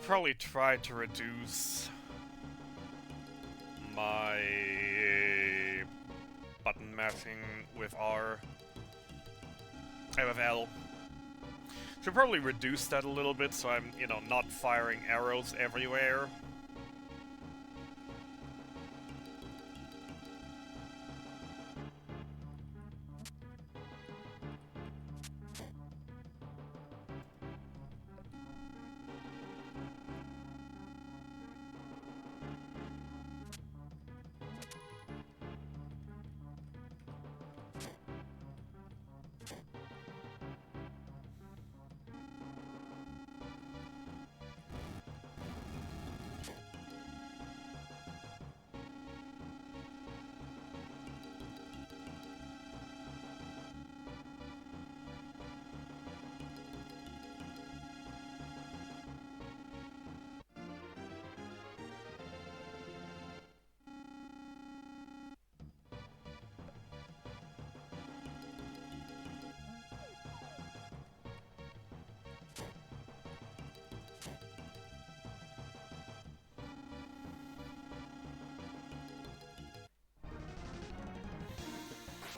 Probably try to reduce my button mashing with R and with L. Should probably reduce that a little bit so I'm, you know, not firing arrows everywhere.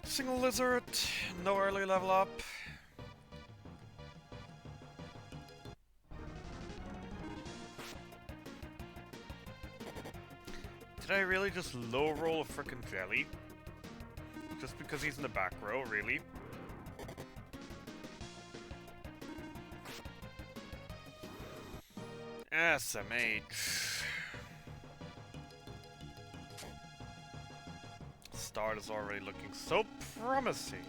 Single lizard, no early level up. Did I really just low roll a frickin' jelly? Just because he's in the back row, really? SMH. Start is already looking so promising.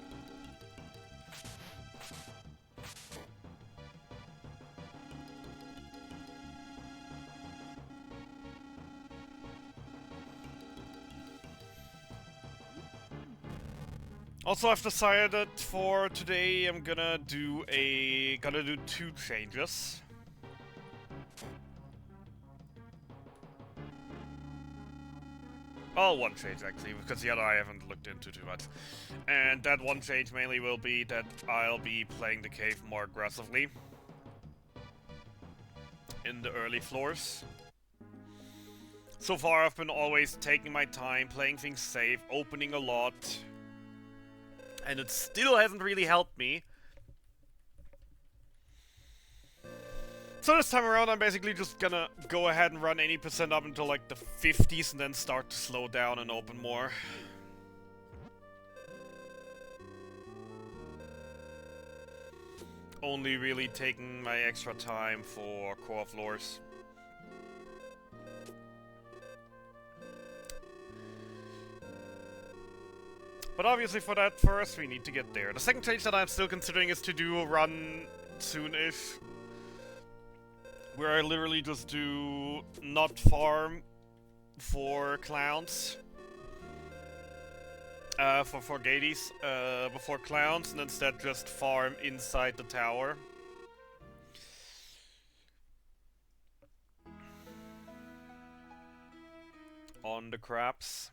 Also, I've decided for today I'm gonna do two changes. Oh, one change actually, because the other I haven't looked into too much. And that one change mainly will be that I'll be playing the cave more aggressively in the early floors. So far I've been always taking my time, playing things safe, opening a lot. And it still hasn't really helped me. So this time around I'm basically just gonna go ahead and run 80% up until like the 50s and then start to slow down and open more. Only really taking my extra time for core floors. But obviously for that first we need to get there. The second change that I'm still considering is to do a run soon-ish, where I literally just do not farm for clowns, for gadies, before clowns, and instead just farm inside the tower. On the crabs.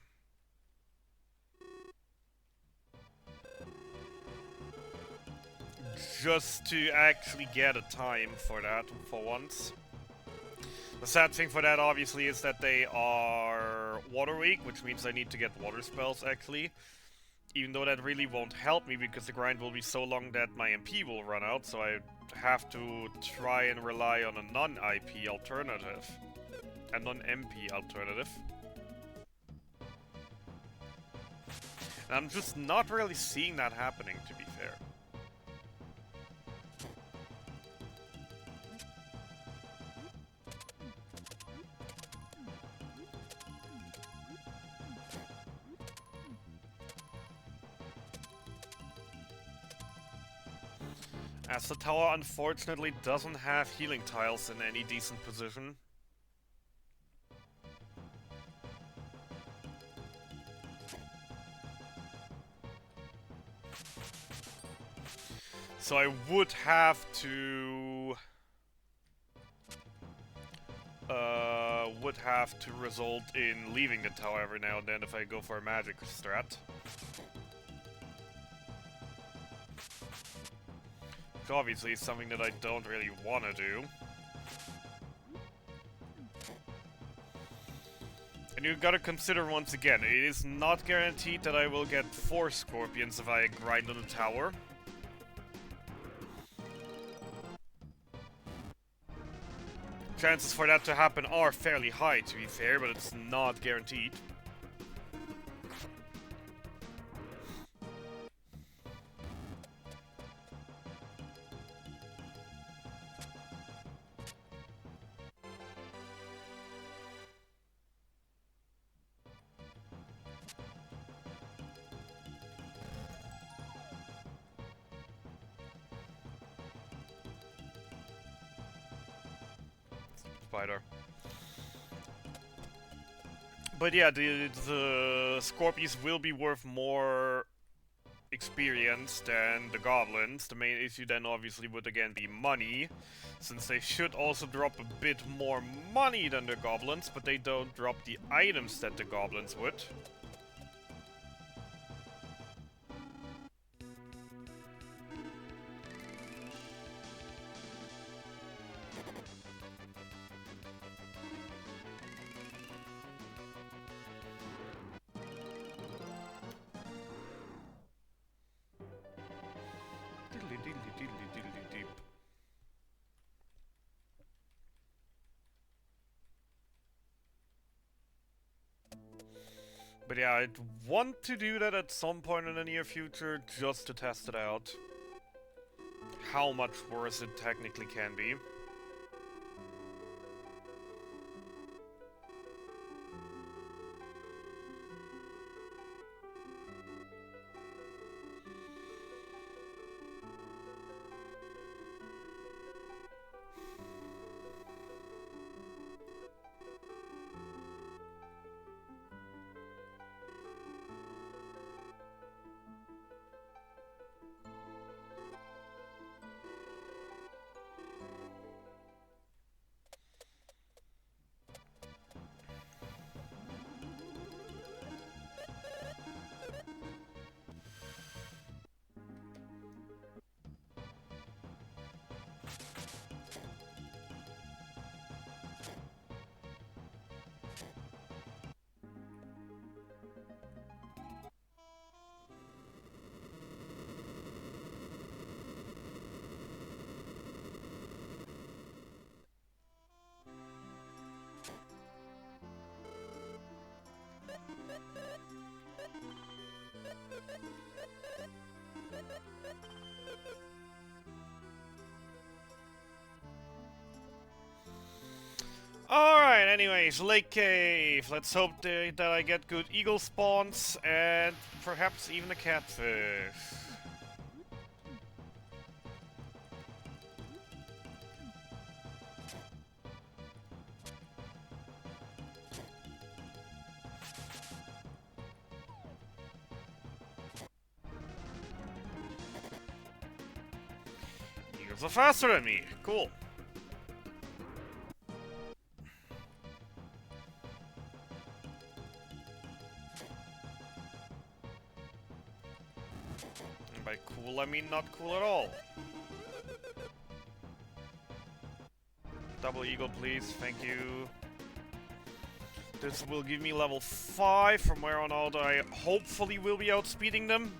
Just to actually get a time for that, for once. The sad thing for that, obviously, is that they are water weak, which means I need to get water spells, actually. Even though that really won't help me, because the grind will be so long that my MP will run out, so I have to try and rely on a non-IP alternative. A non-MP alternative. And I'm just not really seeing that happening, to be fair. As the tower unfortunately doesn't have healing tiles in any decent position. So I would have to... result in leaving the tower every now and then if I go for a magic strat. Which obviously is something that I don't really want to do. And you've got to consider once again, it is not guaranteed that I will get 4 scorpions if I grind on the tower. Chances for that to happen are fairly high, to be fair, but it's not guaranteed. Spider. But yeah, the Scorpions will be worth more experience than the Goblins. The main issue then obviously would again be money, since they should also drop a bit more money than the Goblins, but they don't drop the items that the Goblins would. But yeah, I'd want to do that at some point in the near future, just to test it out. How much worse it technically can be. Alright, anyways, Lake Cave. Let's hope that I get good eagle spawns and perhaps even a catfish. Eagles are faster than me. Cool. By cool, I mean not cool at all. Double eagle, please. Thank you. This will give me level 5, from where on out I hopefully will be outspeeding them.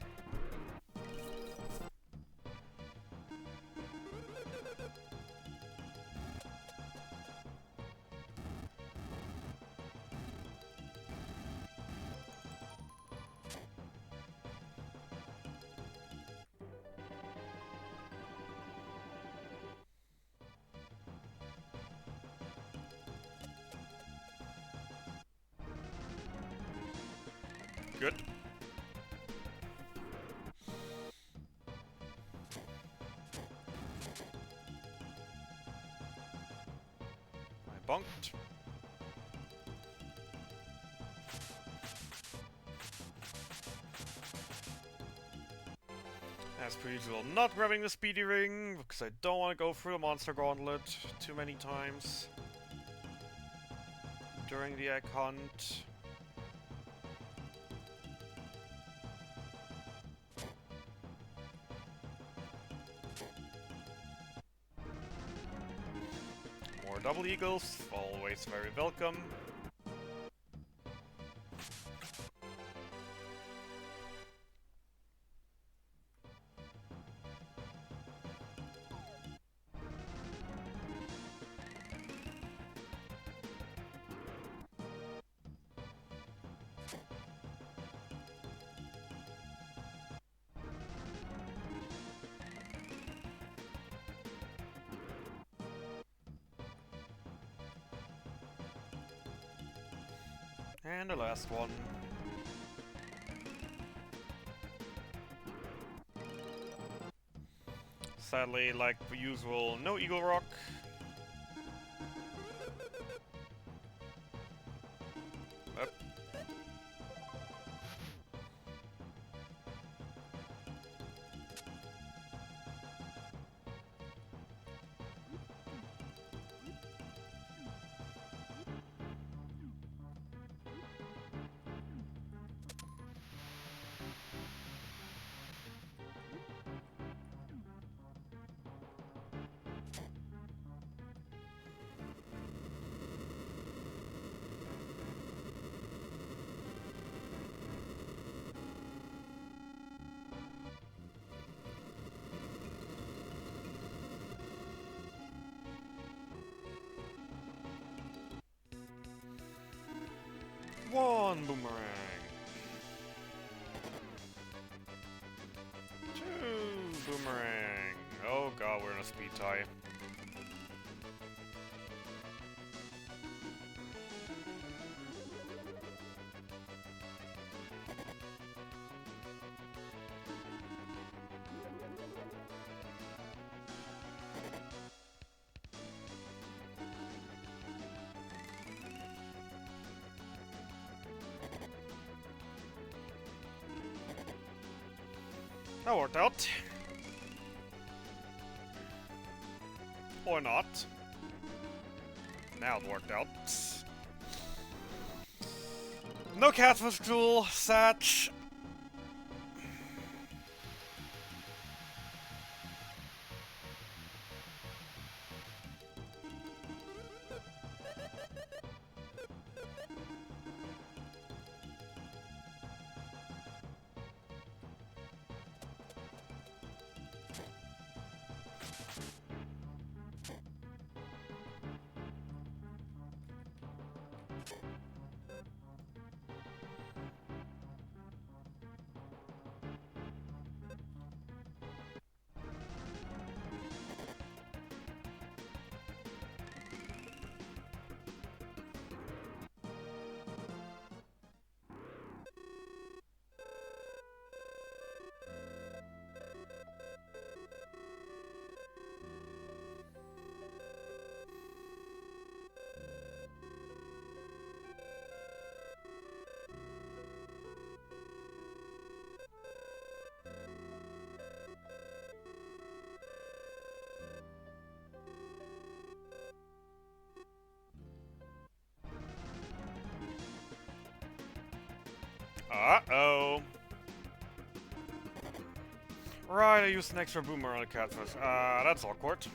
Good. I bonked. As per usual, not grabbing the speedy ring, because I don't want to go through the monster gauntlet too many times during the egg hunt. More double eagles, always very welcome. And the last one. Sadly, like the usual, no Eagle Rock. Up. One boomerang. Two boomerang. Oh god, we're in a speed tie. That worked out. Or not. Now it worked out. No catfish tool, Satch. Uh-oh. Right, I used an extra boomer on a catfish. That's awkward.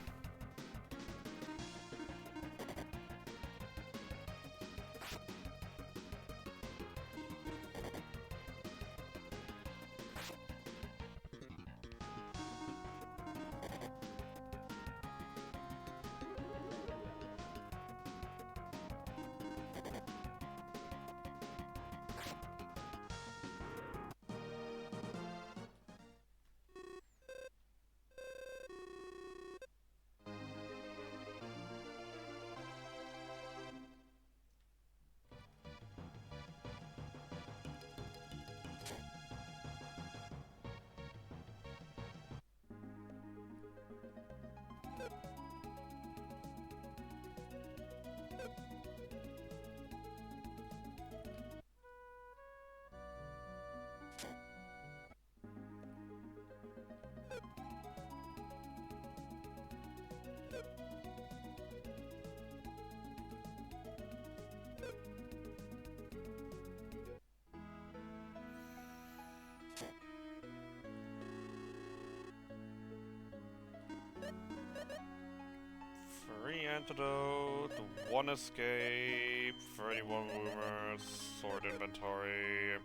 antidote, 1 escape, 31 rumors, sword inventory.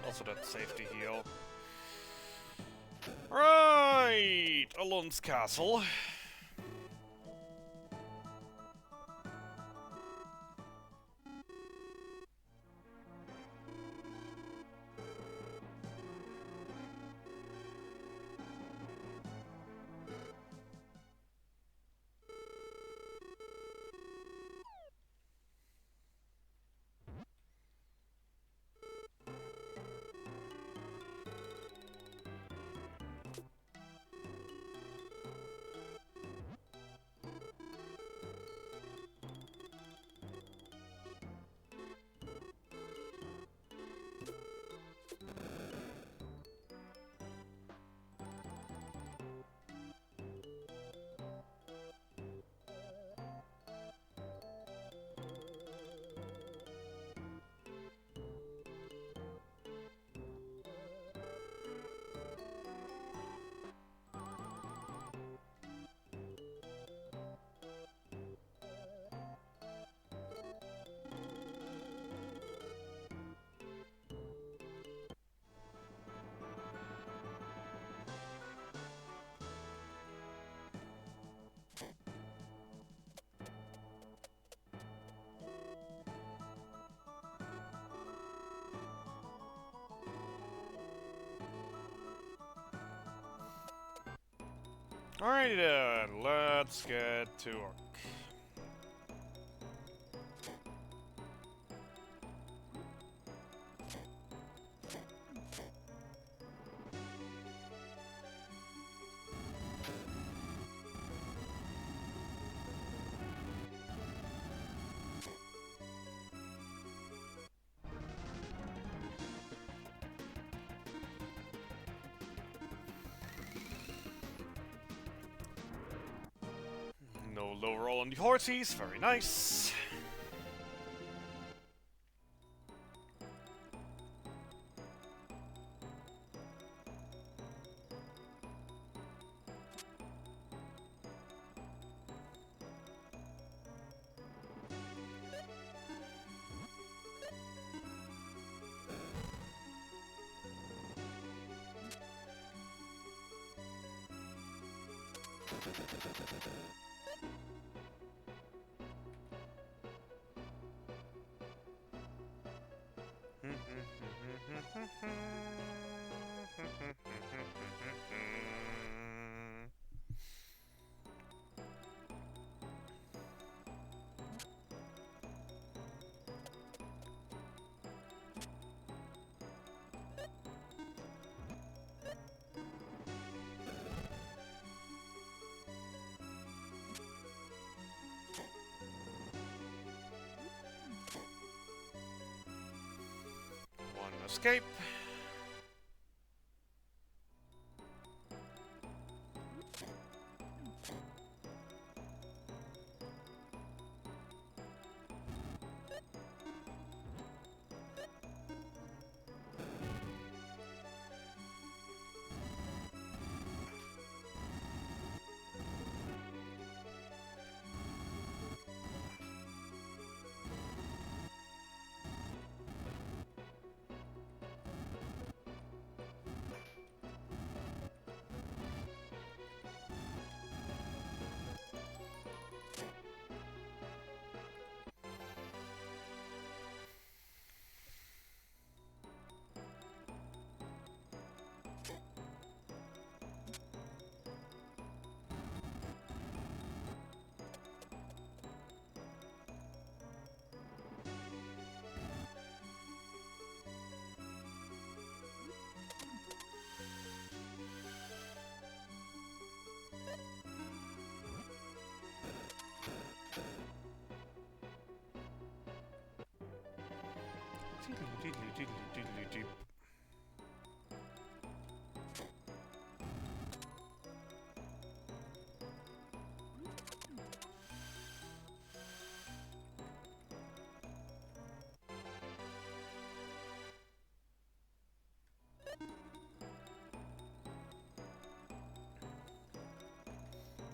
Also that safety heal. Right! Alon's castle. Alrighty then, let's get to work. No low roll on the horses, very nice. One escape.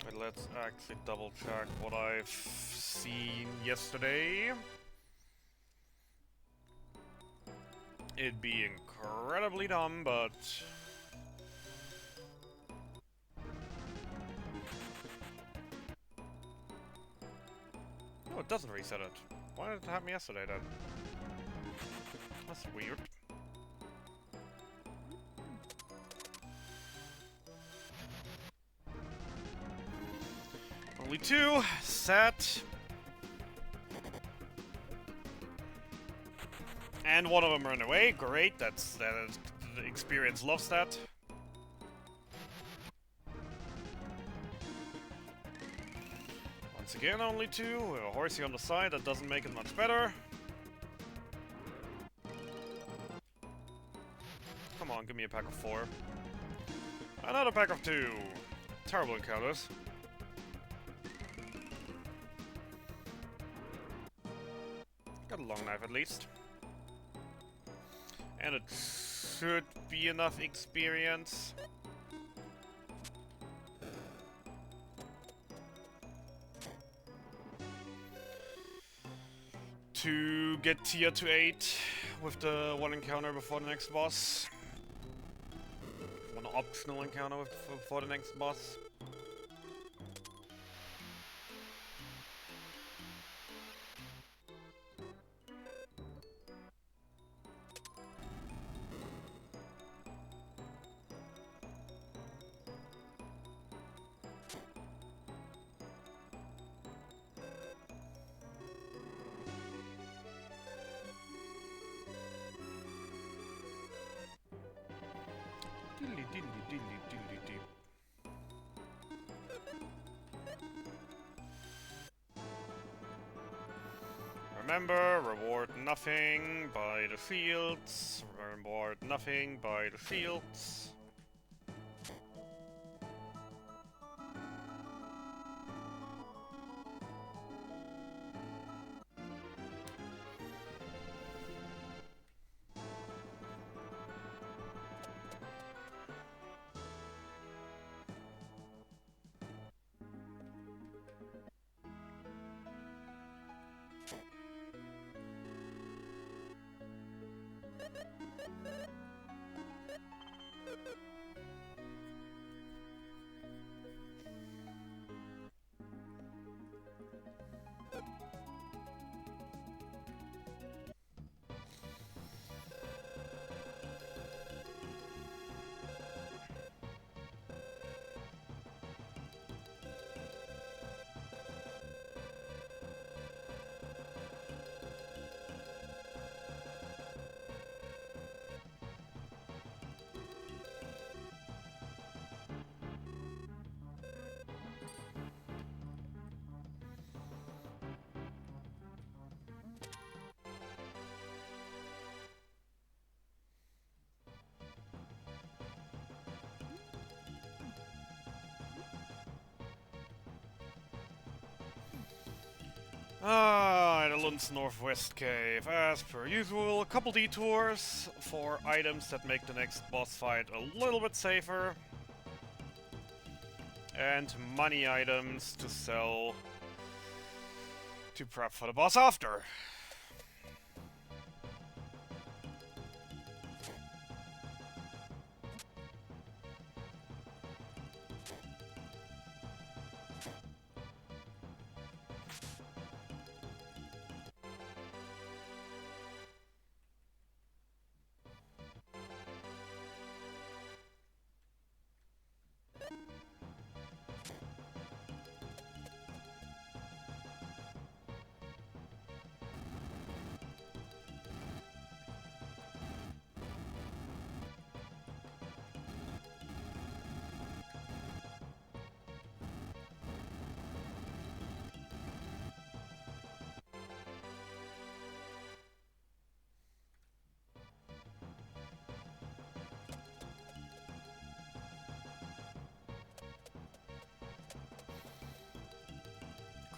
But let's actually double check what I've seen yesterday. It'd be incredibly dumb, but... No, it doesn't reset it. Why did it happen yesterday then? That's weird. Only 2. Set. And one of them ran away. Great. The experience loves that. Once again, only 2. A horsey on the side. That doesn't make it much better. Come on, give me a pack of 4. Another pack of 2. Terrible encounters. Got a long knife at least. And it should be enough experience. To get tier to 8 with the one encounter before the next boss. One optional encounter before the next boss. Remember, reward nothing by the shields. Reward nothing by the shields. Ireland's Northwest Cave. As per usual, a couple detours for items that make the next boss fight a little bit safer. And money items to sell to prep for the boss after.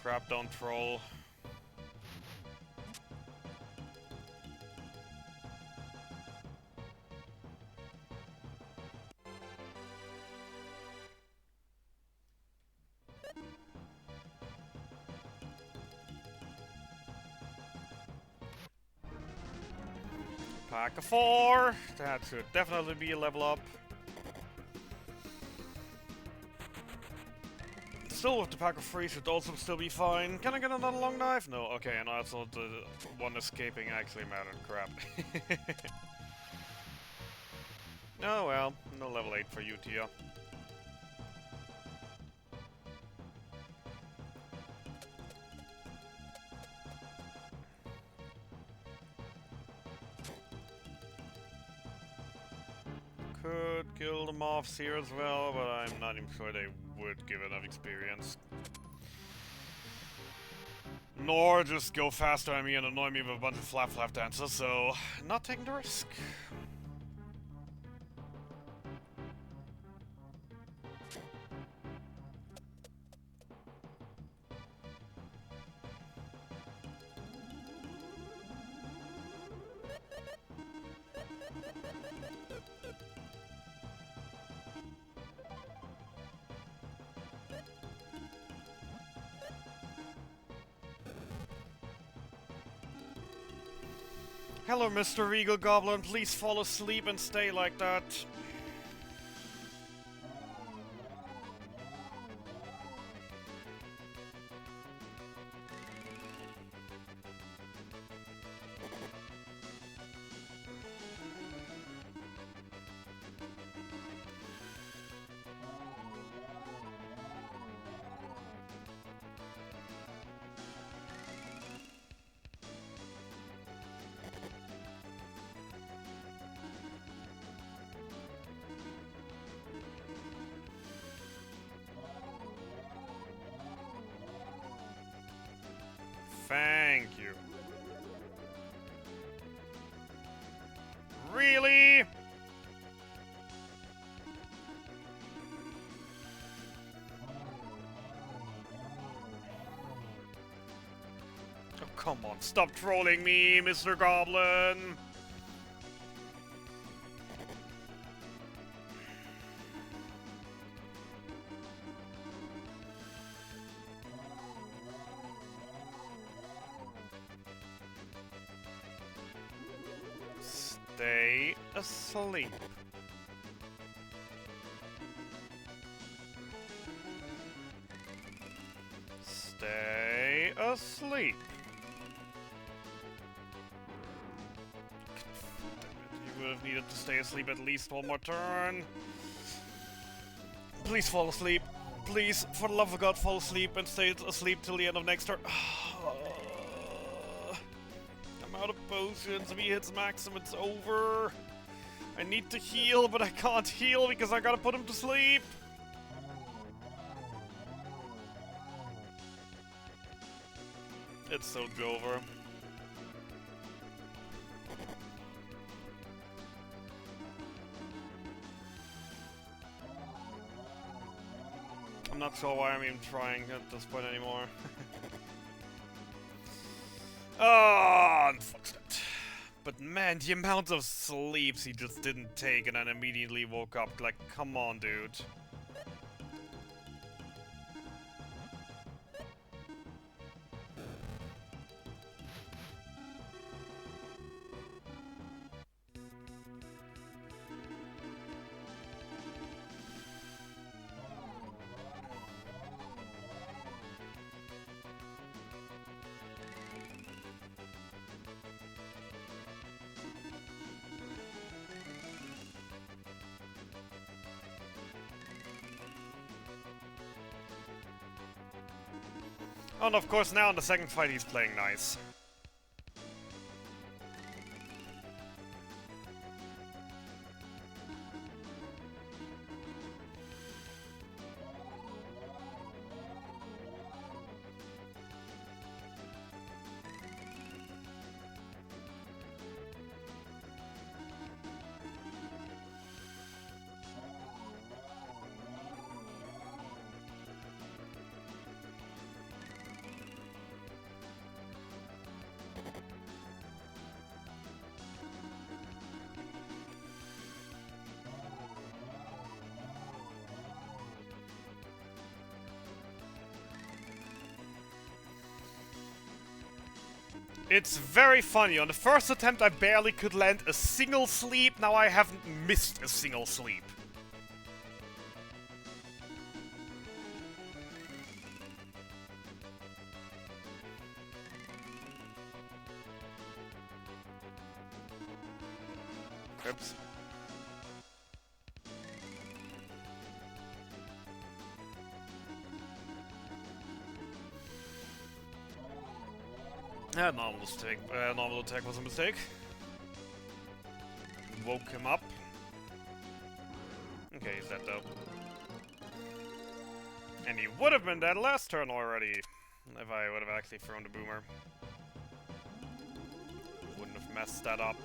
Crap, don't troll. Pack of 4. That should definitely be a level up. Still with the pack of 3 should also still be fine. Can I get another long knife? No, okay, and I thought the one escaping actually mattered. Crap. Oh well, no level 8 for you, Tia. Could kill the moths here as well, but I'm not even sure they would give enough experience. Nor just go faster on me and annoy me with a bunch of flap dancers, so not taking the risk. Hello, Mr. Regal Goblin, please fall asleep and stay like that. Thank you. Really? Oh, come on, stop trolling me, Mr. Goblin! Stay asleep. Stay asleep. You would have needed to stay asleep at least one more turn. Please fall asleep. Please, for the love of God, fall asleep and stay asleep till the end of next turn. I'm out of potions. If he hits maximum, it's over. I need to heal, but I can't heal because I gotta put him to sleep. It's so over. I'm not sure why I'm even trying at this point anymore. Oh, unfortunate. But man, the amount of sleeps he just didn't take and then immediately woke up. Like, come on, dude. Oh, and of course now in the second fight he's playing nice. It's very funny. On the first attempt, I barely could land a single sleep. Now I haven't missed a single sleep. Oops. Normal attack was a mistake. Woke him up. Okay, he's dead though. And he would have been dead last turn already. If I would have actually thrown the boomer. Wouldn't have messed that up.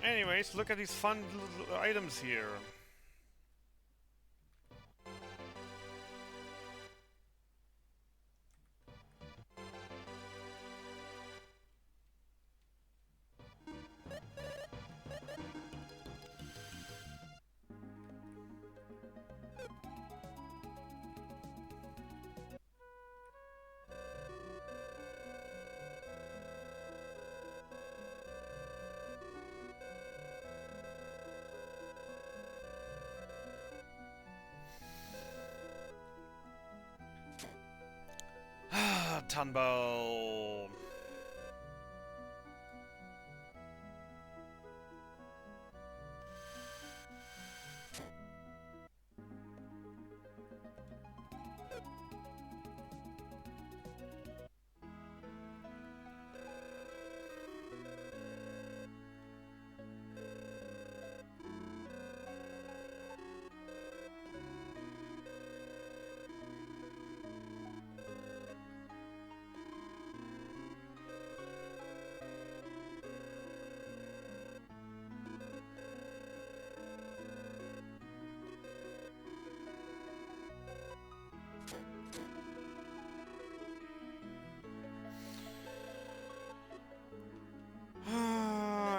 Anyways, look at these fun little items here. Tunbell.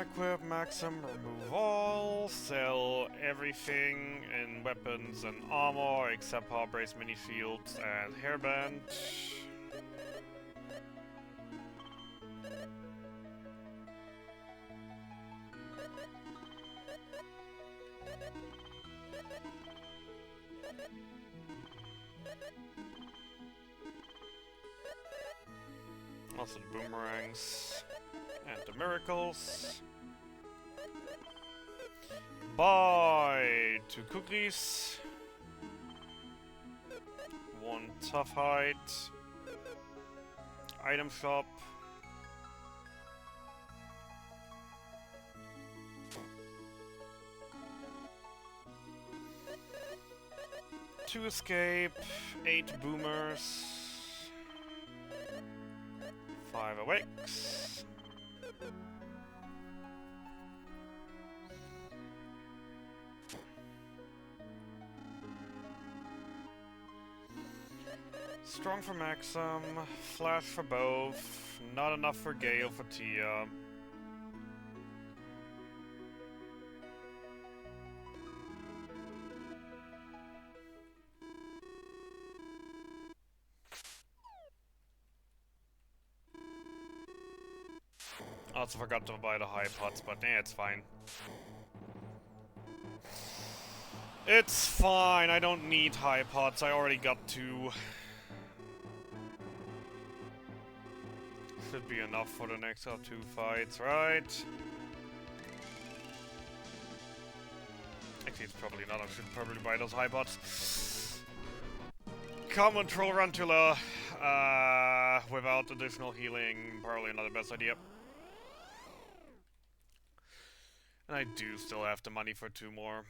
Equip Maxim, remove all, sell everything in weapons and armor except power brace, mini shields, and hairband. Also the boomerangs and the miracles. Buy 2 cookies, 1 tough hide, item shop, two escape, 8 boomers, 5 awakes. Strong for Maxim, Flash for both, not enough for Gale for Tia. Also forgot to buy the high pots, but yeah, it's fine. It's fine, I don't need high pots, I already got 2. Should be enough for the next 2 fights, right? Actually, it's probably not. I should probably buy those high pots. Common Troll Rantula without additional healing, probably not the best idea. And I do still have the money for 2 more.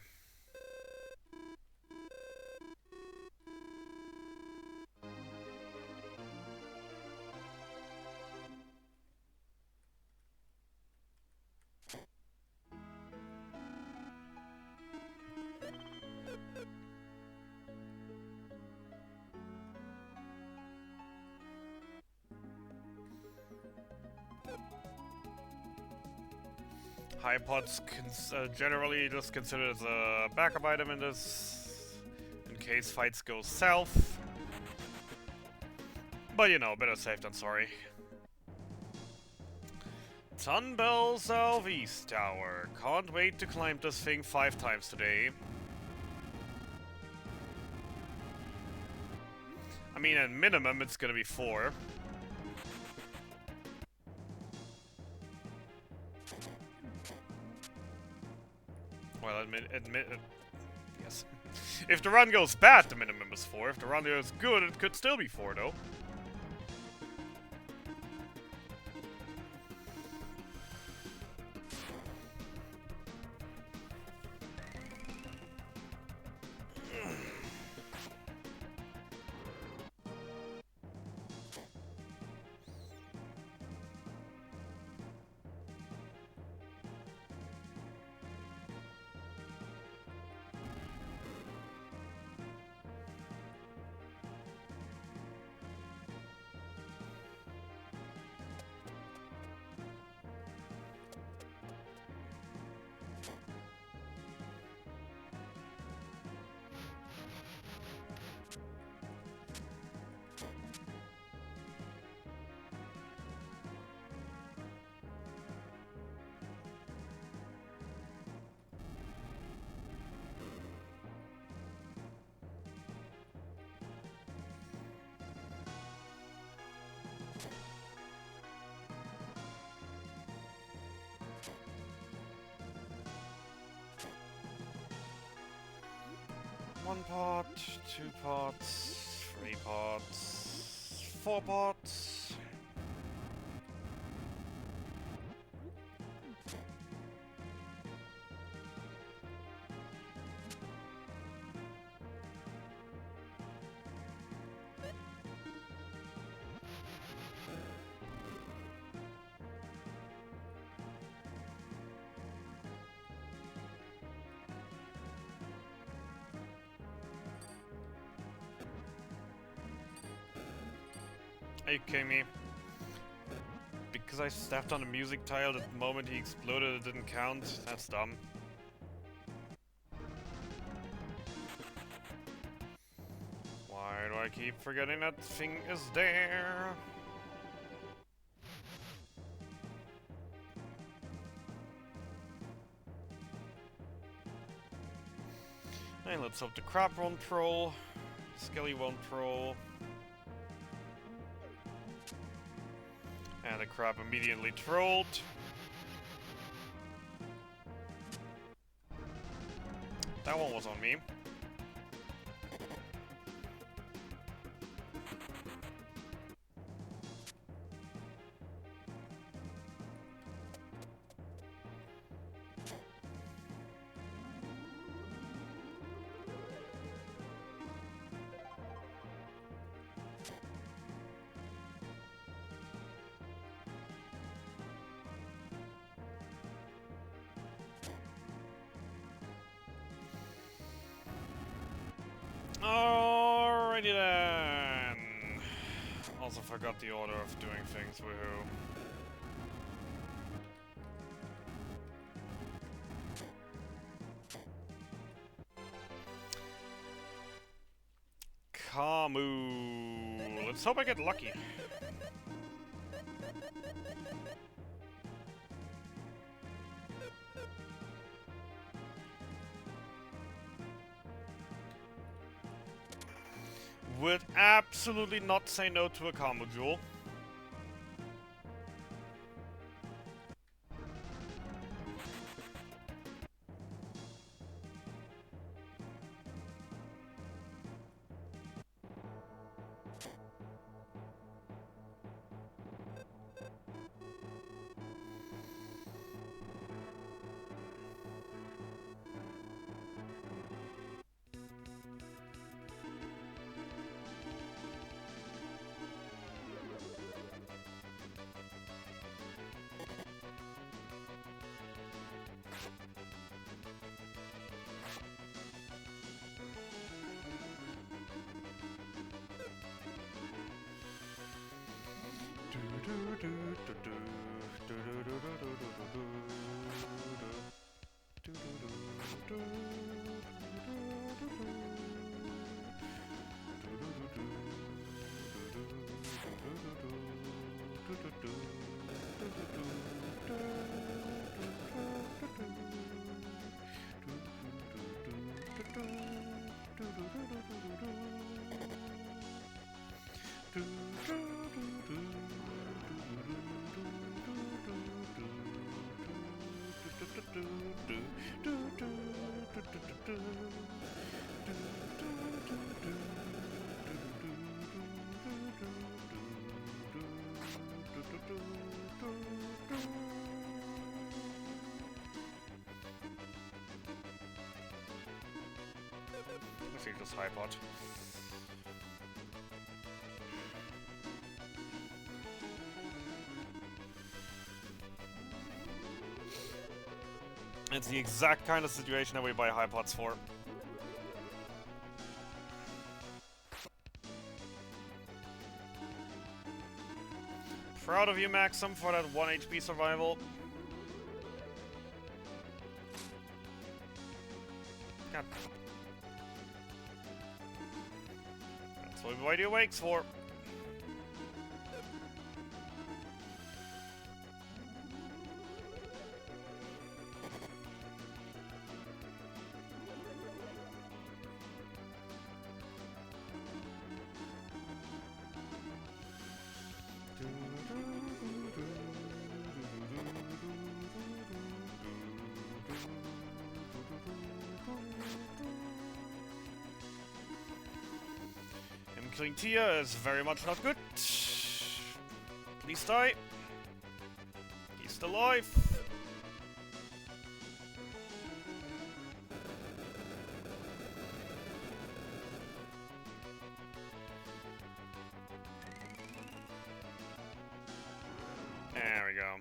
High pots generally just considered as a backup item in this, in case fights go south. But you know, better safe than sorry. Sunbell Southeast Tower. Can't wait to climb this thing 5 times today. I mean, at minimum, it's gonna be 4. Well, yes. If the run goes bad, the minimum is 4. If the run goes good, it could still be 4, though. One pot, 2 pots, 3 pots, 4 pots. Are you kidding me? Because I stepped on the music tile the moment he exploded, it didn't count? That's dumb. Why do I keep forgetting that thing is there? And let's hope the crab won't troll. Skelly won't troll. And the crab immediately trolled. That one was on me. Alrighty then. Also forgot the order of doing things, woohoo. Kamu. Let's hope I get lucky. Would absolutely not say no to a Kamu Jewel. I think just high pot. It's the exact kind of situation that we buy high pots for. Proud of you, Maxim, for that 1 HP survival. God. That's what we buy the awakes for. Him killing Tia is very much not good. Please die. He's still alive. There we go.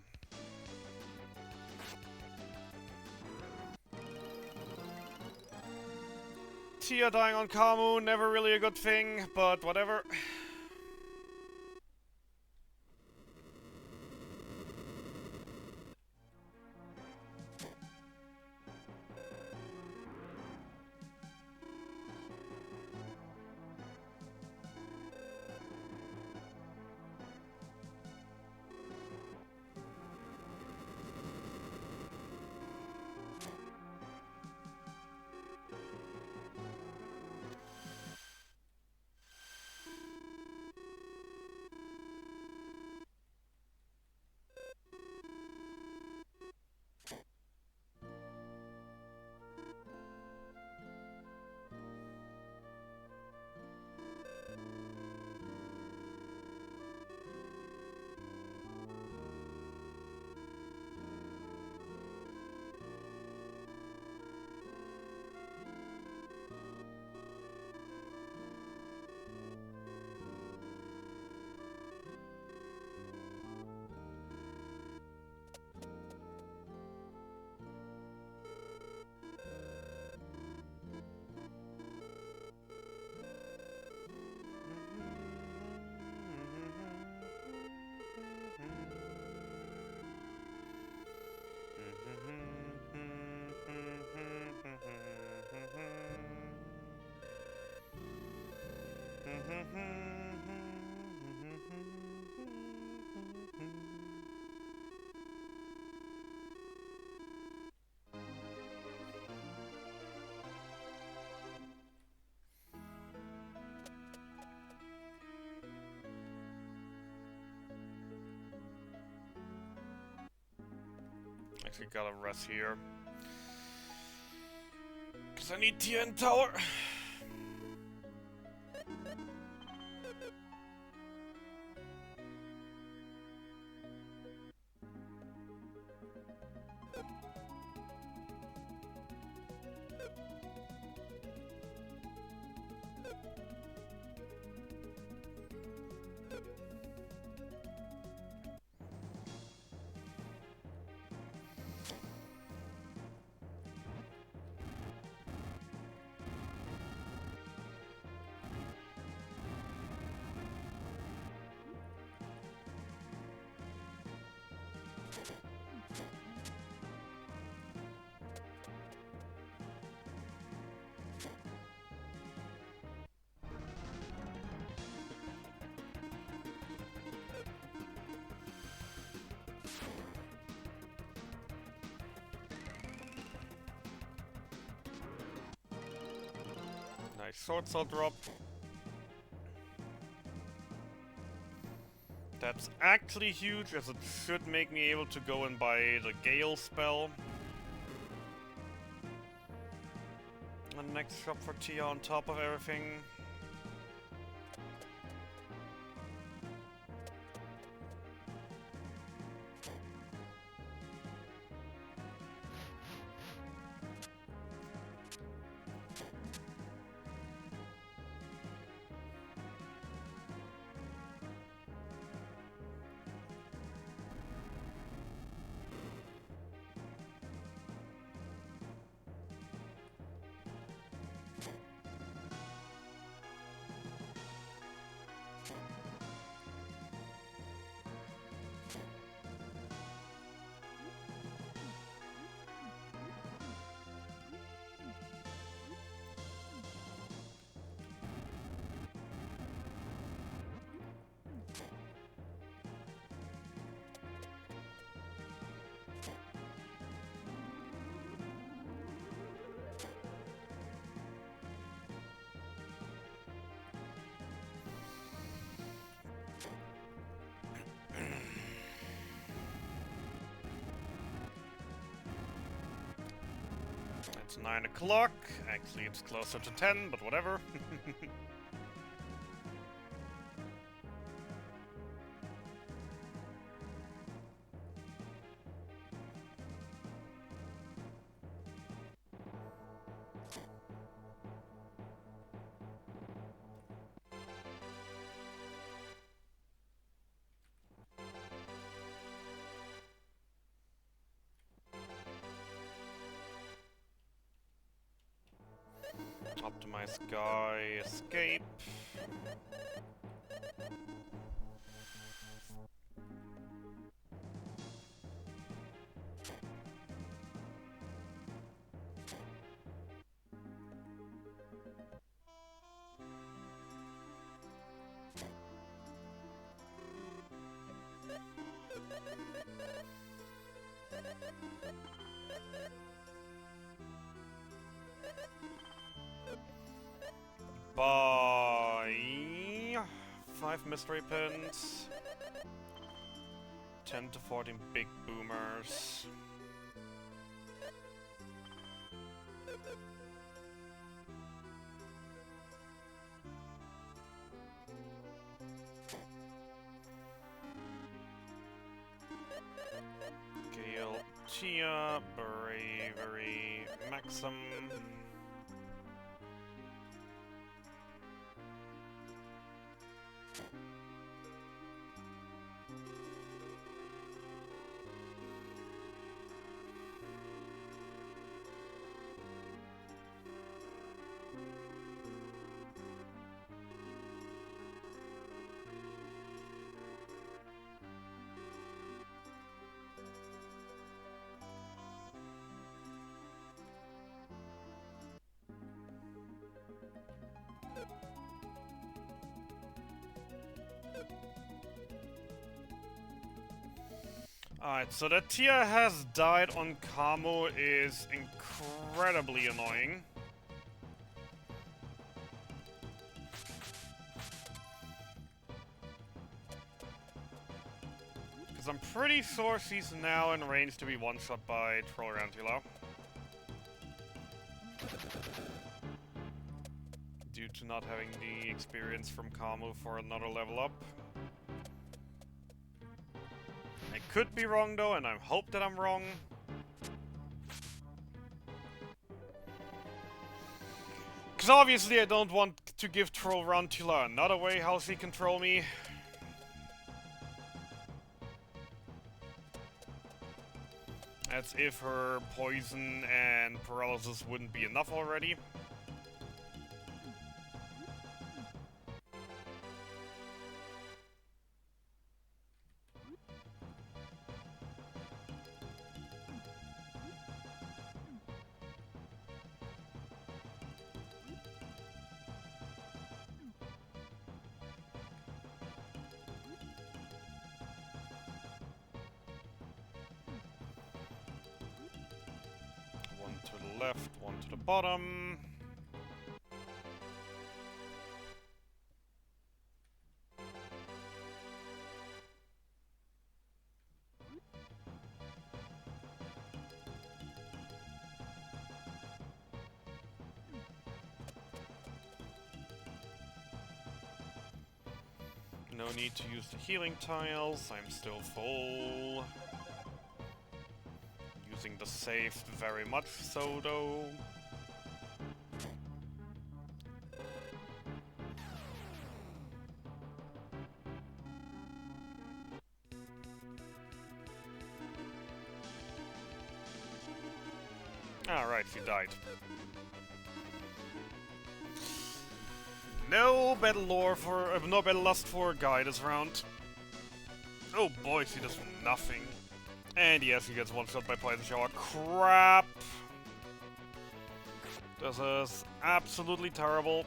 Tia dying on Kamu, never really a good thing, but whatever. Actually gotta rest here. Cause I need Tia in tower. Nice short cell drop. That's actually huge, as it should make me able to go and buy the Gale spell. the next shop for Tia on top of everything. It's 9 o'clock. Actually, it's closer to 10, but whatever. Optimize guy, escape. Buy 5 mystery pins, 10 to 14 big boomers. Gale, Tia, Bravery, Maxim. Alright, so that Tia has died on Kamo is incredibly annoying. Because I'm pretty sure she's now in range to be one-shot by Trollrantula. Due to not having the experience from Kamo for another level up. I could be wrong though, and I hope that I'm wrong. Because obviously I don't want to give Trollrantula another way how she control me. As if her poison and paralysis wouldn't be enough already. One to the left, one to the bottom. No need to use the healing tiles, I'm still full. Using the save very much so, though. Alright, she died. No battle lore for no battle lust for Guy this round. Oh boy, she does nothing. And yes, he gets one shot by Poison Shower. Crap! This is absolutely terrible.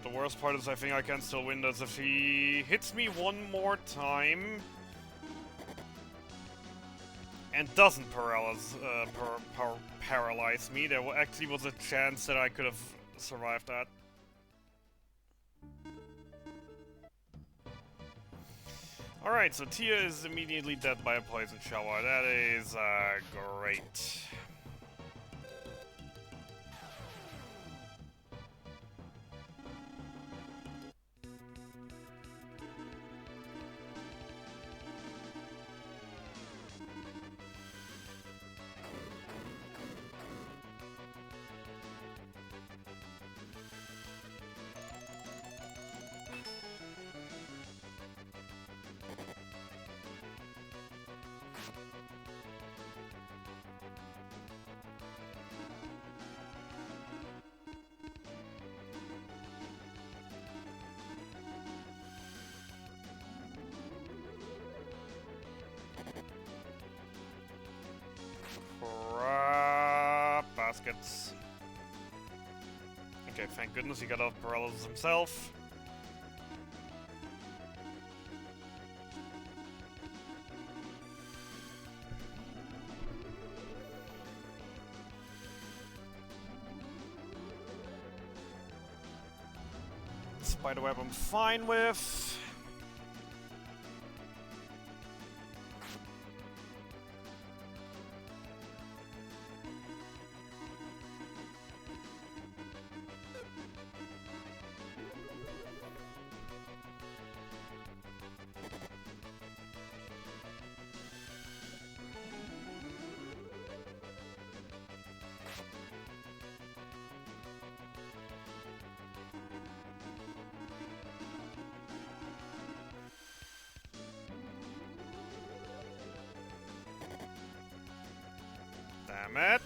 The worst part is I think I can still win this if he hits me one more time and doesn't paralyze me. There actually was a chance that I could have survived that. Alright, so Tia is immediately dead by a poison shower. That is great. Baskets. Okay, thank goodness he got off paralysis himself. Spiderweb I'm fine with. Damn it.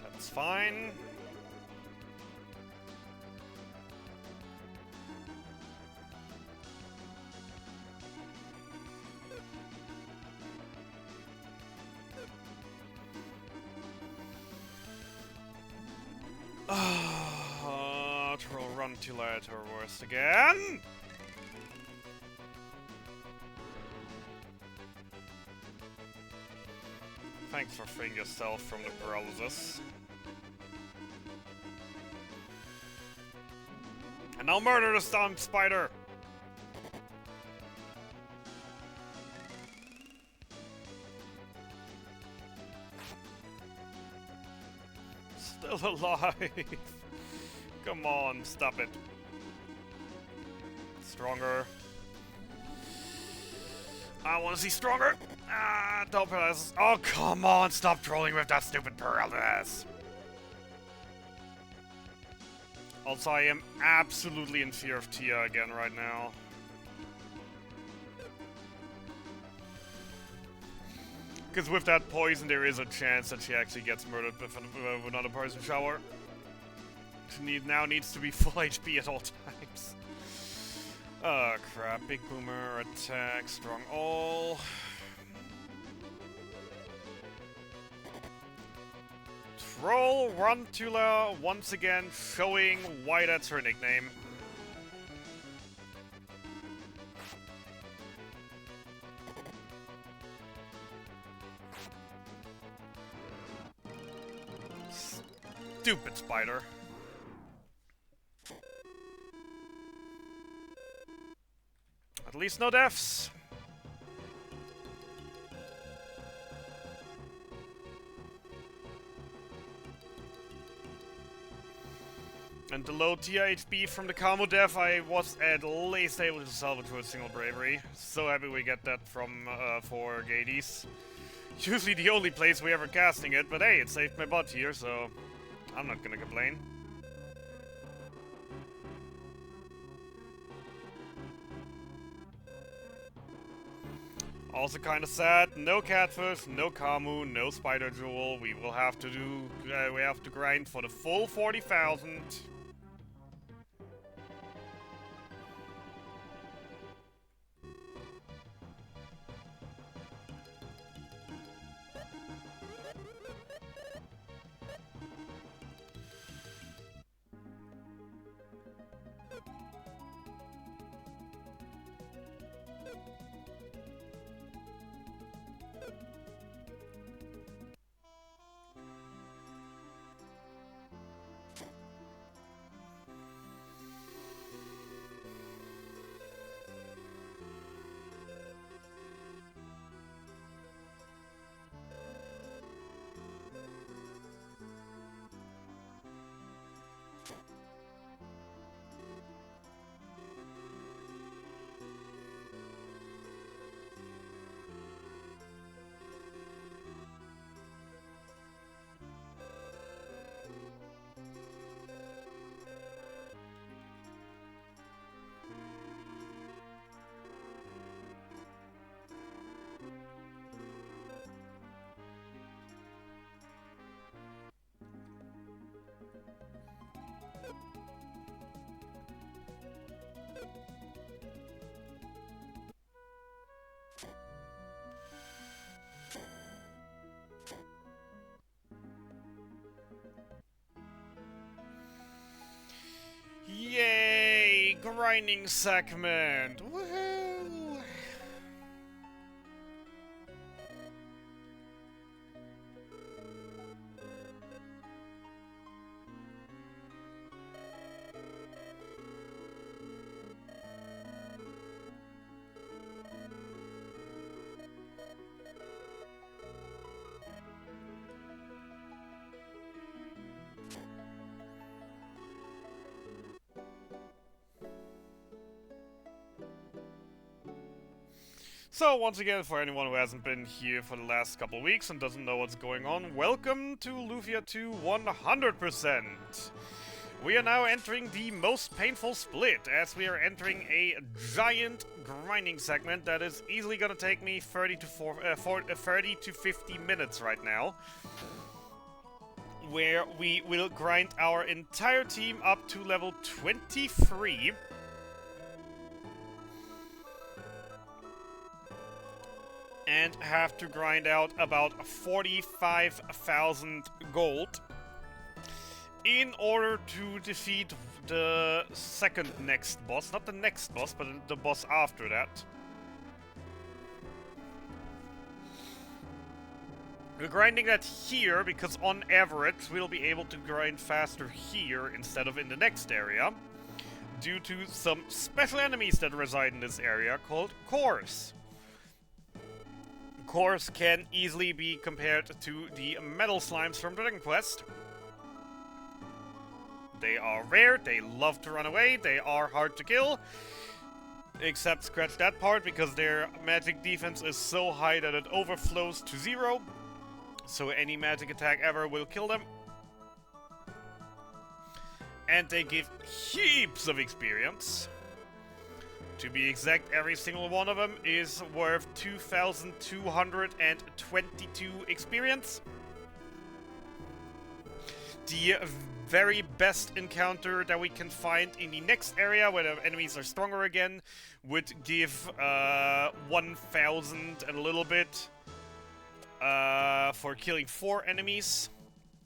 That's fine. Troll run too late or worse again. Thanks for freeing yourself from the paralysis. And now murder the stunned spider! Still alive! Come on, stop it. Stronger. I want to see stronger! Ah, don't paralysis. Oh, come on, stop trolling with that stupid paralysis! Also, I am absolutely in fear of Tia again right now. Because with that poison, there is a chance that she actually gets murdered with another poison shower. She now needs to be full HP at all times. Oh crap, Big Boomer, attack, strong all. Troll Runtula once again showing why that's her nickname. Stupid spider. At least no deaths. And the low THB from the combo death, I was at least able to salvage with a single bravery. So happy we get that from for Gades. Usually the only place we ever casting it, but hey, it saved my butt here, so I'm not gonna complain. Also kind of sad, no catfish, no Kamu, no spider jewel. We will have to do, we have to grind for the full 40,000. Yay! Grinding segment! Woohoo! So once again, for anyone who hasn't been here for the last couple of weeks and doesn't know what's going on, welcome to Lufia 2 100%! We are now entering the most painful split, as we are entering a giant grinding segment that is easily gonna take me 30 to 50 minutes right now, where we will grind our entire team up to level 23. And have to grind out about 45,000 gold in order to defeat the second next boss. Not the next boss, but the boss after that. We're grinding that here because on average we'll be able to grind faster here instead of in the next area, due to some special enemies that reside in this area called cores. Cores can easily be compared to the metal slimes from Dragon Quest. They are rare, they love to run away, they are hard to kill. Except scratch that part, because their magic defense is so high that it overflows to 0. So any magic attack ever will kill them. And they give heaps of experience. To be exact, every single one of them is worth 2,222 experience. The very best encounter that we can find in the next area where the enemies are stronger again would give 1,000 and a little bit for killing 4 enemies.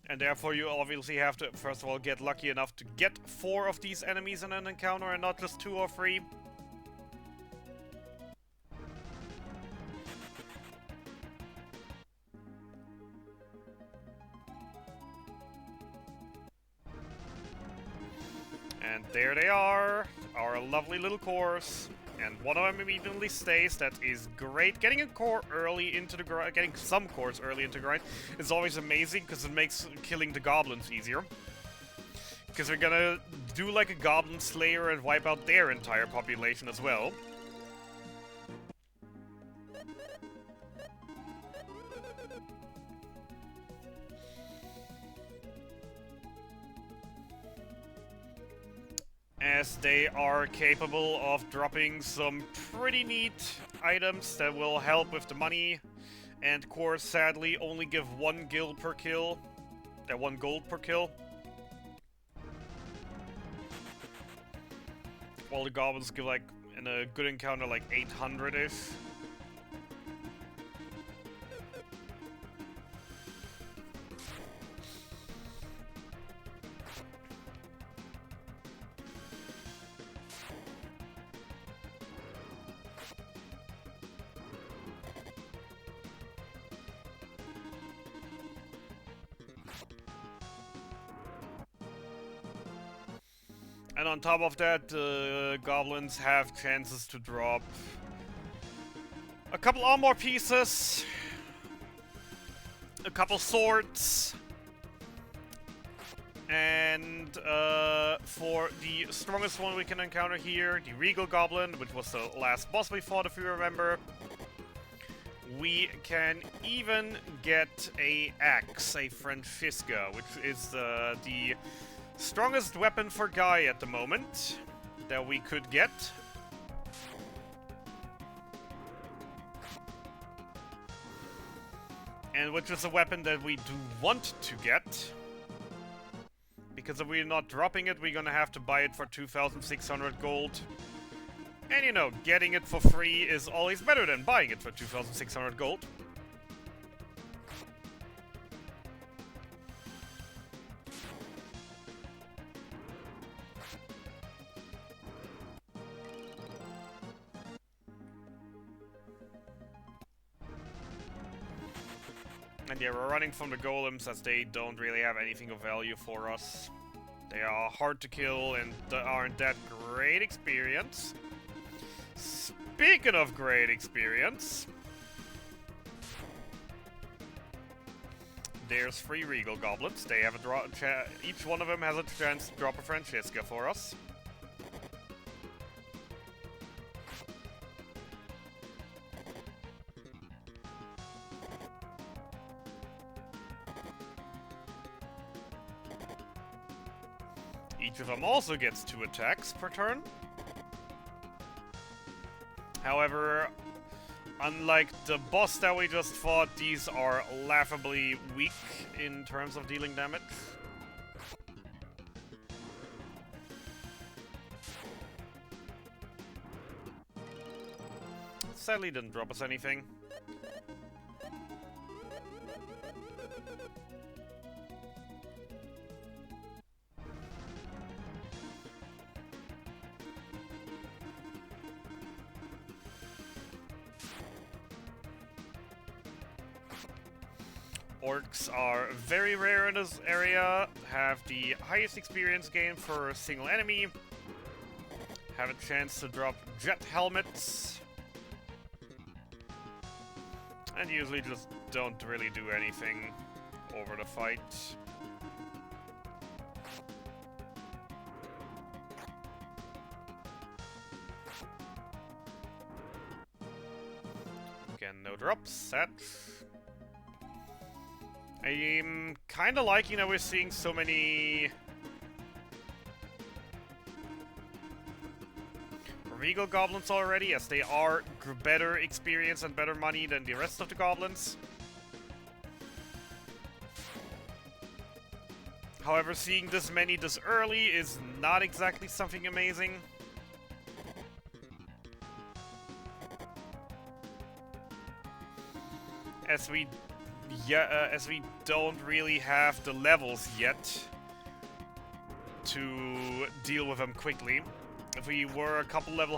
And therefore you obviously have to, first of all, get lucky enough to get 4 of these enemies in an encounter and not just 2 or 3. And there they are, our lovely little cores. And one of them immediately stays. That is great. Getting a core early into the grind, getting some cores early into the grind is always amazing because it makes killing the goblins easier. Because we're gonna do like a goblin slayer and wipe out their entire population as well. As they are capable of dropping some pretty neat items that will help with the money. And cores sadly only give 1 guild per kill. 1 gold per kill. While the goblins give like, in a good encounter, like 800-ish. And on top of that, goblins have chances to drop a couple armor pieces, a couple swords, and for the strongest one we can encounter here, the Regal Goblin, which was the last boss we fought, if you remember, we can even get a axe, a Francisca, which is the strongest weapon for Guy at the moment that we could get. And which is a weapon that we do want to get. Because if we're not dropping it, we're gonna have to buy it for 2,600 gold. And you know, getting it for free is always better than buying it for 2,600 gold. And yeah, we're running from the golems as they don't really have anything of value for us. They are hard to kill and aren't that great experience. Speaking of great experience, there's 3 Regal Goblins. They have each one of them has a chance to drop a Francisca for us. Each of them also gets 2 attacks per turn. However, unlike the boss that we just fought, these are laughably weak in terms of dealing damage. Sadly didn't drop us anything. Orcs are very rare in this area, have the highest experience gain for a single enemy, have a chance to drop jet helmets, and usually just don't really do anything over the fight. Again, no drops, set. I'm kinda liking that we're seeing so many Regal Goblins already, as they are better experience and better money than the rest of the goblins. However, seeing this many this early is not exactly something amazing. As we don't really have the levels yet to deal with them quickly. If we were a couple of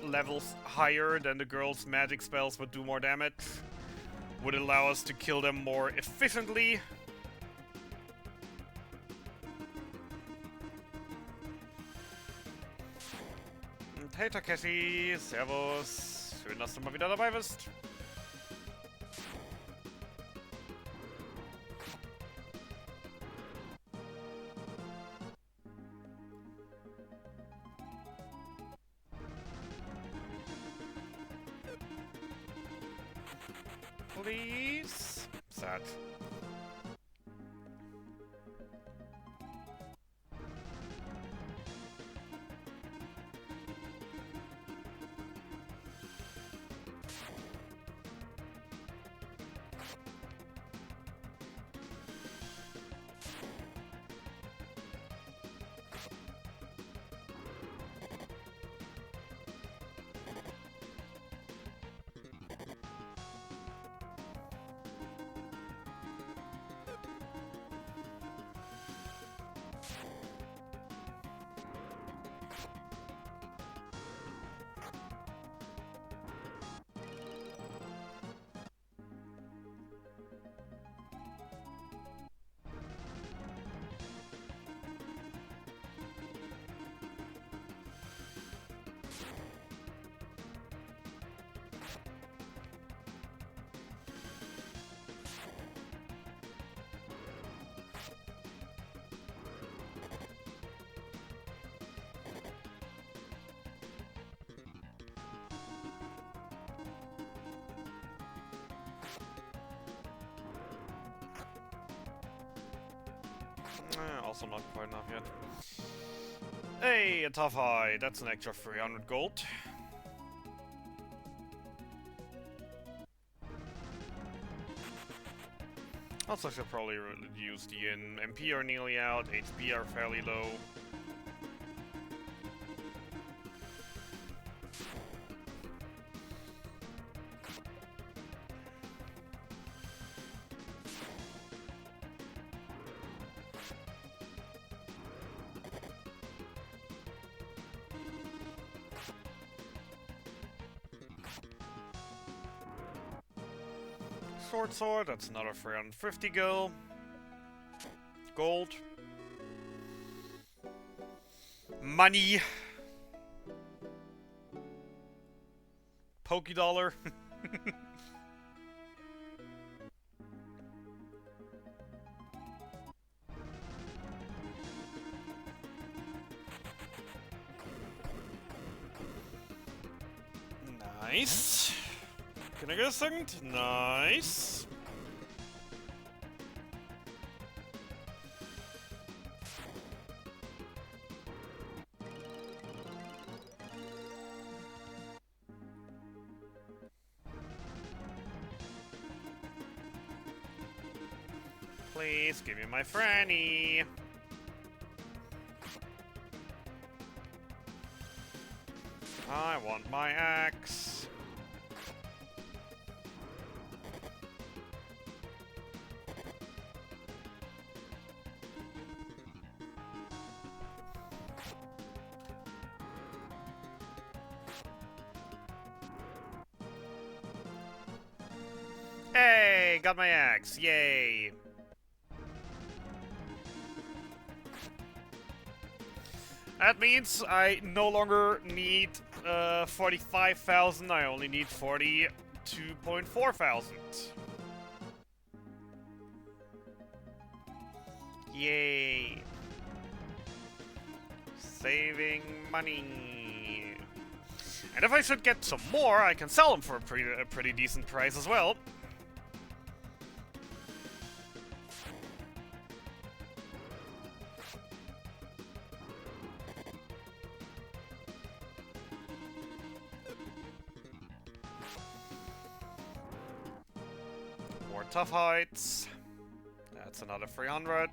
levels higher, then the girls' magic spells would do more damage, would allow us to kill them more efficiently. Und hey Takeshi, servus, schön, dass du mal wieder dabei bist. Please? Sad. Also not quite enough yet. Hey, a tough high. That's an extra 300 gold. Also should probably use the in. MP are nearly out, HP are fairly low. Short sword, that's another 350 gold. Money. Poké dollar. Nice. Can I get a second? Nice. Please give me my Franny. I want my axe. Hey, got my axe. Yay. That means I no longer need 45,000, I only need 42.4 thousand. Yay. Saving money. And if I should get some more, I can sell them for a pretty decent price as well. More tough heights. That's another 300.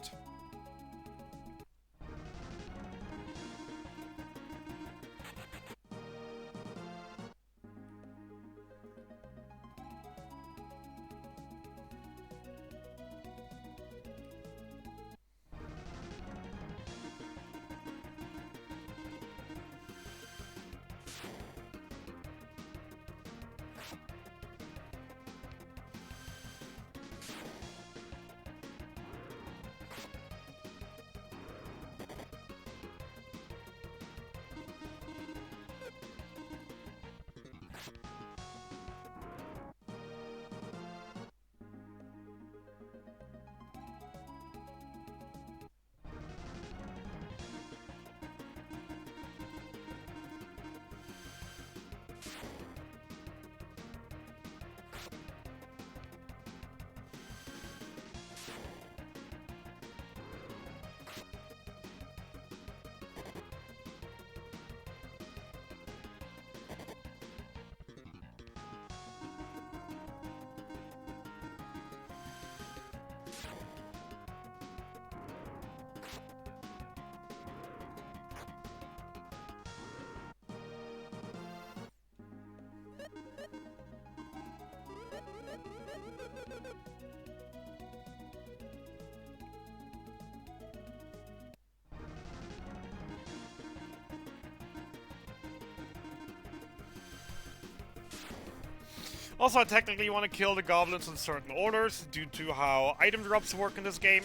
Also, I technically want to kill the goblins in certain orders due to how item drops work in this game.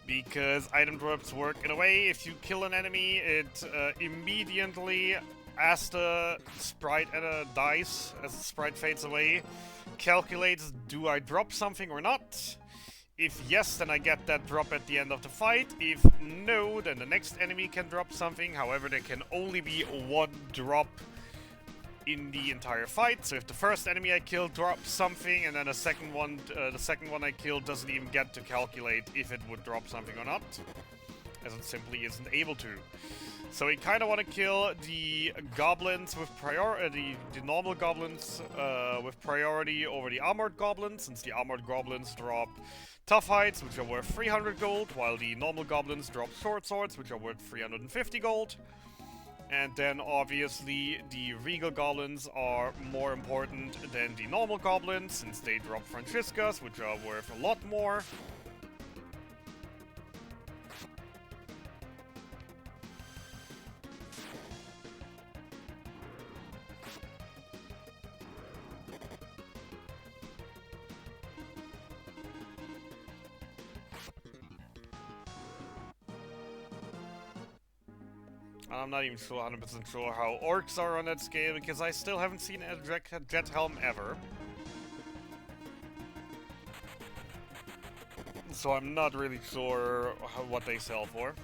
Because item drops work in a way, if you kill an enemy, it immediately, as the sprite dies, as the sprite fades away, calculates, do I drop something or not? If yes, then I get that drop at the end of the fight. If no, then the next enemy can drop something. However, there can only be one drop in the entire fight. So if the first enemy I kill drops something, and then the second one I killed doesn't even get to calculate if it would drop something or not, as it simply isn't able to. So we kind of want to kill the goblins with priority, the normal goblins with priority over the armored goblins, since the armored goblins drop tough heights, which are worth 300 gold, while the normal goblins drop short swords, which are worth 350 gold. And then, obviously, the regal goblins are more important than the normal goblins, since they drop Franciscas, which are worth a lot more. I'm not even sure 100% sure how orcs are on that scale, because I still haven't seen a jet helm ever. So I'm not really sure what they sell for.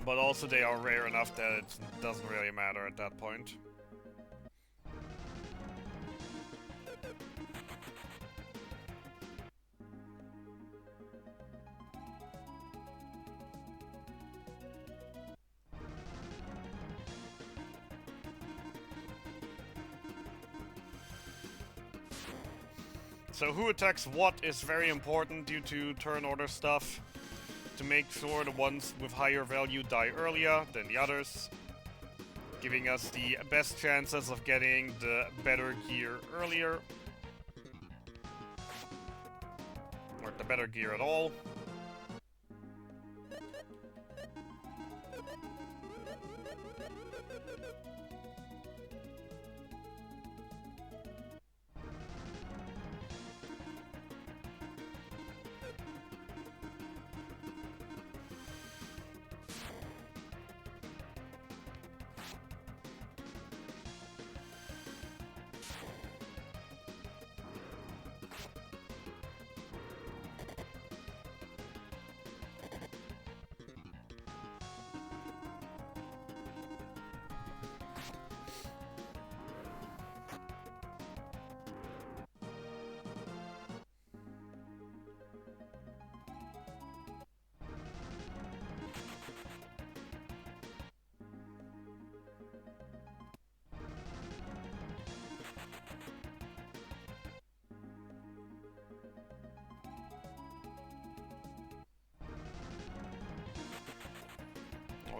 But also they are rare enough that it doesn't really matter at that point. So who attacks what is very important due to turn order stuff, to make sure the ones with higher value die earlier than the others, giving us the best chances of getting the better gear earlier, or the better gear at all.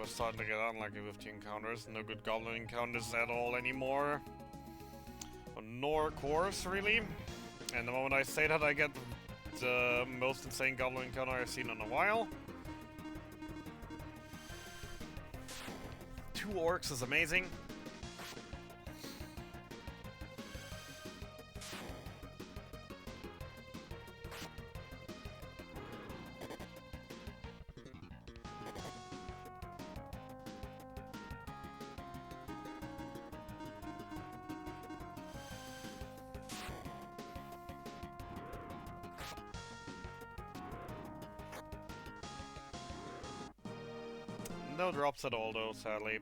We're starting to get unlucky with the encounters. No good goblin encounters at all anymore. Nor cores, really. And the moment I say that, I get the most insane goblin encounter I've seen in a while. 2 orcs is amazing. No drops at all, though, sadly.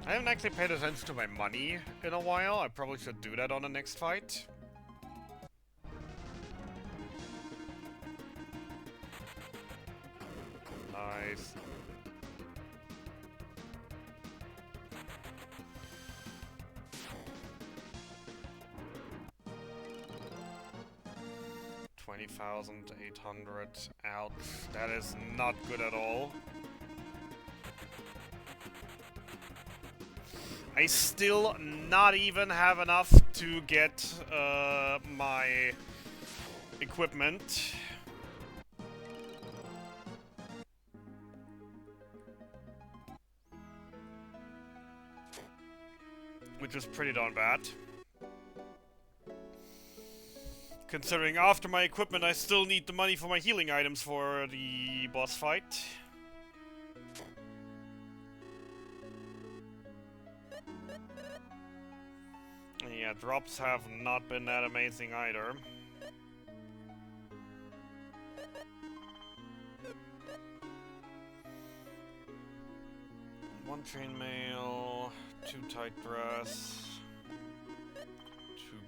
I haven't actually paid attention to my money in a while. I probably should do that on the next fight. Nice. $20,800. Ouch. That is not good at all. I still not even have enough to get my equipment. Which is pretty darn bad. Considering after my equipment I still need the money for my healing items for the boss fight. Yeah, drops have not been that amazing either. One chainmail, 2 tight dress, 2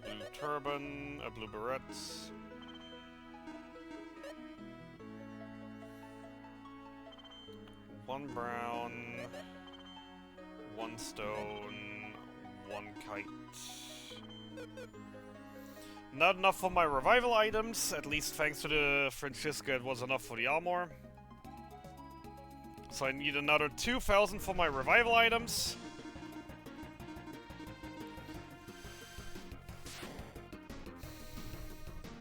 blue turban, a blue berets. One brown, 1 stone, 1 kite. Not enough for my revival items, at least thanks to the Francisca it was enough for the armor. So I need another 2,000 for my revival items.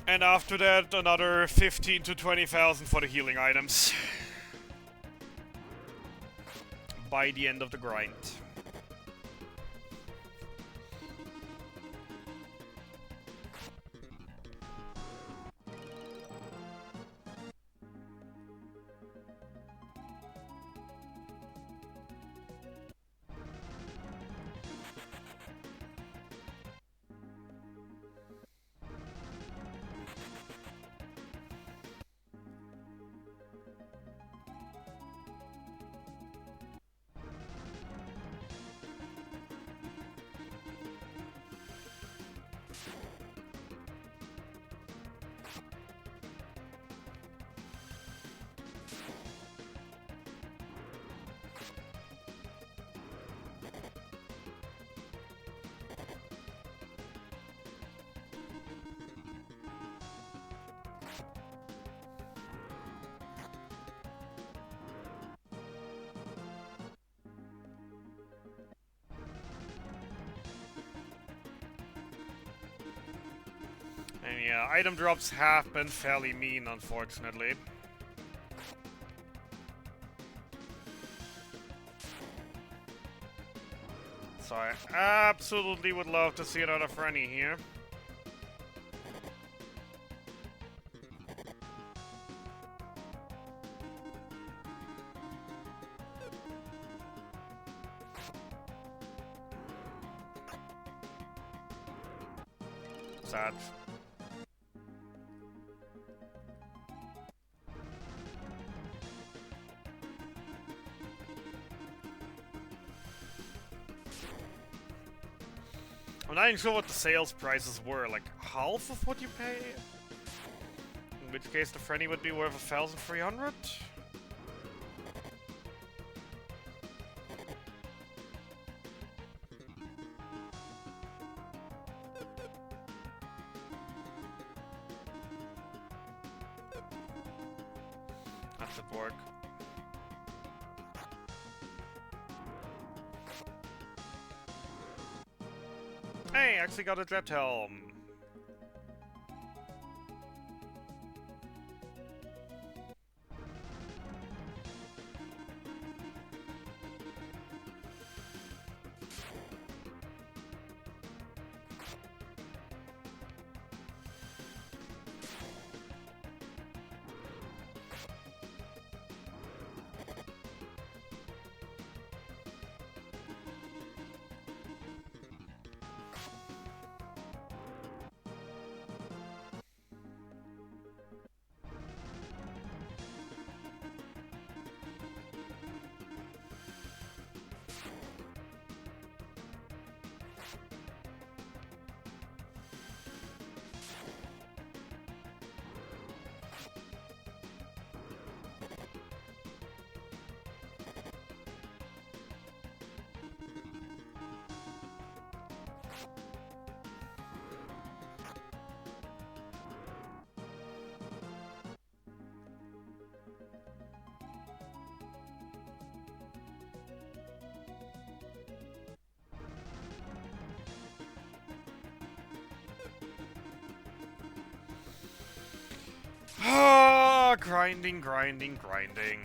And after that, another 15 to 20,000 for the healing items. By the end of the grind. And yeah, item drops have been fairly mean, unfortunately. So I absolutely would love to see another Frenny here. Sad. I'm not even sure what the sales prices were, like half of what you pay? In which case the Frenny would be worth 1,300? Should work. Hey, actually got a dread helm. Ah, grinding, grinding, grinding.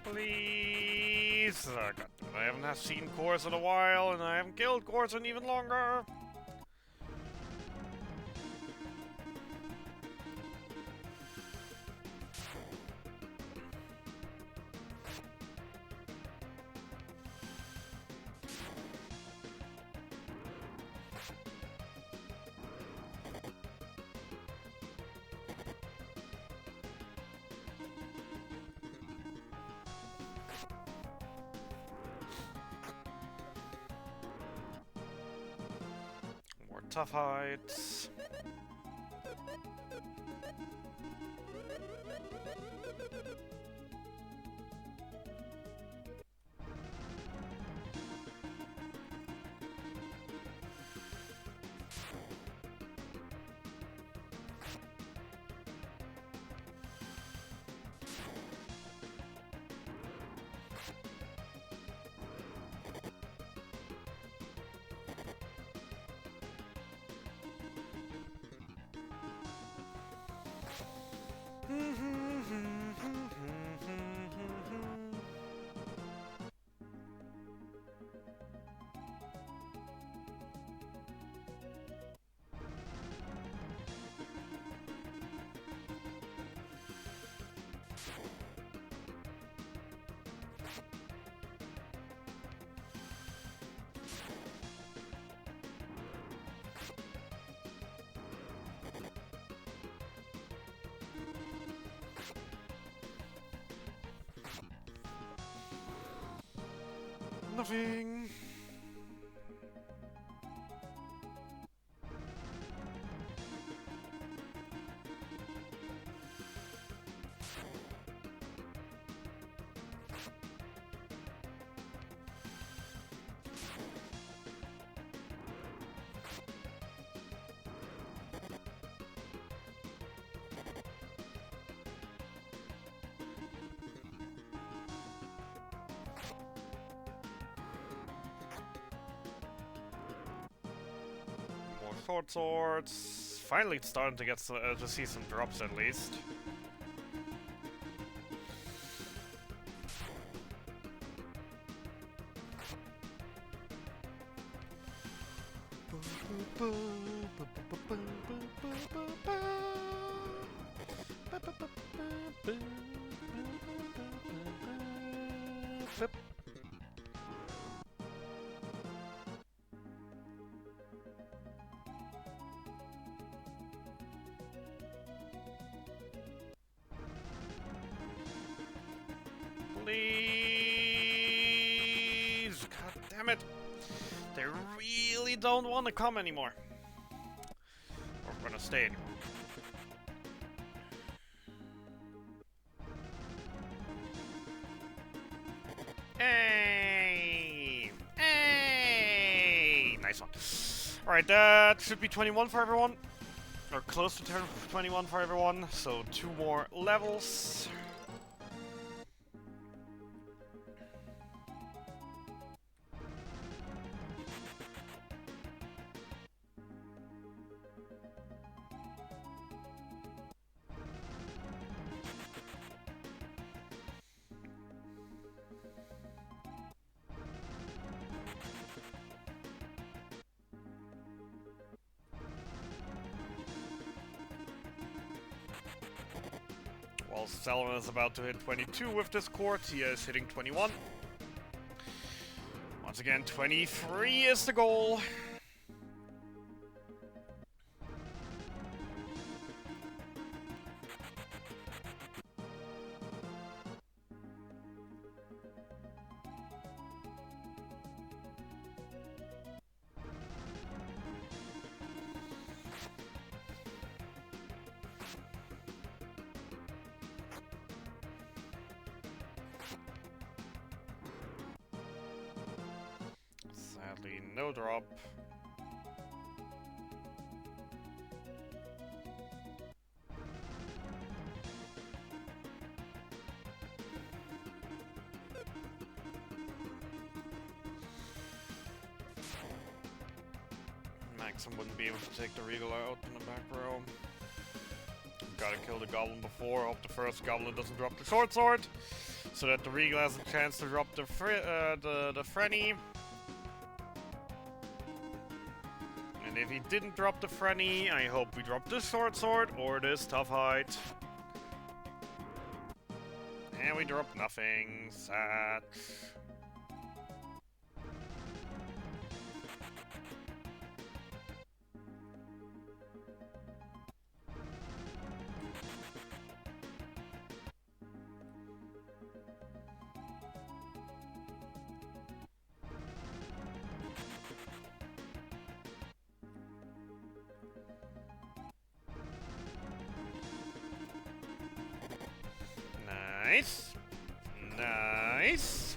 Please! God, I haven't seen Cores in a while, and I haven't killed Cores in even longer! More tough heights. Nothing. Short swords. Finally, it's starting to get to see some drops at least. Please! God damn it! They really don't want to come anymore. Or we're gonna stay anymore. Hey! Hey! Nice one. Alright, that should be 21 for everyone. Or close to 21 for everyone. So 2 more levels. While Salomon is about to hit 22 with this court, he is hitting 21. Once again, 23 is the goal. Sadly, no drop. Maxim wouldn't be able to take the Regal out in the back row. Gotta kill the Goblin before. Hope the first Goblin doesn't drop the Short Sword, so that the Regal has a chance to drop the Frenny. And if he didn't drop the Frenny, I hope we drop this Short Sword or this Tough Hide. And we drop nothing. Sad. Nice. Nice.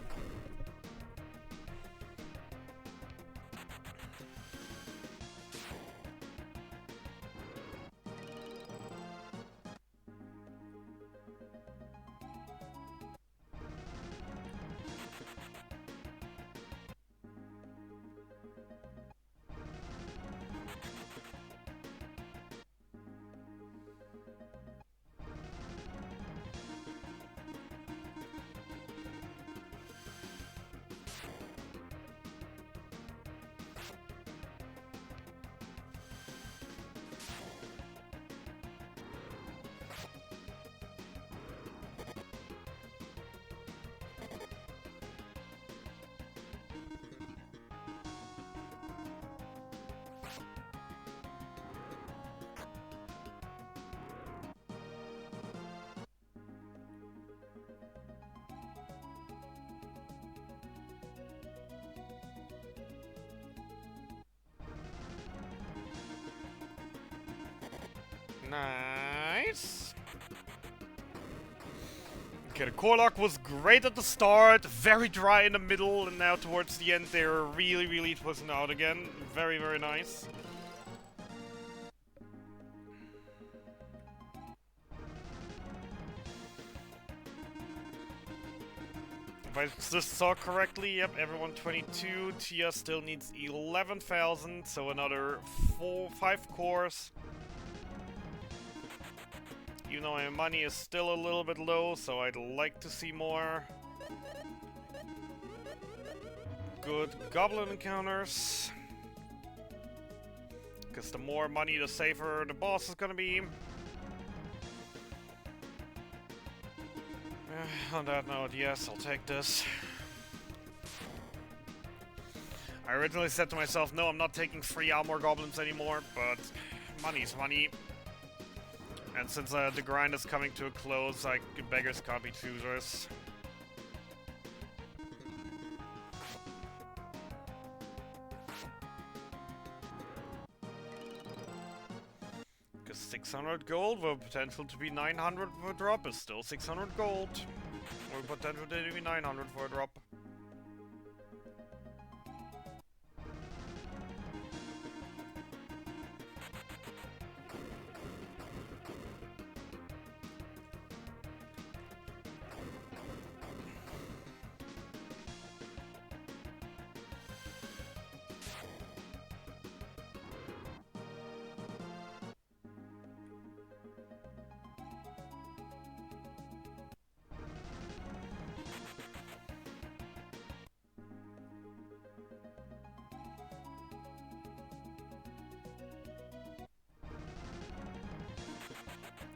Nice. Okay, the Corlock was great at the start, very dry in the middle, and now towards the end they're really pushing out again. Very, very nice. If I just saw correctly, yep, everyone 22. Tia still needs 11,000, so another 5 cores. Even though my money is still a little bit low, so I'd like to see more good Goblin encounters. Because the more money, the safer the boss is gonna be. On that note, yes, I'll take this. I originally said to myself, no, I'm not taking free Almor Goblins anymore, but money's money. And since the grind is coming to a close, beggars can't be choosers. 600 gold with potential to be 900 for a drop is still 600 gold. With potential to be 900 for a drop.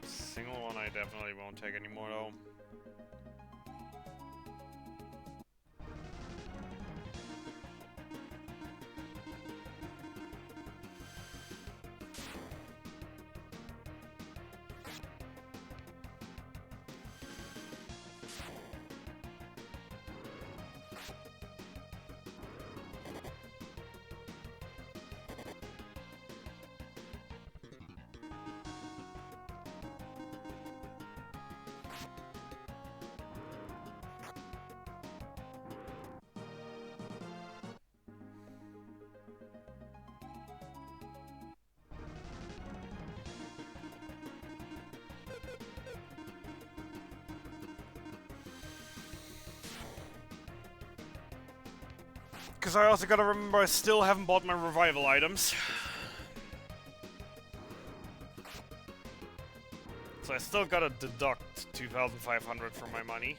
Single one I definitely won't take anymore though. Because I also gotta remember I still haven't bought my revival items. So I still gotta deduct 2,500 from my money.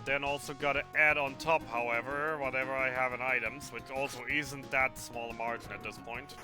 Then also gotta add on top, however, whatever I have in items, which also isn't that small a margin at this point.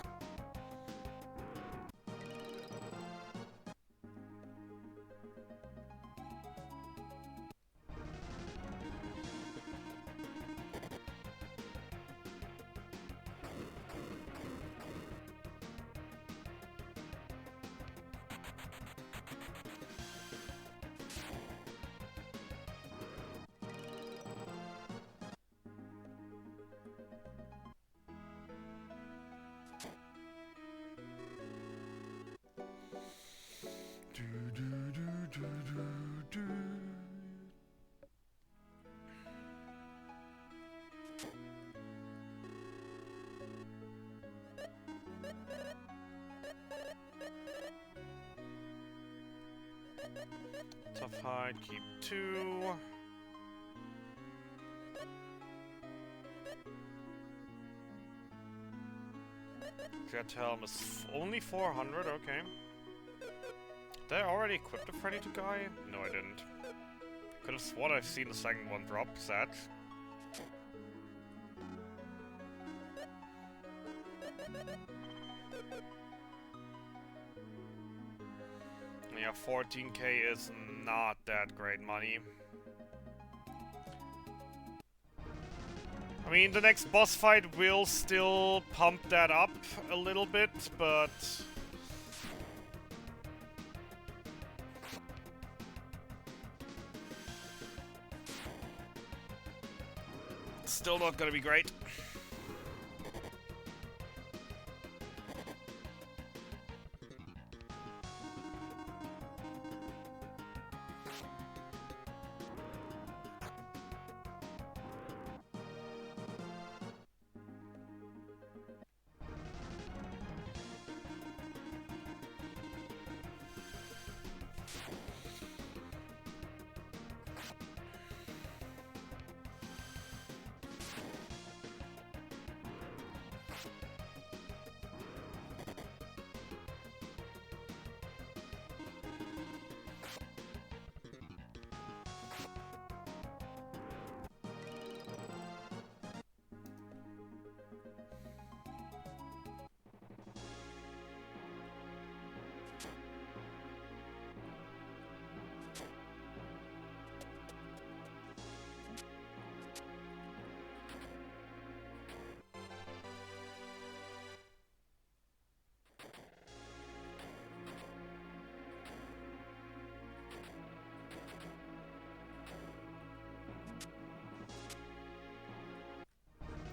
Tough hide, keep 2. Jet helm is only 400, okay. Did I already equip the Freddy to guy? No, I didn't. Could have sworn I've seen the second one drop, sad. Yeah, 14k is not that great money. I mean, the next boss fight will still pump that up a little bit, but... still not gonna be great.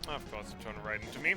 Of course, it turned right into me.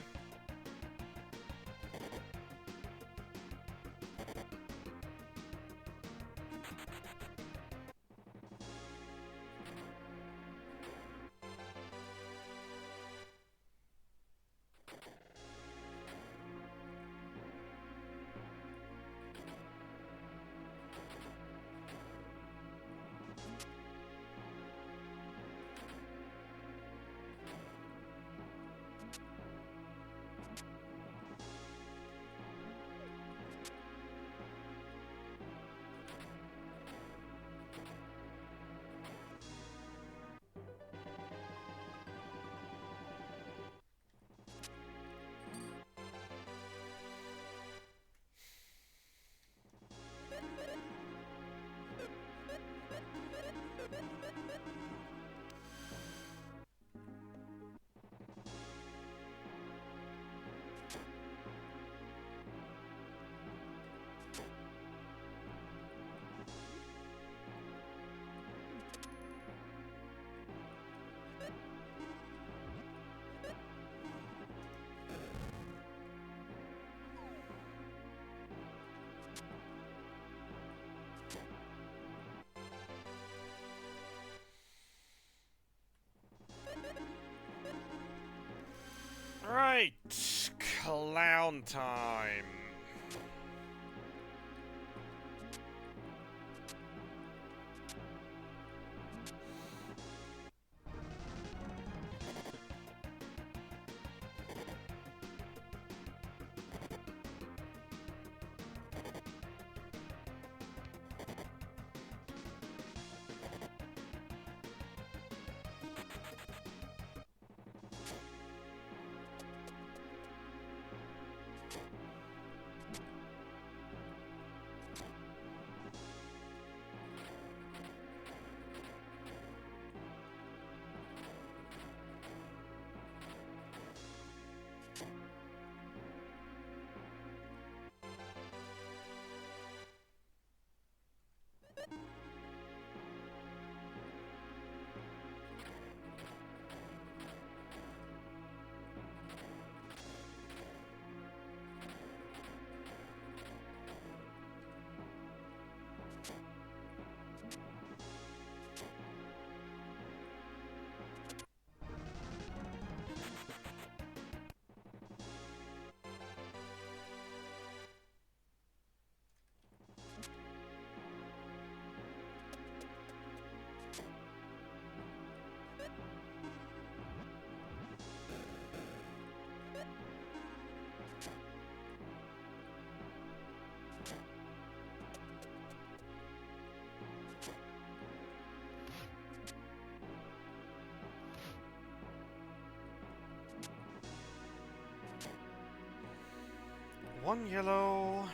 Right, clown time. One yellow.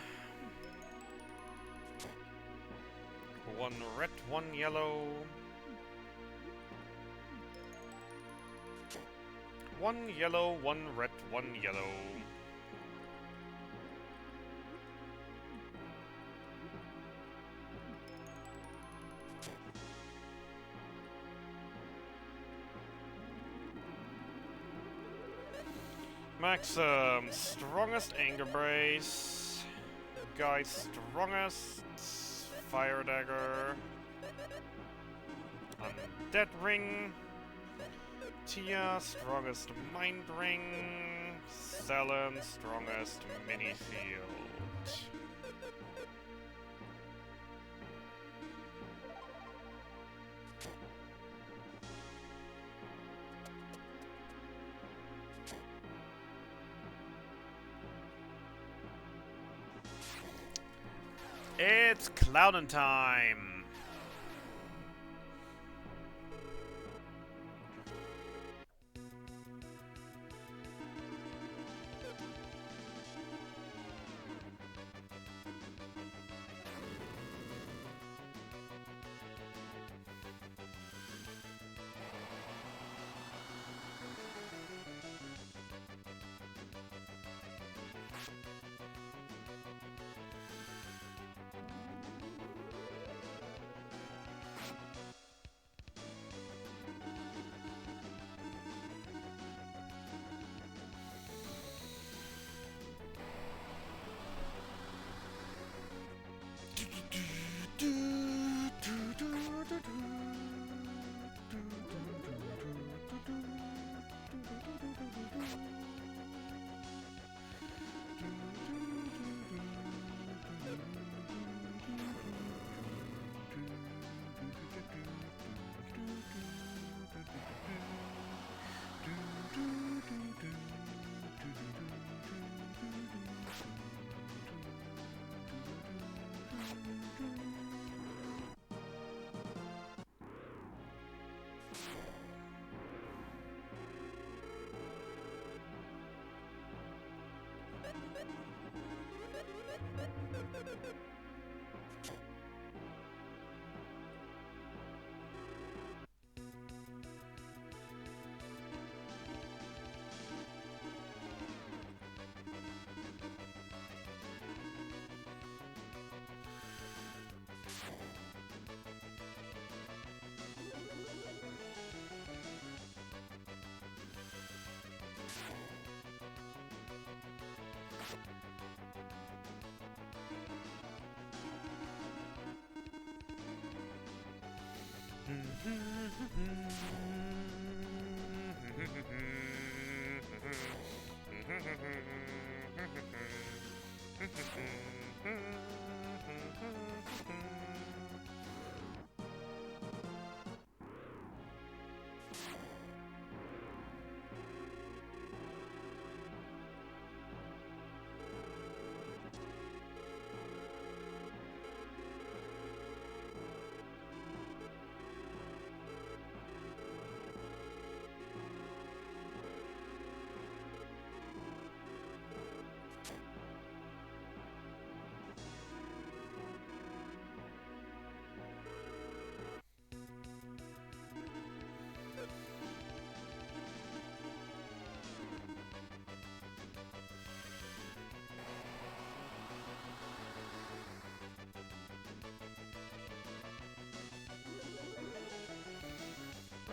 One red, one yellow. One yellow, one red, one yellow. Maxim, strongest anger brace. Guy's strongest fire dagger. Undead ring. Tia, strongest mind ring. Selen, strongest mini field. It's clownin' time!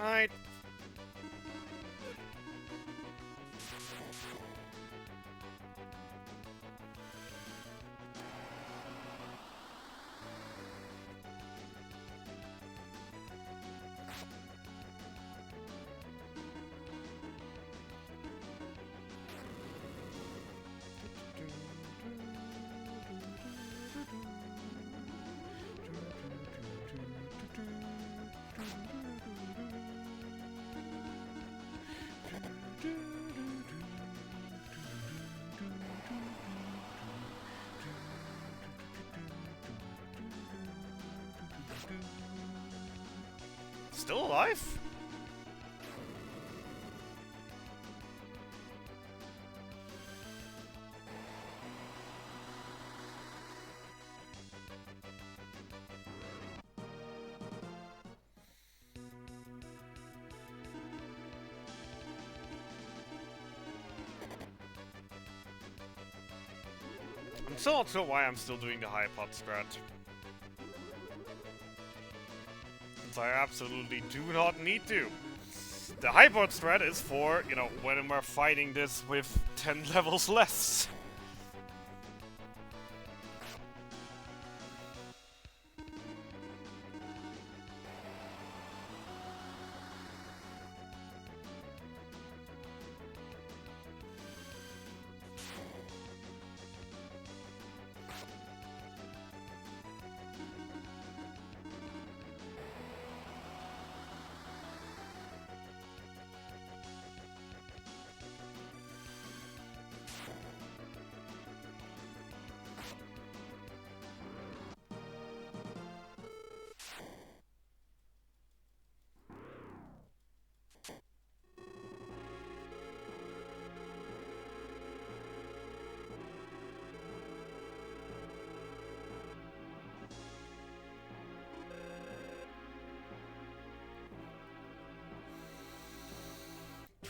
Alright. Still alive? I'm still not sure why I'm still doing the high pot strat. Since I absolutely do not need to. The high pot strat is for, you know, when we're fighting this with 10 levels less.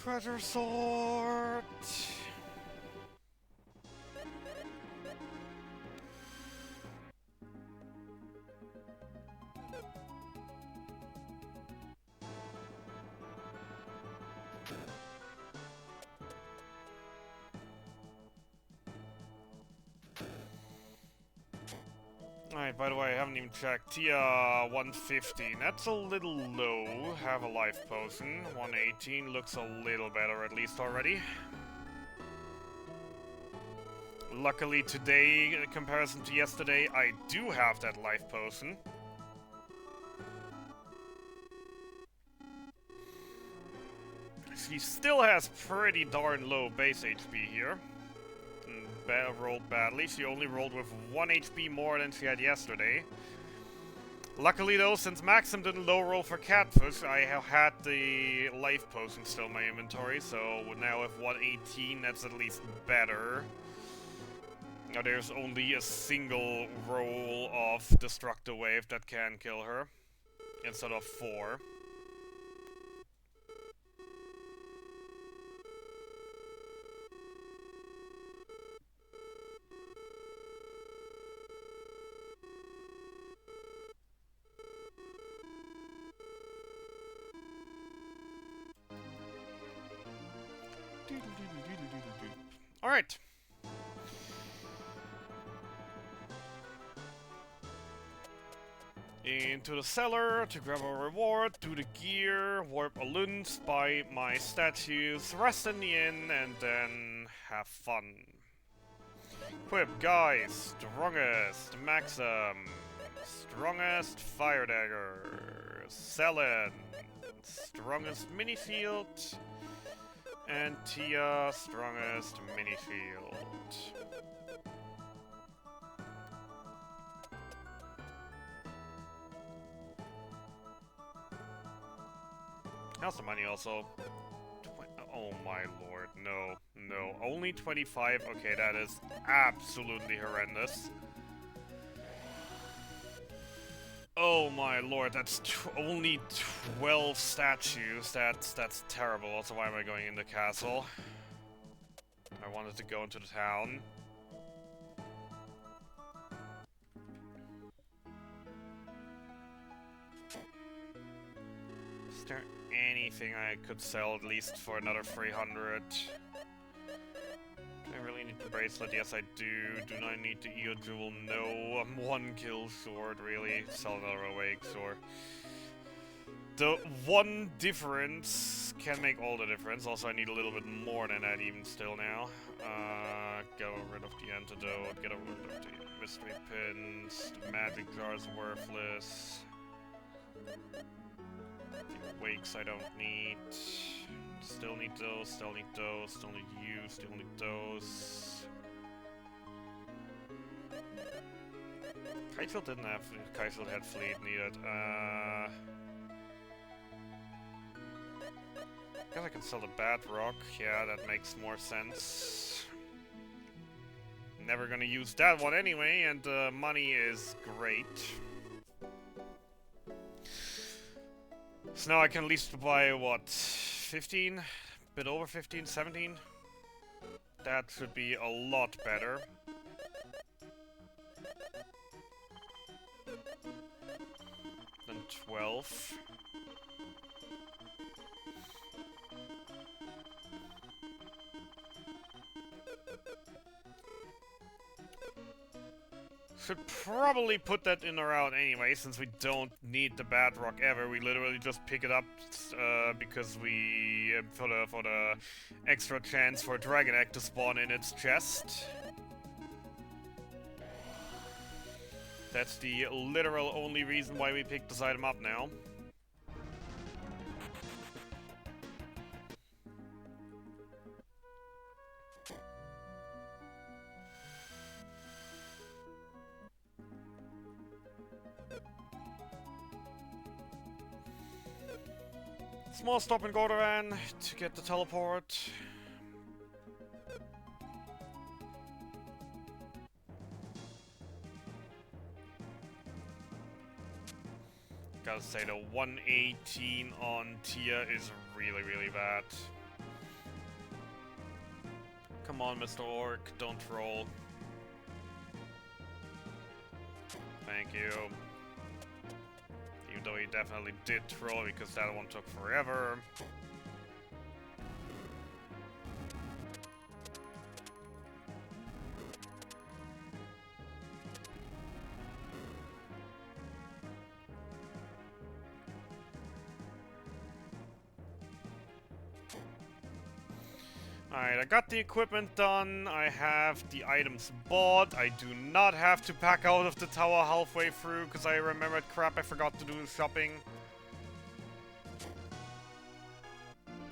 Treasure sword. Alright, by the way, I haven't even checked. Tia 115. That's a little low. Have a life potion. 118 looks a little better, at least already. Luckily today, in comparison to yesterday, I do have that life potion. She still has pretty darn low base HP here. Rolled badly. She only rolled with 1 HP more than she had yesterday. Luckily though, since Maxim didn't low roll for Catfish, I have had the life potion still in my inventory, so now with 118, that's at least better. Now there's only a single roll of Destructive Wave that can kill her, instead of 4. Alright. Into the cellar to grab a reward, do the gear, warp a Lund, buy my statues, rest in the inn, and then have fun. Equip, guys, strongest Maxim, strongest fire dagger, Selen, strongest mini shield, and Tia, strongest mini shield. How's the money also? Oh my lord, no, no, only 25, okay, that is absolutely horrendous. Oh my lord, that's only 12 statues, that's terrible. Also, why am I going in the castle? I wanted to go into the town. Is there anything I could sell at least for another 300. Do I really need the bracelet? Yes, I do. Do I need the EO jewel? No. I'm one kill short, really. Sell another awake, sure. The one difference can make all the difference. Also, I need a little bit more than that even still now. Get rid of the antidote, get rid of the mystery pins, the magic jar is worthless. The wakes I don't need. Still need those, still need those, still need you, still need those. Kitefield didn't have, Kitefield had fleet needed. Guess I can sell the Bedrock. Yeah, that makes more sense. Never gonna use that one anyway, and money is great. So now I can at least buy, what, 15? Bit over 15, 17? That should be a lot better. Than 12. Should probably put that in or out anyway, since we don't need the Bedrock ever. We literally just pick it up because we for the extra chance for Dragon Egg to spawn in its chest. That's the literal only reason why we picked this item up now. Small stop in Gordovan to get the teleport. Gotta say, the 118 on Tia is really, really bad. Come on, Mr. Orc, don't troll. Thank you. Even though he definitely did troll because that one took forever. Alright, I got the equipment done, I have the items bought, I do not have to pack out of the tower halfway through, because I remembered crap I forgot to do shopping.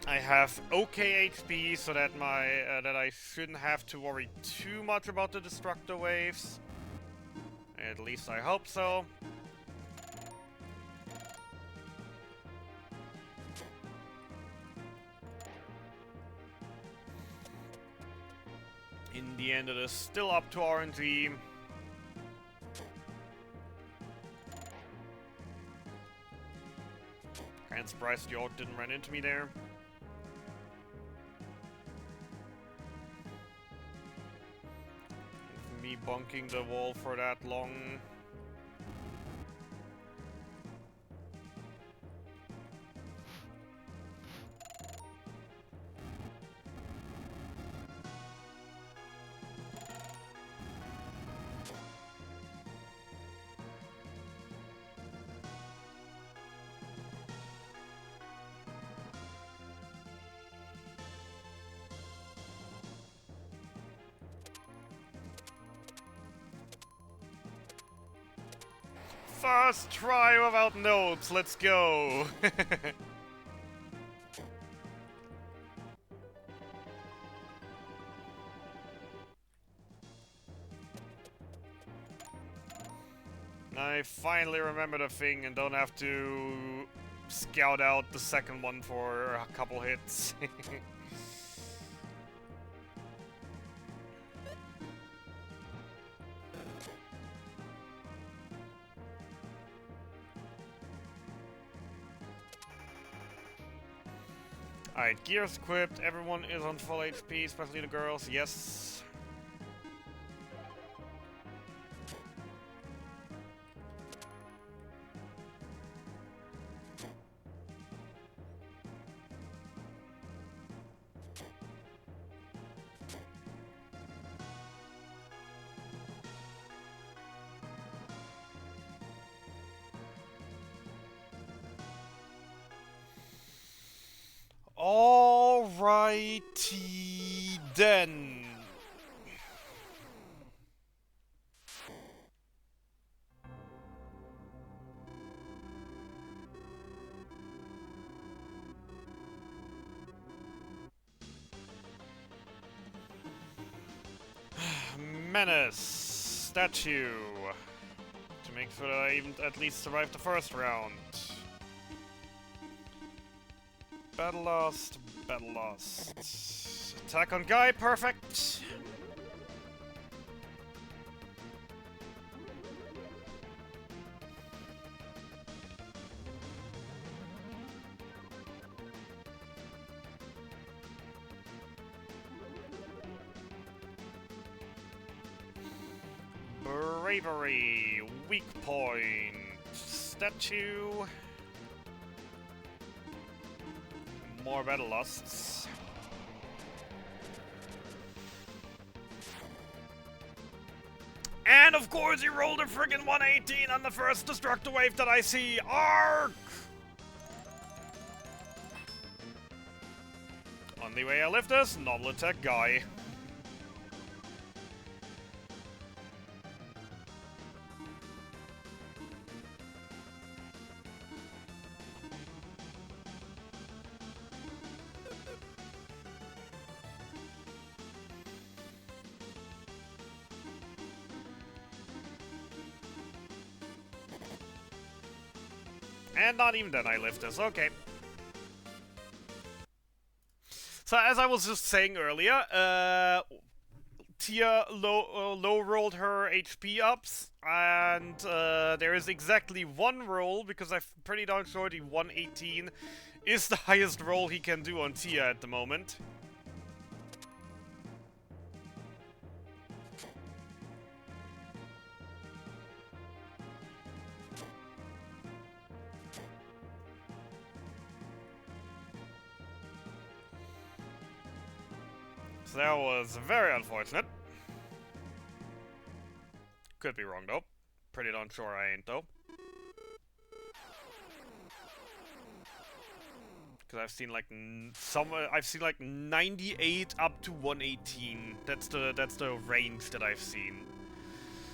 I have okay HP, so that that I shouldn't have to worry too much about the destructor waves. At least I hope so. In the end, it is still up to RNG. Kinda surprised the orc didn't run into me there. With me bunking the wall for that long. First try without notes, let's go! I finally remembered a thing and don't have to scout out the second one for a couple hits. Alright, gears equipped, everyone is on full HP, especially the girls, yes. Alrighty then. Menace statue to make sure that I even at least survive the first round. Battle lost, battle lost. Attack on guy, perfect. Bravery, weak point, statue. More battle lusts. And of course he rolled a friggin' 118 on the first destructive wave that I see. Arc! On the way I lift this, normal attack guy. And not even then I lift this, okay. So as I was just saying earlier, Tia low rolled her HP ups, and there is exactly one roll, because I'm pretty darn sure the 118 is the highest roll he can do on Tia at the moment. So that was very unfortunate. Could be wrong though. Pretty darn sure I ain't though. Because I've seen like I've seen like 98 up to 118. That's the range that I've seen.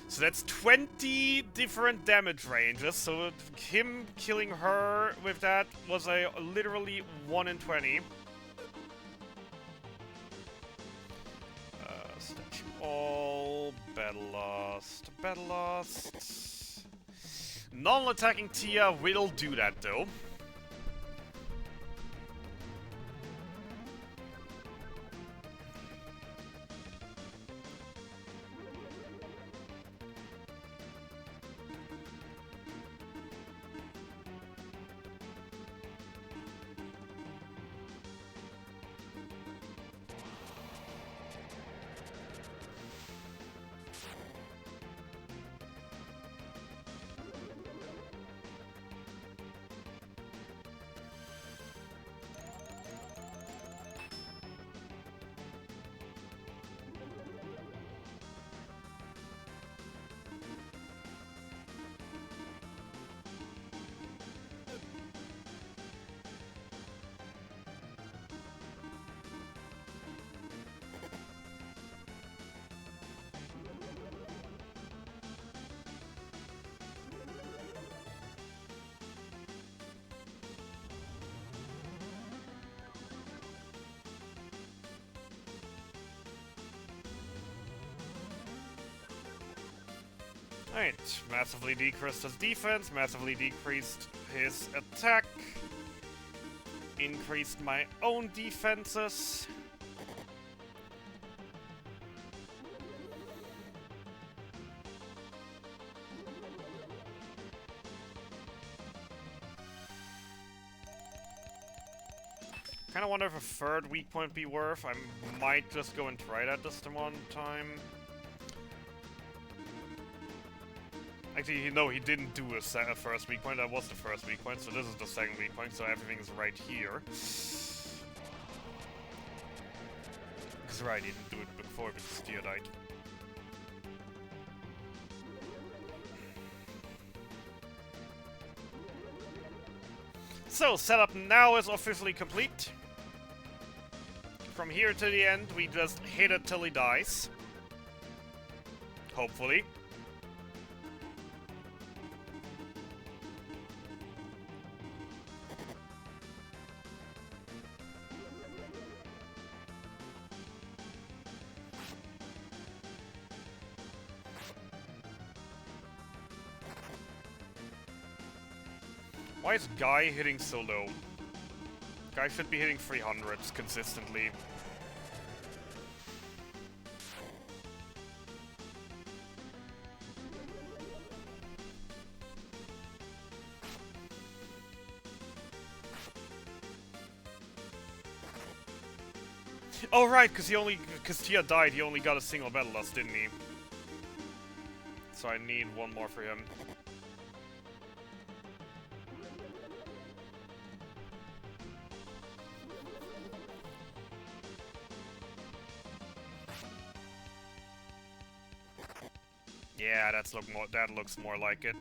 So that's 20 different damage ranges. So him killing her with that was a literally 1 in 20. All battle lost. Battle lost. Non-attacking Tia will do that though. Alright, massively decreased his defense, massively decreased his attack, increased my own defenses. Kinda wonder if a third weak point be worth. I might just go and try that this one time. Actually, no, he didn't do a first weak point. That was the first weak point, so this is the second weak point, so everything's right here. Because, right, he didn't do it before because Tia died. So, setup now is officially complete. from here to the end, we just hit it till he dies. Hopefully. Why is Guy hitting so low? Guy should be hitting 300s consistently. Oh right, because Tia died, he only got a single battle loss, didn't he? So I need one more for him. Yeah, that looks more like it.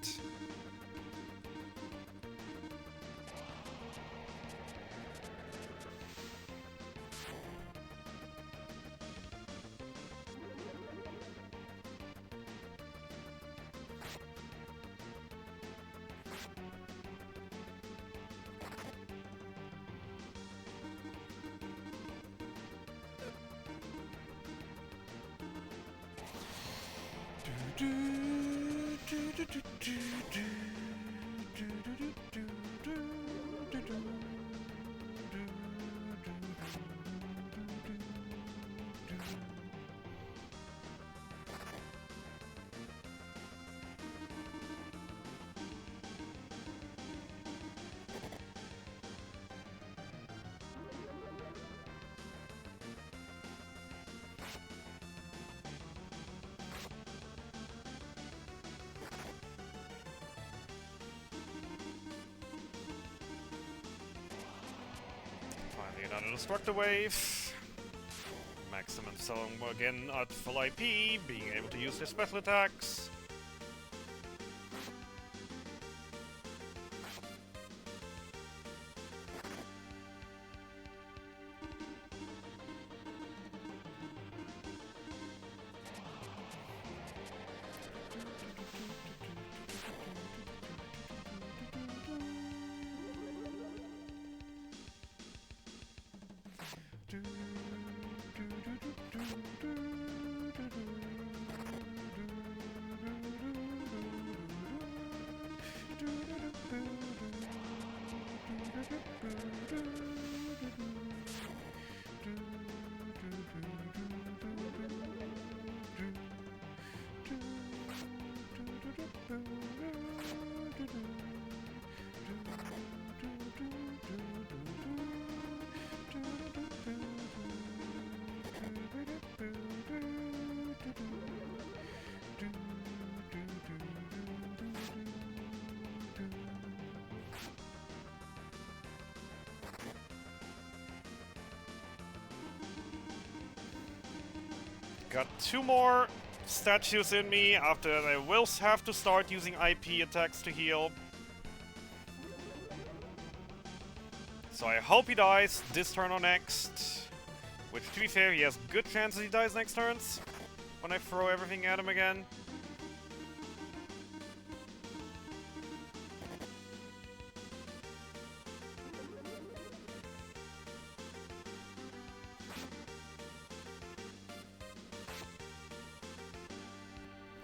Finally another Destructor Wave. Maximum selling again at full IP, being able to use their special attacks. Got 2 more statues in me. After that I will have to start using IP attacks to heal. So I hope he dies this turn or next. Which, to be fair, he has good chances he dies next turns. When I throw everything at him again.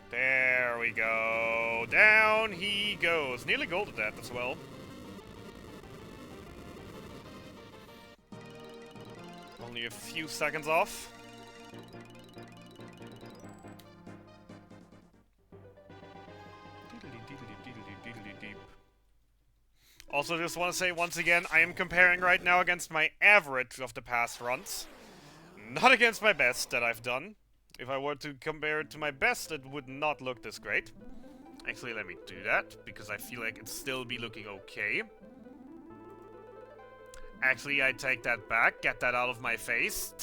There we go. Down he goes. Nearly golded that as well. Only a few seconds off. Also, just want to say once again, I am comparing right now against my average of the past runs. Not against my best that I've done. If I were to compare it to my best, it would not look this great. Actually, let me do that, because I feel like it'd still be looking okay. Actually, I take that back. Get that out of my face.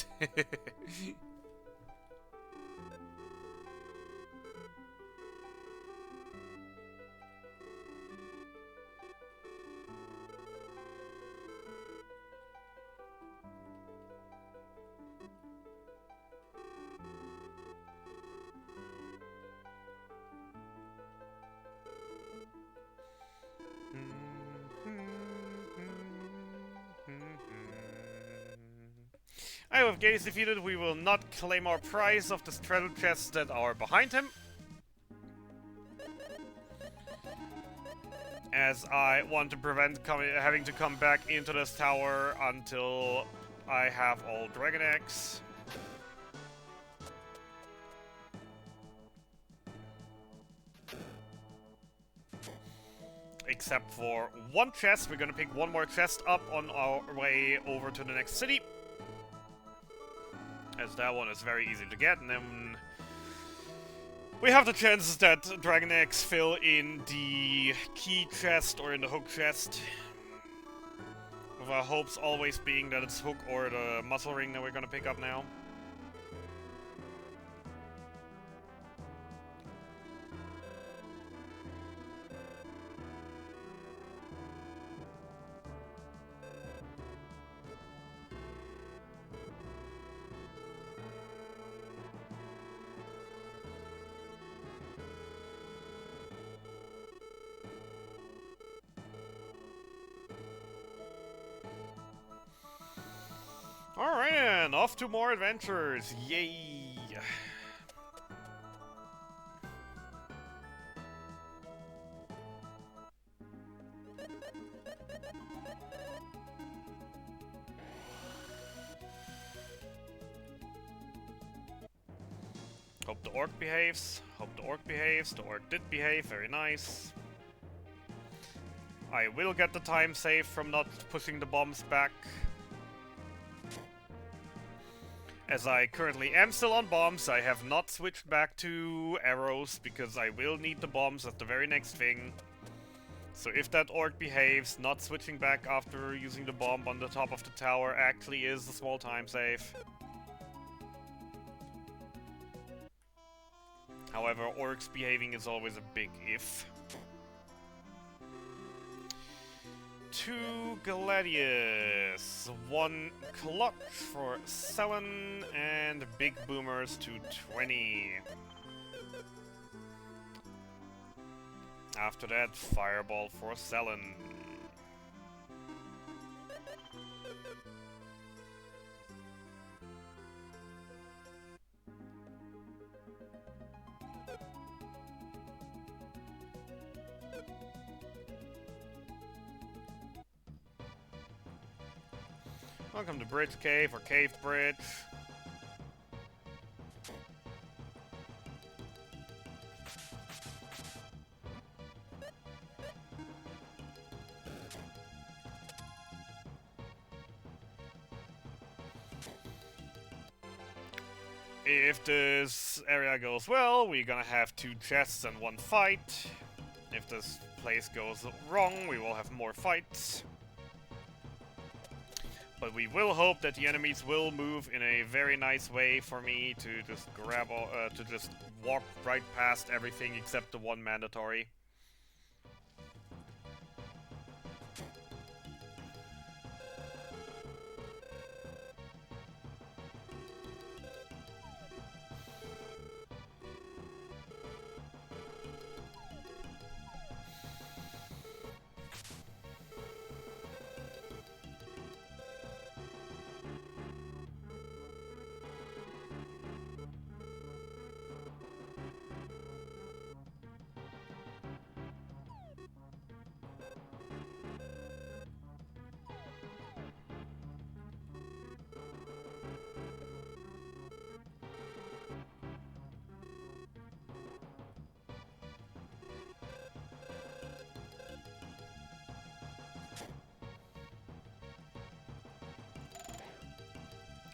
Alright, with Gaze defeated, we will not claim our prize of the treasure chests that are behind him. As I want to prevent having to come back into this tower until I have all Dragon Eggs. Except for one chest. We're gonna pick one more chest up on our way over to the next city. As that one is very easy to get, and then we have the chances that Dragon Eggs fill in the key chest or in the hook chest. With our hopes always being that it's hook or the muscle ring that we're gonna pick up now. Alright, and off to more adventures. Yay! Hope the orc behaves. Hope the orc behaves. The orc did behave. Very nice. I will get the time save from not pushing the bombs back. As I currently am still on bombs, I have not switched back to arrows because I will need the bombs as the very next thing. So if that orc behaves, not switching back after using the bomb on the top of the tower actually is a small time save. However, orcs behaving is always a big if. 2 Gladius, 1 Clutch for 7, and Big Boomers to 20. After that, Fireball for Selen. Welcome to Bridge Cave, or Cave Bridge. If this area goes well, we're gonna have 2 chests and 1 fight. If this place goes wrong, we will have more fights. But we will hope that the enemies will move in a very nice way for me to just grab all, to just walk right past everything except the one mandatory.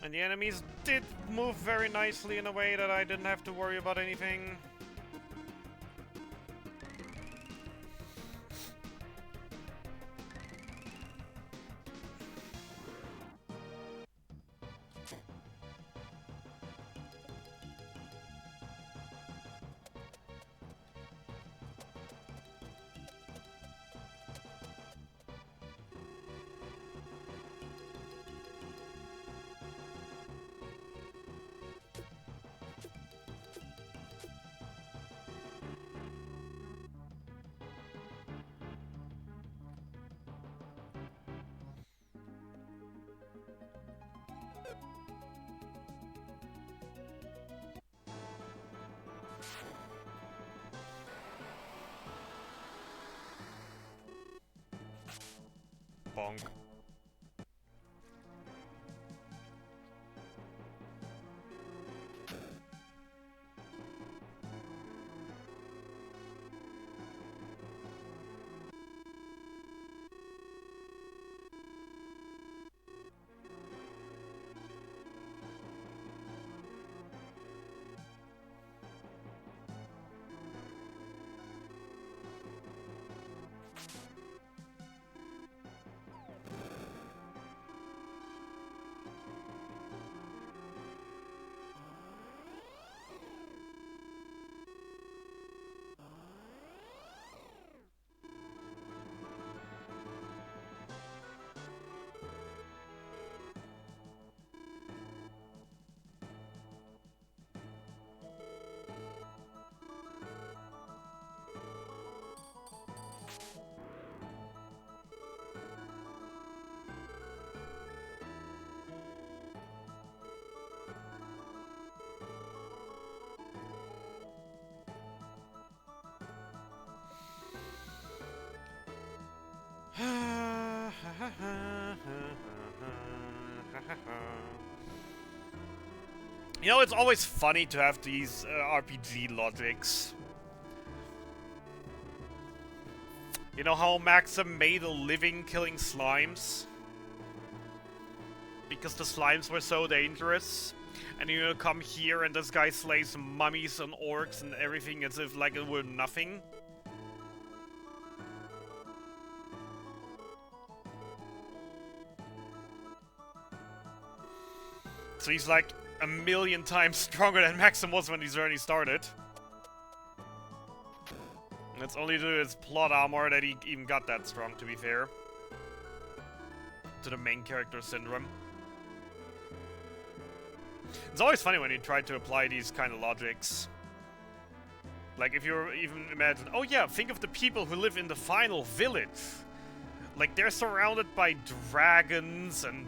And the enemies did move very nicely in a way that I didn't have to worry about anything. Bonk. You know, it's always funny to have these RPG logics. You know how Maxim made a living killing slimes? Because the slimes were so dangerous. And you come here and this guy slays mummies and orcs and everything as if like it were nothing. So he's like a million times stronger than Maxim was when his journey started. And it's only to his plot armor that he even got that strong, to be fair. To the main character syndrome. It's always funny when you try to apply these kind of logics. Like, if you even imagine, oh yeah, think of the people who live in the final village. Like, they're surrounded by dragons and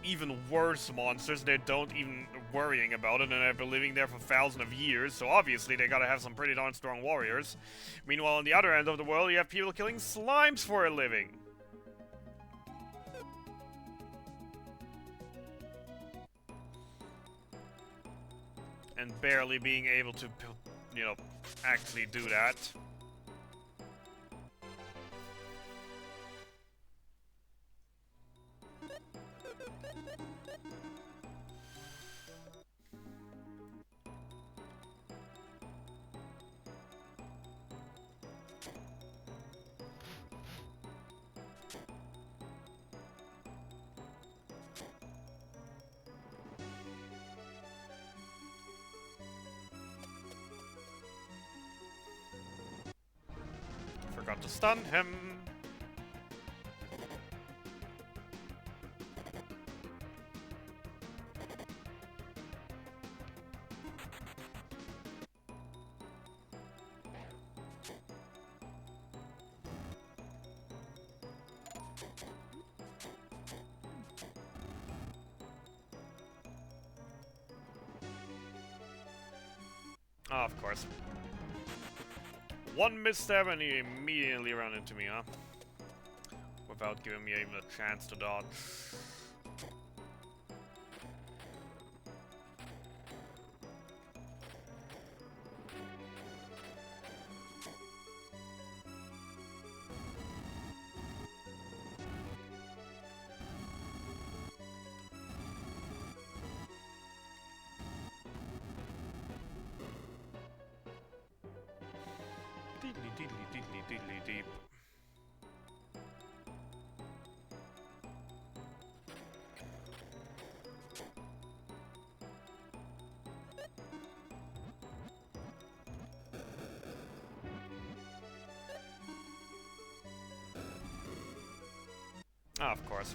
even worse monsters. They don't even worrying about it, and they've been living there for thousands of years, so obviously they gotta have some pretty darn strong warriors. Meanwhile, on the other end of the world, you have people killing slimes for a living. And barely being able to, you know, actually do that. Forgot to stun him. Oh, of course. One misstep and he immediately ran into me, huh? Without giving me even a chance to dodge. Diddly deep. Ah, of course.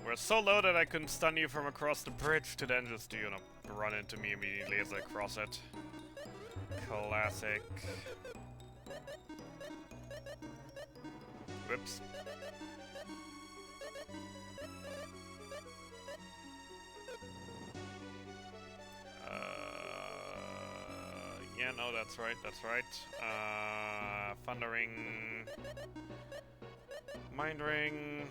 We're so low that I couldn't stun you from across the bridge to then just, you know, run into me immediately as I cross it. Classic. Whoops. Yeah, no, that's right, that's right. Thundering. Mind Ring.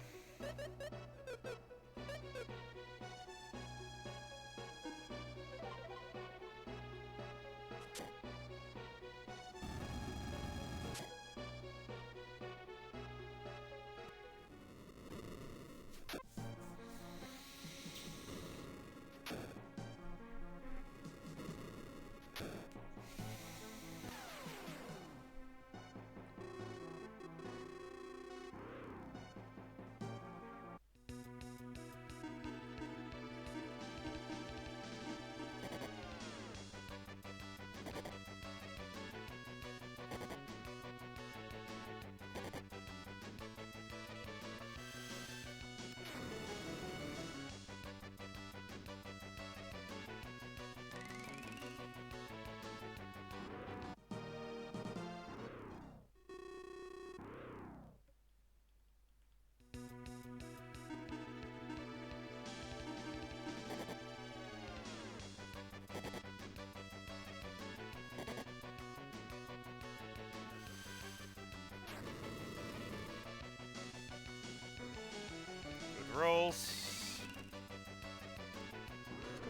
Good rolls.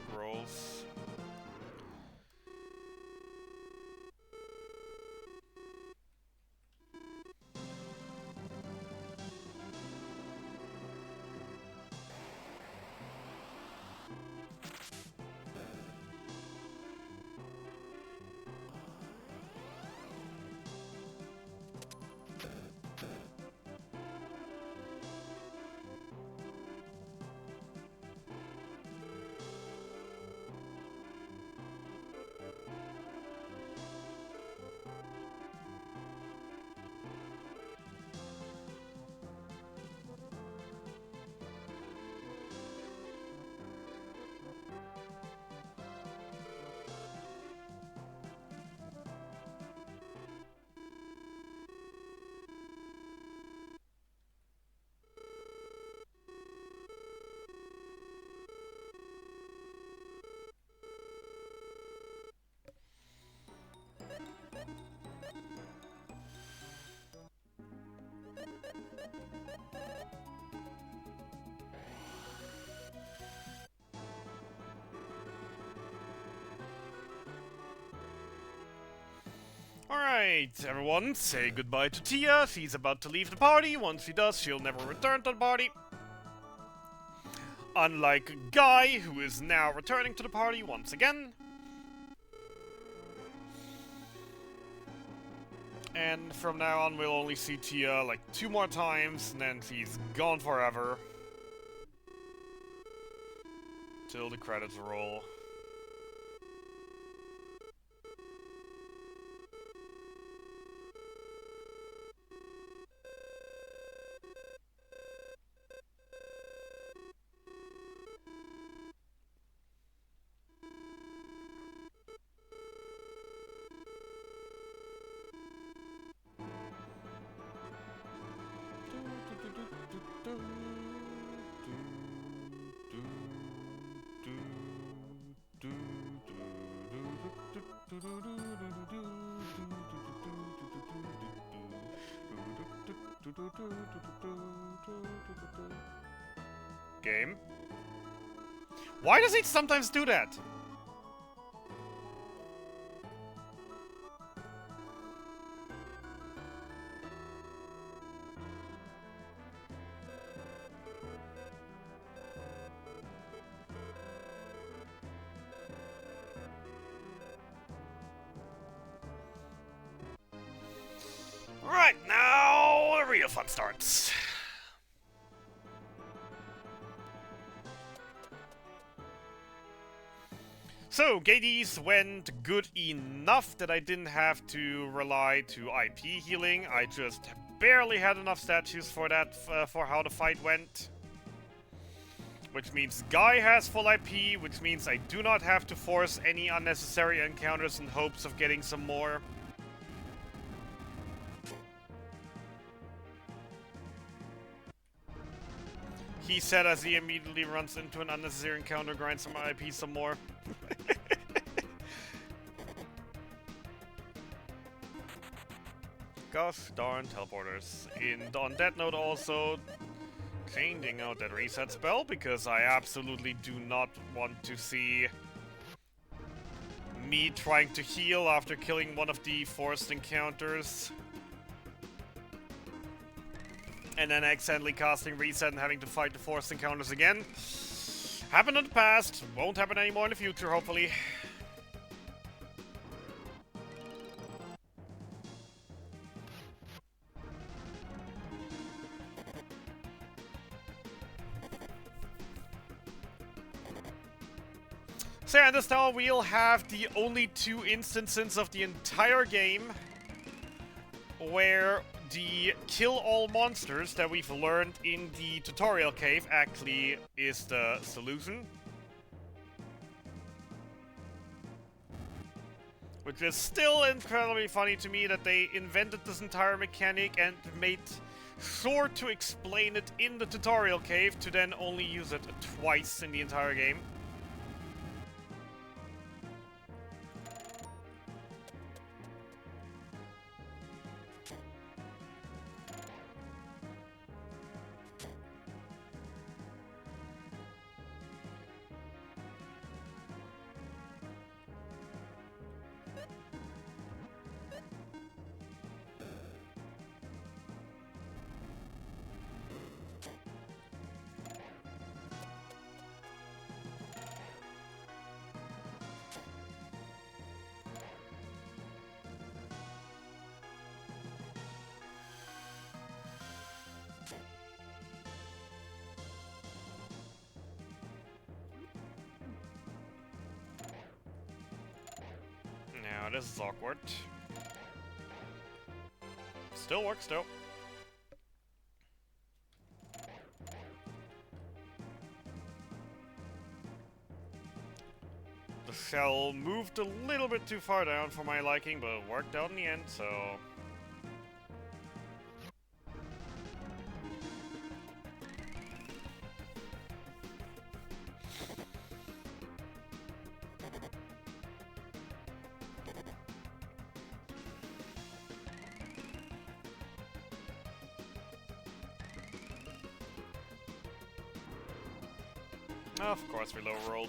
Good rolls. Alright, everyone, say goodbye to Tia. She's about to leave the party. Once she does, she'll never return to the party. Unlike Guy, who is now returning to the party once again. And from now on, we'll only see Tia like 2 more times, and then she's gone forever. Till the credits roll. Game. Why does it sometimes do that? Right, now the real fun starts. So, Gades went good enough that I didn't have to rely to IP healing. I just barely had enough statues for that, for how the fight went. Which means Guy has full IP, which means I do not have to force any unnecessary encounters in hopes of getting some more. He said as he immediately runs into an unnecessary encounter, grinds some IP some more. Gosh darn teleporters. On that note also, changing out that reset spell because I absolutely do not want to see me trying to heal after killing one of the forced encounters. And then accidentally casting reset and having to fight the forced encounters again. Happened in the past, won't happen anymore in the future, hopefully. So yeah, this time we'll have the only 2 instances of the entire game where the kill all monsters that we've learned in the tutorial cave actually is the solution. Which is still incredibly funny to me that they invented this entire mechanic and made sure to explain it in the tutorial cave to then only use it twice in the entire game. Now this is awkward. Still works though. The shell moved a little bit too far down for my liking, but it worked out in the end, so... Of course we low rolled.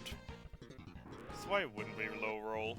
So why wouldn't we low roll?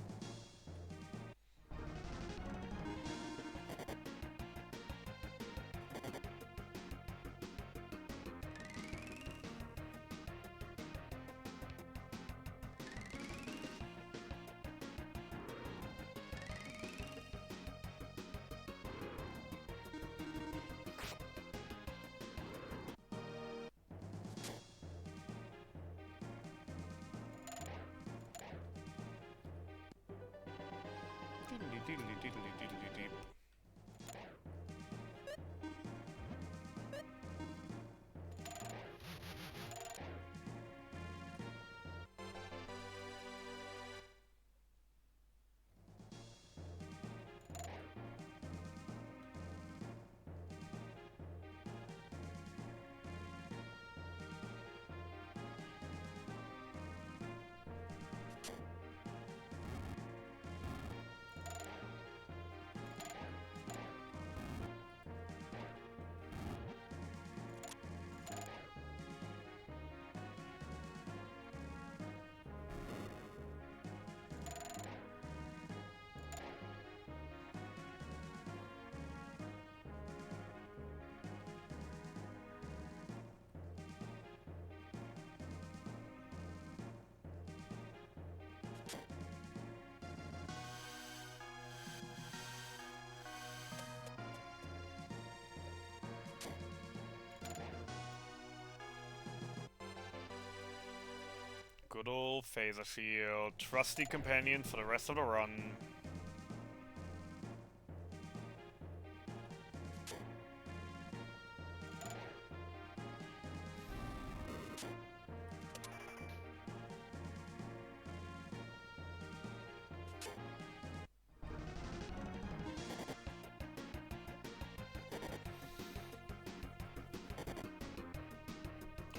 Good old phaser shield, trusty companion for the rest of the run.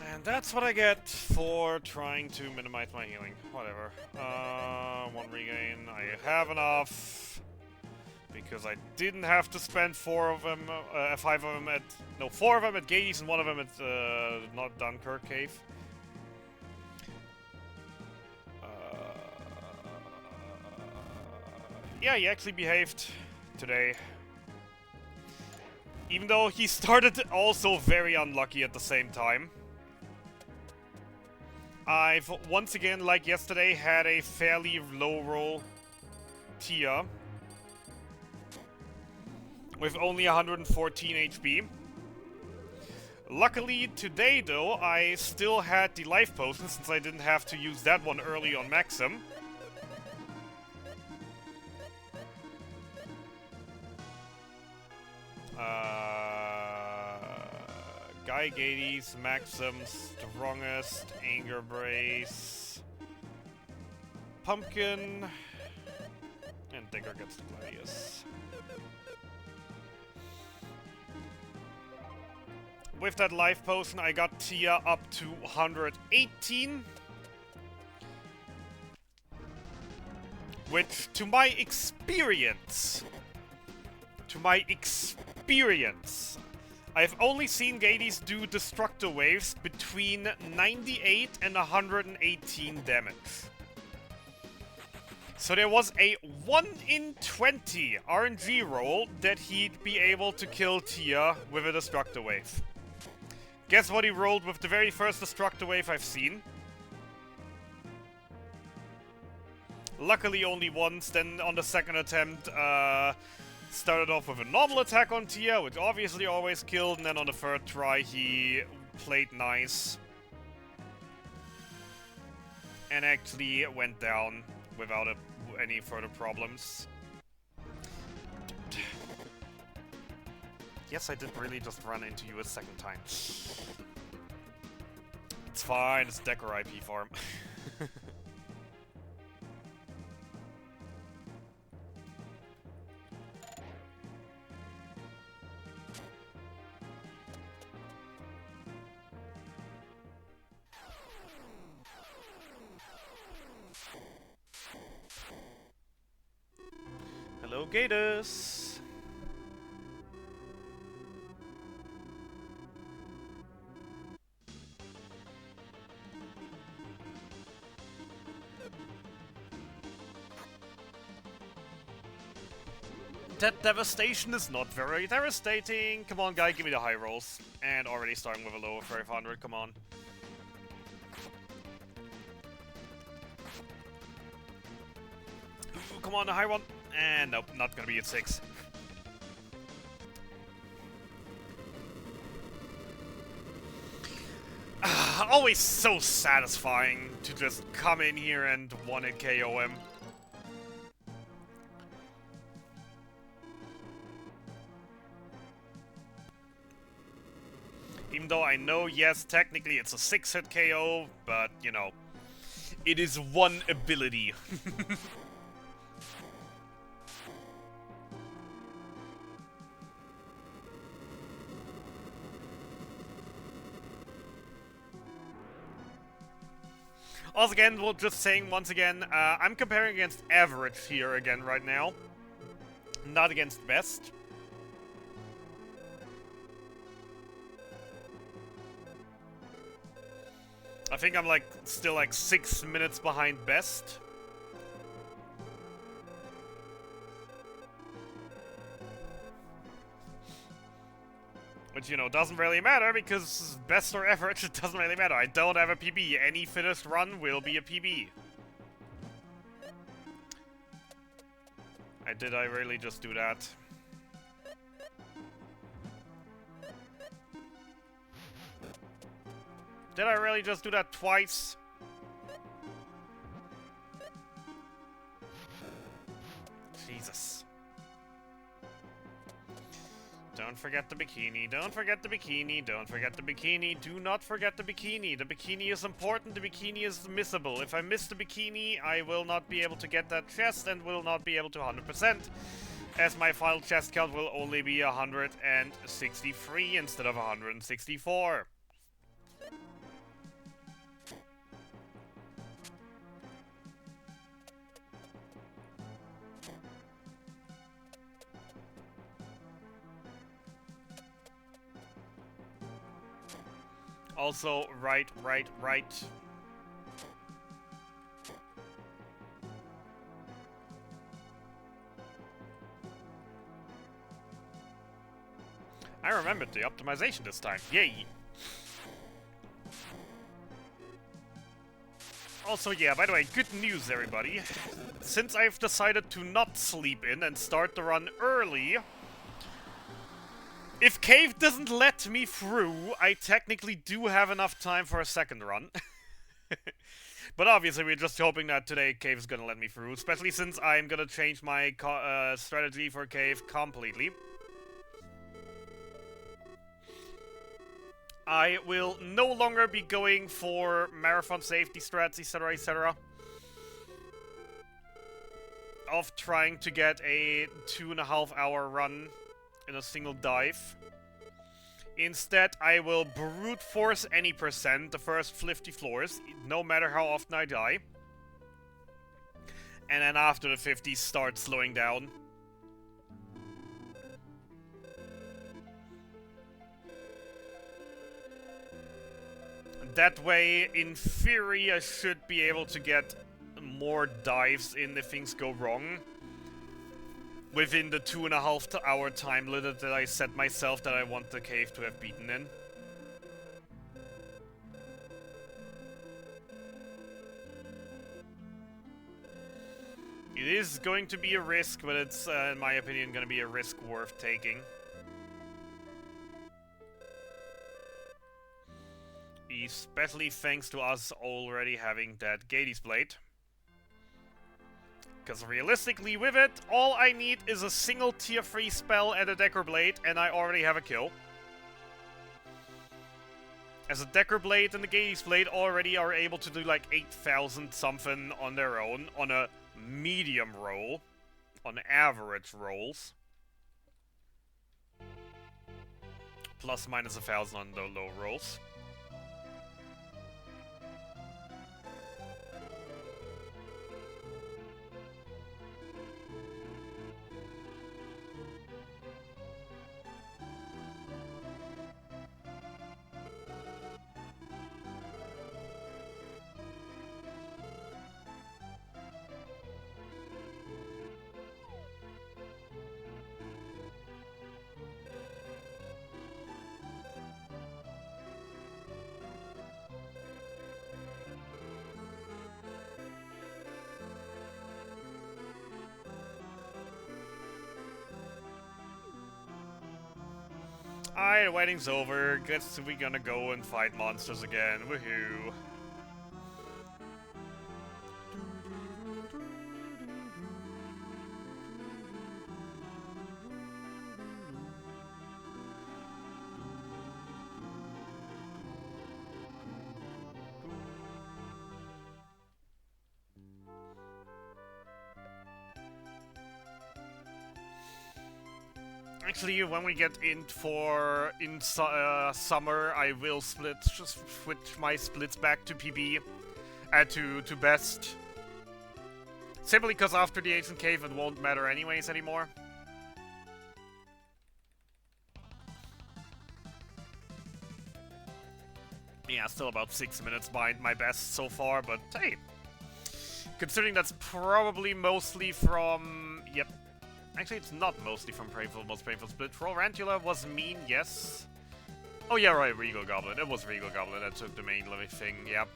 And that's what I get for trying to minimize my healing. Whatever. 1 regain. I have enough. Because I didn't have to spend 4 of them, 5 of them at... No, 4 of them at Gades and 1 of them at, not Dunkirk Cave. Yeah, he actually behaved today. Even though he started also very unlucky at the same time. I've, once again, like yesterday, had a fairly low roll Tia. With only 114 HP. Luckily, today, though, I still had the life potion, since I didn't have to use that one early on Maxim. Guy Gades, Maxim, Strongest, Anger Brace, Pumpkin, and Digger gets the Gladius. With that life potion, I got Tia up to 118. Which, to my experience, I've only seen Gades do Destructo Waves between 98 and 118 damage. So there was a 1 in 20 RNG roll that he'd be able to kill Tia with a Destructo Wave. Guess what he rolled with the very first Destructo Wave I've seen? Luckily only once, then on the second attempt, started off with a normal attack on Tia, which obviously always killed, and then on the third try he played nice. And actually went down without any further problems. Yes, I did really just run into you a second time. It's fine, it's Decor IP farm. Hello, Gators! That devastation is not very devastating. Come on, guy, give me the high rolls. And already starting with a low of 500, come on. Ooh, come on, the high one. And nope, not gonna be at 6. Always so satisfying to just come in here and one-hit KO him. Even though I know, yes, technically it's a 6-hit KO, but, you know, it is one ability. Also, again, we're just saying once again, I'm comparing against average here again right now, not against best. I think I'm still like 6 minutes behind best. Which, you know, doesn't really matter because best or average, it doesn't really matter. I don't have a PB. Any finished run will be a PB. Did I really just do that? Did I really just do that twice? Jesus. Don't forget the bikini, don't forget the bikini, don't forget the bikini, do not forget the bikini. The bikini is important, the bikini is missable. If I miss the bikini, I will not be able to get that chest and will not be able to 100%, as my final chest count will only be 163 instead of 164. Also, right. I remembered the optimization this time. Yay! Also, yeah, by the way, good news, everybody. Since I've decided to not sleep in and start the run early, if Cave doesn't let me through, I technically do have enough time for a second run. But obviously, we're just hoping that today Cave is gonna let me through, especially since I'm gonna change my strategy for Cave completely. I will no longer be going for marathon safety strats, etc., etc. Of trying to get a 2.5-hour run in a single dive. Instead, I will brute force any percent the first 50 floors, no matter how often I die. And then after the 50, start slowing down. That way, in theory, I should be able to get more dives in if things go wrong. Within the 2.5-hour time limit that I set myself that I want the cave to have beaten in. It is going to be a risk, but it's, in my opinion, going to be a risk worth taking. Especially thanks to us already having that Gades Blade. Because realistically with it, all I need is a single tier 3 spell and a Decker Blade, and I already have a kill. As a Decker Blade and the Gades Blade already are able to do like 8,000 something on their own, on a medium roll, on average rolls. Plus minus 1,000 on the low rolls. Alright, the wedding's over. Guess we're gonna go and fight monsters again. Woohoo. Actually, when we get in summer, I will just switch my splits back to PB, to best. Simply because after the Ancient Cave, it won't matter anyways anymore. Yeah, still about 6 minutes behind my best so far, but hey. Considering that's probably mostly from... Yep. Actually, it's not mostly from Most Painful Split. Rantula was mean, yes. Oh yeah, right, Regal Goblin. It was Regal Goblin that took the main living thing, yep.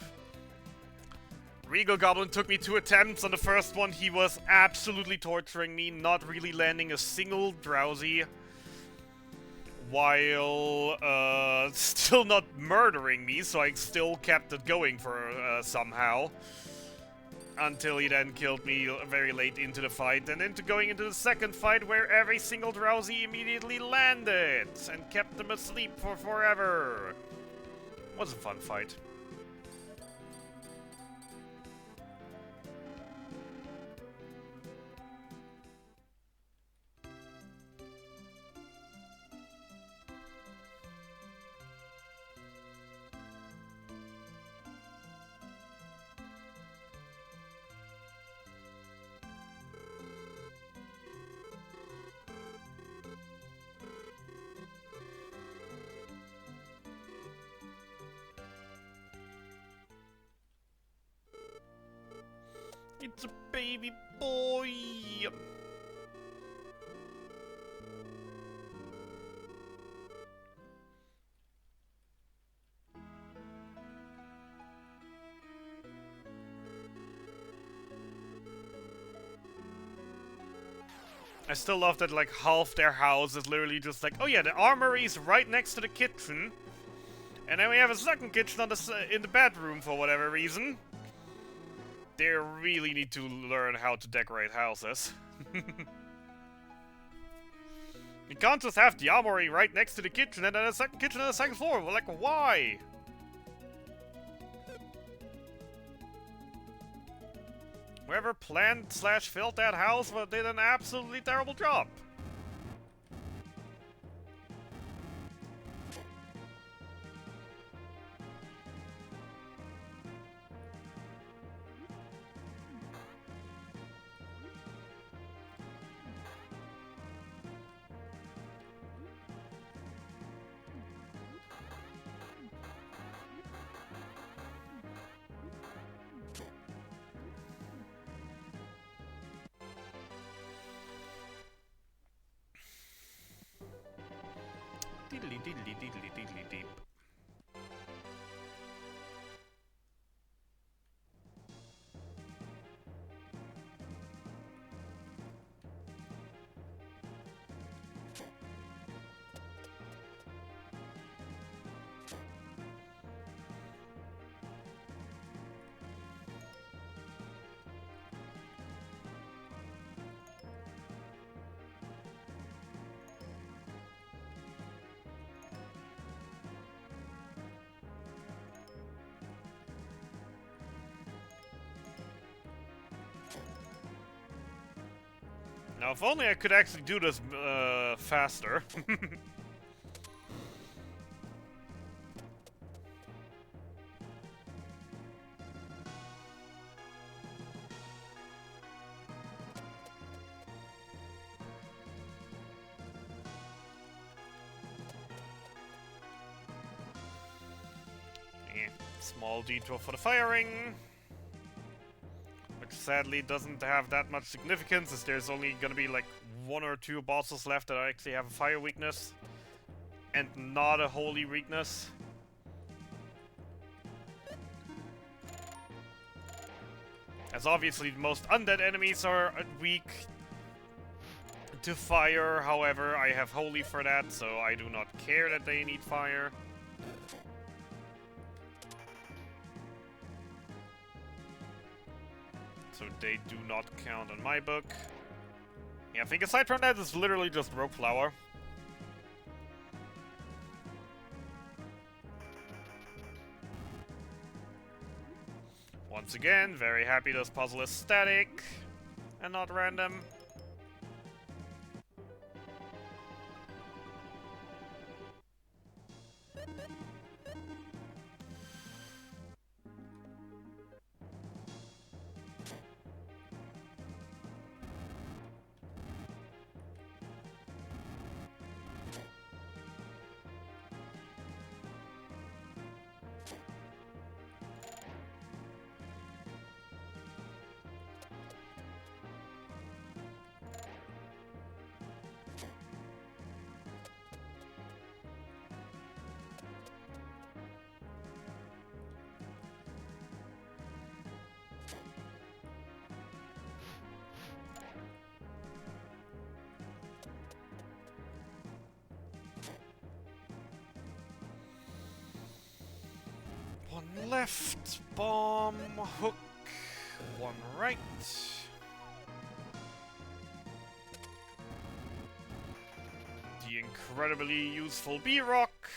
Regal Goblin took me 2 attempts. On the first one, he was absolutely torturing me, not really landing a single drowsy. While, still not murdering me, so I still kept it going for, somehow. Until he then killed me very late into the fight, and into going into the second fight where every single drowsy immediately landed and kept them asleep for forever. Was a fun fight. It's a baby boy! I still love that, like, half their house is literally just like, oh yeah, the armory's right next to the kitchen. And then we have a second kitchen on in the bedroom for whatever reason. They really need to learn how to decorate houses. You can't just have the armory right next to the kitchen and then a second kitchen on the second floor. Like, why? Whoever planned/built that house did an absolutely terrible job. Diddly diddly diddly diddly deep. Now, if only I could actually do this faster. Small detour for the firing. Which sadly doesn't have that much significance, as there's only gonna be like 1 or 2 bosses left that actually have a fire weakness. And not a holy weakness. As obviously most undead enemies are weak to fire, however, I have holy for that, so I do not care that they need fire. So they do not count on my book. Yeah, I think aside from that, it's literally just rope flower. Once again, very happy this puzzle is static and not random. One left, bomb, hook, one right. The incredibly useful B-Rock.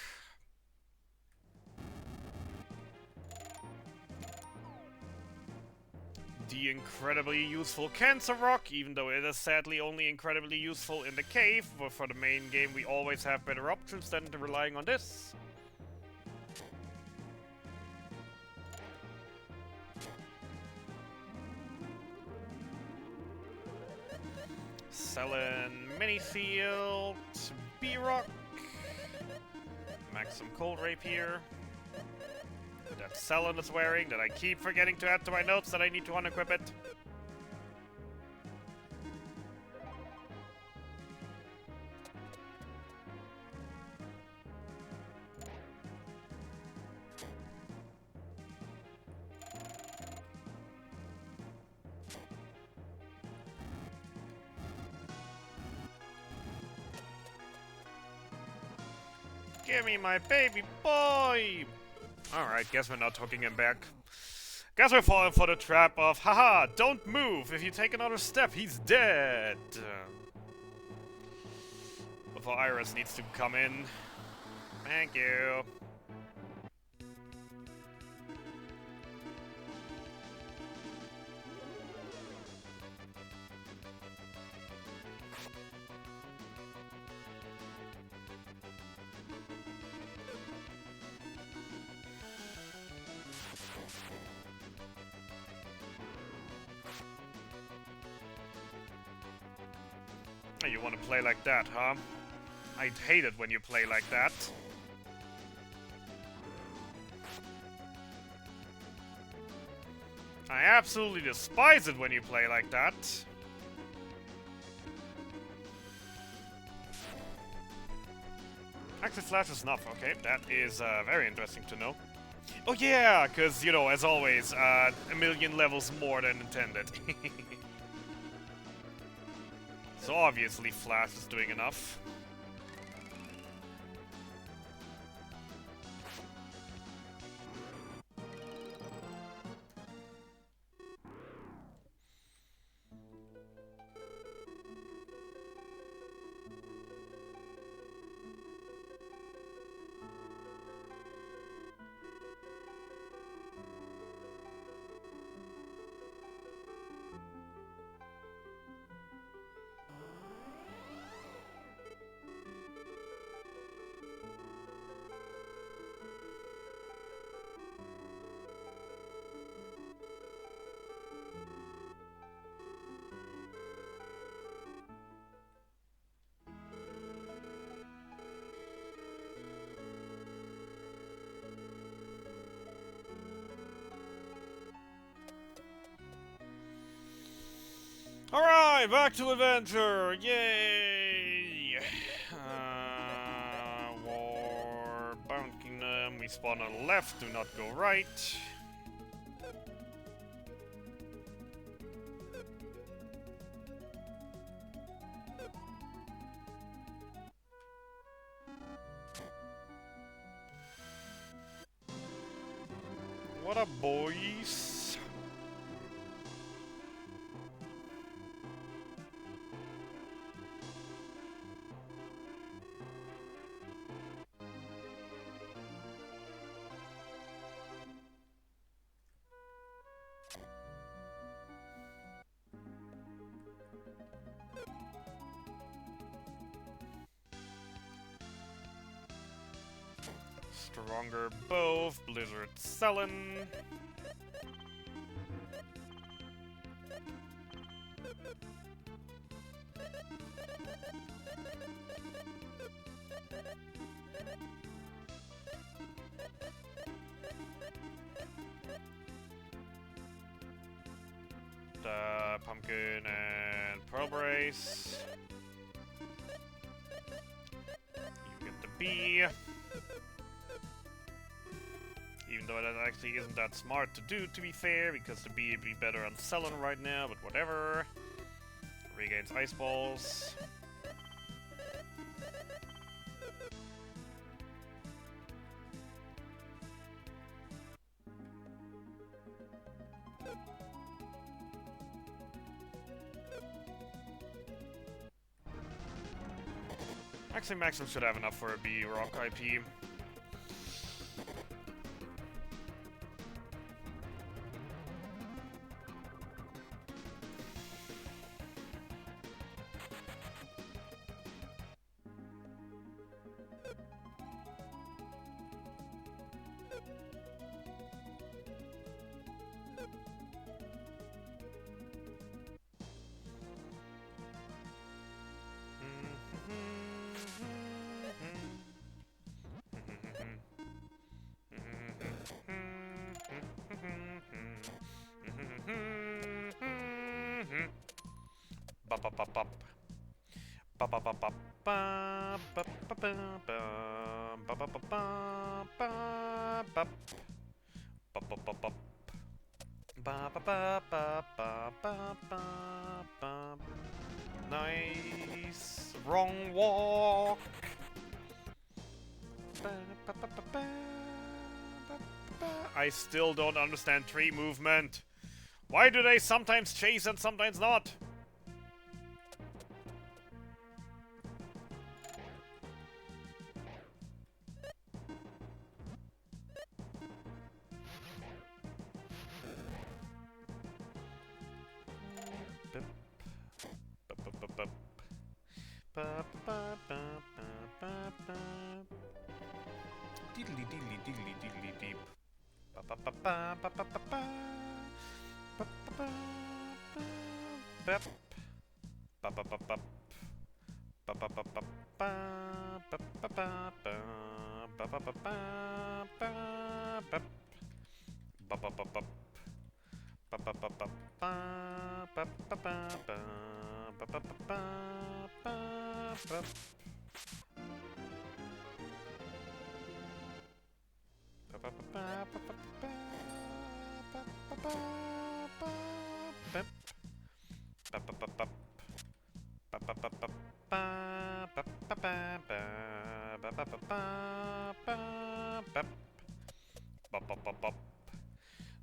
The incredibly useful Cancer Rock, even though it is sadly only incredibly useful in the cave, but for the main game we always have better options than relying on this. Selling Minifield, B-Rock, Maxim Cold Rapier, that Selin is wearing that I keep forgetting to add to my notes that I need to unequip it. Give me my baby boy! Alright, guess we're not hooking him back. Guess we're falling for the trap of, haha, don't move! If you take another step, he's dead! Before Iris needs to come in. Thank you. You want to play like that, huh? I'd hate it when you play like that. I absolutely despise it when you play like that. Actually, Flash is enough. Okay, that is very interesting to know. Oh yeah, because, you know, as always, a million levels more than intended. So obviously Flash is doing enough. Alright, back to adventure! Yay! War, Bound Kingdom, we spawn on the left, do not go right. What up, boys? Stronger both, Blizzard selling. The pumpkin and pearl brace. You get the bee. Even though that actually isn't that smart to do, to be fair, because the bee would be better on Cellon right now, but whatever. Regains ice balls. Actually, Maxim should have enough for a bee rock IP. Nice. Wrong walk. I still don't understand tree movement. Why do they sometimes chase and sometimes not? Diddly diddly diddly diddly deep.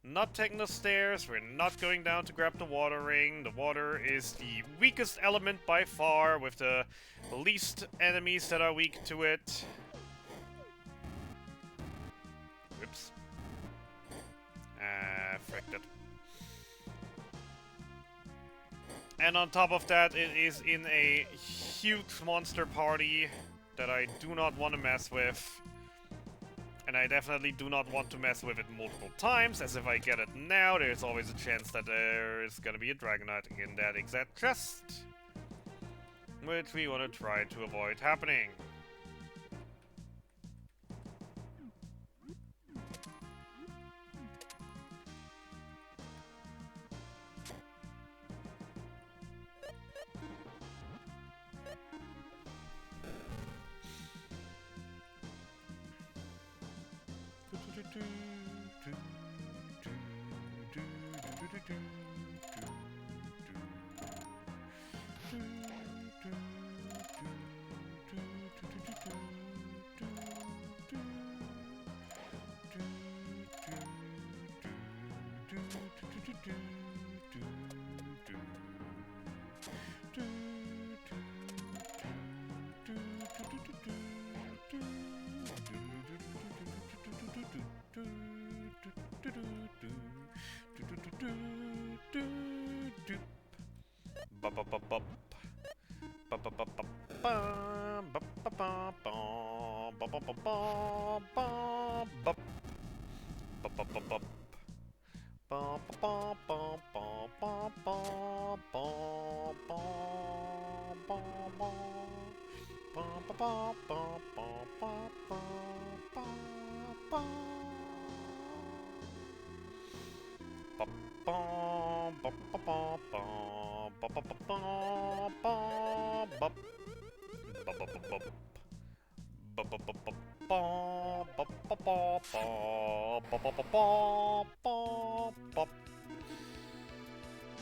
Not taking the stairs, we're not going down to grab the water ring. The water is the weakest element by far, with the least enemies that are weak to it. Whoops. Fricked it. And on top of that, it is in a huge monster party that I do not want to mess with. And I definitely do not want to mess with it multiple times, as if I get it now, there's always a chance that there is gonna be a Dragonite in that exact chest. Which we want to try to avoid happening.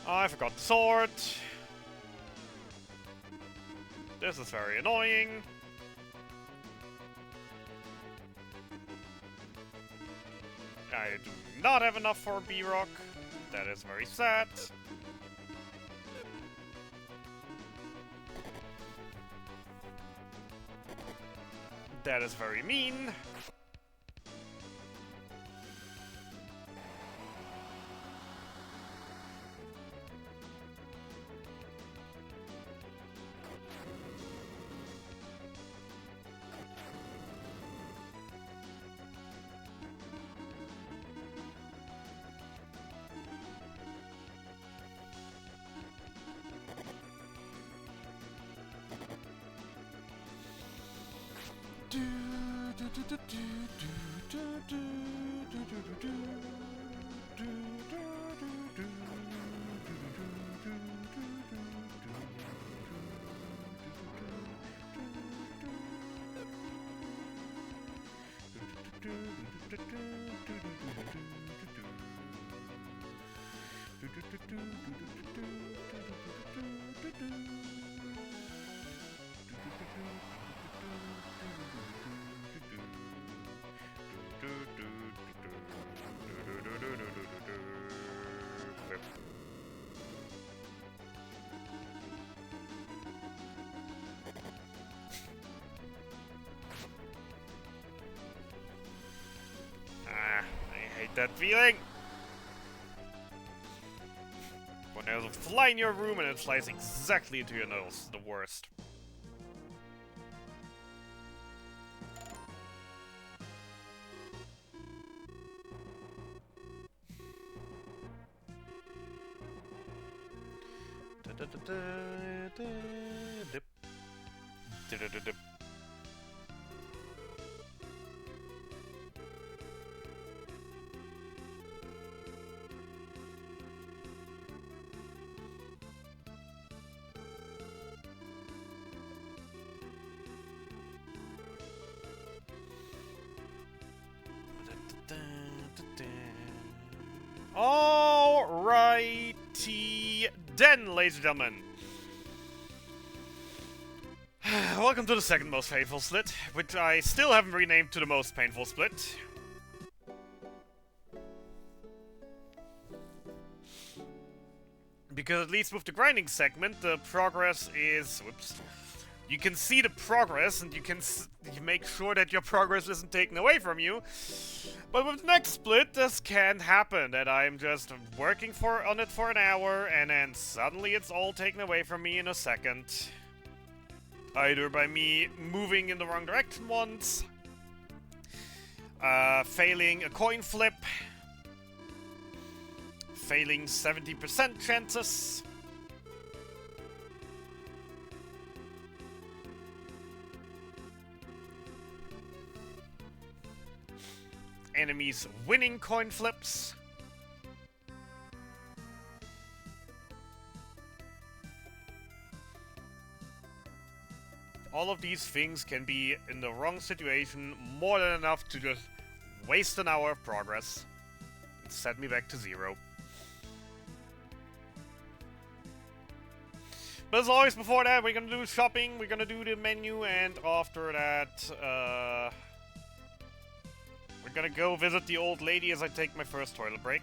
I forgot the sword. This is very annoying. I do not have enough for B-Rock. That is very sad. That is very mean. that feeling. When there's a fly in your room and it flies exactly into your nose. The worst. Dip. Dip. Alrighty then, ladies and gentlemen. Welcome to the second most painful split, which I still haven't renamed to the most painful split. Because at least with the grinding segment, the progress is... Whoops. You can see the progress, and you can make sure that your progress isn't taken away from you. But with the next split, this can happen, that I'm just working on it for an hour, and then suddenly it's all taken away from me in a second. Either by me moving in the wrong direction once, failing a coin flip, failing 70% chances, enemies winning coin flips, all of these things can be, in the wrong situation, more than enough to just waste an hour of progress and set me back to 0. But as always, before that, we're gonna do shopping, we're gonna do the menu, and after that, we're gonna go visit the old lady as I take my first toilet break.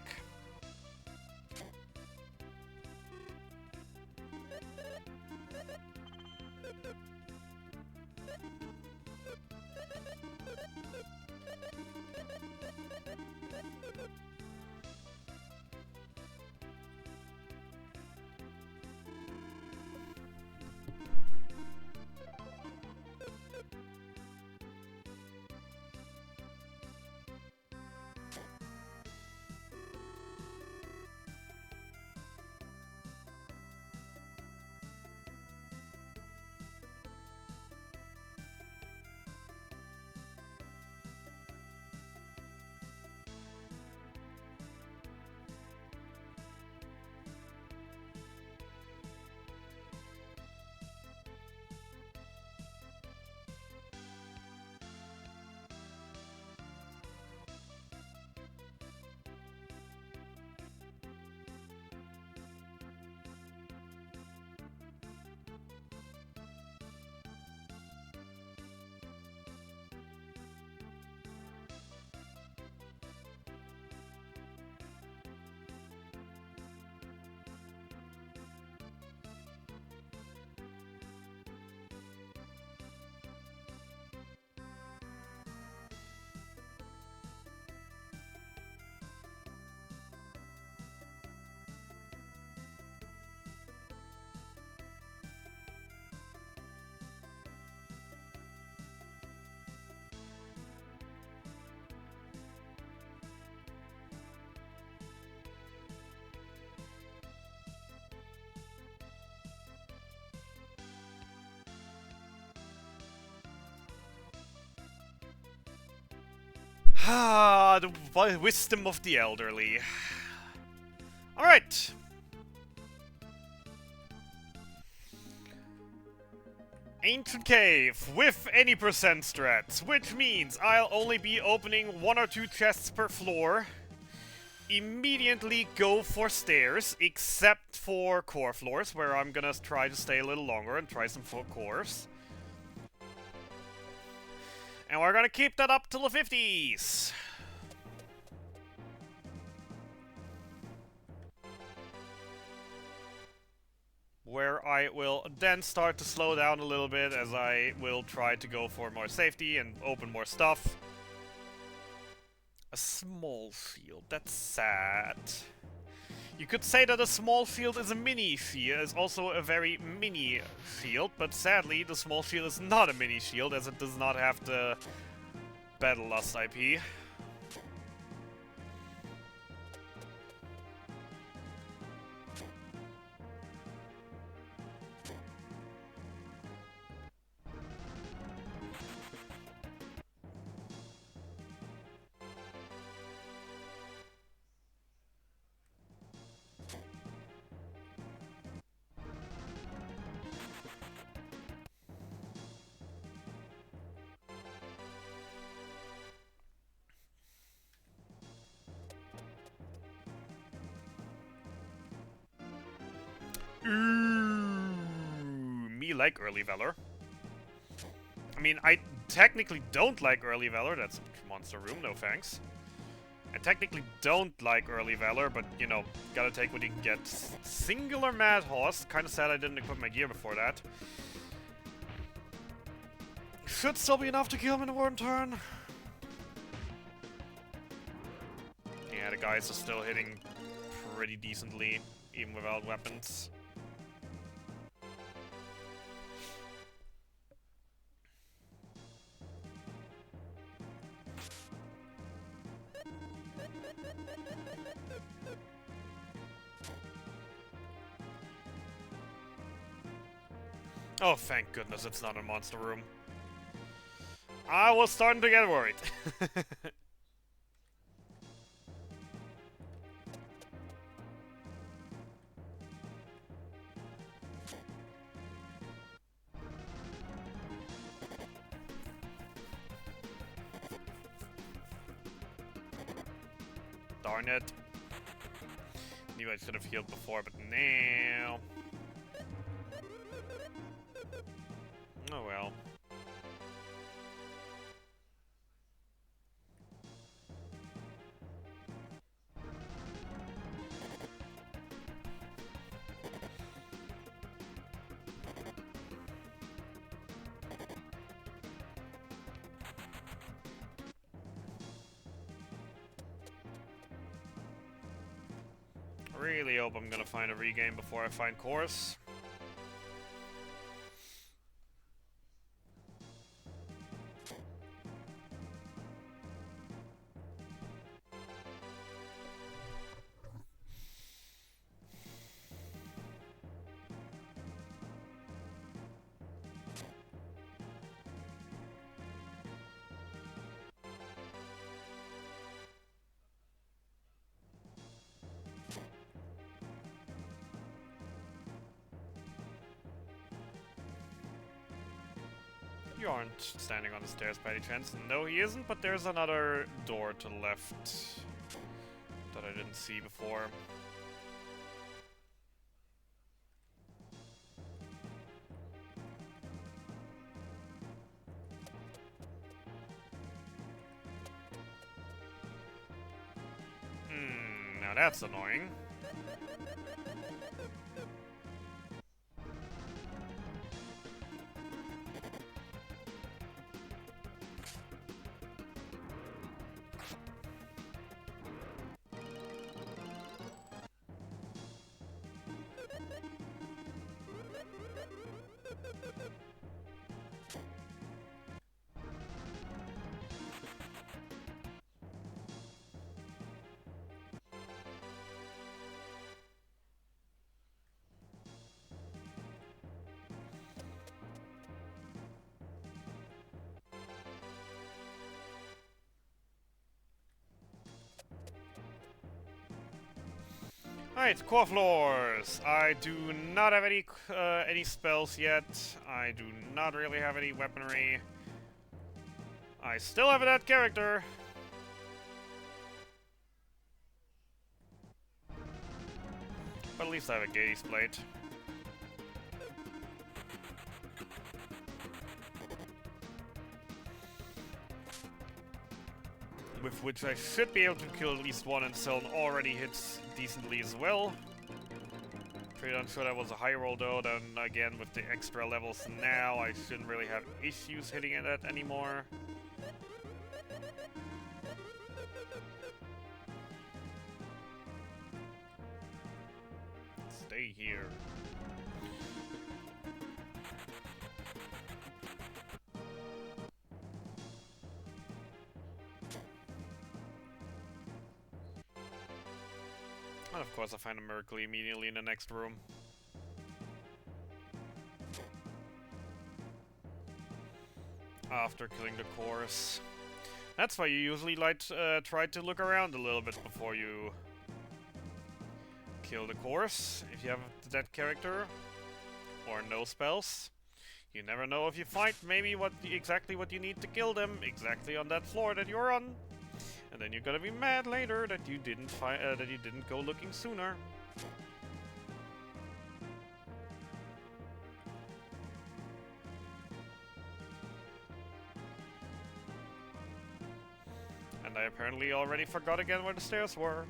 Ah, the wisdom of the elderly. Alright. Ancient Cave with any percent strats, which means I'll only be opening 1 or 2 chests per floor. Immediately go for stairs, except for core floors, where I'm gonna try to stay a little longer and try some full cores. And we're gonna keep that up till the 50s. Where I will then start to slow down a little bit as I will try to go for more safety and open more stuff. A small field. That's sad. You could say that a small field is a mini field, is also a very mini field, but sadly the small field is not a mini shield as it does not have the Battle Lust IP. Ooh, me like early Valor. I mean, I technically don't like early Valor, that's a monster room, no thanks. I technically don't like early Valor, but, you know, gotta take what you can get. Singular Mad Horse, kinda sad I didn't equip my gear before that. Should still be enough to kill him in one turn. Yeah, the guys are still hitting pretty decently, even without weapons. Oh, thank goodness it's not a monster room. I was starting to get worried. Darn it. Knew I should have healed before, but now... Oh well. I really hope I'm gonna find a regame before I find course. You aren't standing on the stairs by any chance. No, he isn't, but there's another door to the left that I didn't see before. Now that's annoying. Alright, core floors. I do not have any spells yet. I do not really have any weaponry. I still have that character. But at least I have a gaze plate. With which I should be able to kill at least one, and Seln already hits decently as well. Pretty unsure that was a high roll though, then again with the extra levels now I shouldn't really have issues hitting it anymore. Stay here. And of course I find a Mercury immediately in the next room. After killing the chorus. That's why you usually try to look around a little bit before you kill the chorus. If you have that character or no spells, you never know if you find maybe exactly what you need to kill them exactly on that floor that you're on, and then you're gonna be mad later that you didn't go looking sooner. And I apparently already forgot again where the stairs were.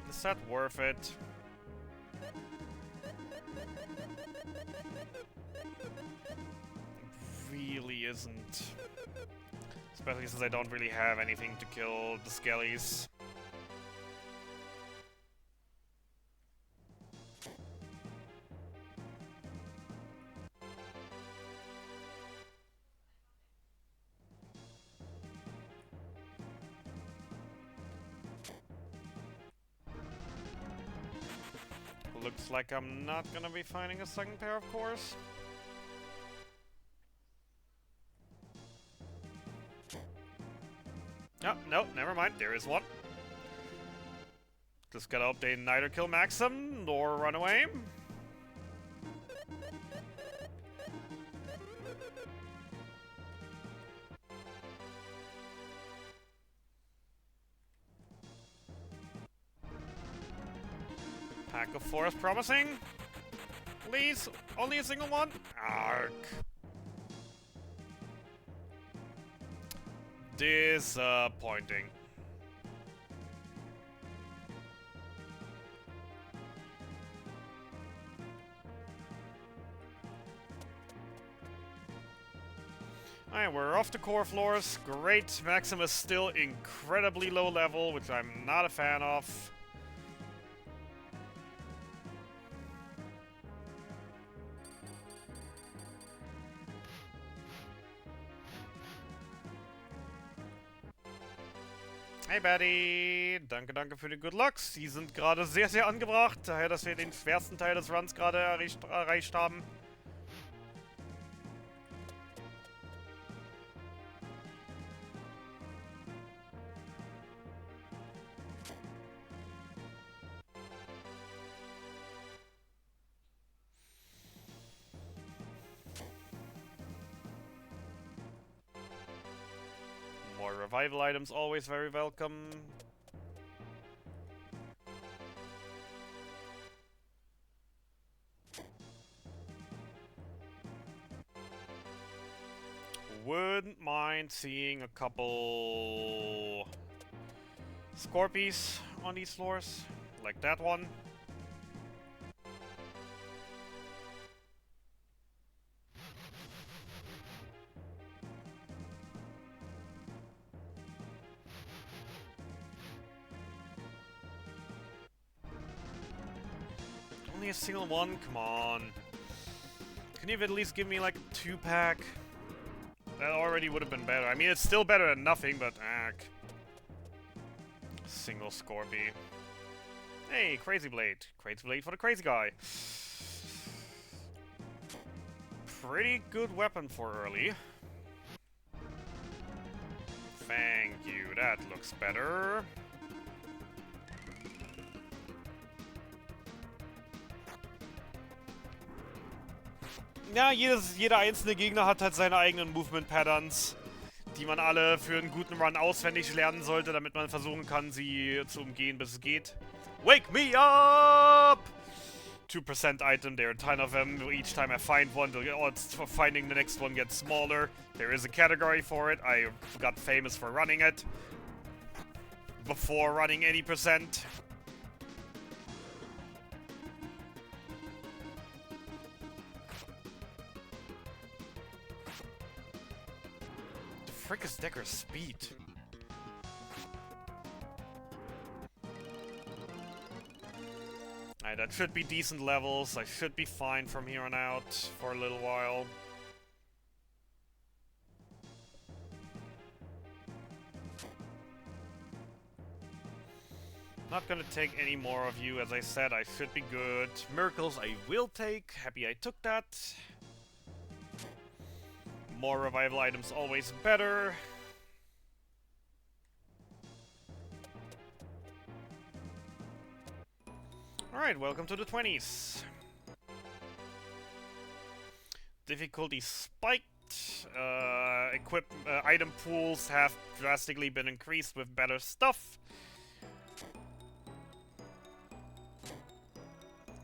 Is that worth it? Really isn't. Especially since I don't really have anything to kill the skellies. Looks like I'm not gonna be finding a second pair, of course. Oh, no, never mind. There is one. Just gotta update neither kill Maxim nor run away. Pack of four is promising. Please, only a single one. Ark. Disappointing. Alright, we're off to core floors. Great. Maxim is still incredibly low level, which I'm not a fan of. Hey Buddy, danke für die Good Lucks. Die sind gerade sehr, sehr angebracht, daher, dass wir den schwersten Teil des Runs gerade erreicht haben. More revival items, always very welcome. Wouldn't mind seeing a couple Scorpies on these floors, like that one. Only a single one? Come on. Can you at least give me like a 2-pack? That already would have been better. I mean, it's still better than nothing, but single Scorpy. Hey, Crazy Blade. Crazy Blade for the crazy guy. Pretty good weapon for early. Thank you, that looks better. Ja, jeder einzelne Gegner hat halt seine eigenen Movement-Patterns, die man alle für einen guten Run auswendig lernen sollte, damit man versuchen kann, sie zu umgehen, bis es geht. Wake me up! 2% item, there are a ton of them. Each time I find one, the odds for finding the next one gets smaller. There is a category for it. I got famous for running it before running any percent. frick is Decker's speed? Alright, that should be decent levels. I should be fine from here on out for a little while. Not gonna take any more of you, as I said, I should be good. Miracles I will take, happy I took that. More revival items always better. Alright, welcome to the 20s. Difficulty spiked. Item pools have drastically been increased with better stuff.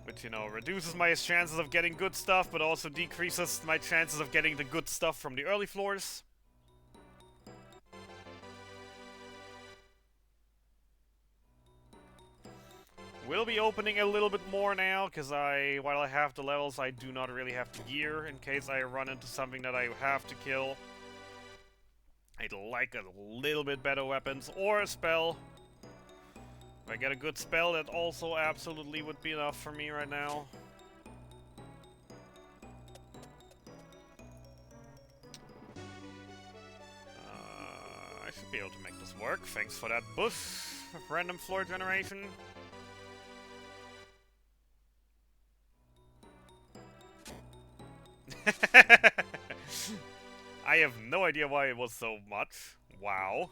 Which, you know, reduces my chances of getting good stuff, but also decreases my chances of getting the good stuff from the early floors. Will be opening a little bit more now, because while I have the levels, I do not really have the gear in case I run into something that I have to kill. I'd like a little bit better weapons or a spell. If I get a good spell, that also absolutely would be enough for me right now. I should be able to make this work. Thanks for that bush of random floor generation. I have no idea why it was so much. Wow.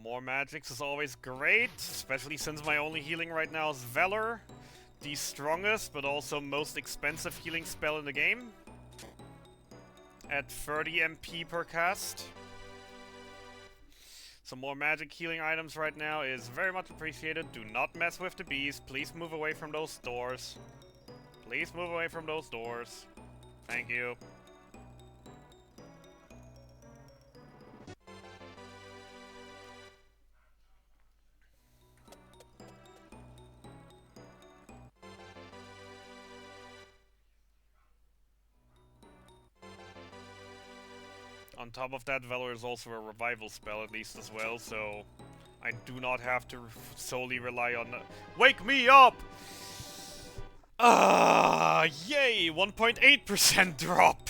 More magics is always great, especially since my only healing right now is Valor. The strongest, but also most expensive healing spell in the game. At 30 MP per cast. So more magic healing items right now is very much appreciated. Do not mess with the bees. Please move away from those doors. Please move away from those doors. Thank you. On top of that, Valor is also a revival spell, at least as well, so I do not have to solely rely on... Wake me up! Yay! 1.8% drop!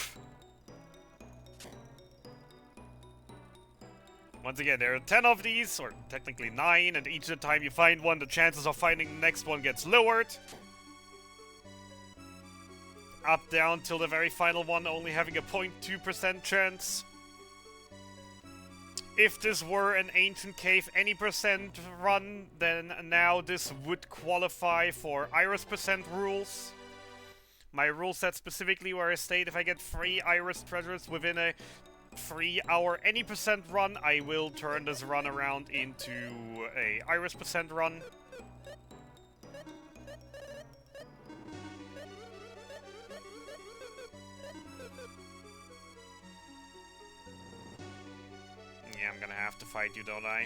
Once again, there are 10 of these, or technically 9, and each time you find one, the chances of finding the next one gets lowered. Up, down, till the very final one only having a 0.2% chance. If this were an Ancient Cave any percent run, then now this would qualify for Iris percent rules. My rule set specifically where I state if I get 3 Iris treasures within a 3-hour any percent run, I will turn this run around into a Iris percent run. Yeah, I'm gonna have to fight you, don't I?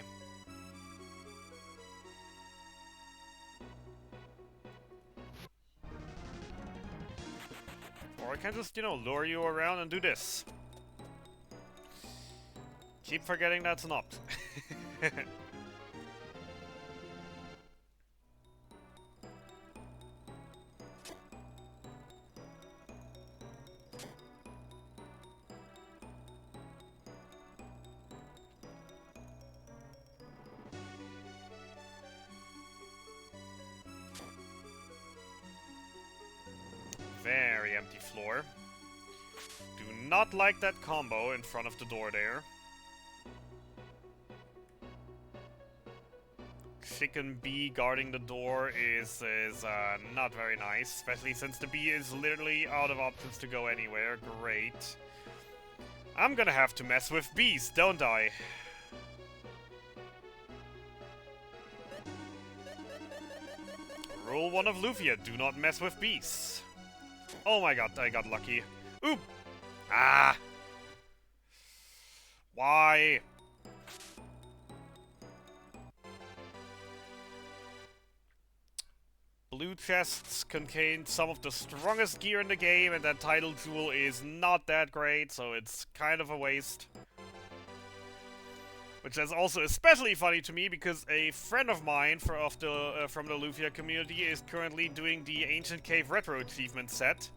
Or I can just, you know, lure you around and do this. Keep forgetting that's an opt. Very empty floor. Do not like that combo in front of the door there. Chicken bee guarding the door is not very nice, especially since the bee is literally out of options to go anywhere. Great. I'm gonna have to mess with bees, don't I? Rule 1 of Lufia, do not mess with bees. Oh my god, I got lucky. Oop! Ah! Why? Blue chests contain some of the strongest gear in the game, and that title jewel is not that great, so it's kind of a waste. Which is also especially funny to me because a friend of mine from the Lufia community is currently doing the Ancient Cave Retro Achievement set.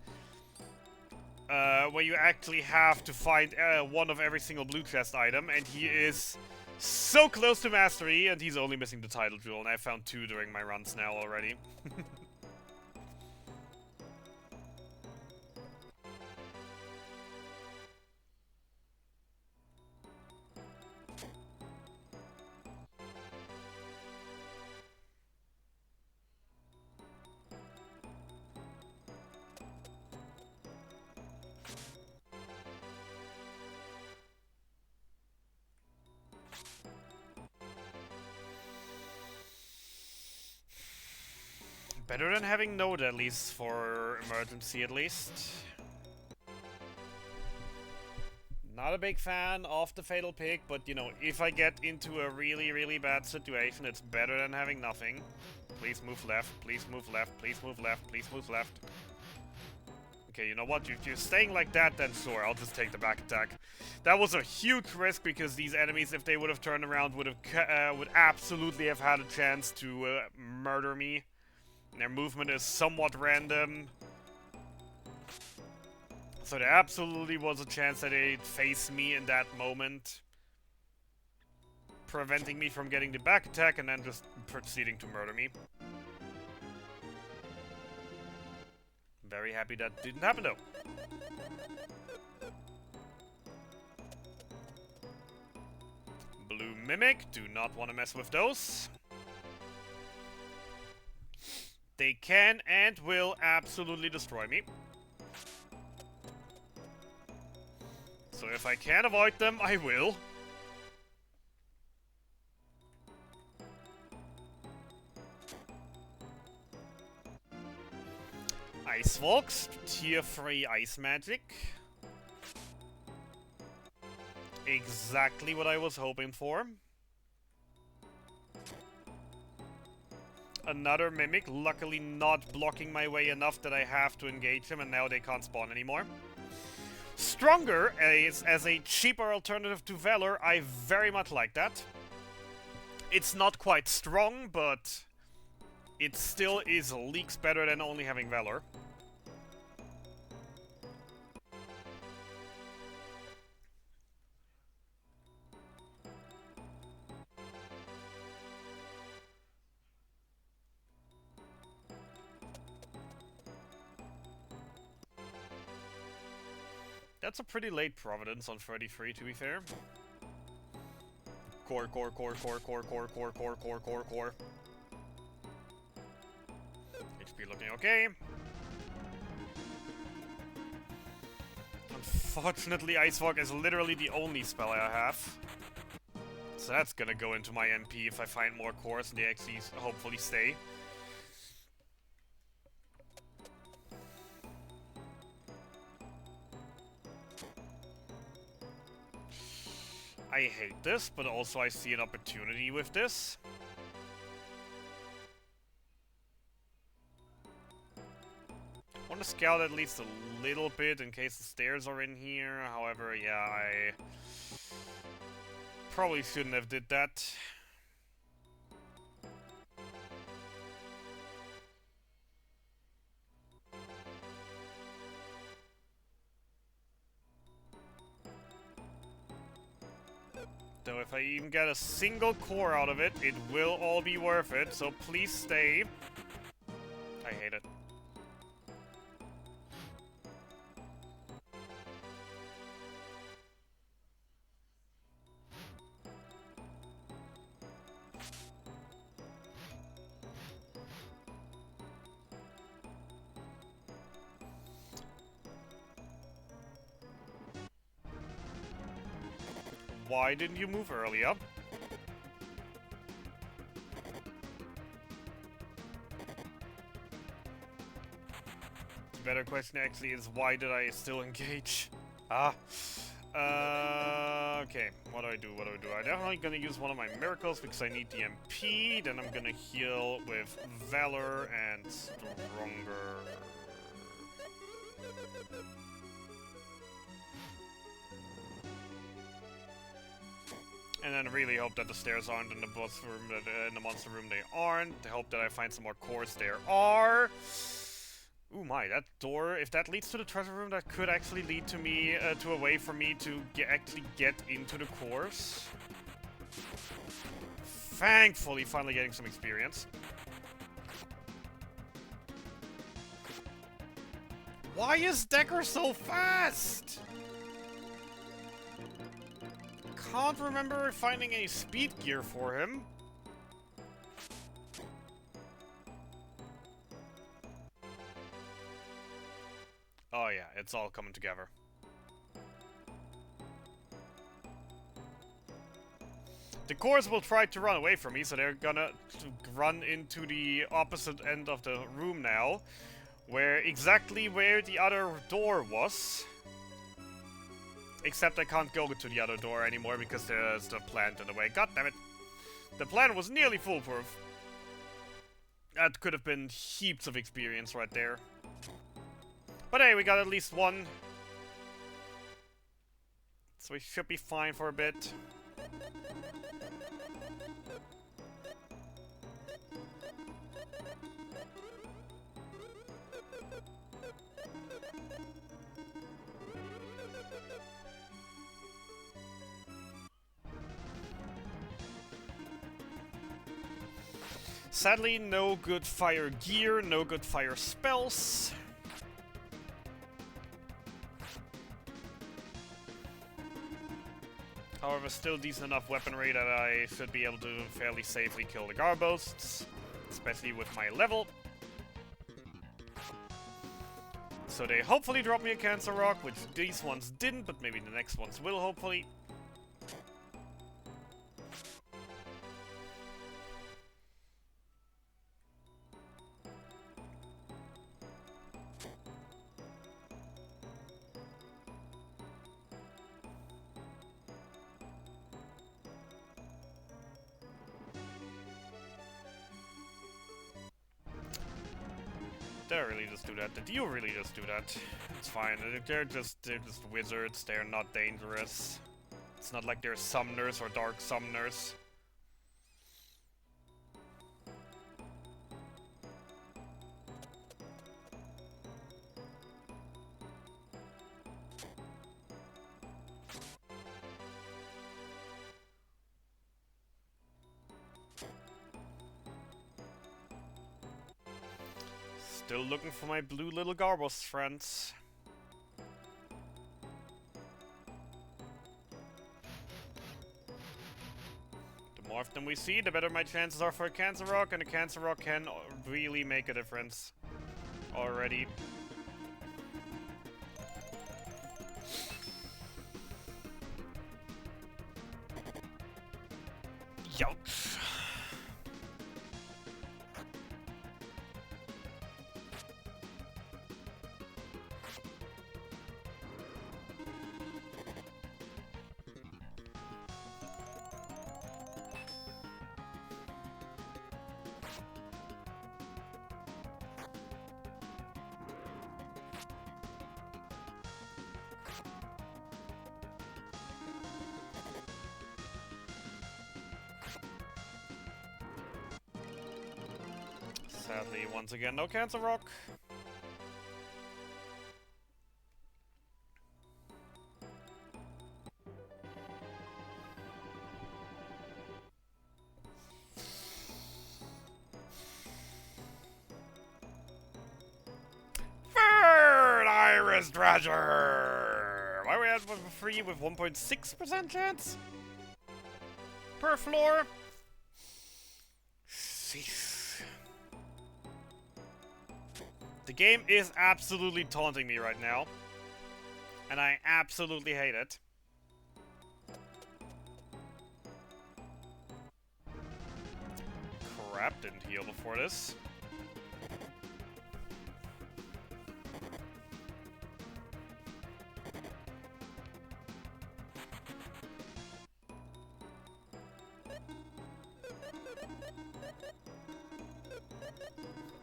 Where you actually have to find one of every single blue chest item, and he is so close to mastery, and he's only missing the title jewel, and I found 2 during my runs now already. Better than having no deadlies for emergency, at least. Not a big fan of the Fatal Pick, but, you know, if I get into a really, really bad situation, it's better than having nothing. Please move left, please move left, please move left, please move left. Okay, you know what? If you're staying like that, then sure, I'll just take the back attack. That was a huge risk, because these enemies, if they would have turned around, would absolutely have had a chance to murder me. Their movement is somewhat random. So there absolutely was a chance that they'd face me in that moment, preventing me from getting the back attack and then just proceeding to murder me. Very happy that didn't happen though. Blue Mimic, do not want to mess with those. They can and will absolutely destroy me. So if I can avoid them, I will. Ice Volks, tier 3 ice magic. Exactly what I was hoping for. Another Mimic, luckily not blocking my way enough that I have to engage him, and now they can't spawn anymore. Stronger as a cheaper alternative to Valor, I very much like that. It's not quite strong, but it still is leagues better than only having Valor. That's a pretty late Providence on 33, to be fair. Core. HP looking okay. Unfortunately, Ice Walk is literally the only spell I have. So that's gonna go into my MP if I find more cores and they actually hopefully stay. I hate this, but also I see an opportunity with this. I want to scout at least a little bit in case the stairs are in here. However, yeah, I probably shouldn't have did that. So if I even get a single core out of it, it will all be worth it, so please stay. I hate it. why didn't you move earlier? The better question actually is, why did I still engage? Ah. Okay, what do I do? I'm definitely gonna use one of my miracles because I need the MP, then I'm gonna heal with Valor and Stronger. And then really hope that the stairs aren't in the boss room, in the monster room they aren't. I hope that I find some more cores there are. Ooh my, that door, if that leads to the treasure room, that could actually lead to me, to a way for me to actually get into the cores. Thankfully, finally getting some experience. Why is Decker so fast? Can't remember finding any speed gear for him. Oh yeah, it's all coming together. The cores will try to run away from me, so they're gonna run into the opposite end of the room now. Exactly where the other door was. Except I can't go to the other door anymore because there's the plant in the way. God damn it. The plan was nearly foolproof. That could have been heaps of experience right there. But hey, we got at least one. So we should be fine for a bit. Sadly, no good fire gear, no good fire spells. However, still decent enough weaponry that I should be able to fairly safely kill the Garbosts, especially with my level. So they hopefully drop me a Cancer Rock, which these ones didn't, but maybe the next ones will, hopefully. They really just do that. Did you really just do that? It's fine. They're just wizards. They're not dangerous. It's not like they're summoners or dark summoners. Still looking for my blue little Garbos friends. The more of them we see, the better my chances are for a Cancer Rock, and a Cancer Rock can really make a difference already. Youch. Sadly, once again, no Cancer Rock. Third Iris Treasure! Why are we at for free with 1.6% chance? Per floor? Jeez. The game is absolutely taunting me right now. And I absolutely hate it. crap, didn't heal before this.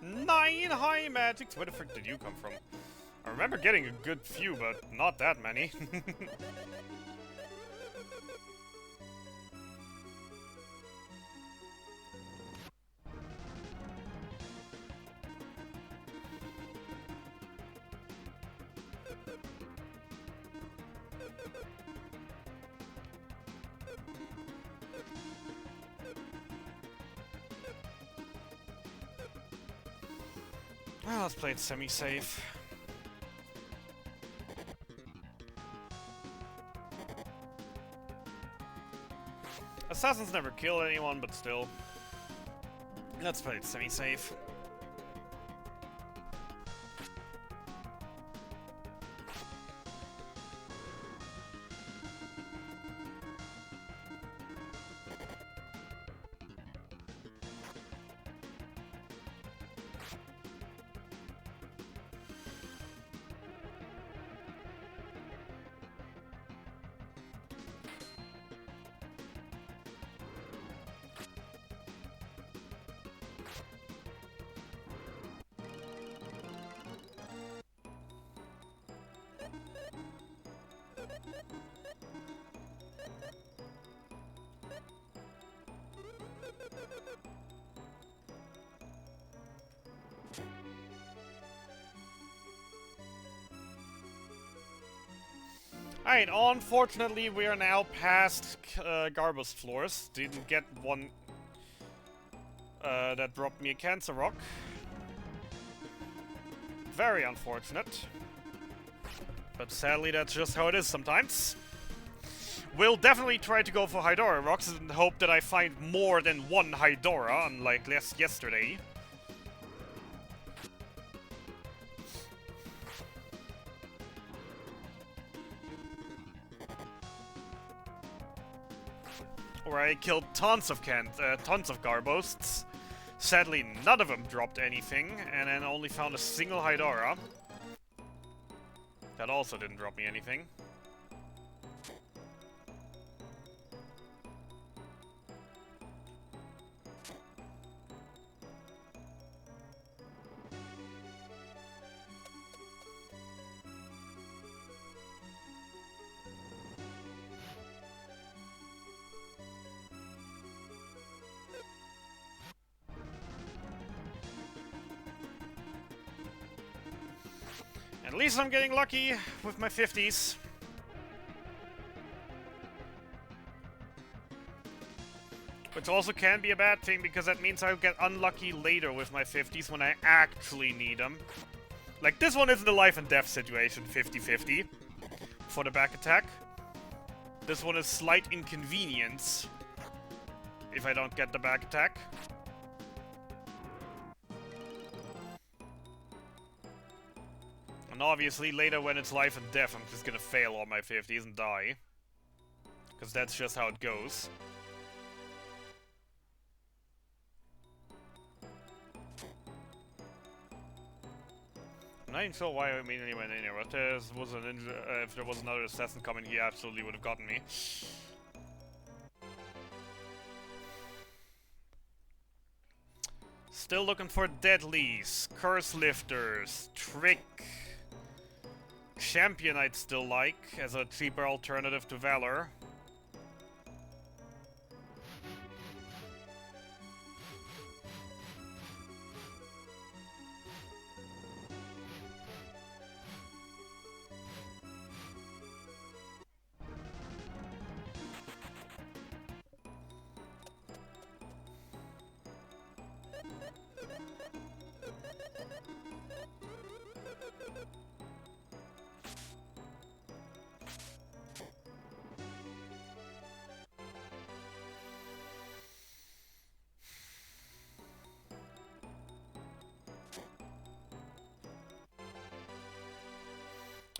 Nine high magics! Where the frick did you come from? I remember getting a good few, but not that many. Well, let's play it semi-safe. Assassins never kill anyone, but still. Let's play it semi-safe. Alright, unfortunately we are now past Garbo's floors. Didn't get one that dropped me a cancer rock. Very unfortunate. But sadly that's just how it is sometimes. We'll definitely try to go for Hydora rocks and hope that I find more than one Hydora, unlike yesterday. Where I killed tons of Garbosts. Sadly, none of them dropped anything, and then only found a single Hydora. That also didn't drop me anything. At least I'm getting lucky with my 50s. Which also can be a bad thing, because that means I'll get unlucky later with my 50s when I actually need them. Like, this one isn't a life and death situation, 50-50, for the back attack. This one is slight inconvenience if I don't get the back attack. And obviously, later when it's life and death, I'm just gonna fail all my 50s and die. Because that's just how it goes. I'm not even sure why I mean anyone in here. But if there was another assassin coming, he absolutely would have gotten me. Still looking for Deadlies, Curse Lifters, Trick. Champion I'd still like, as a cheaper alternative to Valor.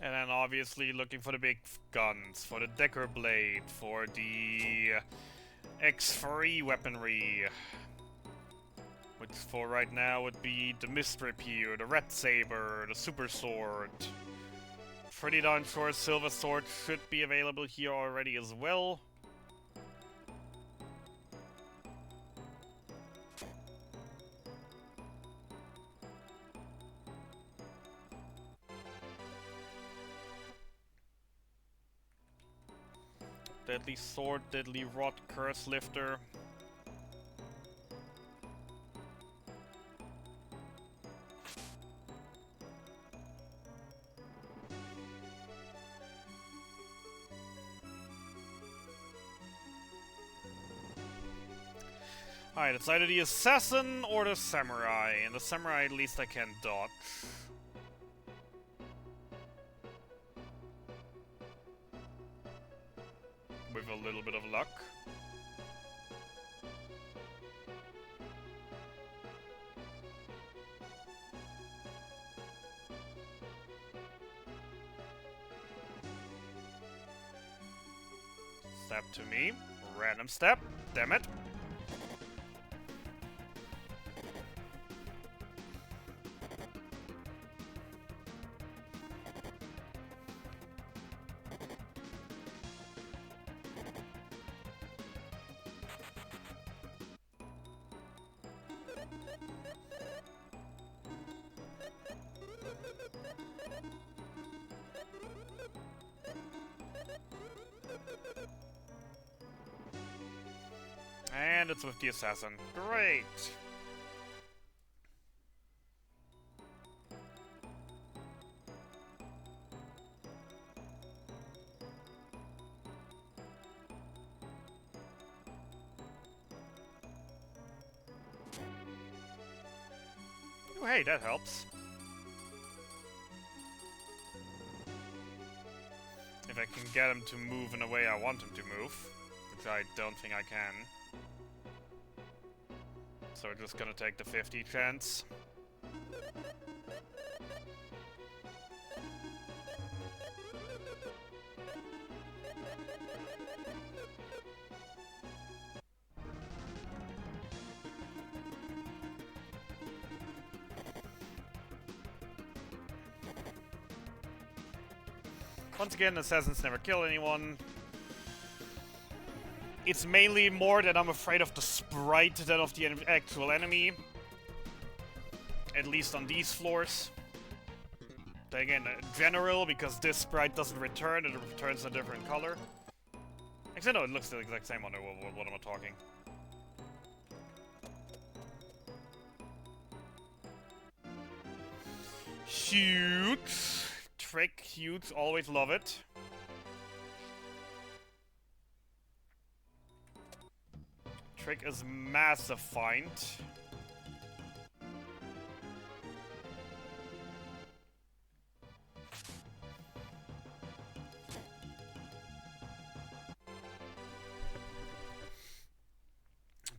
And then obviously looking for the big guns, for the Decker Blade, for the X3 weaponry. which for right now would be the Mist Rapier, the Red Saber, the Super Sword. Pretty darn sure Silver Sword should be available here already as well. Deadly Sword, Deadly Rod, Curse Lifter. Alright, it's either the Assassin or the Samurai, and the Samurai at least I can dodge. With a little bit of luck. Step to me. Random step. Damn it. And it's with the Assassin. Great! Oh, hey, that helps. If I can get him to move in the way I want him to move, which I don't think I can. So we're just gonna take the 50 chance. Once again, assassins never kill anyone. It's mainly more that I'm afraid of the sprite than of the actual enemy. At least on these floors. Then again, general, because this sprite doesn't return, it returns a different color. Actually, no, it looks the exact same on it. What am I talking? Huge! Trick, huge, always love it. Trick is massive find.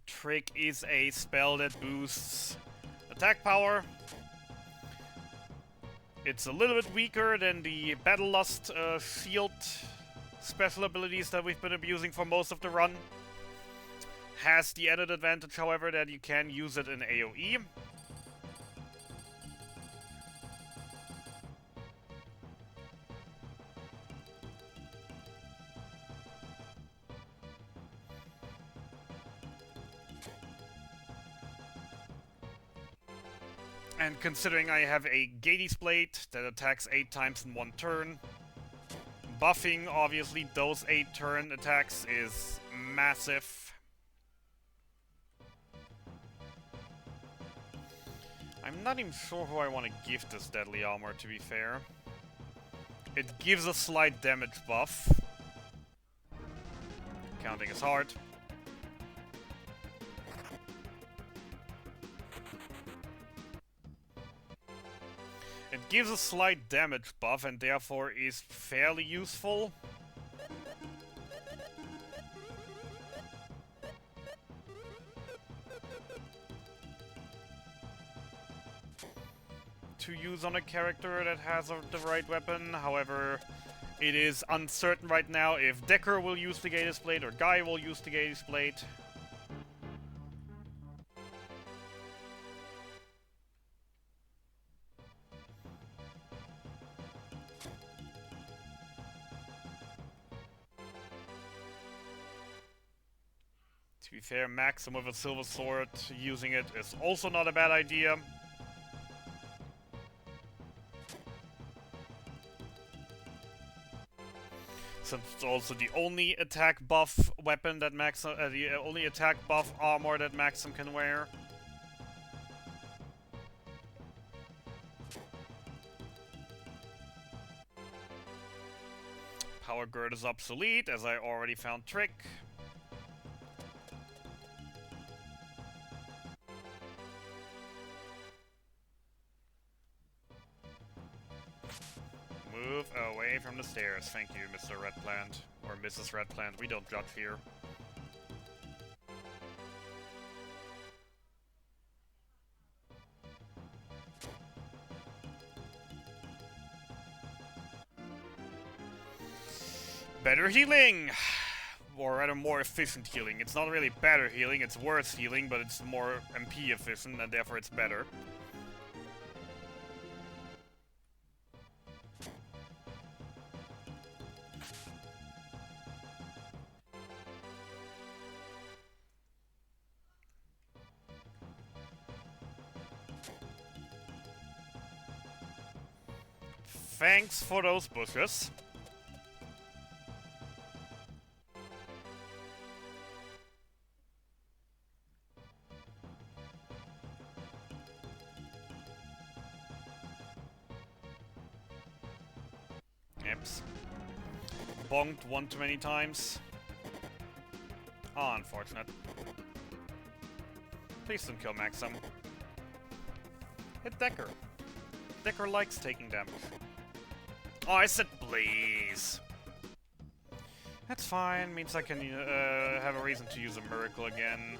Trick is a spell that boosts attack power. It's a little bit weaker than the Battle Lust shield special abilities that we've been abusing for most of the run. Has the added advantage, however, that you can use it in AoE. And considering I have a Gades Blade that attacks 8 times in 1 turn, buffing, obviously, those 8 turn attacks is massive. I'm not even sure who I want to give this deadly armor, to be fair. It gives a slight damage buff. Counting is hard. It gives a slight damage buff and therefore is fairly useful. To use on a character that has the right weapon. However, it is uncertain right now if Decker will use the Gades Blade or Guy will use the Gades Blade. To be fair, Maxim with a silver sword, using it is also not a bad idea. Since it's also the only attack buff weapon that Maxim, the only attack buff armor that Maxim can wear. Power Gird is obsolete, as I already found Trick. Move away from the stairs. Thank you, Mr. Red Plant. Or Mrs. Red Plant. We don't judge here. Better healing! Or rather, more efficient healing. It's not really better healing, it's worse healing, but it's more MP efficient, and therefore it's better. Thanks for those bushes. Yips. Bonked one too many times. Oh, unfortunate. Please don't kill Maxim. Hit Decker. Decker likes taking damage. Oh, I said please. That's fine. Means I can have a reason to use a miracle again.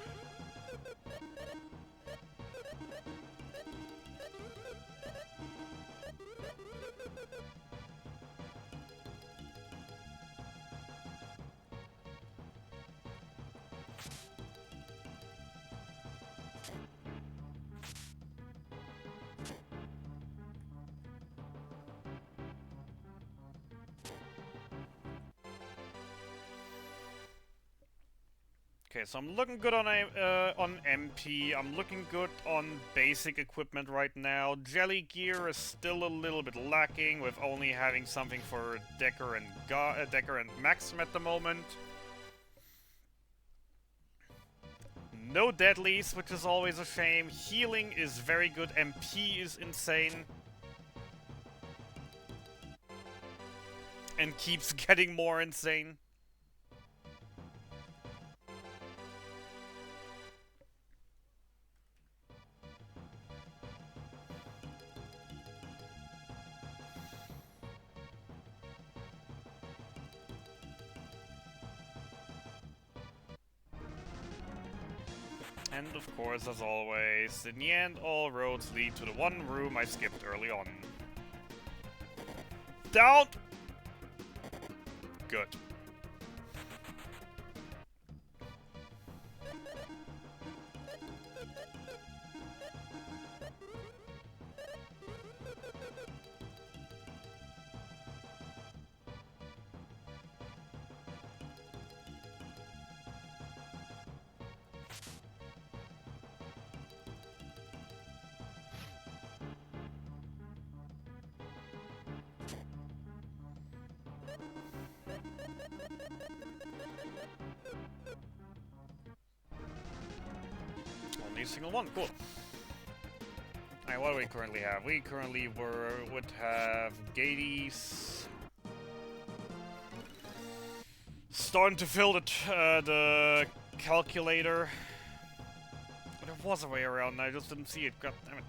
Okay, so I'm looking good on MP. I'm looking good on basic equipment right now. Jelly gear is still a little bit lacking, with only having something for Decker and Maxim at the moment. No deadlies, which is always a shame. Healing is very good. MP is insane. And keeps getting more insane. And of course, as always, in the end, all roads lead to the one room I skipped early on. Down! Good. Only a single one, cool. Alright, what do we currently have? We currently would have Gades. Starting to fill the calculator. There was a way around, and I just didn't see it. God damn it.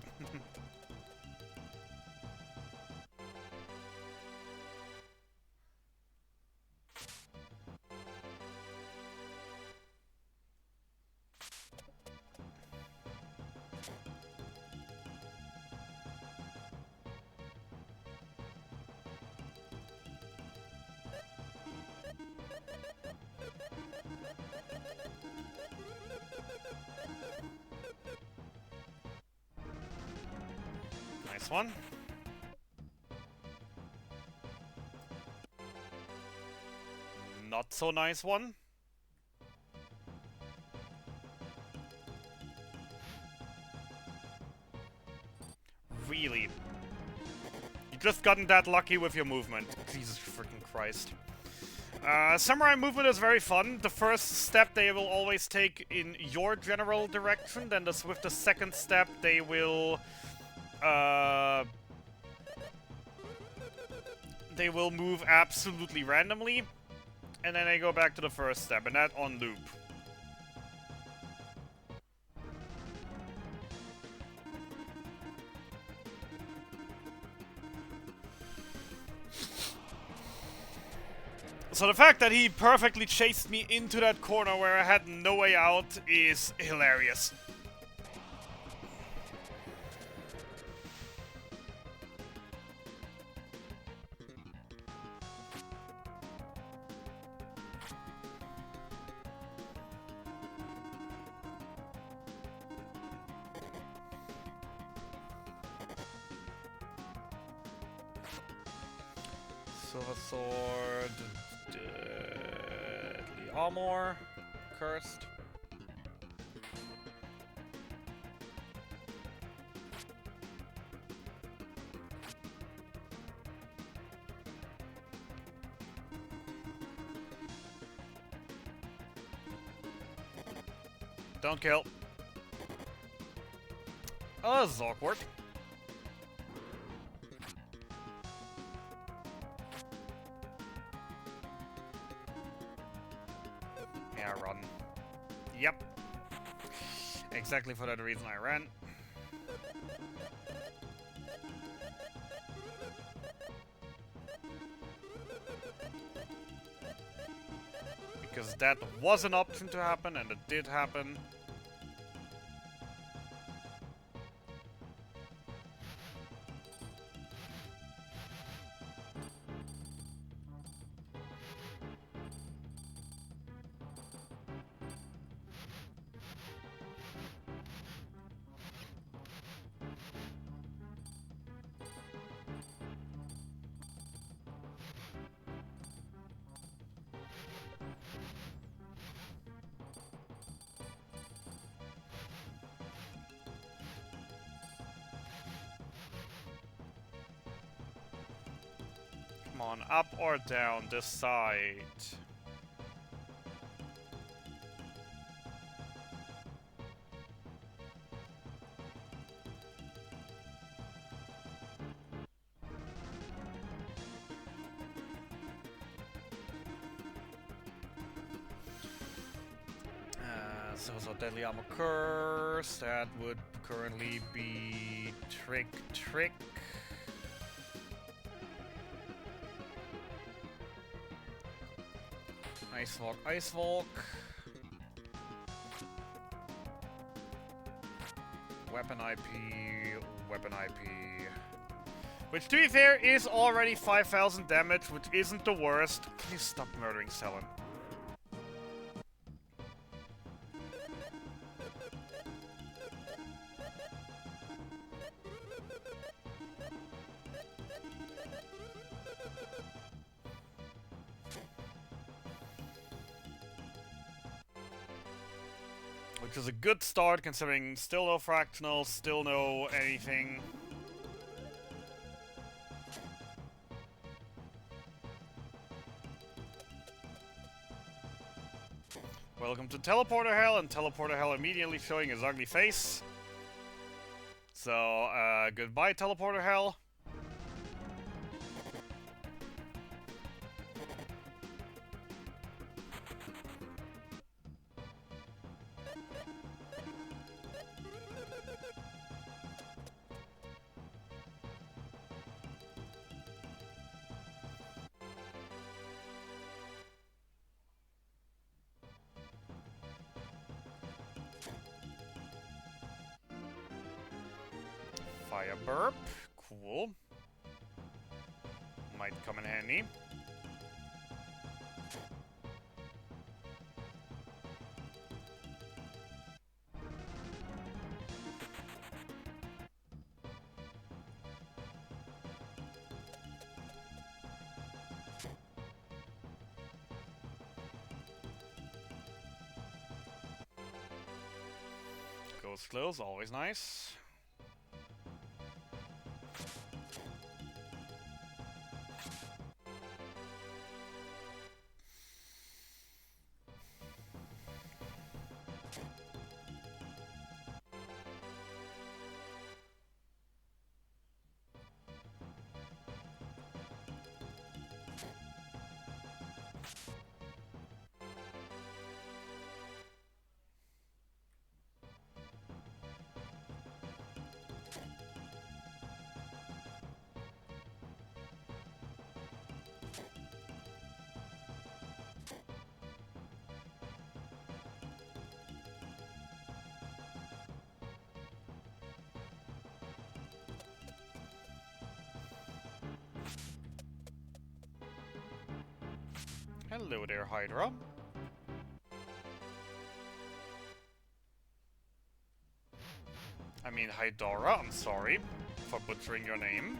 Nice one. Not so nice one. really. You just gotten that lucky with your movement. Jesus freaking Christ. Samurai movement is very fun. The first step they will always take in your general direction, then with the second step they will move absolutely randomly, and then they go back to the first step, and that on loop. So the fact that he perfectly chased me into that corner where I had no way out is hilarious. Silver Sword, Deadly Armor, Cursed. Don't kill. Oh, this is awkward. Yeah, run. Yep. Exactly for that reason I ran. Because that was an option to happen, and it did happen. Come on, up or down, decide. So Deadly Armor Curse, that would currently be Trick. Ice Walk. Weapon IP. Which, to be fair, is already 5,000 damage, which isn't the worst. Please stop murdering Selen. Which is a good start, considering still no fractional, still no anything. Welcome to Teleporter Hell, and Teleporter Hell immediately showing his ugly face. So, goodbye Teleporter Hell. Fire Burp. Cool. Might come in handy. Ghost Close, always nice. Hello there, Hydra. I mean, Hydora, I'm sorry for butchering your name.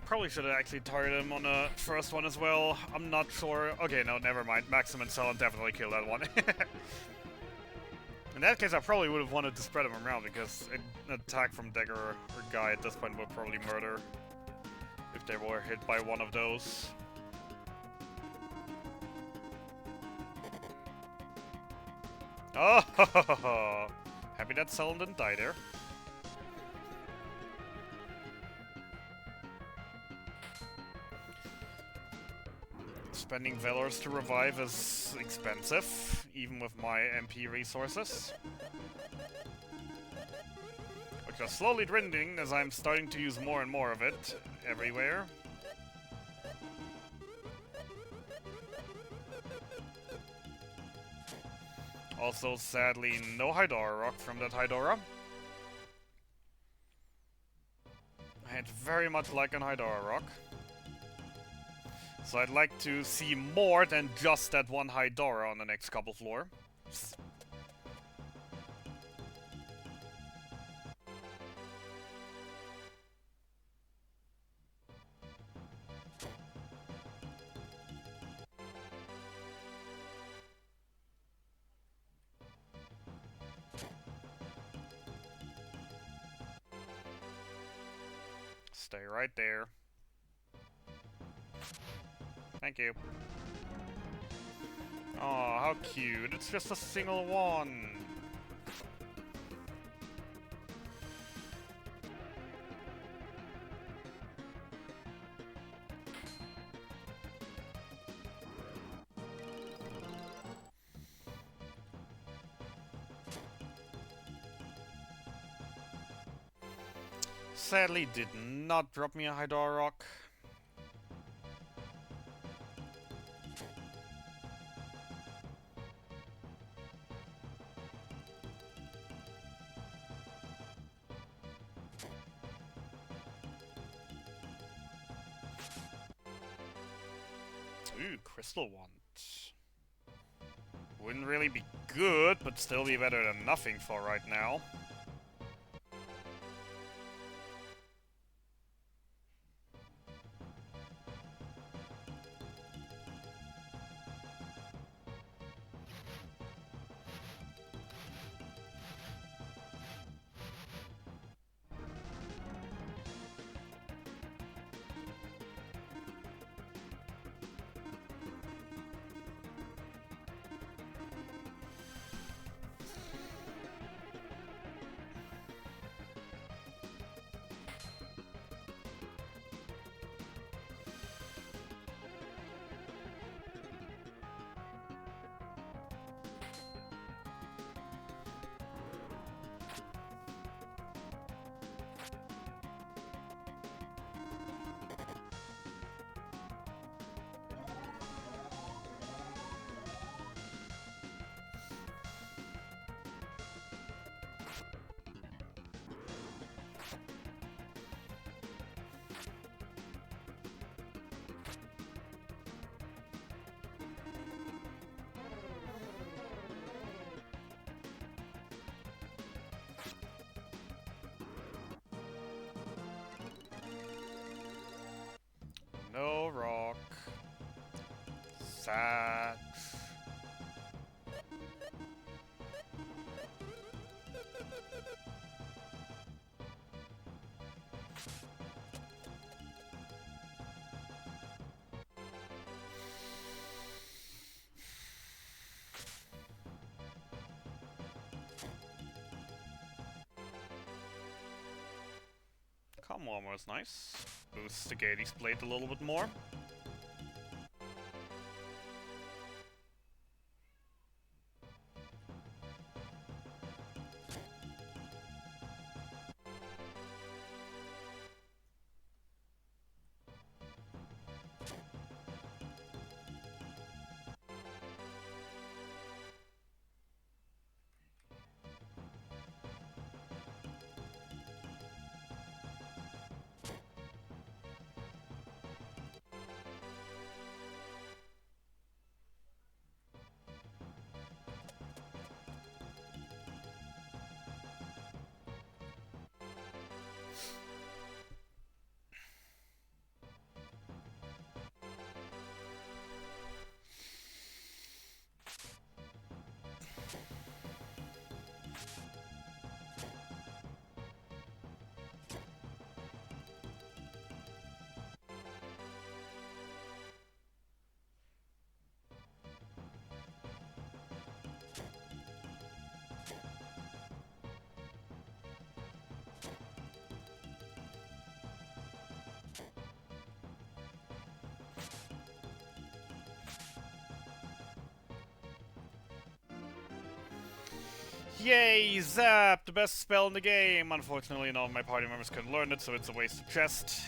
Probably should have actually targeted him on the first one as well. I'm not sure. Okay, no, never mind. Maxim and Cell definitely kill that one. In that case, I probably would have wanted to spread him around because an attack from Dagger or Guy at this point would probably murder if they were hit by one of those. Oh, happy that Cell didn't die there. Spending Valors to revive is expensive, even with my MP resources. Which are slowly dwindling as I'm starting to use more and more of it everywhere. Also, sadly, no Hydora Rock from that Hydora. I'd very much like an Hydora Rock. So I'd like to see more than just that one Hydora on the next couple floor. Stay right there. Thank you. Oh, how cute. It's just a single one. Sadly, did not drop me a Hydora Rock. Ooh, Crystal Wand. Wouldn't really be good, but still be better than nothing for right now. No rock. Sad. Calm Armor is nice. Boosts the Gaity's Blade a little bit more. Yay, Zap! The best spell in the game! Unfortunately, none of my party members can learn it, so it's a wasted chest.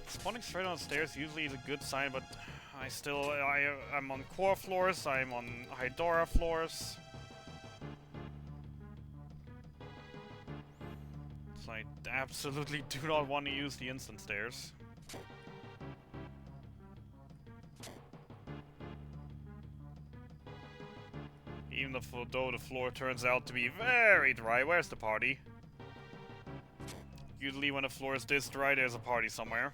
Spawning straight on the stairs usually is a good sign, but I'm on core floors, I'm on Hydora floors. So I absolutely do not want to use the instant stairs. Even though the floor turns out to be very dry. Where's the party? Usually when a floor is this dry, there's a party somewhere.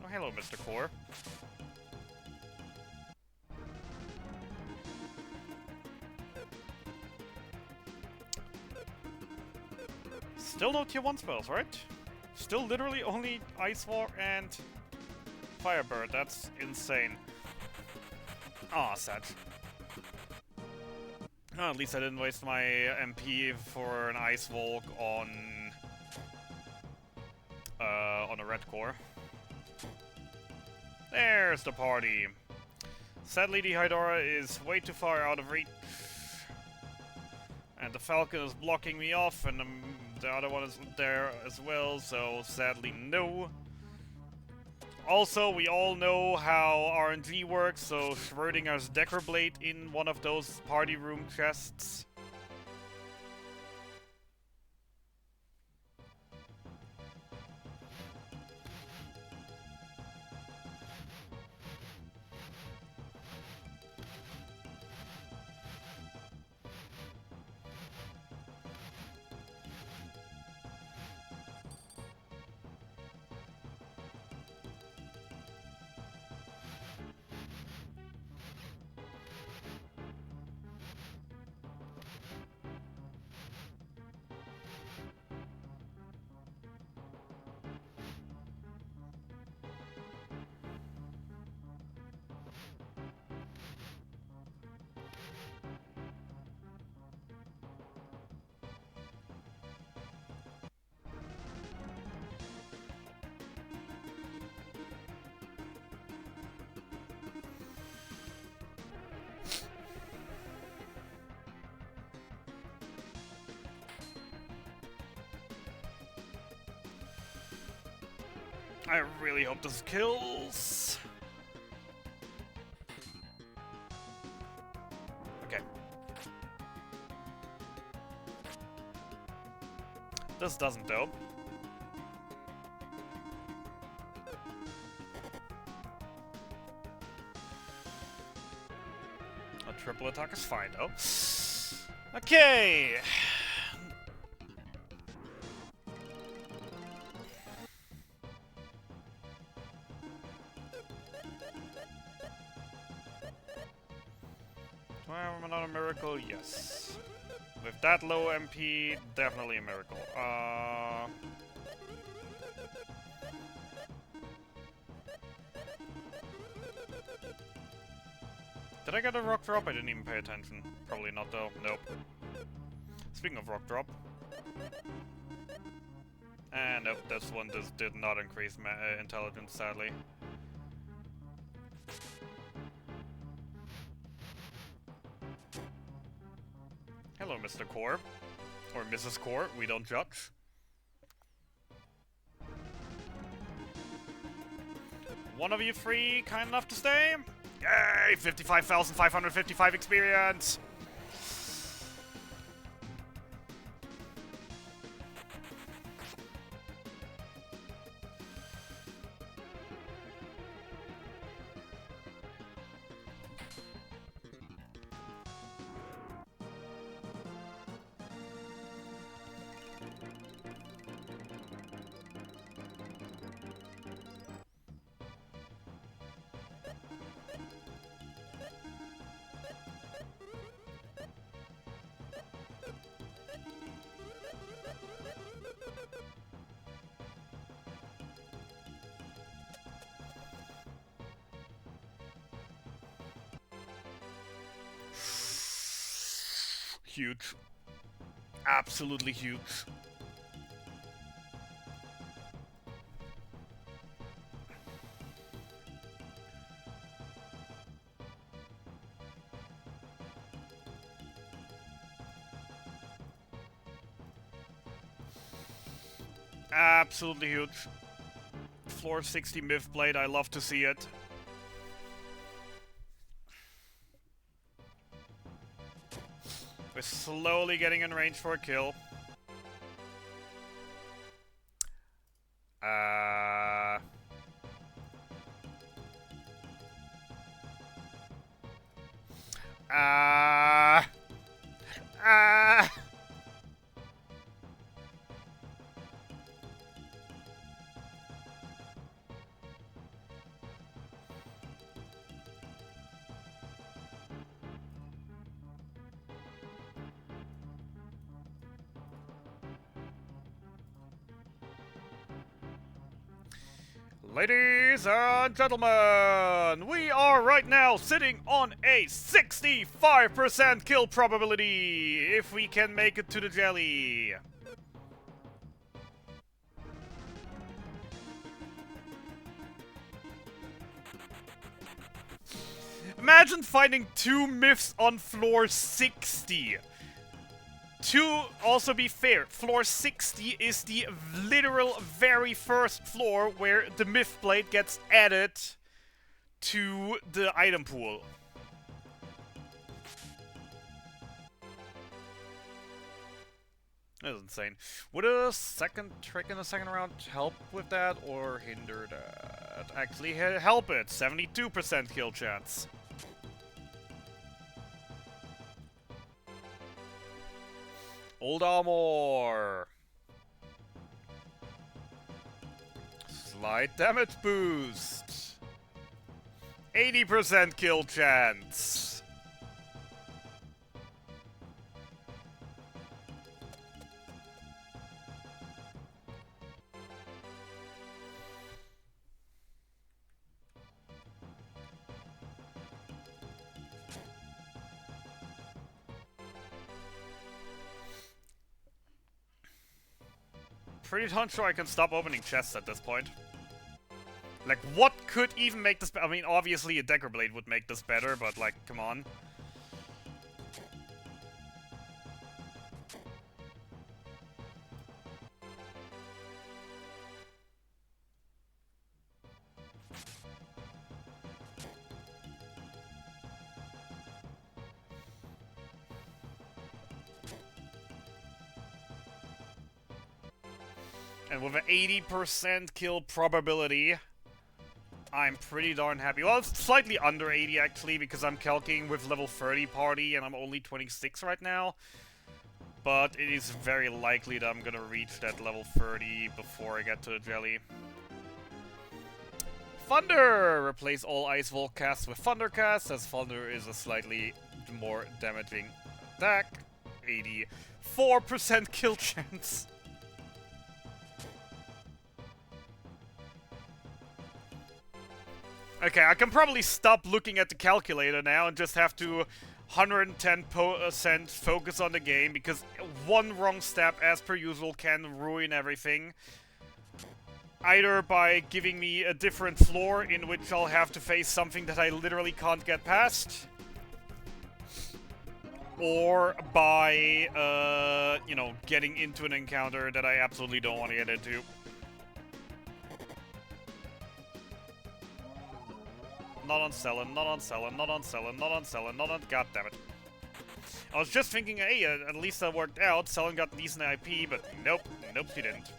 Oh, hello, Mr. Core. Still no tier 1 spells, right? Still literally only Ice War and Firebird. That's insane. Aw, sad. Oh, at least I didn't waste my MP for an Ice Volk on a red core. There's the party. Sadly, the Hydora is way too far out of reach. And the Falcon is blocking me off, and the other one is there as well, so sadly no. Also, we all know how RNG works, so Schrödinger's Decker Blade in one of those party room chests. I really hope this kills. Okay. This doesn't though. A triple attack is fine though. Okay. Not a miracle, yes. With that low MP, definitely a miracle. Did I get a rock drop? I didn't even pay attention. Probably not though. Nope. Speaking of rock drop. And nope, this one just did not increase intelligence, sadly. Hello, Mr. Core. Or Mrs. Core, we don't judge. One of you three kind enough to stay? Yay! 55,555 experience! Huge. Absolutely huge. Absolutely huge. Floor 60 Myth Blade, I love to see it. We're slowly getting in range for a kill. Ladies and gentlemen, we are right now sitting on a 65% kill probability if we can make it to the jelly. Imagine finding 2 myths on floor 60. To also be fair, floor 60 is the literal very first floor where the myth blade gets added to the item pool. That's insane. Would a second trick in the second round help with that or hinder that? Actually help it. 72% kill chance. Old armor. Slight damage boost. 80% kill chance. Pretty darn sure I can stop opening chests at this point. Like, what could even make this I mean, obviously a Dagger Blade would make this better, but, like, come on. And with an 80% kill probability, I'm pretty darn happy. Well, it's slightly under 80 actually, because I'm calculating with level 30 party and I'm only 26 right now. But it is very likely that I'm gonna reach that level 30 before I get to the jelly. Thunder! Replace all Ice Volt casts with Thunder casts, as Thunder is a slightly more damaging attack. 84% kill chance. Okay, I can probably stop looking at the calculator now and just have to 110% focus on the game, because one wrong step, as per usual, can ruin everything. Either by giving me a different floor in which I'll have to face something that I literally can't get past, or by, you know, getting into an encounter that I absolutely don't want to get into. Not on Selen, not on Selen, not on Selen, not on Selen, not on... God damn it. I was just thinking, hey, at least that worked out. Selen got decent IP, but nope. Nope, she didn't.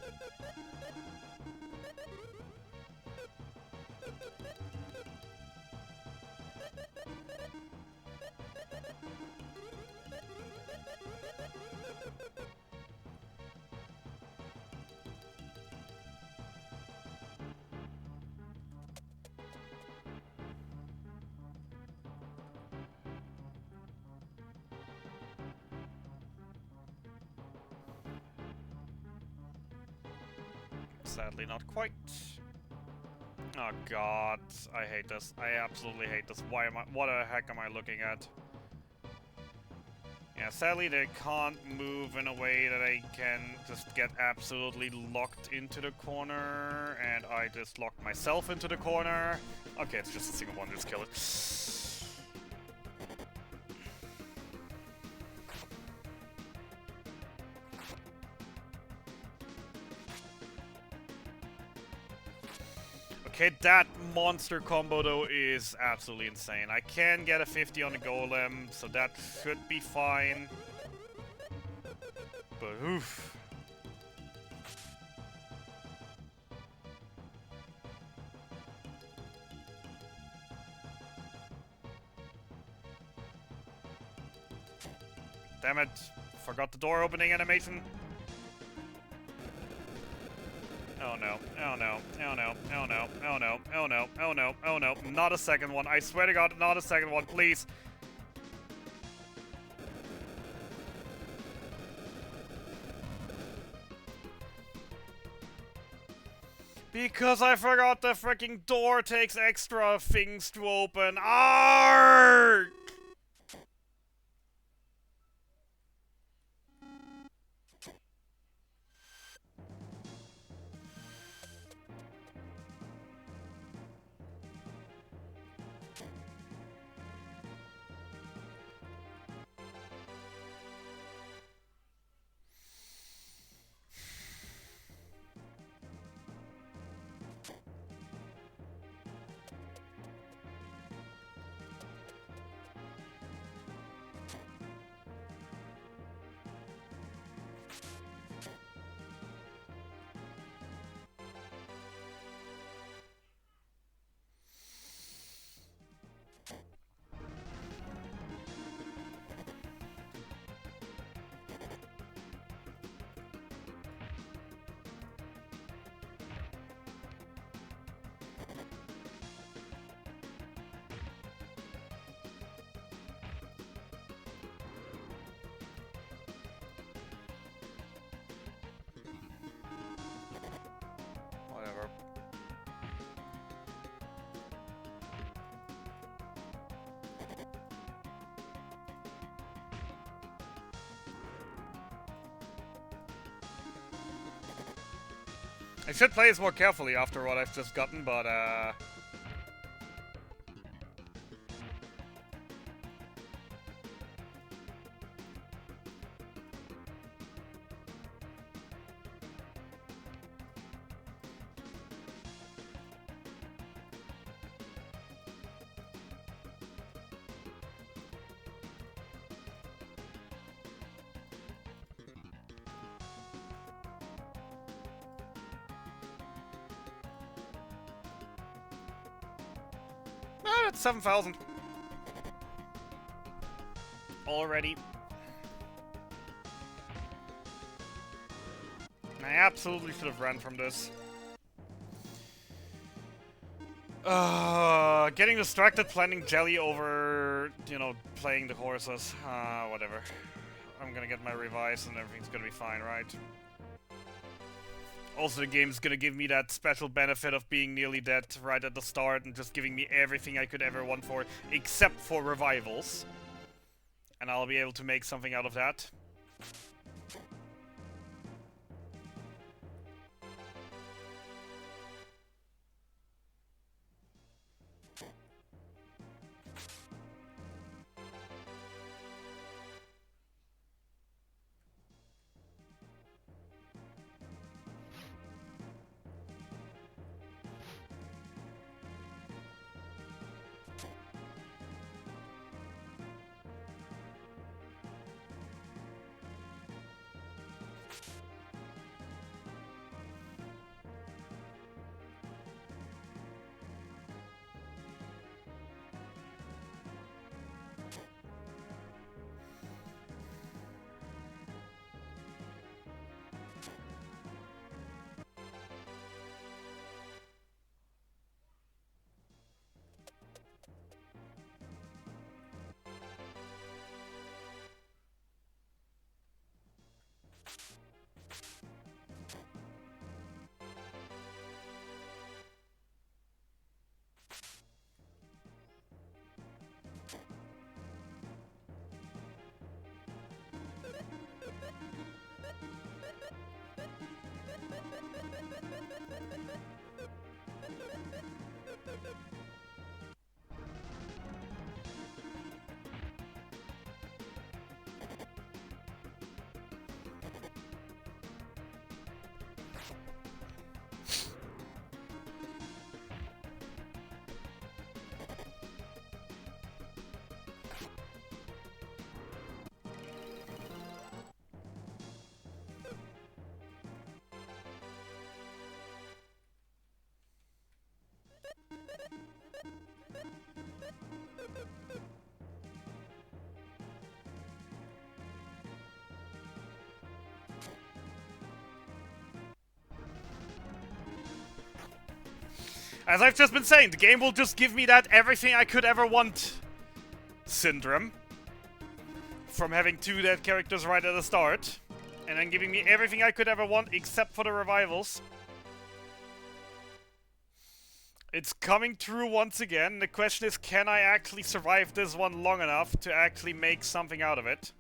Sadly, not quite. Oh god, I hate this. I absolutely hate this. Why am I? What the heck am I looking at? Yeah, sadly they can't move in a way that I can just get absolutely locked into the corner, and I just locked myself into the corner. Okay, it's just a single one, just kill it. Okay, that monster combo though is absolutely insane. I can get a 50 on the golem, so that should be fine. But oof. Damn it. Forgot the door opening animation. Oh no, oh no, oh no, oh no, oh no, oh no, oh no, oh no. Not a second one. I swear to God, not a second one, please. Because I forgot the freaking door takes extra things to open. Arrgh! Whatever. I should play this more carefully after what I've just gotten, but it's 7,000. Already. I absolutely should have ran from this. Getting distracted planning jelly over, you know, playing the horses. Whatever. I'm gonna get my revise and everything's gonna be fine, right? Also, the game's gonna give me that special benefit of being nearly dead right at the start and just giving me everything I could ever want for, except for revivals. And I'll be able to make something out of that. As I've just been saying, the game will just give me that everything I could ever want syndrome. From having 2 dead characters right at the start. And then giving me everything I could ever want except for the revivals. It's coming true once again. The question is, can I actually survive this one long enough to actually make something out of it?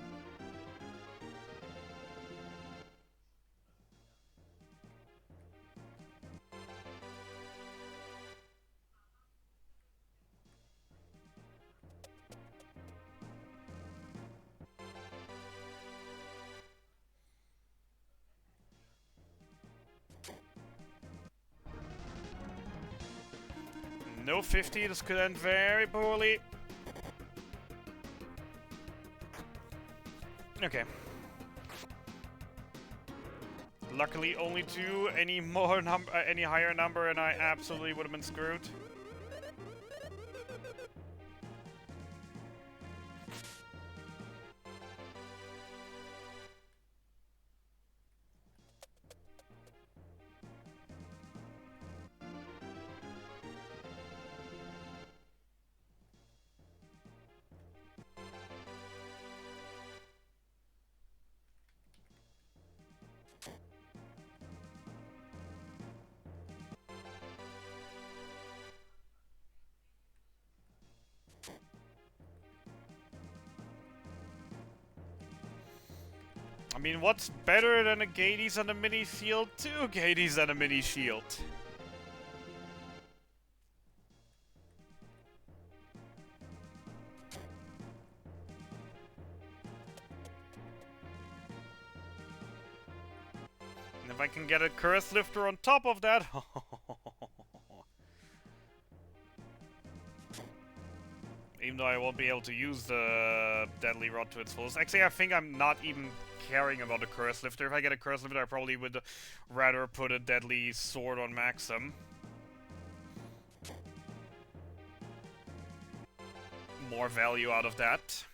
No 50, this could end very poorly. Okay. Luckily, only 2. Any higher number, and I absolutely would have been screwed. I mean, what's better than a Gades and a mini shield? 2 Gades and a mini shield. And if I can get a curse lifter on top of that... Even though I won't be able to use the Deadly Rod to its fullest. Actually, I think I'm not even caring about the Curse Lifter. If I get a Curse Lifter, I probably would rather put a Deadly Sword on Maxim. More value out of that.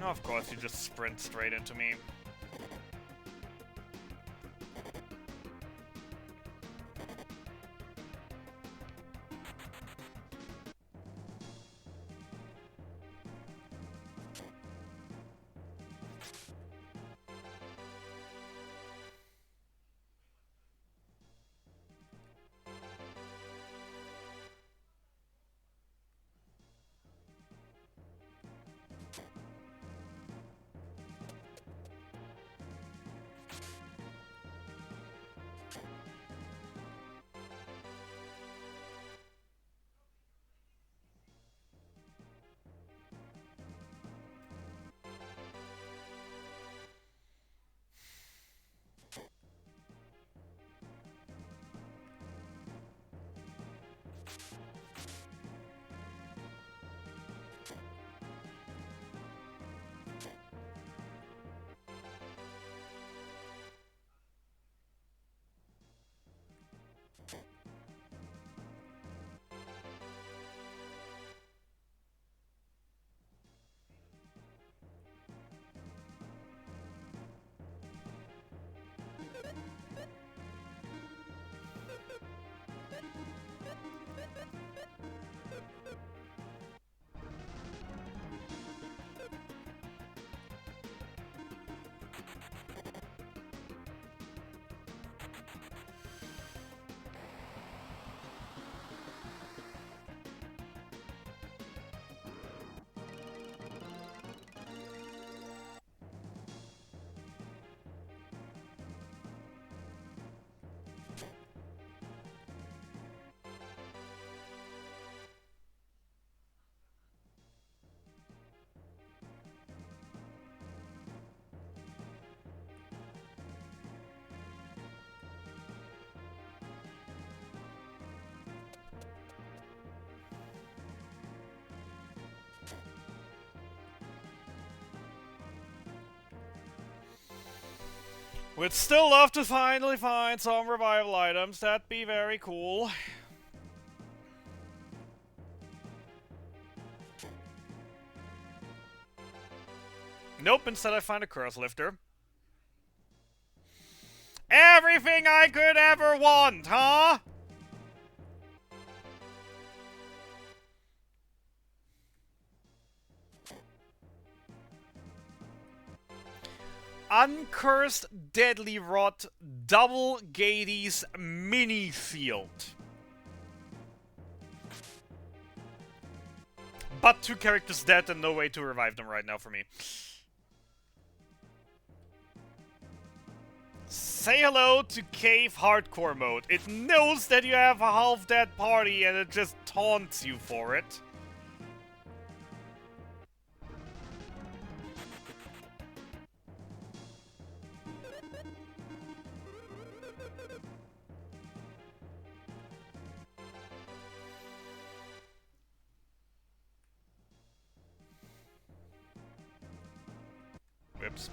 Oh, of course, you just sprint straight into me. We'd still love to finally find some revival items. That'd be very cool. Nope, instead I find a curse lifter. Everything I could ever want, huh? Uncursed Deadly Rot Double Gades Mini Field. But 2 characters dead and no way to revive them right now for me. Say hello to Cave Hardcore mode. It knows that you have a half-dead party and it just taunts you for it. Whoops.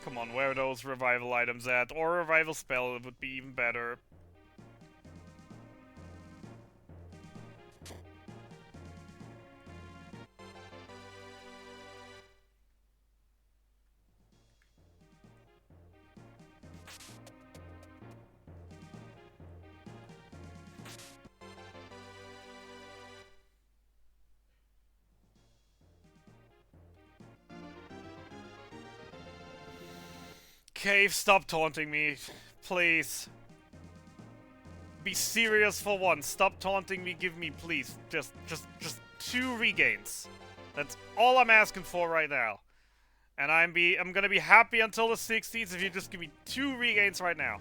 Come on, where are those revival items at? Or a revival spell would be even better. Cave, stop taunting me. Please. Be serious for once. Stop taunting me, give me, please. Just 2 regains. That's all I'm asking for right now. And I'm gonna be happy until the 60s if you just give me 2 regains right now.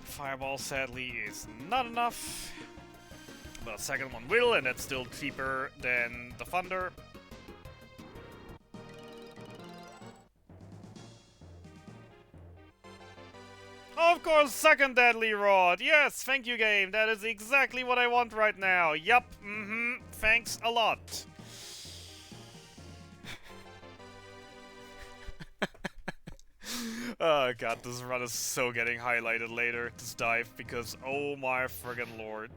Fireball, sadly, is not enough. But the second one will, and that's still cheaper than the Thunder. Of course, second Deadly Rod! Yes, thank you, game! That is exactly what I want right now. Yup, thanks a lot. Oh god, this run is so getting highlighted later, this dive, because oh my friggin' lord.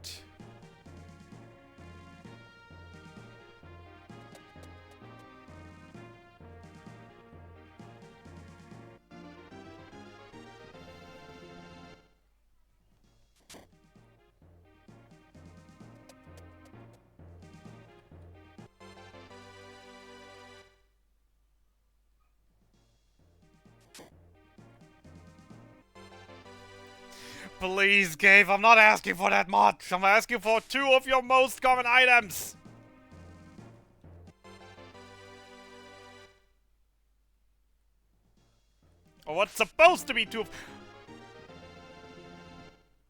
Please, Gabe, I'm not asking for that much. I'm asking for 2 of your most common items. Or what's supposed to be 2 of...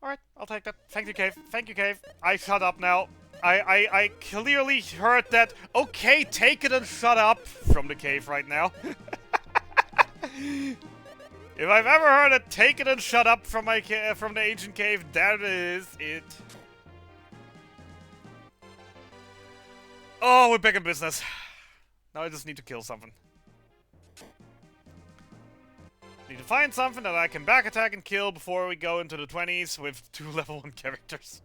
Alright, I'll take that. Thank you, Cave. Thank you, Cave. I shut up now. I clearly heard that, okay, take it and shut up, from the Cave right now. If I've ever heard a take it and shut up from from the ancient cave, that is it. Oh, we're back in business. Now I just need to kill something. Need to find something that I can back attack and kill before we go into the 20s with 2 level 1 characters.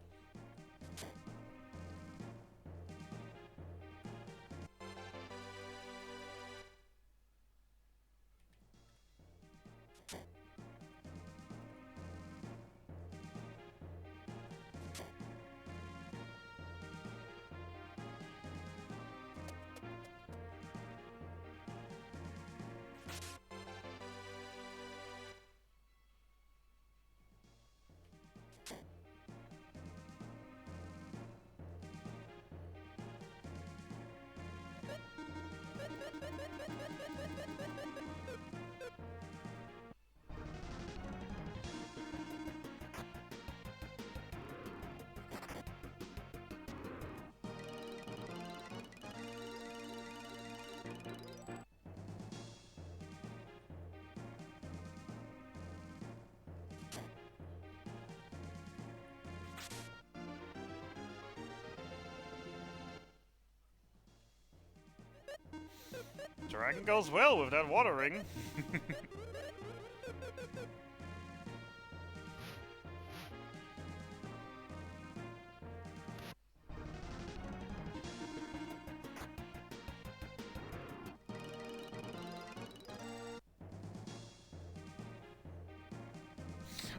Dragon goes well with that water ring.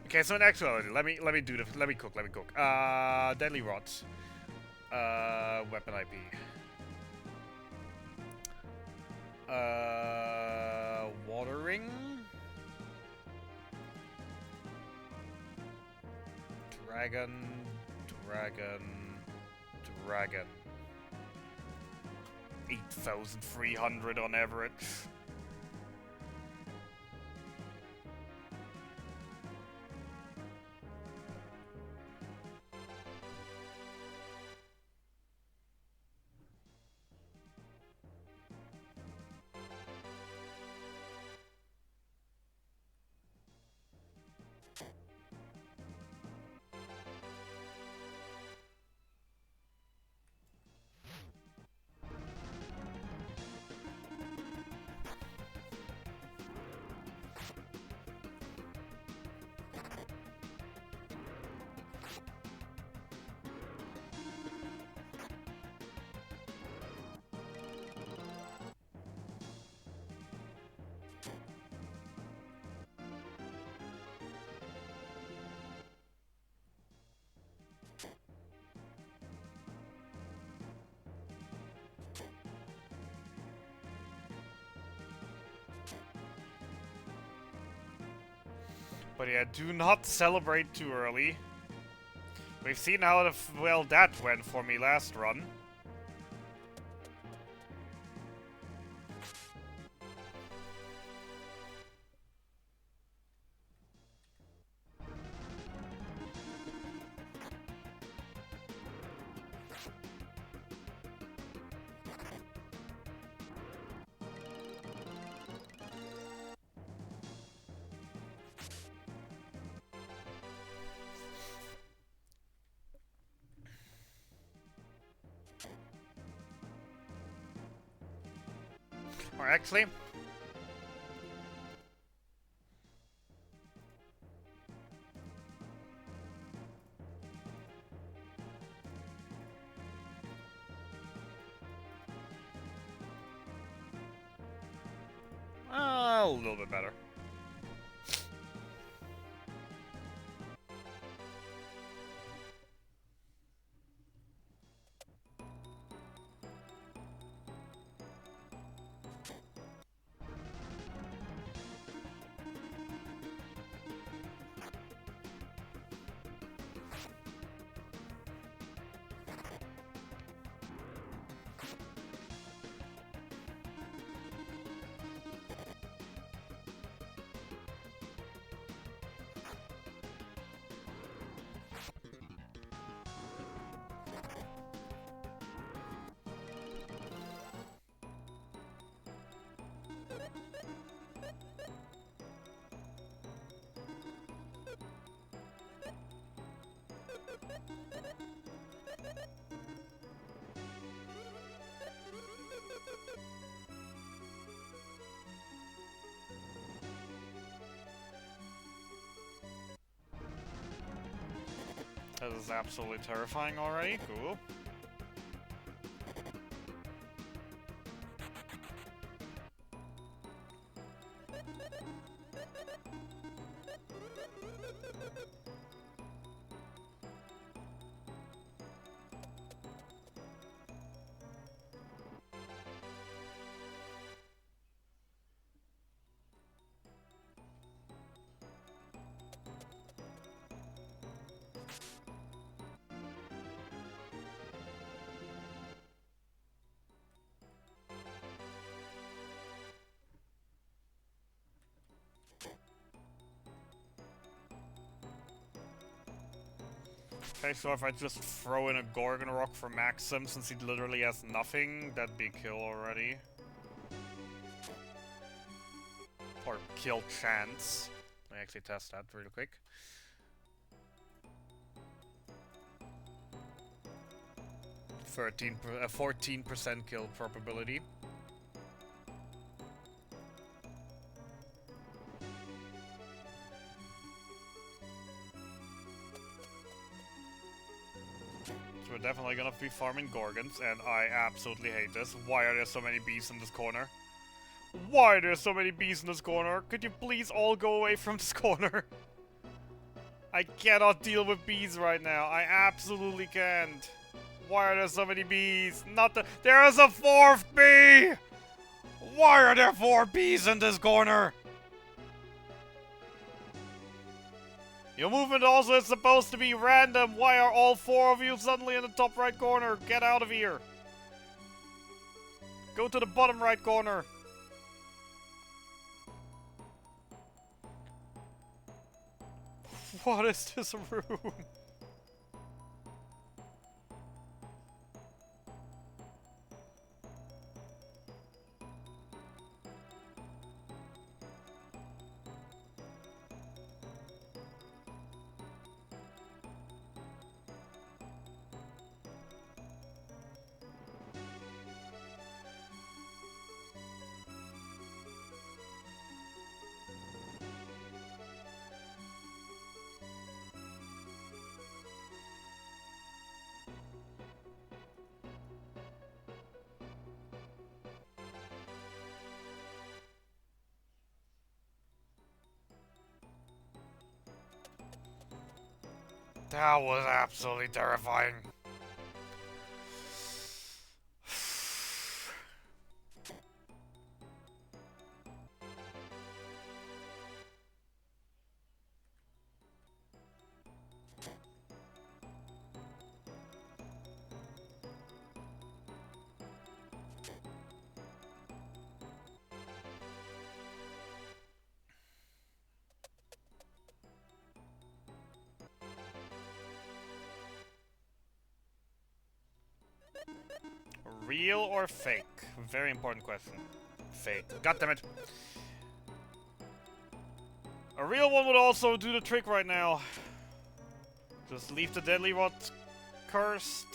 Okay, so in actuality, let me do the let me cook. Deadly rods. Weapon IP. Water ring. Dragon. 8,300 on average. But yeah, do not celebrate too early. We've seen how well that went for me last run. Or actually, a little bit better. That is absolutely terrifying already. Cool. Okay, so if I just throw in a Gorgon Rock for Maxim, since he literally has nothing, that'd be a kill already. Or kill chance. Let me actually test that really quick. A 14% kill probability. So we're definitely gonna be farming Gorgons, and I absolutely hate this. Why are there so many bees in this corner? Why are there so many bees in this corner? Could you please all go away from this corner? I cannot deal with bees right now. I absolutely can't. Why are there so many bees? There is a fourth bee! Why are there 4 bees in this corner? Your movement also is supposed to be random. Why are all 4 of you suddenly in the top right corner? Get out of here. Go to the bottom right corner. What is this room? That was absolutely terrifying. Real or fake? Very important question. Fake. God damn it. A real one would also do the trick right now. Just leave the deadly rod cursed.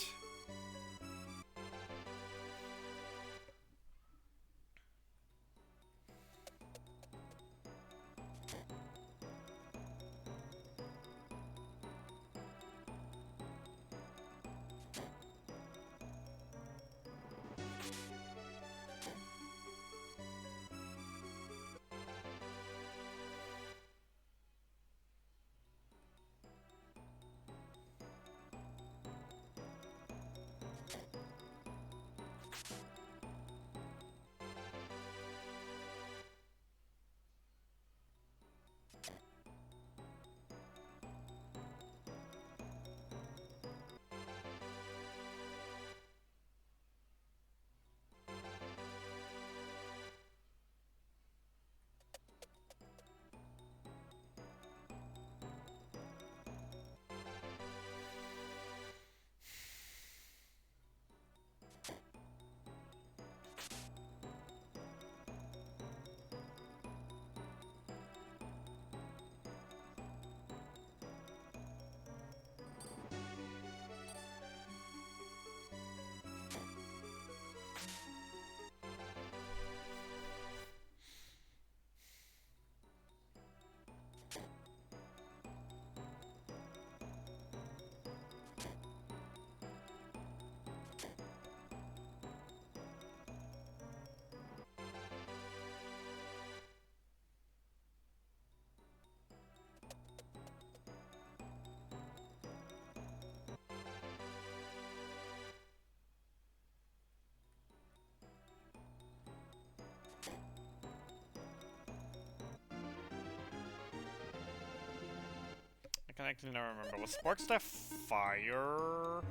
can actually never remember. Was Spark Staff fire?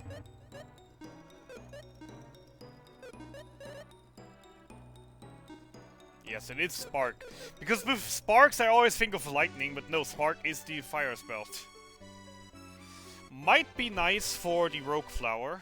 Yes, it is Spark. Because with Sparks I always think of Lightning, but no, Spark is the fire spell. Might be nice for the Rogue Flower.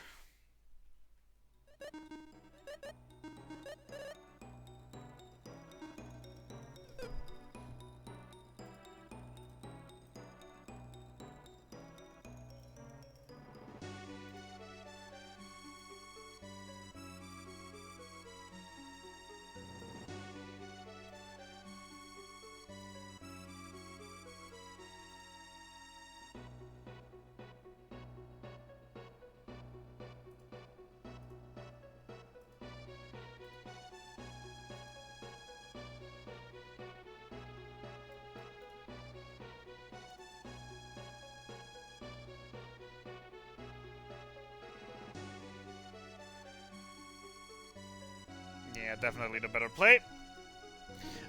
Yeah, definitely the better play.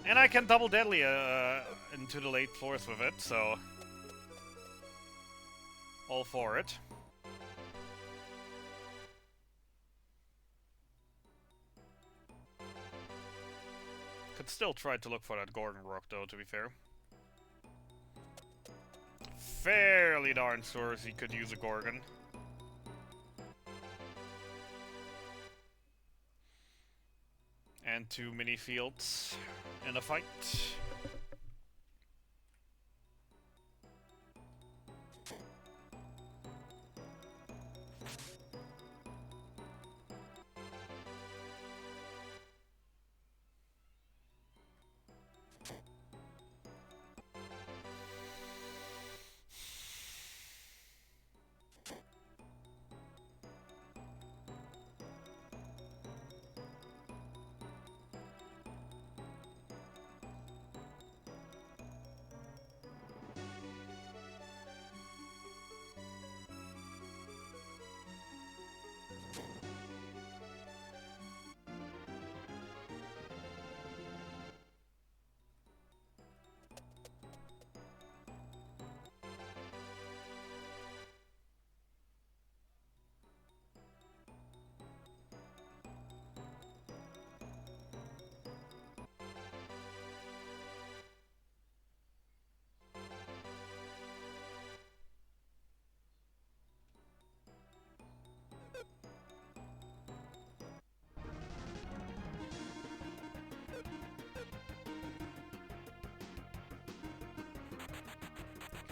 And I can double deadly into the late floors with it, so all for it. Could still try to look for that Gorgon Rock though, to be fair. Fairly darn sure he could use a Gorgon. And 2 mini fields in a fight.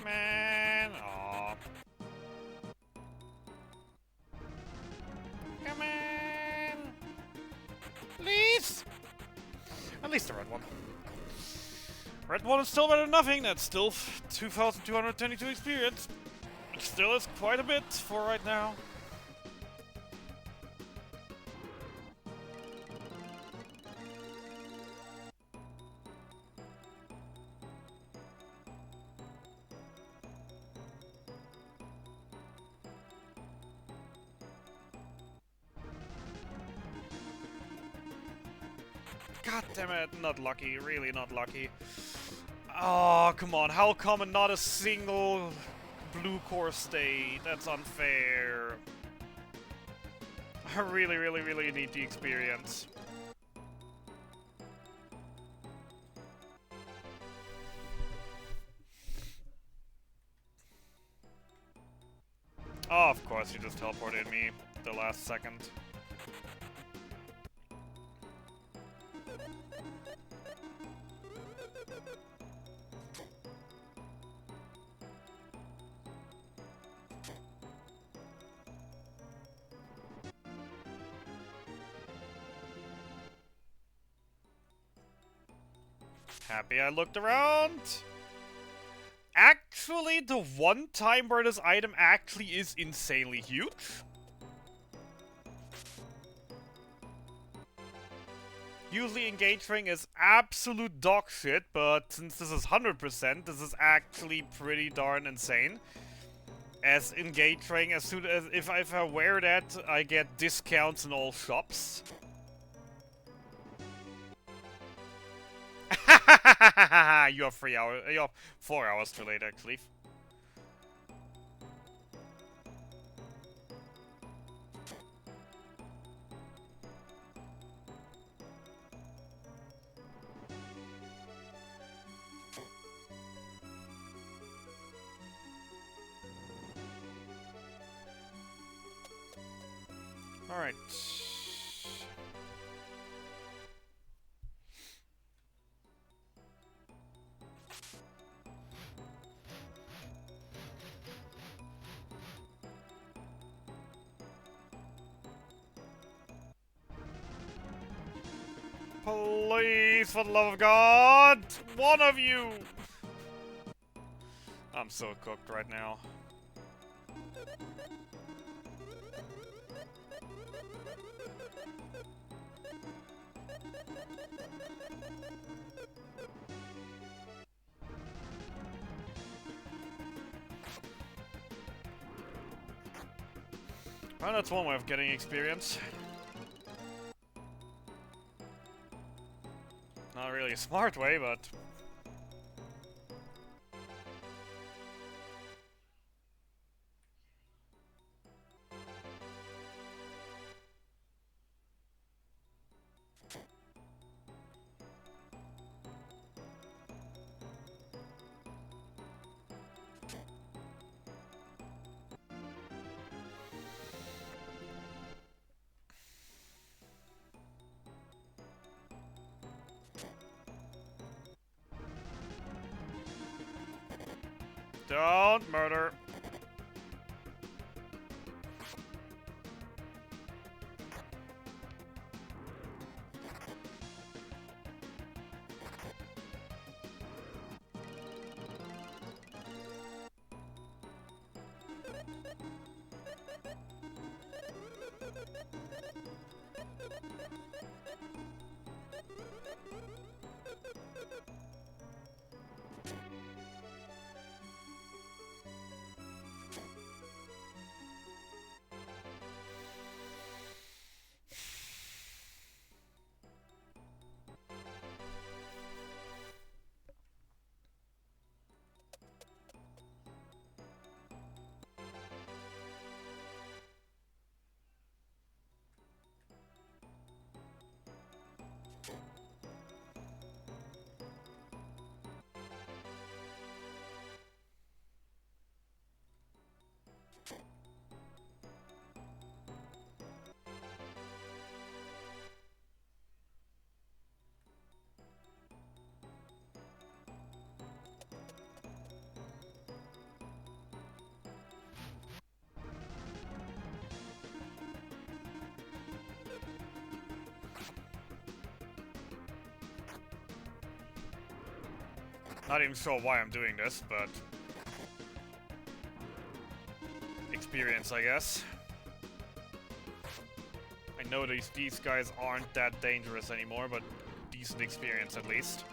Man, aw. Come on! Please! At least the red one. Red one is still better than nothing, that's still 2,222 experience. It still is quite a bit for right now. God damn it, not lucky, really not lucky. Oh, come on, how come and not a single blue core state? That's unfair. I really, really, really need the experience. Oh, of course, you just teleported me the last second. Happy I looked around. Actually, the one time where this item actually is insanely huge. Usually engage ring is absolute dog shit, but since this is 100%, this is actually pretty darn insane. As engage ring, as soon as if I wear that, I get discounts in all shops. You have 3 hours. You have 4 hours too late, actually. Alright. Please, for the love of God! One of you! I'm so cooked right now. Well, that's one way of getting experience. Not really a smart way, but... Don't murder. Not even sure why I'm doing this, but... experience, I guess. I know these guys aren't that dangerous anymore, but decent experience at least.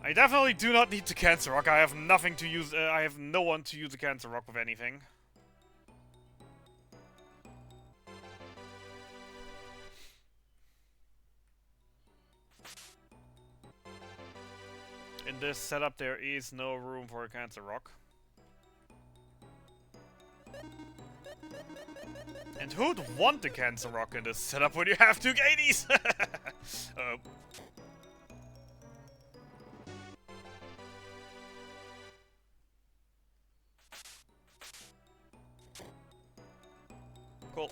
I definitely do not need the Cancer Rock. I have nothing to use. I have no one to use the Cancer Rock with anything. In this setup, there is no room for a Cancer Rock. And who'd want the Cancer Rock in this setup when you have two Gadies? Cool.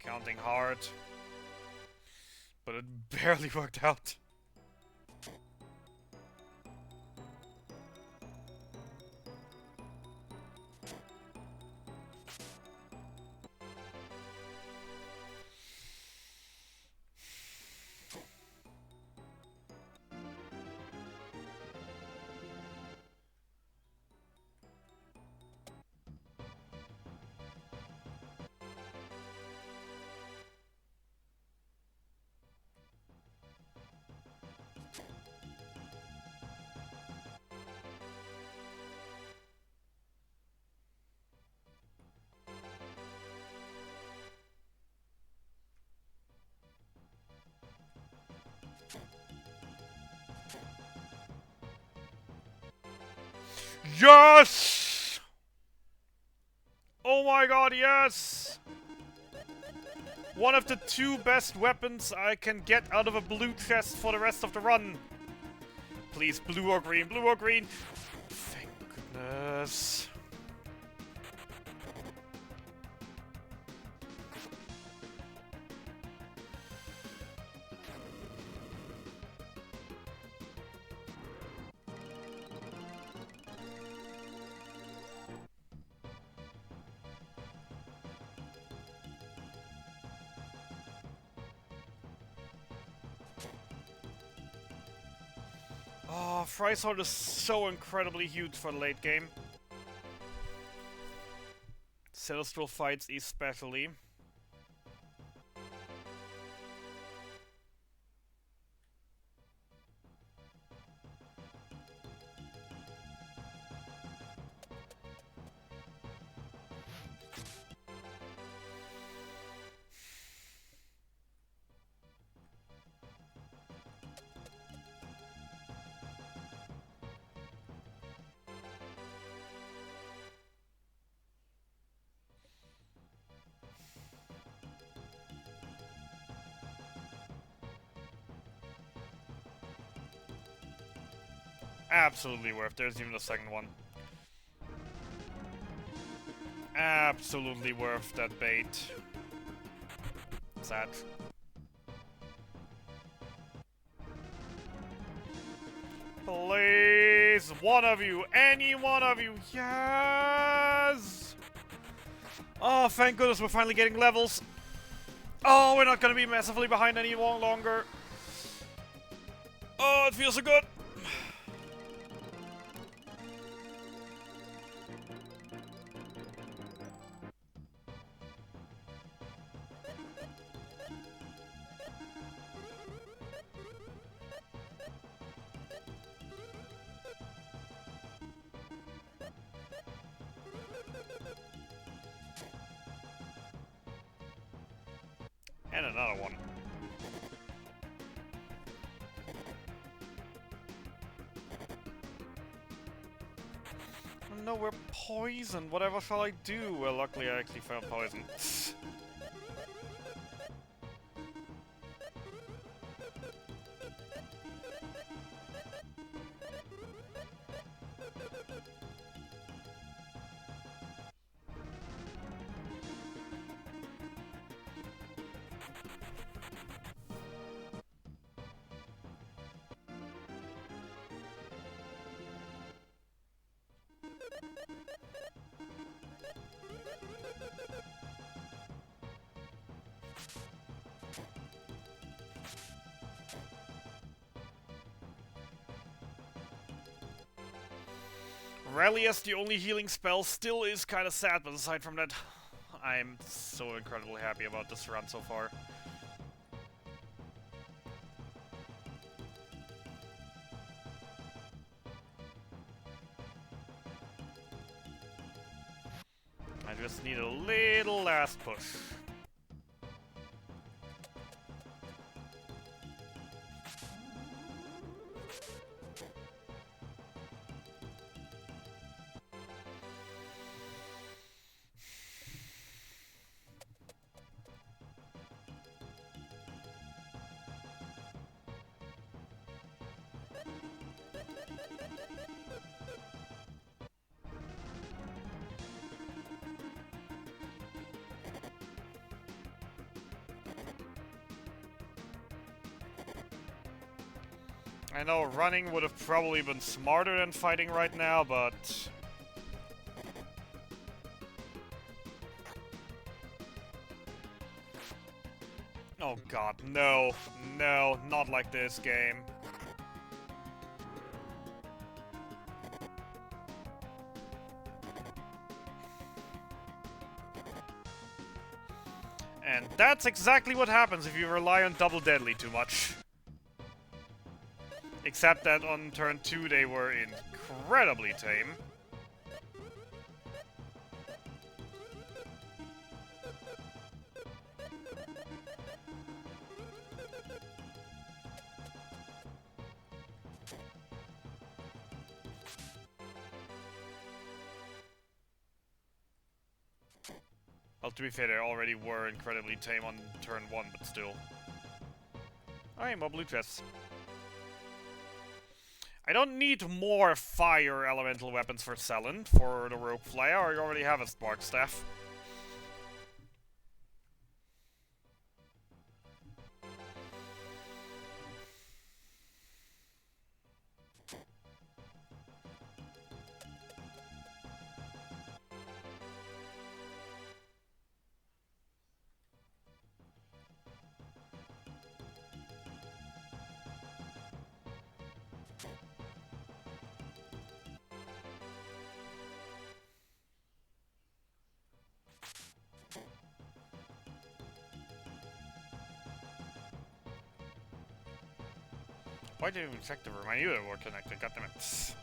Counting hard. But it barely worked out. Yes! Oh my god, yes! One of the 2 best weapons I can get out of a blue chest for the rest of the run. Please, blue or green, blue or green. Thank goodness. Oh, Fry's Heart is so incredibly huge for the late game. Celestial fights especially. Absolutely worth. There's even a second one. Absolutely worth that bait. Sad. Please, one of you, any one of you, yes! Oh, thank goodness we're finally getting levels. Oh, we're not gonna be massively behind any longer. Oh, it feels so good. And another one. No, we're poisoned. Whatever shall I do? Well, luckily I actually found poison. Rally as the only healing spell still is kind of sad, but aside from that, I'm so incredibly happy about this run so far. I just need a little last push. I know running would have probably been smarter than fighting right now, but... Oh god, no. No, not like this game. And that's exactly what happens if you rely on Double Deadly too much. Except that on turn 2 they were incredibly tame. Well, to be fair, they already were incredibly tame on turn 1, but still. Alright, more blue chests. I don't need more fire elemental weapons for Selland for the rope flyer. I already have a spark staff. Why did you even check the room? I knew they were connected, goddammit.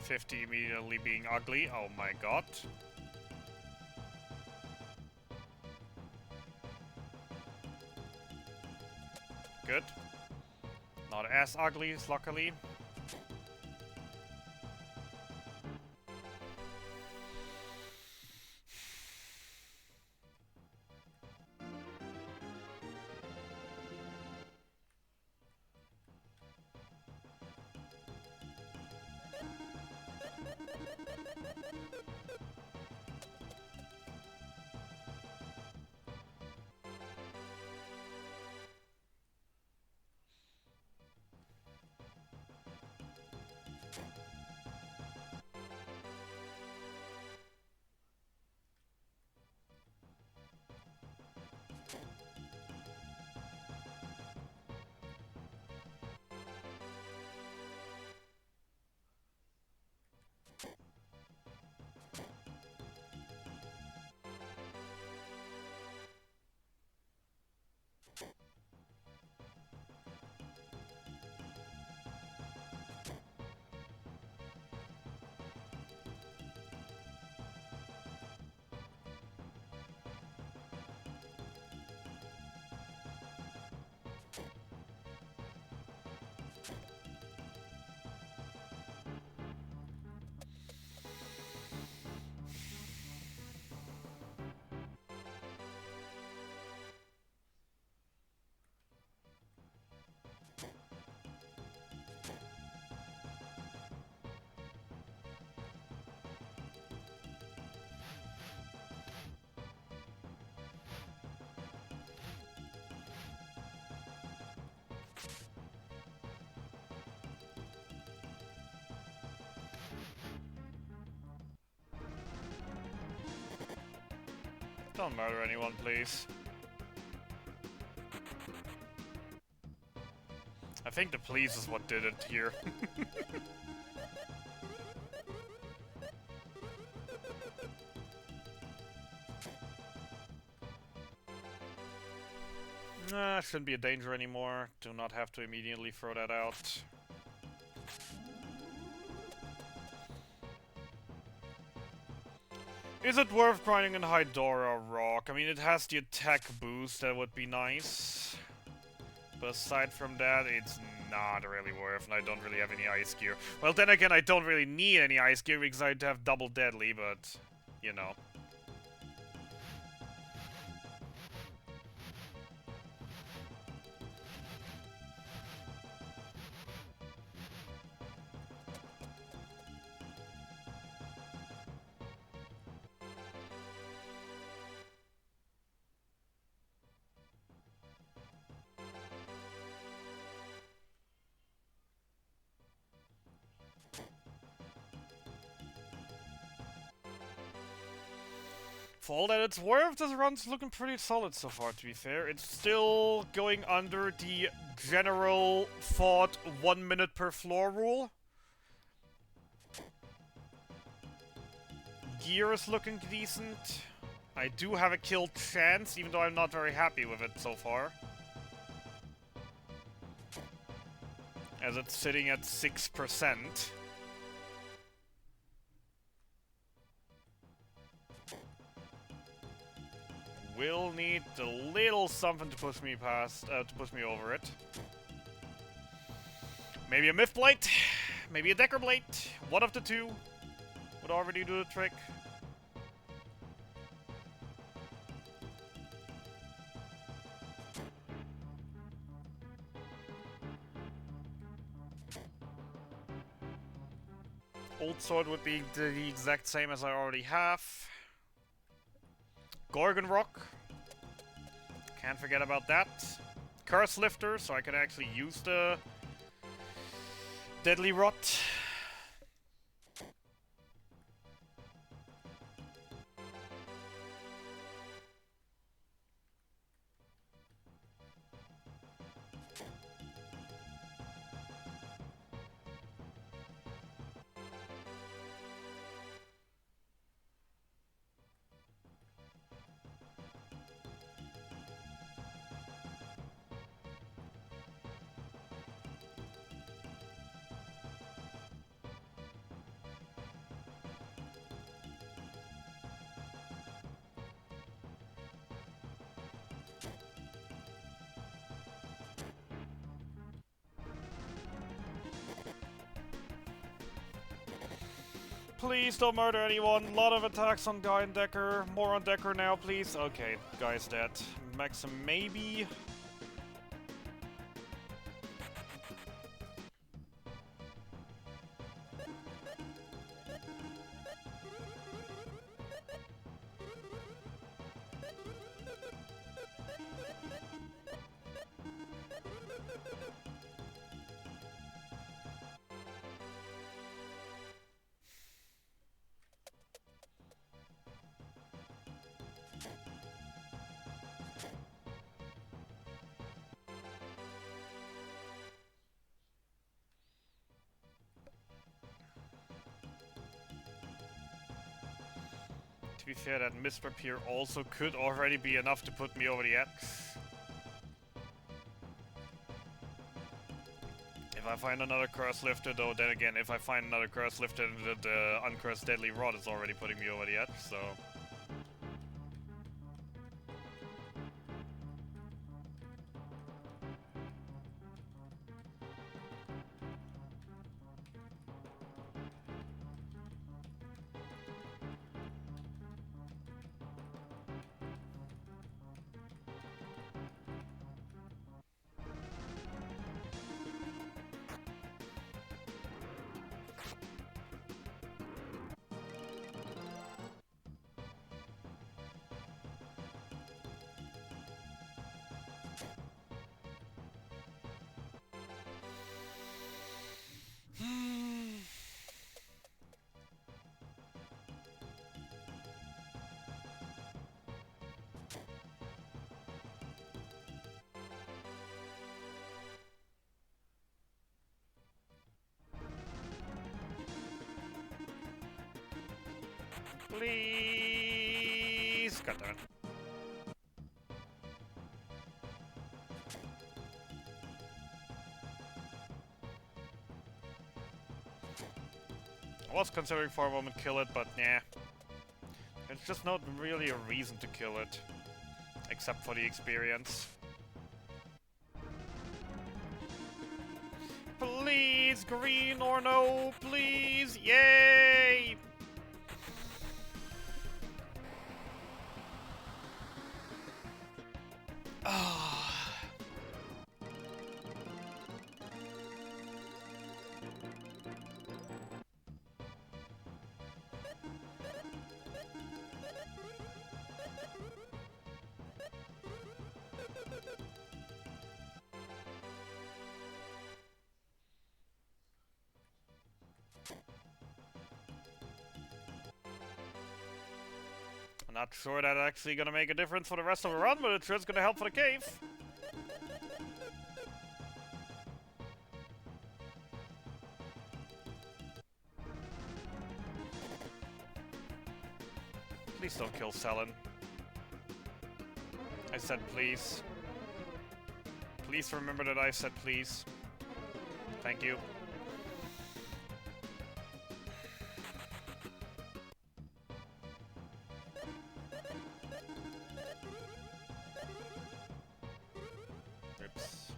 50 immediately being ugly, oh my god. Good. Not as ugly, luckily. Don't murder anyone, please. I think the please is what did it here. Nah, shouldn't be a danger anymore. Do not have to immediately throw that out. Is it worth grinding in Hydora Rock? I mean, it has the attack boost, that would be nice. But aside from that, it's not really worth, and I don't really have any ice gear. Well, then again, I don't really need any ice gear because I'd have double deadly, but, you know. For all that it's worth, this run's looking pretty solid so far, to be fair. It's still going under the general thought 1 minute per floor rule. Gear is looking decent. I do have a kill chance, even though I'm not very happy with it so far. As it's sitting at 6%. Will need a little something to push me past, to push me over it. Maybe a Myth Blade, maybe a Decker Blade. One of the two would already do the trick. Old Sword would be the exact same as I already have. Gorgon Rock. Can't forget about that. Curse Lifter, so I can actually use the Deadly Rot. Please don't murder anyone. A lot of attacks on Guy and Decker. More on Decker now, please. Okay, Guy's dead. Maxim maybe. To be fair, that Misprep here also could already be enough to put me over the edge. If I find another Curse Lifter, though, then again, if I find another Curse Lifter, the Uncursed Deadly Rod is already putting me over the edge, so... Please! God damn it. I was considering for a moment kill it, but nah. There's just not really a reason to kill it. Except for the experience. Please, green or no, please, yay! Ah. I'm not sure that's actually gonna make a difference for the rest of the run, but it's just gonna help for the cave. Please don't kill Selen. I said please. Please remember that I said please. Thank you. Oops.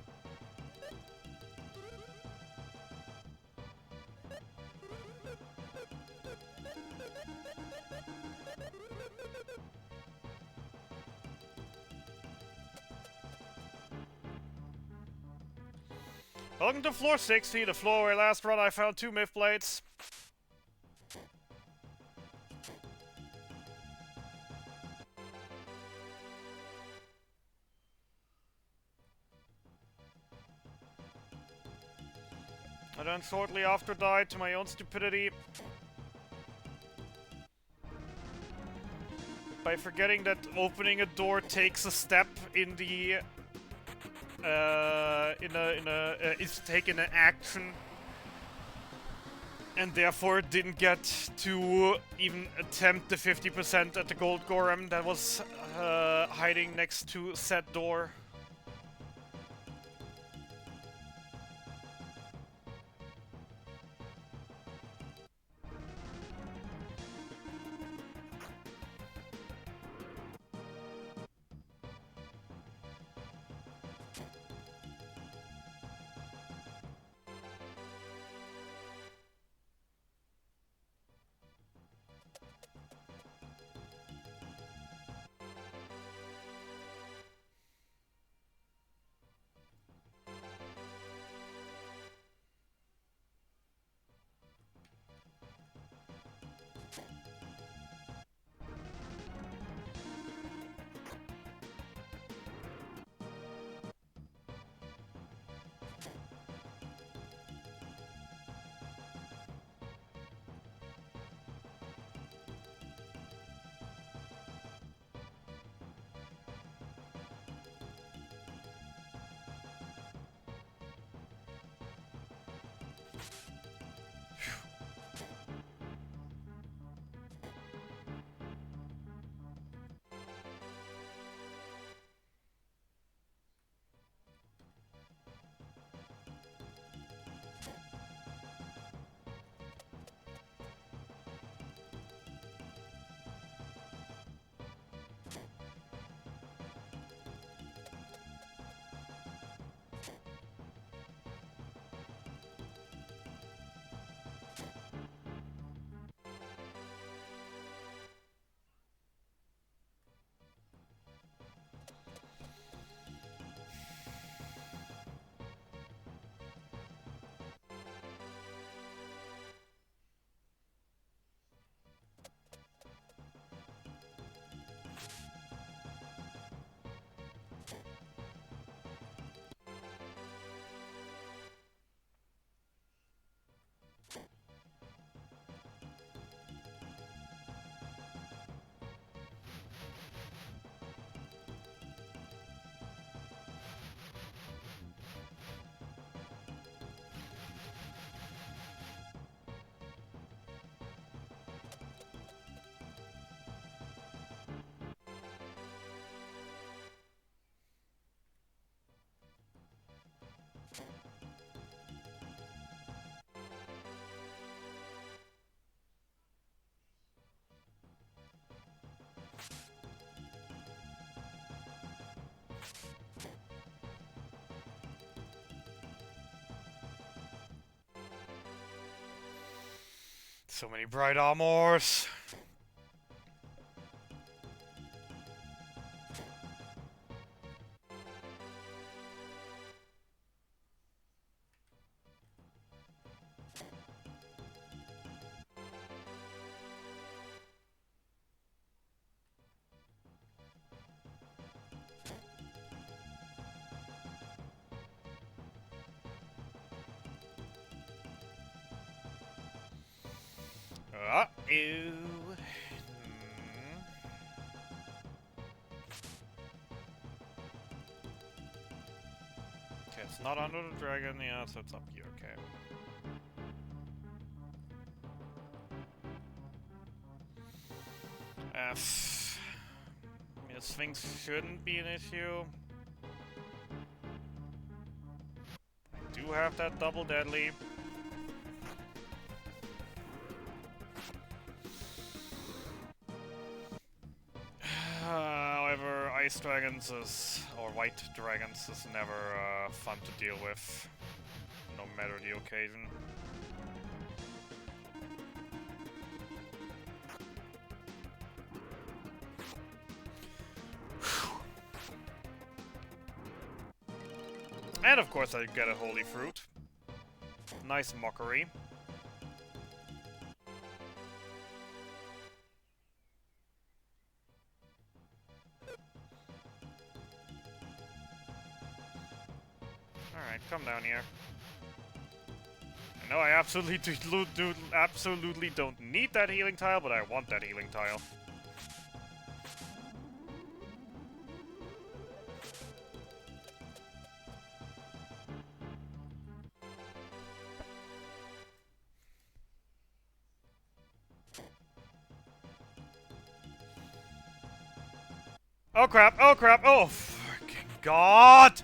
Welcome to floor 60, the floor where last run I found 2 myth plates. I then shortly after died to my own stupidity by forgetting that opening a door takes a step in the is taken an action, and therefore didn't get to even attempt the 50% at the gold Gorem that was hiding next to said door. So many bright armors. Ew. Okay, it's not under the dragon, yeah, so it's up here, okay. I mean, the Sphinx shouldn't be an issue. I do have that double deadly. However, ice dragons or white dragons is never fun to deal with, no matter the occasion. And of course I get a holy fruit. Nice mockery. Alright, come down here. I know I absolutely don't need that healing tile, but I want that healing tile. Oh crap, oh crap, oh fucking god!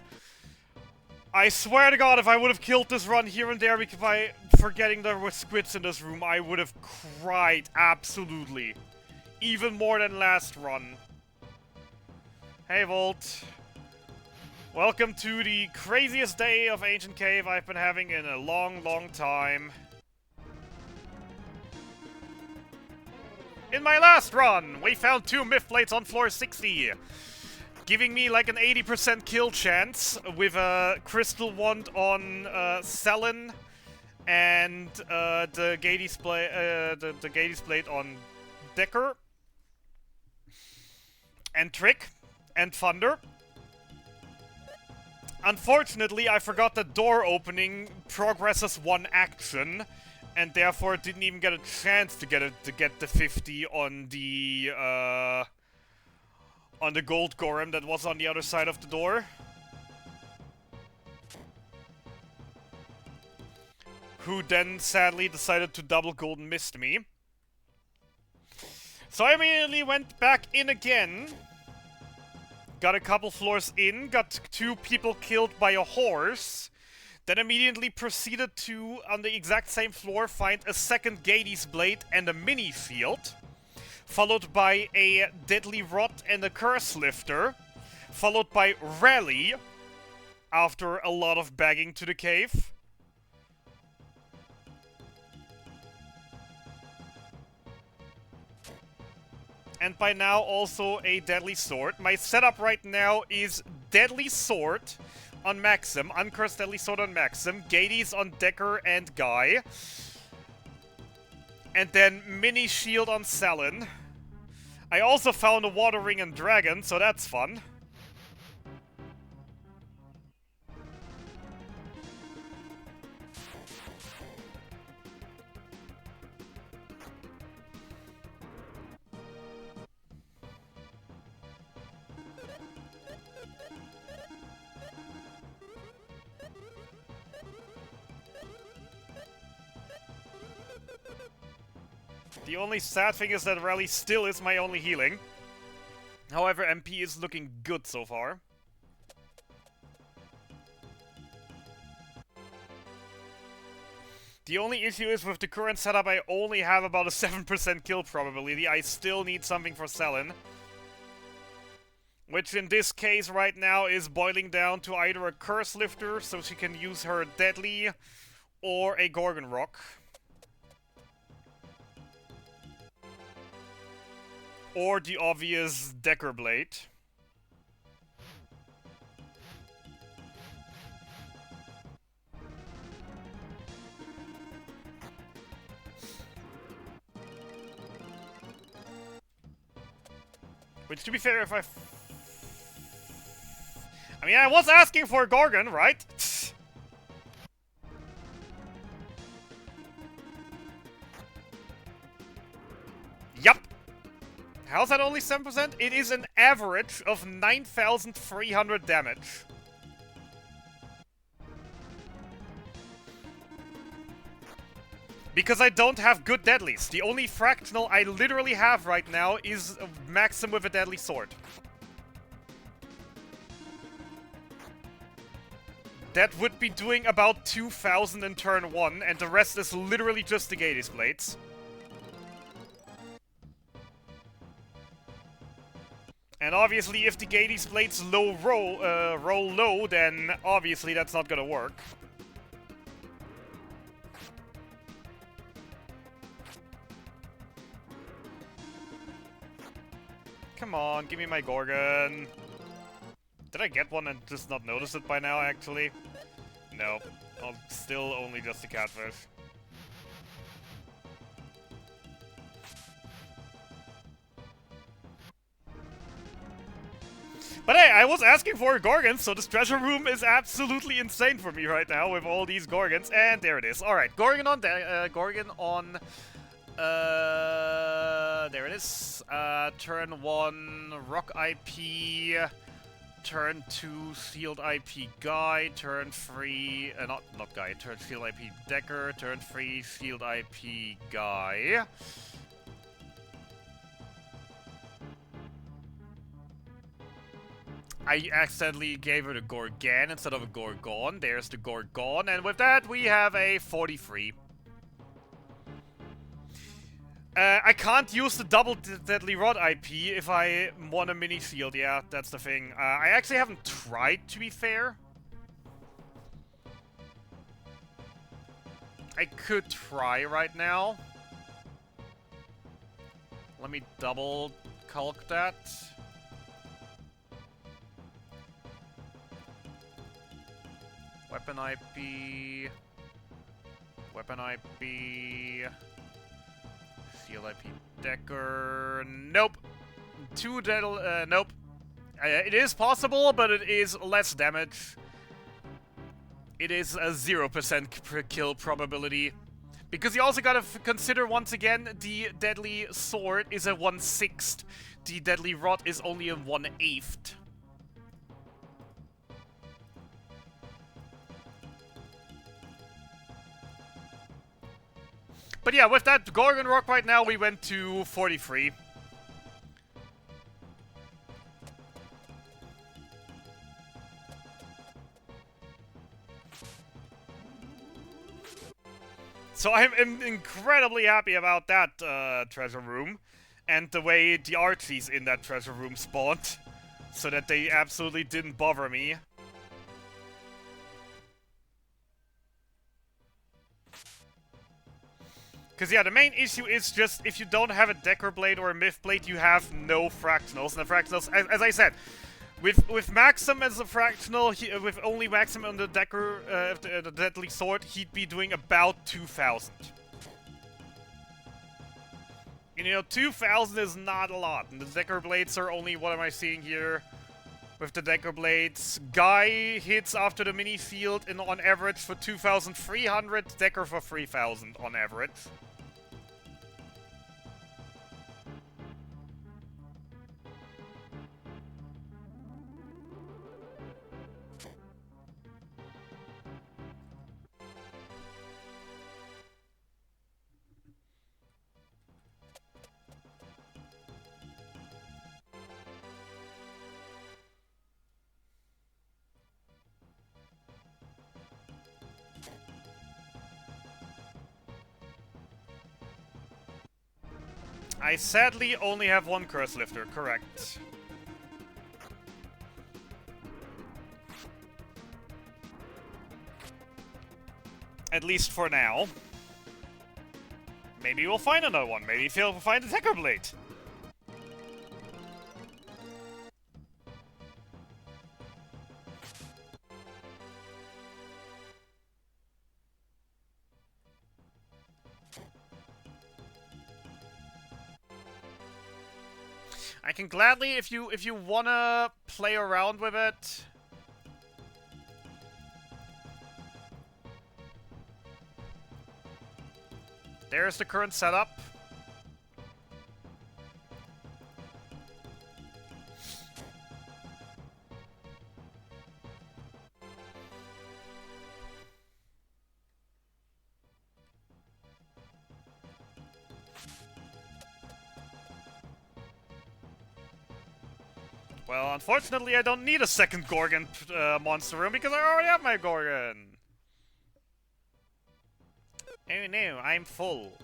I swear to god, if I would have killed this run here and there by forgetting there were squids in this room, I would have cried, absolutely. Even more than last run. Hey Volt. Welcome to the craziest day of Ancient Cave I've been having in a long, long time. In my last run, we found 2 myth plates on floor 60, giving me like an 80% kill chance with a crystal wand on Selin and the Gades plate on Decker and Trick and Thunder. Unfortunately, I forgot that door opening progresses 1 action, and therefore didn't even get a chance to get the 50 on the gold Gorem that was on the other side of the door. Who then sadly decided to double golden mist me. So I immediately went back in again. Got a couple floors in, got 2 people killed by a horse. Then immediately proceeded to, on the exact same floor, find a second Gades blade and a mini field. Followed by a deadly rot and a curse lifter. Followed by rally. After a lot of bagging to the cave. And by now also a deadly sword. My setup right now is deadly sword on Maxim, uncursed deadly sword on Maxim, Gades on Decker and Guy. And then mini shield on Selin. I also found a water ring and dragon, so that's fun. The only sad thing is that rally still is my only healing. However, MP is looking good so far. The only issue is with the current setup I only have about a 7% kill probability. I still need something for Selin. Which in this case right now is boiling down to either a curse lifter so she can use her deadly or a Gorgon Rock. Or the obvious Decker Blade. Which, to be fair, if I mean, I was asking for a Gorgon, right? Yup. How's that only 7%? It is an average of 9,300 damage. Because I don't have good deadlies. The only fractional I literally have right now is Maxim with a deadly sword. That would be doing about 2,000 in turn 1, and the rest is literally just the Gades Blades. And obviously, if the Gades Blades roll low, then obviously that's not gonna work. Come on, give me my Gorgon. Did I get one and just not notice it by now, actually? No. Still only just a catfish. But hey, I was asking for a Gorgon, so this treasure room is absolutely insane for me right now with all these Gorgons. And there it is. Alright, Gorgon on... there it is. Turn 1, Rock IP. Turn 2, Sealed IP Guy. Turn 3, not Guy. Turn Sealed IP Decker. Turn 3, Sealed IP Guy. I accidentally gave her the Gorgon instead of a Gorgon. There's the Gorgon, and with that we have a 43. I can't use the double Deadly Rod IP if I want a mini shield. Yeah, that's the thing. I actually haven't tried, to be fair. I could try right now. Let me double calc that. Weapon IP. Weapon IP. Seal IP Decker. Nope. Nope. It is possible, but it is less damage. It is a 0% per kill probability. Because you also gotta consider, once again, the Deadly Sword is a 1/6. The Deadly Rod is only a 1/8. But yeah, with that Gorgon Rock right now, we went to 43. So I'm incredibly happy about that treasure room. And the way the Archies in that treasure room spawned. So that they absolutely didn't bother me. Because, yeah, the main issue is just if you don't have a Decker Blade or a Myth Blade, you have no Fractionals. And the Fractionals, as I said, with Maxim as a Fractional, with only Maxim on the Decker, the Deadly Sword, he'd be doing about 2,000. And, you know, 2,000 is not a lot. And the Decker Blades are only, what am I seeing here? With the Decker Blades, Guy hits after the mini field on average for 2,300, Decker for 3,000 on average. I sadly only have one Curse Lifter, correct. At least for now. Maybe we'll find another one. Maybe we'll find a Decker Blade. I can gladly, if you wanna play around with it. There's the current setup. Well, unfortunately, I don't need a second Gorgon monster room because I already have my Gorgon. Oh no, I'm full.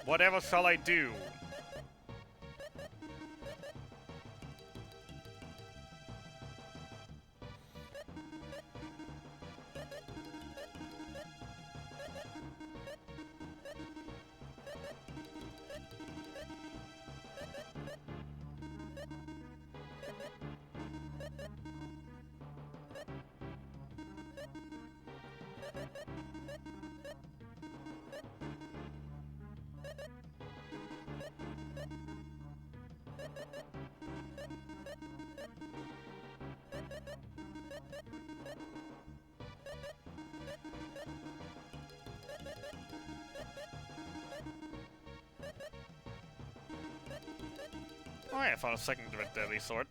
Whatever shall I do? Oh yeah, I found a second deadly sword.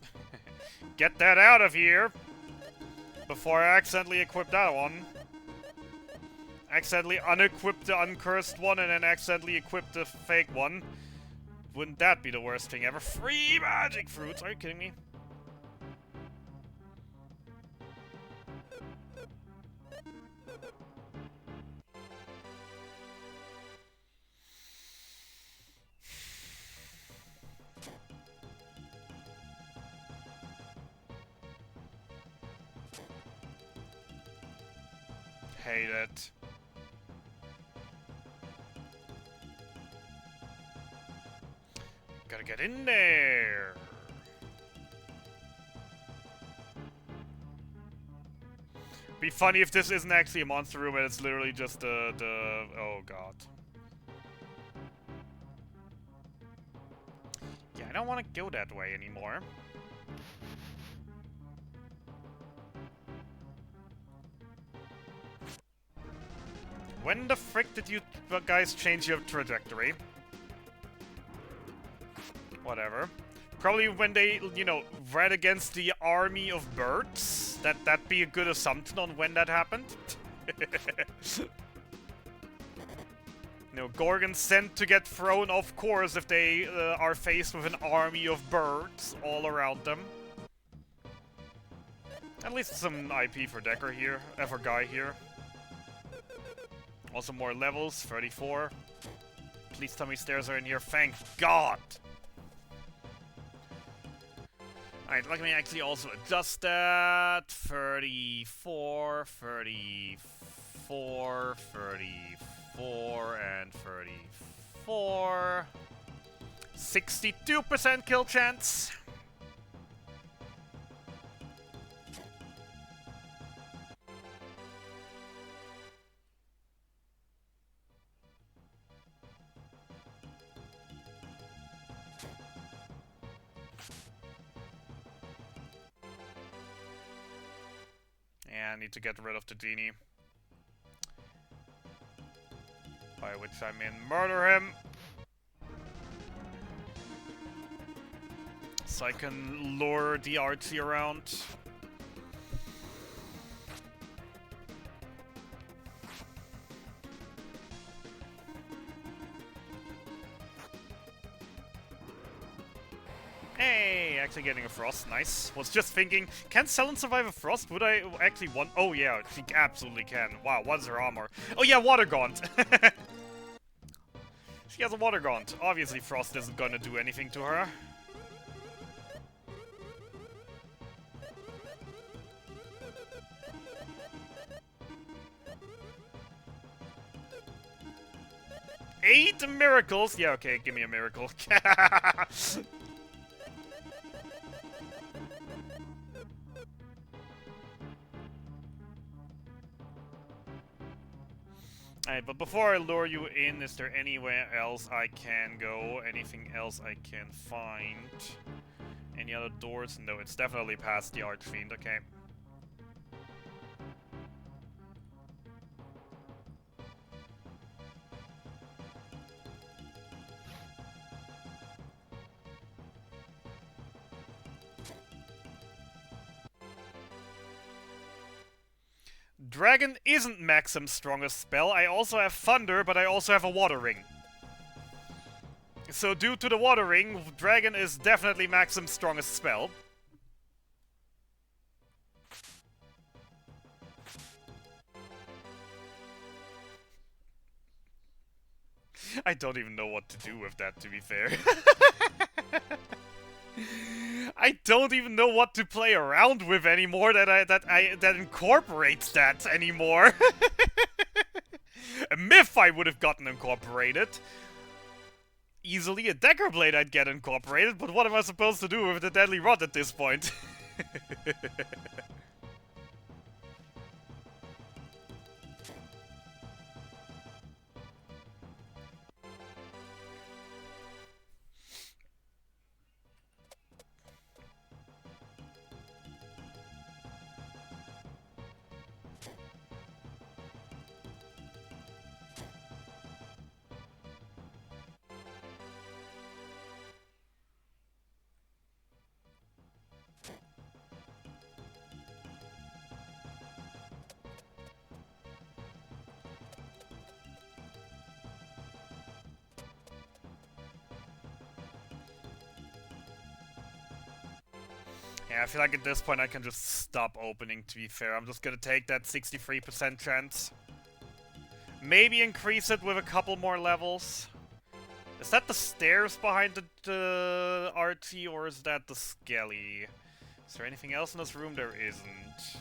Get that out of here! Before I accidentally equip that one. Accidentally unequip the uncursed one and then accidentally equip the fake one. Wouldn't that be the worst thing ever? Free magic fruits! Are you kidding me? Hate it. Gotta get in there. Be funny if this isn't actually a monster room and it's literally just the oh god. Yeah, I don't want to go that way anymore. When the frick did you guys change your trajectory? Whatever. Probably when they, you know, ran against the army of birds. That'd be a good assumption on when that happened. No, Gorgons sent to get thrown off course if they are faced with an army of birds all around them. At least some IP for Decker here, for Guy here. Also more levels, 34. Please tell me stairs are in here, thank God! Alright, let me actually also adjust that. 34, 34, 34, and 34. 62% kill chance. Yeah, I need to get rid of the genie. By which I mean murder him! So I can lure the Archie around. Hey, actually getting a frost, nice. Was just thinking, can Selen survive a frost? Would I actually want— oh yeah, she absolutely can. Wow, what's her armor? Oh yeah, water gaunt! She has a water gaunt. Obviously frost isn't gonna do anything to her. Eight miracles? Yeah, okay, give me a miracle. Alright, but before I lure you in, is there anywhere else I can go? Anything else I can find? Any other doors? No, it's definitely past the Archfiend, okay. Dragon isn't Maxim's strongest spell. I also have Thunder, but I also have a Water Ring. So due to the Water Ring, Dragon is definitely Maxim's strongest spell. I don't even know what to do with that, to be fair. I don't even know what to play around with anymore that incorporates that anymore. A Myth I would have gotten incorporated. Easily a Dagger Blade I'd get incorporated, but what am I supposed to do with the Deadly Rod at this point? Yeah, I feel like at this point I can just stop opening, to be fair. I'm just gonna take that 63% chance. Maybe increase it with a couple more levels. Is that the stairs behind the RT, or is that the Skelly? Is there anything else in this room? There isn't.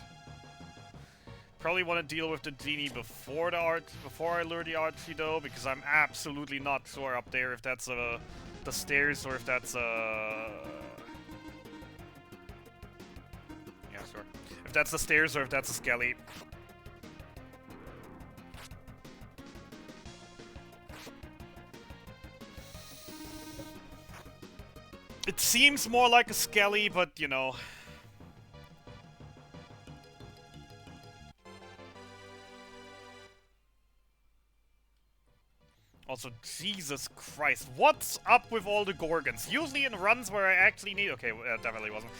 Probably want to deal with the genie before I lure the RT though, because I'm absolutely not sure up there if that's the stairs or if that's sure. If that's the stairs or if that's a Skelly. It seems more like a Skelly, but you know. Also, Jesus Christ, what's up with all the Gorgons? Usually in runs where I actually need... Okay, definitely wasn't.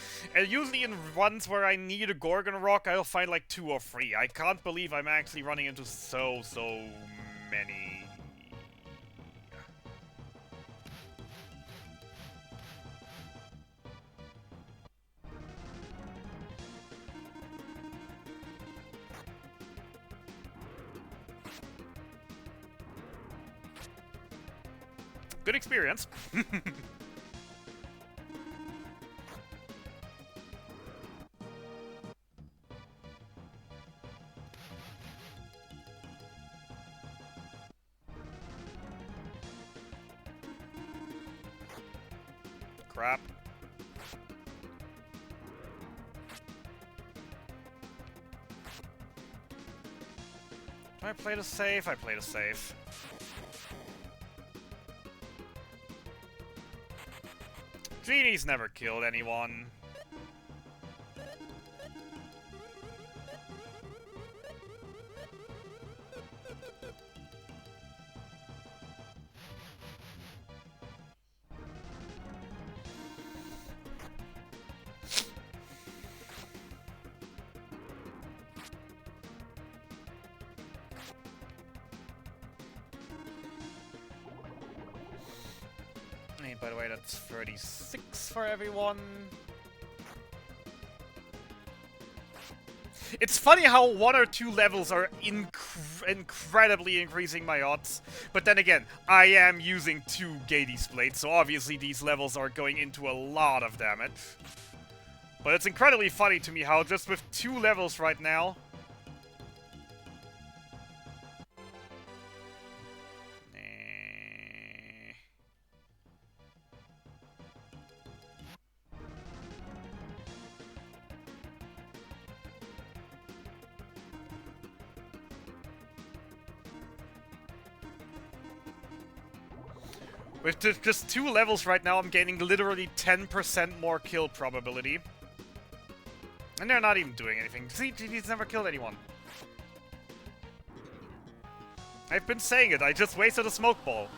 Usually in runs where I need a Gorgon Rock, I'll find like 2 or 3. I can't believe I'm actually running into so many. Good experience. Crap. Do I play the safe? I play the safe. Genie's never killed anyone. Hey, by the way, that's 36 for everyone. It's funny how 1 or 2 levels are incredibly increasing my odds. But then again, I am using 2 Gades Blades, so obviously these levels are going into a lot of damage. But it's incredibly funny to me how just with 2 levels right now... With just 2 levels right now, I'm gaining literally 10% more kill probability. And they're not even doing anything. See, he's never killed anyone. I've been saying it, I just wasted a smoke ball.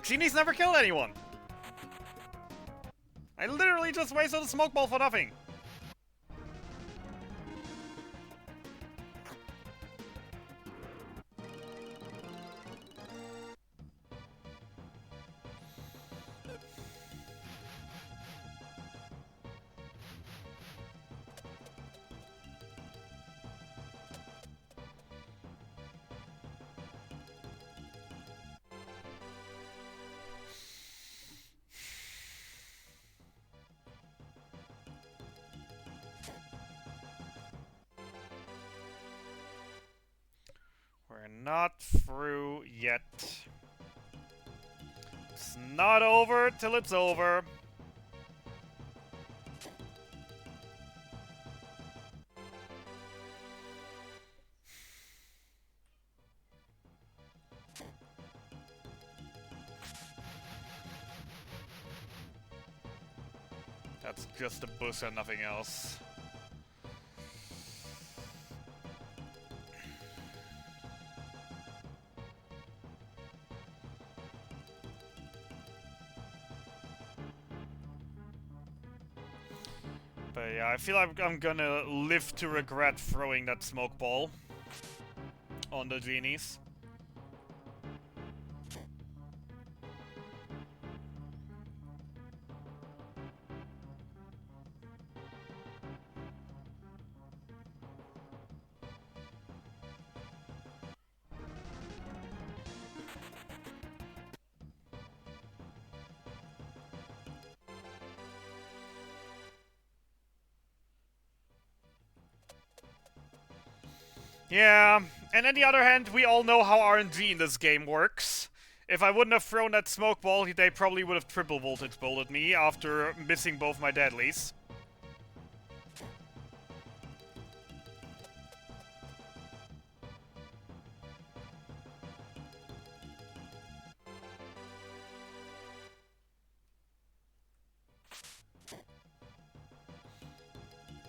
Genie's never killed anyone. I literally just wasted a smoke ball for nothing. We're not through yet. It's not over till it's over. That's just a bush and nothing else. But yeah, I feel like I'm gonna live to regret throwing that smoke ball on the genies. Yeah, and on the other hand, we all know how RNG in this game works. If I wouldn't have thrown that smoke ball, they probably would have triple voltage bolted me after missing both my deadlies.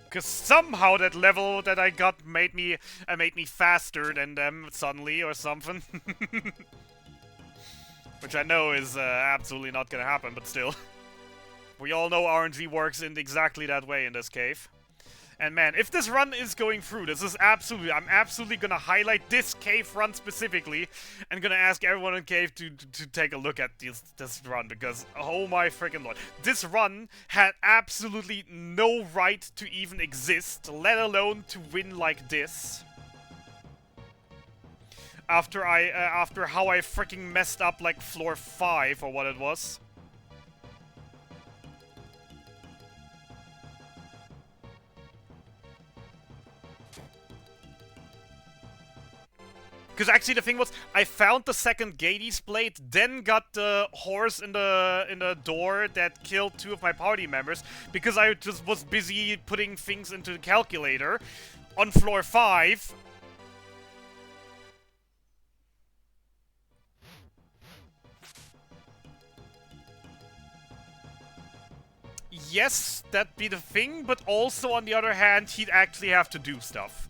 Because somehow that level that I got made me faster than them suddenly or something. Which I know is absolutely not gonna happen, but still. We all know RNG works in exactly that way in this cave. And man, if this run is going through, I'm absolutely gonna highlight this cave run specifically, and gonna ask everyone in cave to take a look at this run, because oh my freaking lord, this run had absolutely no right to even exist, let alone to win like this. After how I freaking messed up like floor 5 or what it was. Because actually the thing was, I found the second Gades blade, then got the horse in the door that killed 2 of my party members, because I just was busy putting things into the calculator on floor 5. Yes, that'd be the thing, but also on the other hand, he'd actually have to do stuff.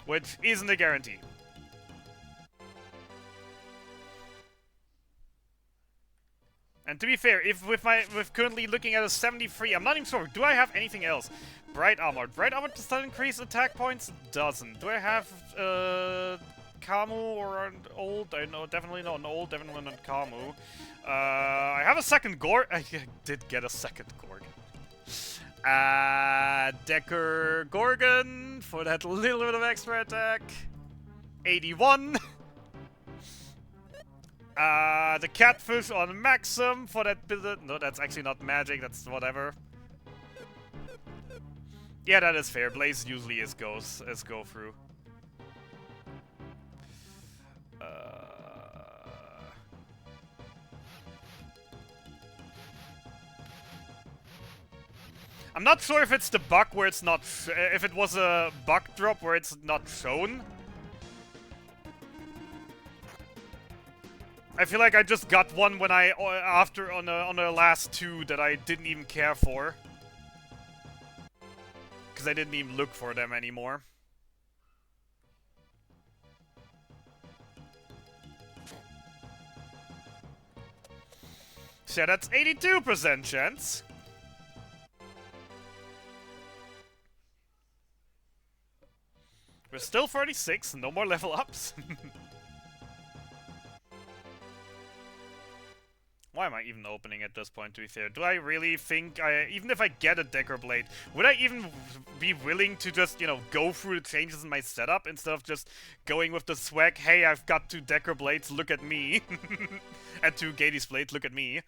Which isn't a guarantee. And to be fair, if with currently looking at a 73, I'm not even sure. Do I have anything else? Bright armor. Bright armor does that increase attack points? It doesn't. Do I have Kamu or an old? I know definitely not an old, definitely not Kamu. I have a second Gorg. I did get a second Gorg. Decker Gorgon for that little bit of extra attack. 81. The catfish on Maxim for that bit of... No, that's actually not magic, that's whatever. Yeah, that is fair. Blaze usually is go through. I'm not sure if it's the bug where it's not... if it was a bug drop where it's not shown. I feel like I just got one when I after on the last two that I didn't even care for, because I didn't even look for them anymore. So yeah, that's 82% chance. We're still 36, no more level ups. Why am I even opening at this point, to be fair? Do I really think even if I get a Decker Blade, would I even be willing to just, you know, go through the changes in my setup instead of just going with the swag, hey, I've got 2 Decker Blades, look at me. And 2 Gades Blades, look at me.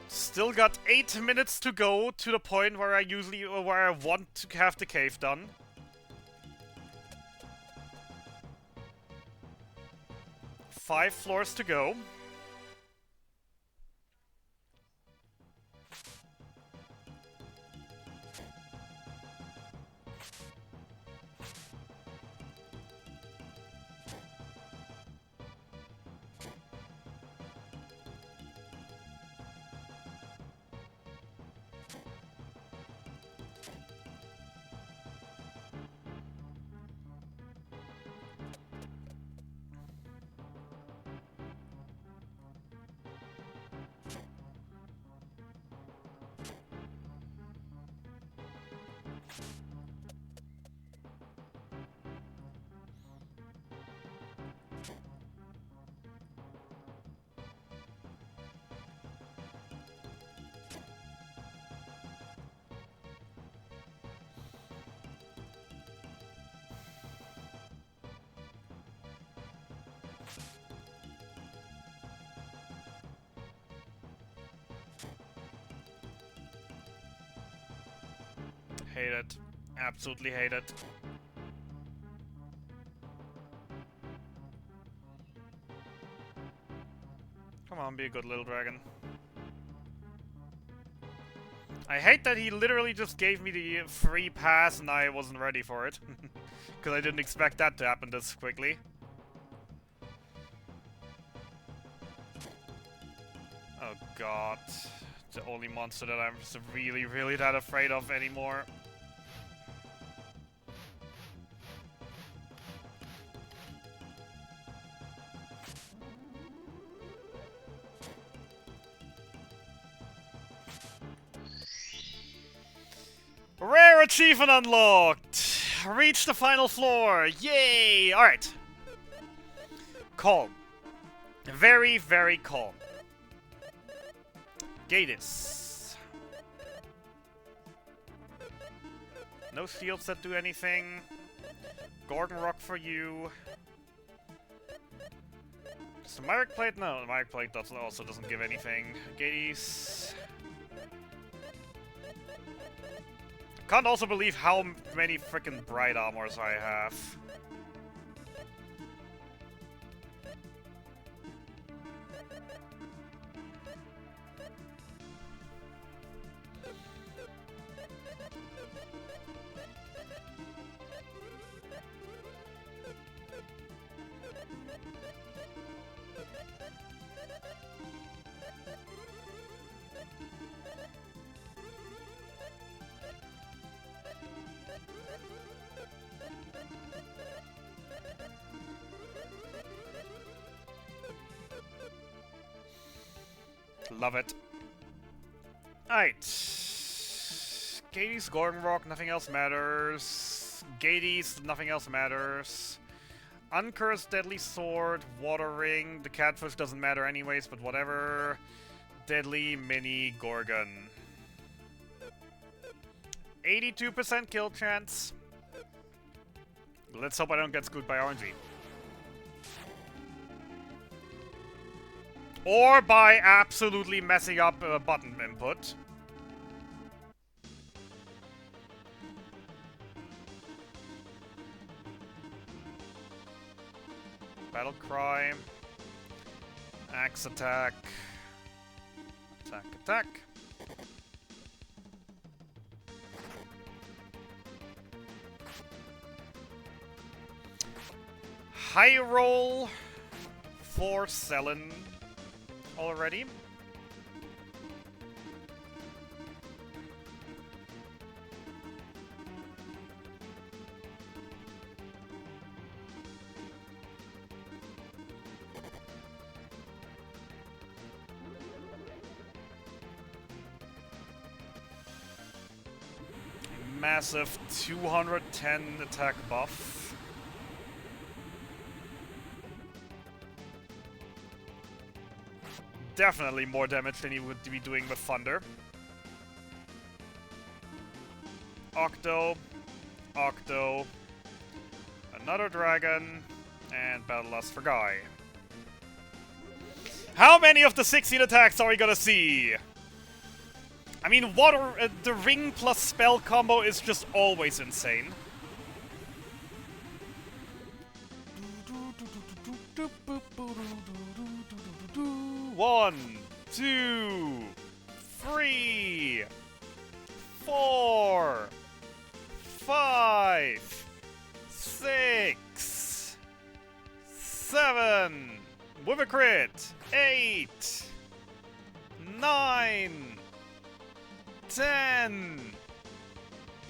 Still got 8 minutes to go to the point where I want to have the cave done. Five floors to go. Hate it. Absolutely hate it. Come on, be a good little dragon. I hate that he literally just gave me the free pass and I wasn't ready for it. Because I didn't expect that to happen this quickly. Oh god. The only monster that I'm just really, really that afraid of anymore. Rare achievement unlocked! Reach the final floor! Yay! Alright. Calm. Very, very calm. Gadis. No shields that do anything. Gorgon Rock for you. Is the Myric Plate? No, the Myric Plate also doesn't give anything. Gadis. Can't also believe how many freaking Bright Armors I have. Love it. Alright. Gades, Gorgon Rock, nothing else matters. Gades, nothing else matters. Uncursed Deadly Sword, Water Ring, the Catfish doesn't matter anyways, but whatever. Deadly Mini Gorgon. 82% kill chance. Let's hope I don't get screwed by RNG. Or by absolutely messing up button input. Battle Cry. Axe attack. Attack, attack. High roll for Selen already. Massive 210 attack buff. Definitely more damage than he would be doing with Thunder. Octo. Octo. Another dragon. And Battle Lust for Guy. How many of the 16 attacks are we gonna see? I mean, water, the ring plus spell combo is just always insane. One, two, 3, 4, 5, 6, 7, with a crit, 8, 9, 10,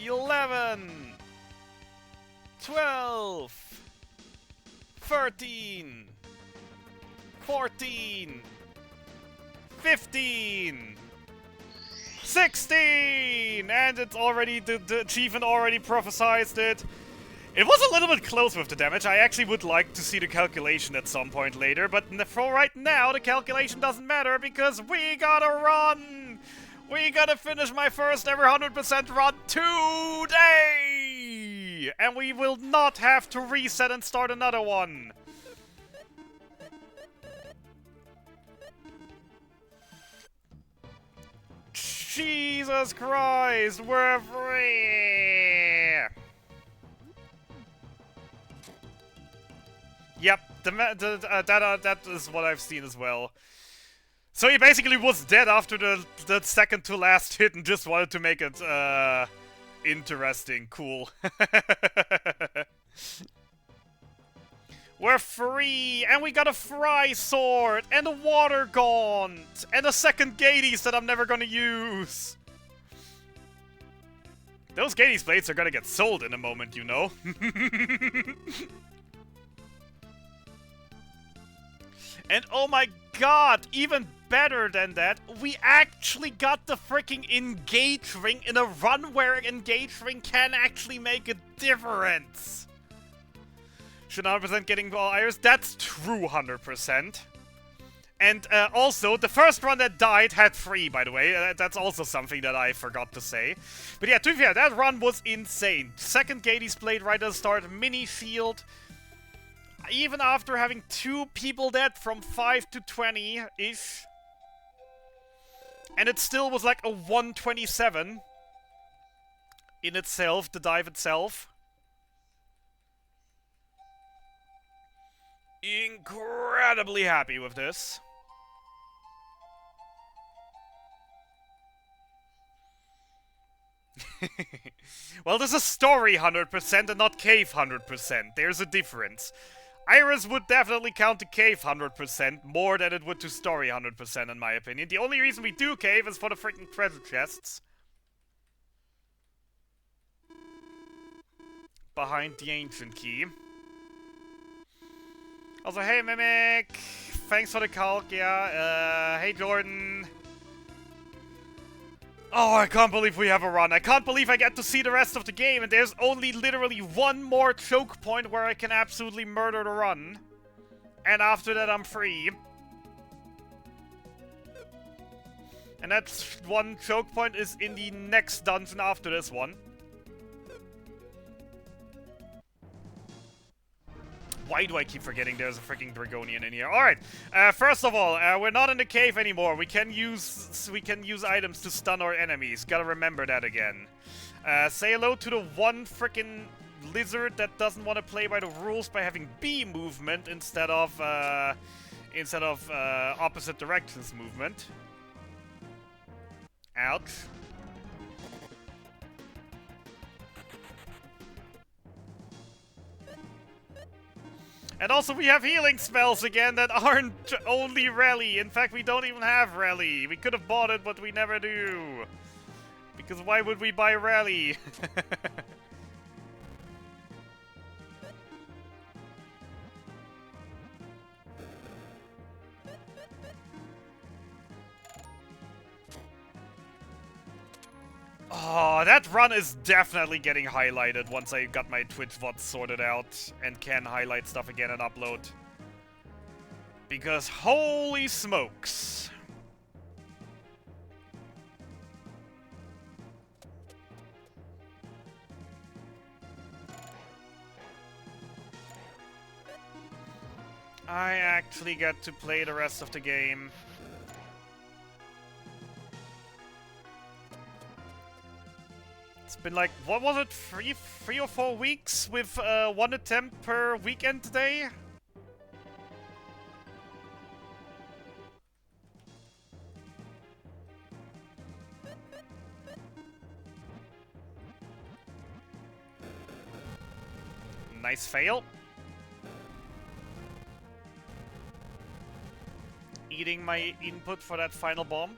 11, 12, 13, 14, 15, 16, and it's already, the achievement already prophesized it. It was a little bit close with the damage. I actually would like to see the calculation at some point later, but for right now, the calculation doesn't matter because we gotta run! We gotta finish my first ever 100% run today! And we will not have to reset and start another one. Jesus Christ, we're free! Yep, that is what I've seen as well. So he basically was dead after the second to last hit and just wanted to make it, interesting. Cool. We're free! And we got a Fry Sword! And a Water Gaunt! And a second Gades that I'm never gonna use! Those Gades blades are gonna get sold in a moment, you know? And oh my god, even better than that, we actually got the freaking Engage Ring in a run where Engage Ring can actually make a difference! Should 100% getting all Iris? That's true 100%. And also, the first run that died had 3, by the way. That's also something that I forgot to say. But yeah, to be fair, that run was insane. Second Gades Blade right at the start, mini shield. Even after having 2 people dead from 5 to 20-ish. And it still was like a 127 in itself, the dive itself. Incredibly happy with this. Well, this is story 100% and not cave 100%. There's a difference. Iris would definitely count to cave 100% more than it would to story 100% in my opinion. The only reason we do cave is for the freaking treasure chests. Behind the ancient key. Also, hey Mimic! Thanks for the calc, yeah. Hey Jordan! Oh, I can't believe we have a run. I can't believe I get to see the rest of the game, and there's only literally one more choke point where I can absolutely murder the run. And after that, I'm free. And that one choke point is in the next dungeon after this one. Why do I keep forgetting there's a freaking Dragonian in here? Alright, first of all, we're not in the cave anymore. We can use items to stun our enemies. Gotta remember that again. Say hello to the one freaking lizard that doesn't want to play by the rules by having B movement instead of opposite directions movement. Ouch. And also we have healing spells again that aren't only rally. In fact, we don't even have rally. We could have bought it, but we never do. Because why would we buy rally? Oh, that run is definitely getting highlighted once I got my Twitch VODs sorted out and can highlight stuff again and upload. Because holy smokes. I actually get to play the rest of the game. It's been like, what was it, three or 4 weeks with one attempt per weekend day? Nice fail. Eating my input for that final bomb.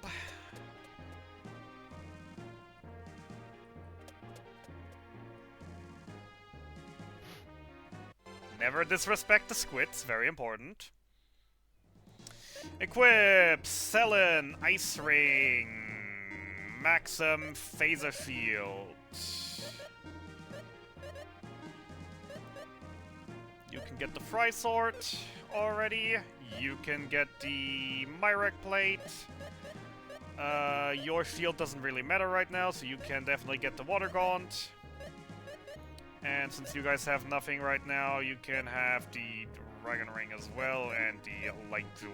Never disrespect the squids, very important. Equip, Selen, Ice Ring, Maxim, Phaser Shield. You can get the Fry Sword already. You can get the Myrek Plate. Your shield doesn't really matter right now, so you can definitely get the Water Gaunt. And since you guys have nothing right now, you can have the Dragon Ring as well, and the Light Jewel.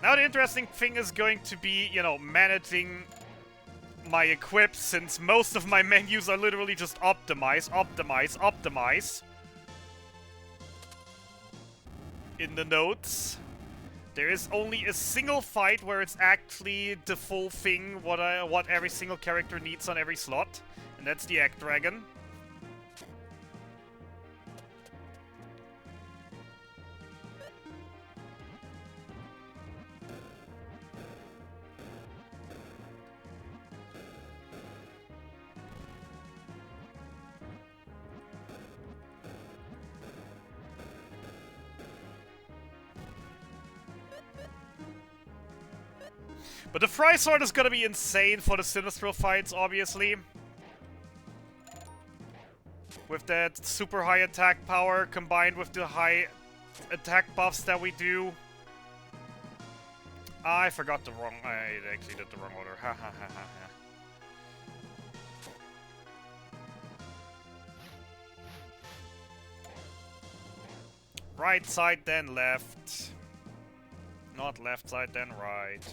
Now the interesting thing is going to be, you know, managing my equips, since most of my menus are literally just optimize, optimize, optimize. In the notes. There is only a single fight where it's actually the full thing, what every single character needs on every slot. And that's the Egg Dragon. But the Fry Sword is gonna be insane for the Sinistral fights, obviously. With that super high attack power combined with the high attack buffs that we do. I forgot the wrong... I actually did the wrong order. Ha ha ha ha ha. Right side, then left. Not left side, then right.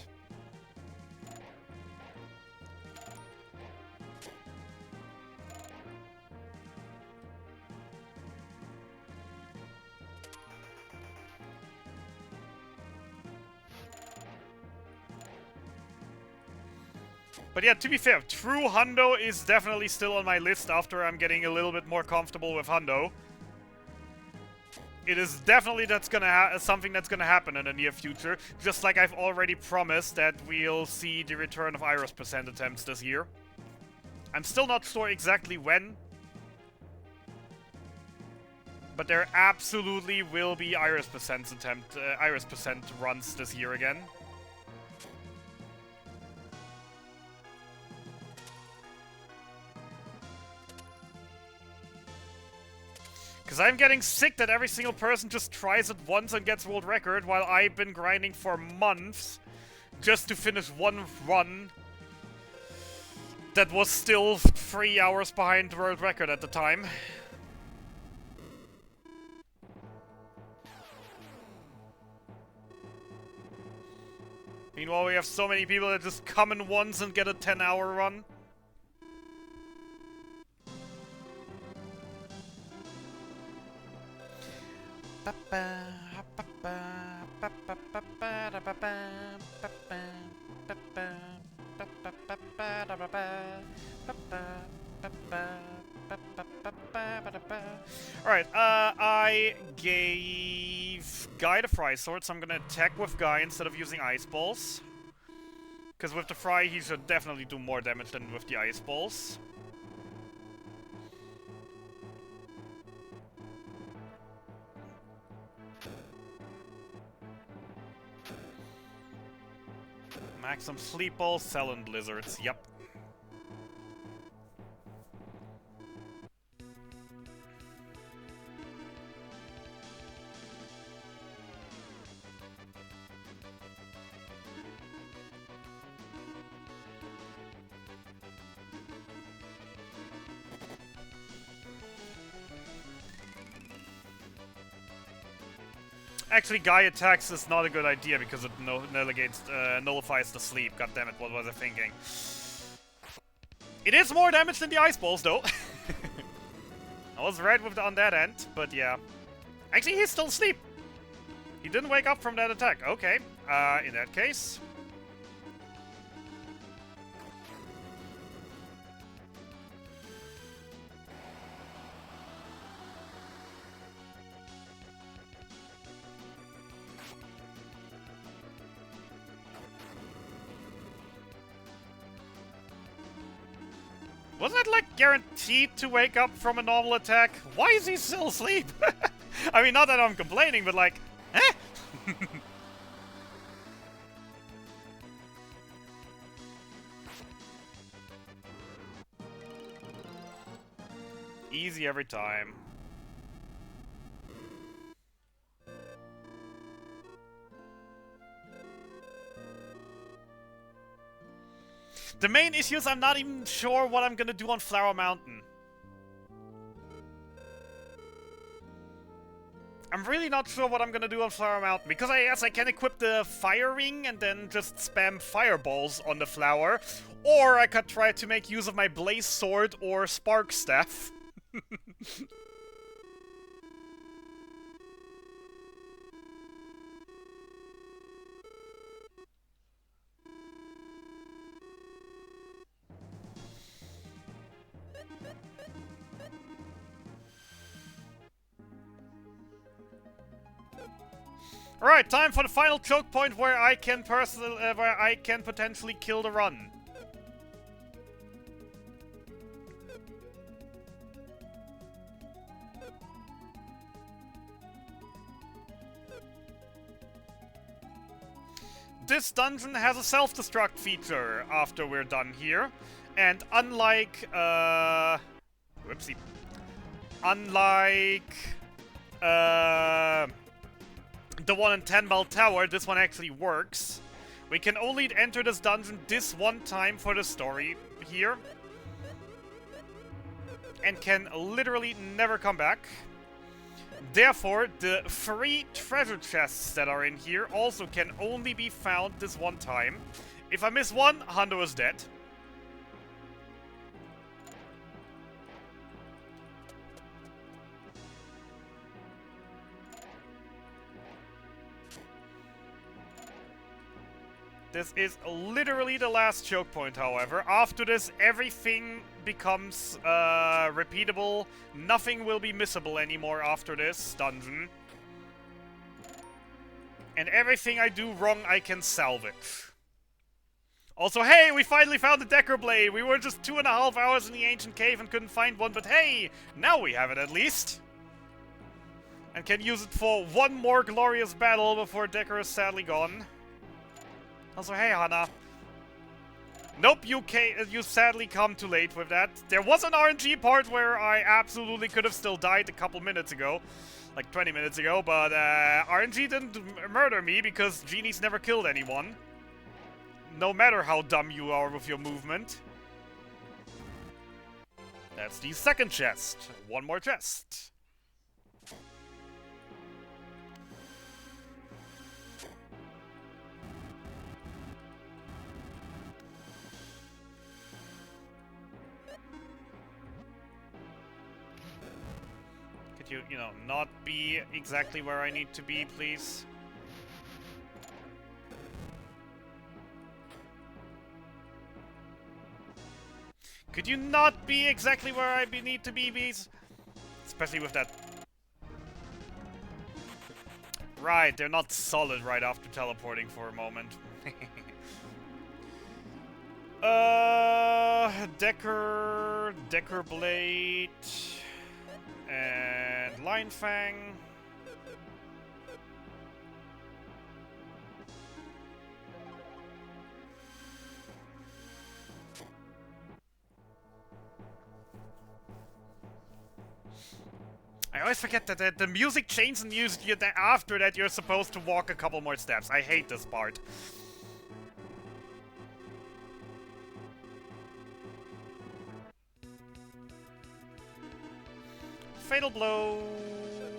But yeah, to be fair, True Hundo is definitely still on my list after I'm getting a little bit more comfortable with Hundo. It is definitely something that's gonna happen in the near future, just like I've already promised that we'll see the return of Iris percent attempts this year. I'm still not sure exactly when, but there absolutely will be Iris percent runs this year again. Because I'm getting sick that every single person just tries it once and gets world record, while I've been grinding for months just to finish one run. That was still 3 hours behind the world record at the time. Meanwhile, we have so many people that just come in once and get a 10-hour run. Alright, I gave Guy the Fry Sword, so I'm gonna attack with Guy instead of using Ice Balls. Because with the Fry, he should definitely do more damage than with the Ice Balls. Max some Sleep Balls, Salon Blizzards, yep. Actually, Guy attacks is not a good idea because it nullifies the sleep. God damn it, what was I thinking? It is more damage than the Ice Balls, though. I was right on that end, but yeah. Actually, he's still asleep. He didn't wake up from that attack. Okay, in that case... Wasn't it, like, guaranteed to wake up from a normal attack? Why is he still asleep? I mean, not that I'm complaining, but like, eh? Easy every time. The main issue is I'm not even sure what I'm gonna do on Flower Mountain. I'm really not sure what I'm gonna do on Flower Mountain, because I can equip the Fire Ring and then just spam fireballs on the flower, or I could try to make use of my Blaze Sword or Spark Staff. Alright, time for the final choke point where I can potentially kill the run. This dungeon has a self-destruct feature after we're done here, and unlike whoopsie. Unlike the one in 10 Mile Tower, this one actually works. We can only enter this dungeon this one time for the story here. And can literally never come back. Therefore, the 3 treasure chests that are in here also can only be found this one time. If I miss one, Hondo is dead. This is literally the last choke point, however. After this, everything becomes repeatable. Nothing will be missable anymore after this dungeon. And everything I do wrong, I can salvage. Also, hey, we finally found the Decker Blade! We were just 2.5 hours in the ancient cave and couldn't find one, but hey, now we have it at least. And can use it for one more glorious battle before Decker is sadly gone. Also, hey, Hana. Nope, you sadly come too late with that. There was an RNG part where I absolutely could have still died a couple minutes ago. Like 20 minutes ago, but RNG didn't murder me because genies never killed anyone. No matter how dumb you are with your movement. That's the second chest. One more chest. Could you know, not be exactly where I need to be, please? Could you not be exactly where I need to be, please? Especially with that. Right, they're not solid right after teleporting for a moment. Decker Blade, and Line Fang. I always forget that the music changes and after that you're supposed to walk a couple more steps. I hate this part. Fatal Blow,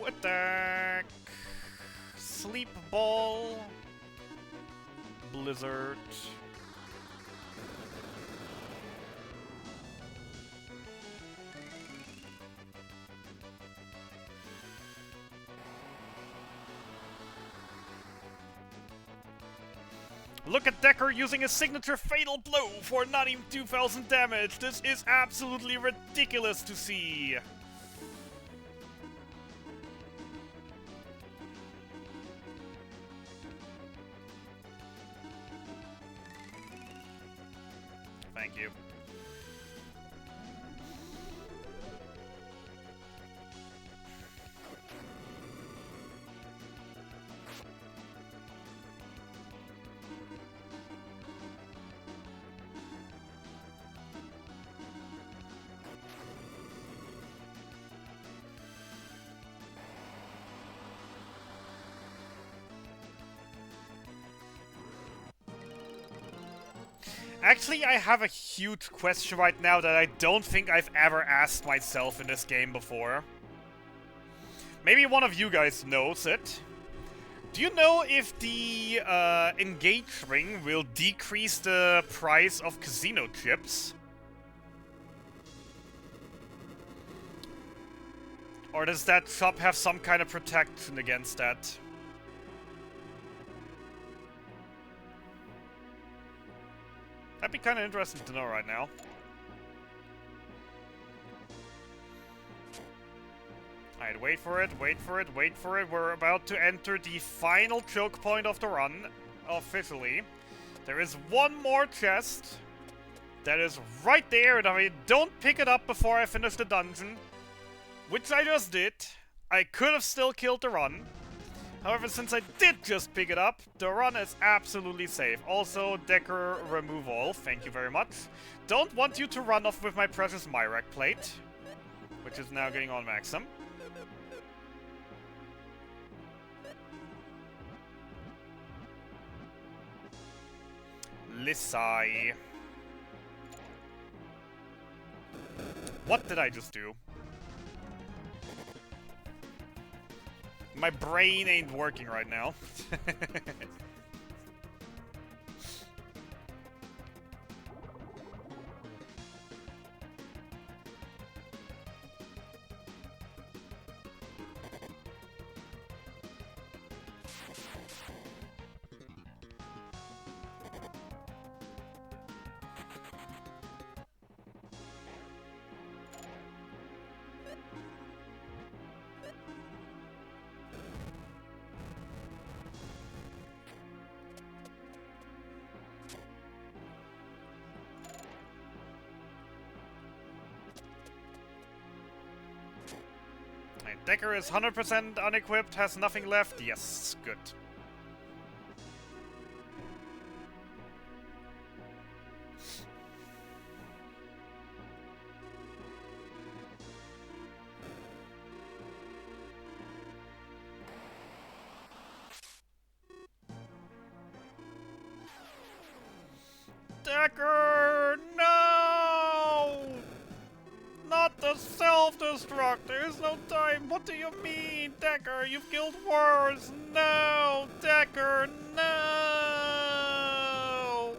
attack, Sleep Ball, Blizzard. Look at Decker using his signature Fatal Blow for not even 2,000 damage. This is absolutely ridiculous to see. Thank you. Actually, I have a huge question right now that I don't think I've ever asked myself in this game before. Maybe one of you guys knows it. Do you know if the engage ring will decrease the price of casino chips? Or does that shop have some kind of protection against that? That'd be kind of interesting to know right now. Alright, wait for it, wait for it, wait for it. We're about to enter the final choke point of the run, officially. There is one more chest that is right there, and I don't pick it up before I finish the dungeon, which I just did. I could have still killed the run. However, since I did just pick it up, the run is absolutely safe. Also, Decker removal, thank you very much. Don't want you to run off with my precious Myrak plate, which is now getting on Maxim. Lissai. What did I just do? My brain ain't working right now. Decker is 100% unequipped, has nothing left. Yes, good. Decker, no! Not the self-destruct! There's no time! What do you mean? Decker, you've killed worse! No! Decker, no!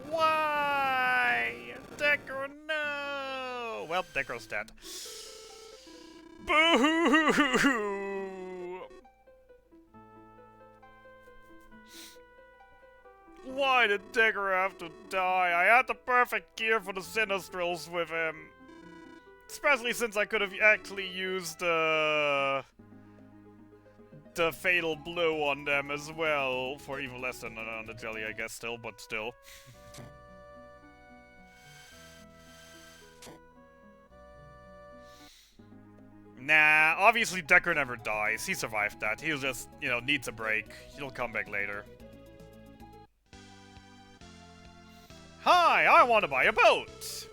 Why? Decker, no! Well, Decker's dead. Boo! Why did Decker have to die? I had the perfect gear for the Sinistrals with him. Especially since I could have actually used the Fatal Blow on them as well. For even less than on the Jelly, I guess, still, but still. Nah, obviously Decker never dies. He survived that. He'll just, you know, needs a break. He'll come back later. Hi, I want to buy a boat!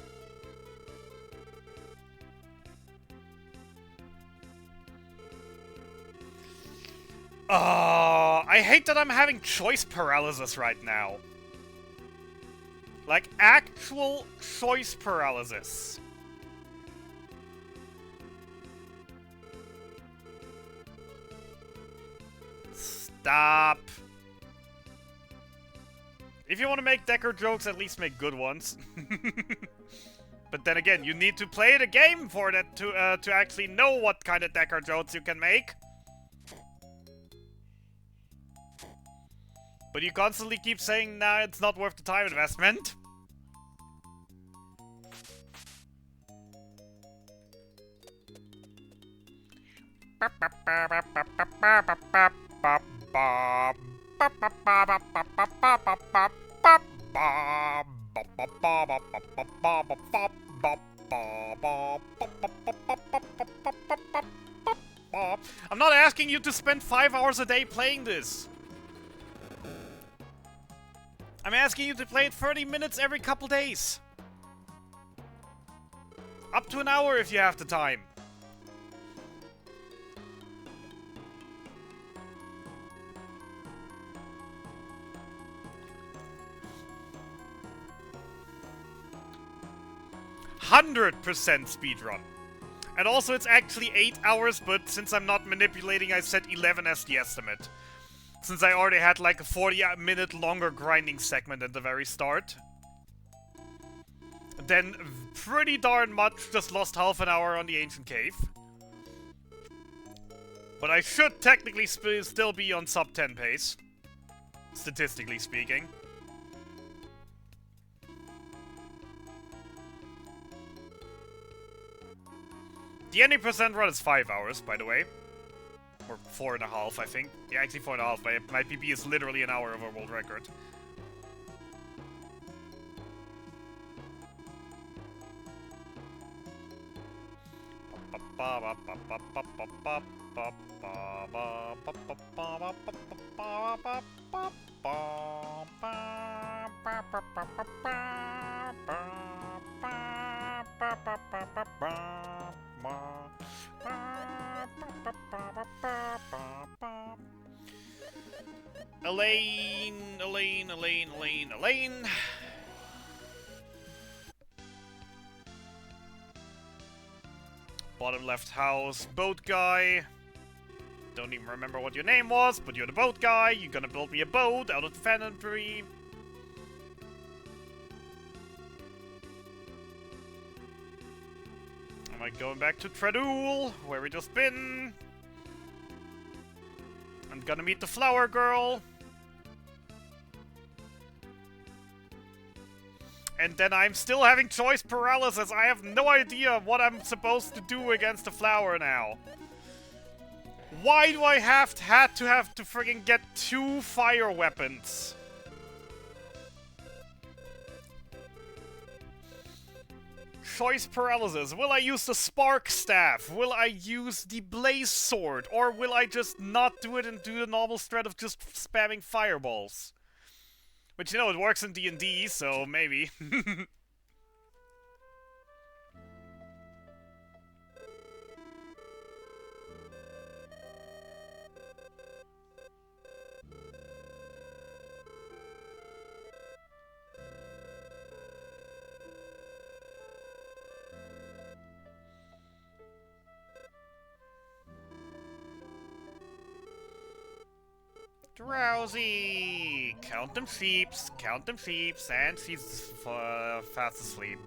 I hate that I'm having choice paralysis right now. Like, actual choice paralysis. Stop. If you want to make Decker jokes, at least make good ones. But then again, you need to play the game for that to actually know what kind of Decker jokes you can make. But you constantly keep saying, nah, it's not worth the time investment. I'm not asking you to spend 5 hours a day playing this. I'm asking you to play it 30 minutes every couple days. Up to an hour if you have the time. %100% speedrun. And also it's actually 8 hours, but since I'm not manipulating, I set 11 as the estimate. Since I already had like a 40-minute longer grinding segment at the very start. Then pretty darn much just lost half an hour on the Ancient Cave. But I should technically still be on sub 10 pace. Statistically speaking. The ending percent run is 5 hours, by the way. Or 4.5, I think. Yeah, actually 4.5, but my PB is literally an hour of a world record. Elaine. Bottom left house, boat guy. Don't even remember what your name was, but you're the boat guy. You're gonna build me a boat out of the Phantom Tree. Am I going back to Tradul, where we just been? I'm gonna meet the flower girl. And then I'm still having choice paralysis. I have no idea what I'm supposed to do against the flower now. Why do I have to friggin' get 2 fire weapons? Choice paralysis. Will I use the spark staff? Will I use the blaze sword? Or will I just not do it and do the normal strat of just spamming fireballs? Which, you know, it works in D&D, so maybe. Drowsy! Count them sheeps, and she's fast asleep.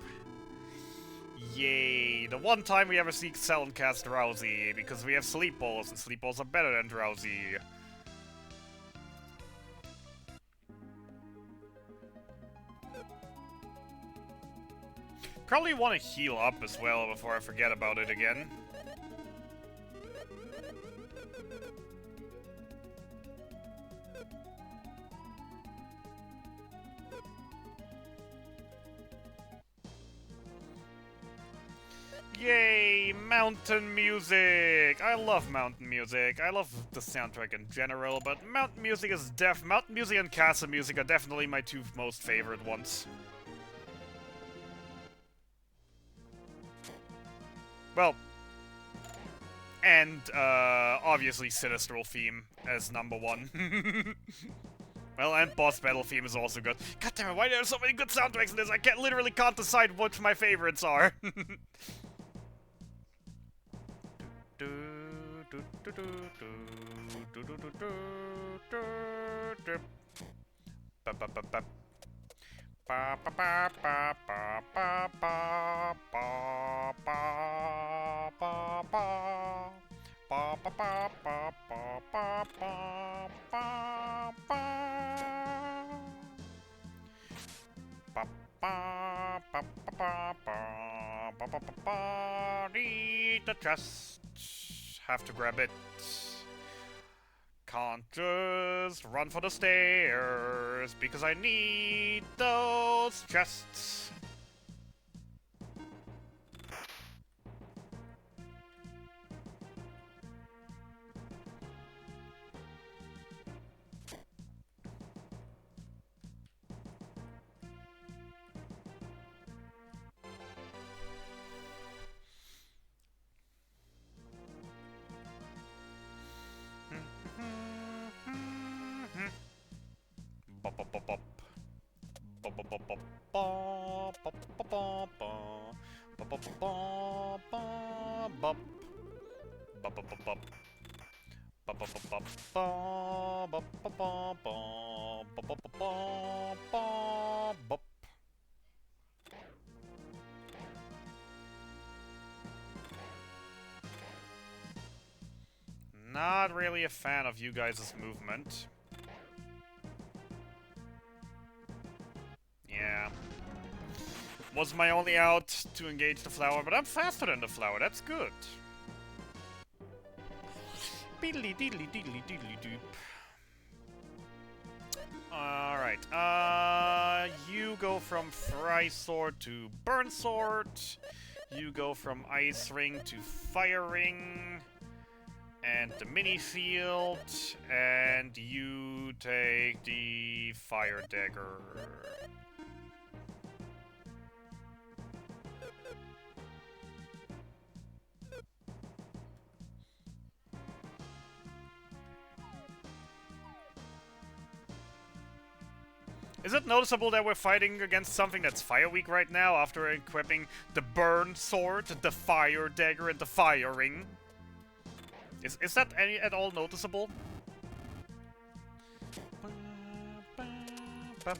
Yay, the one time we ever see Cell cast Drowsy, because we have Sleep Balls, and Sleep Balls are better than Drowsy. Probably want to heal up as well before I forget about it again. Yay! Mountain music! I love mountain music. I love the soundtrack in general, but mountain music is mountain music and castle music are definitely my two most favorite ones. Well, and obviously Sinistral theme as number one. Well, and boss battle theme is also good. God damn it, why are there so many good soundtracks in this? I literally can't decide which my favorites are. Need the chest. Have to grab it. Can't just run for the stairs because I need those chests. Not really a fan of you guys' movement. Yeah. Was my only out to engage the flower, but I'm faster than the flower, that's good. Beedly deedly deedly deedly doop. Alright, you go from Fry Sword to Burn Sword. You go from Ice Ring to Fire Ring. And the mini field. And you take the Fire Dagger. Is it noticeable that we're fighting against something that's fire weak right now after equipping the Burn Sword, the Fire Dagger, and the Fire Ring? Is that at all noticeable? The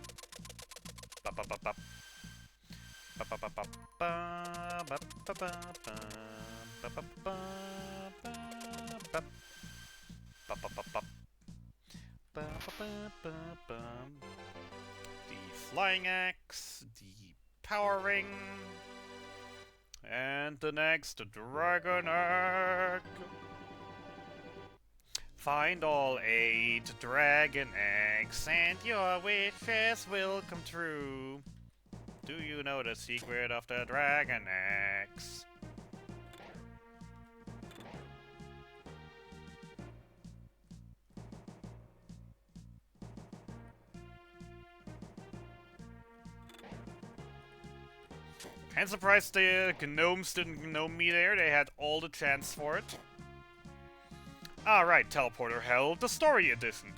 Flying Axe, the Power Ring, and the next Dragon Egg. Find all 8 Dragon Eggs and your wishes will come true. Do you know the secret of the Dragon Eggs? I'm surprised the gnomes didn't gnome me there. They had all the chance for it. Alright, Teleporter Hell, the Story Edition.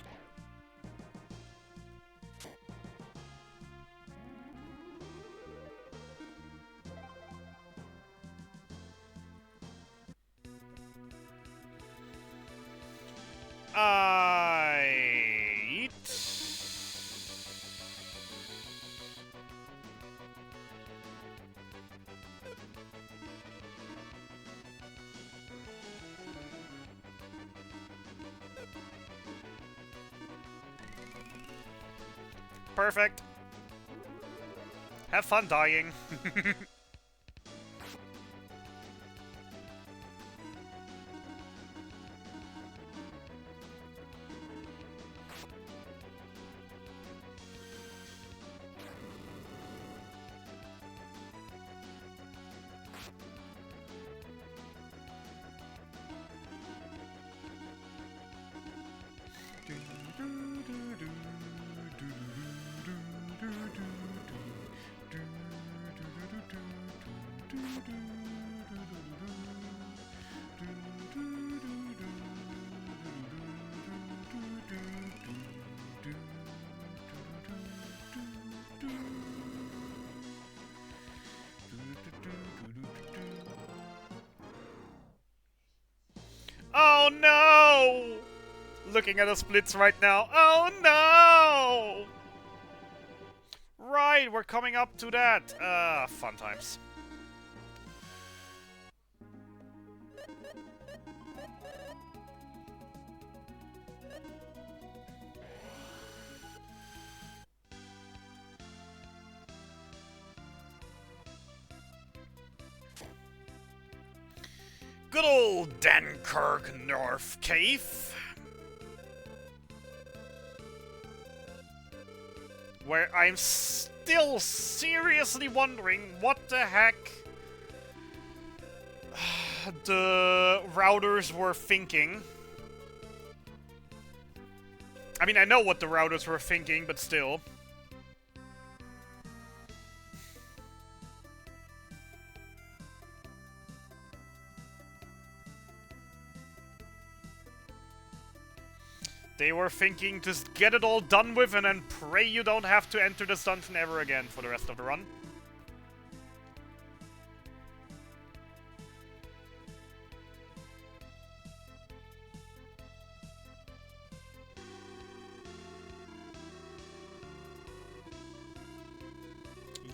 I perfect. Have fun dying. Oh no! Looking at the splits right now. Oh no! Right, we're coming up to that. Fun times. Good old Dankirk North Cave. Where I'm still seriously wondering what the heck the routers were thinking. I mean, I know what the routers were thinking, but still. They were thinking, just get it all done with and then pray you don't have to enter this dungeon ever again for the rest of the run.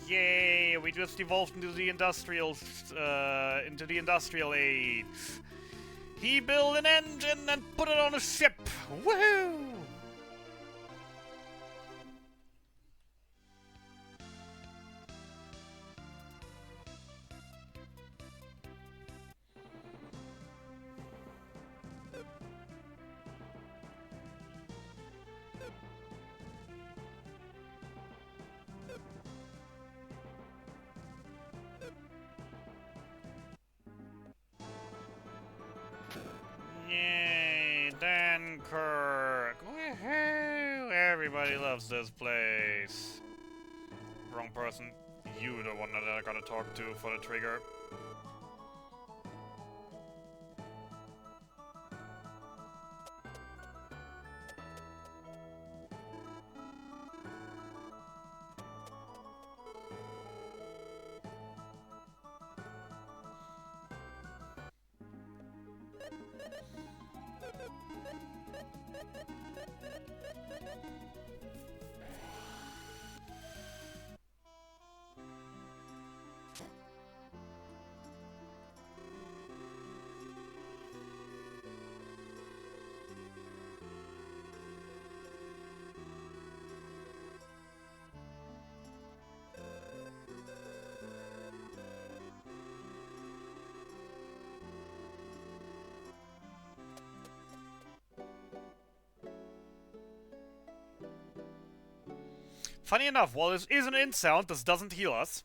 Yay, we just evolved into the industrial age. He built an engine and put it on a ship. Woohoo! Yay, Dankirk. Woohoo! Everybody loves this place. Wrong person. You the one that I gotta talk to for the trigger. Funny enough, while this is an in sound, this doesn't heal us.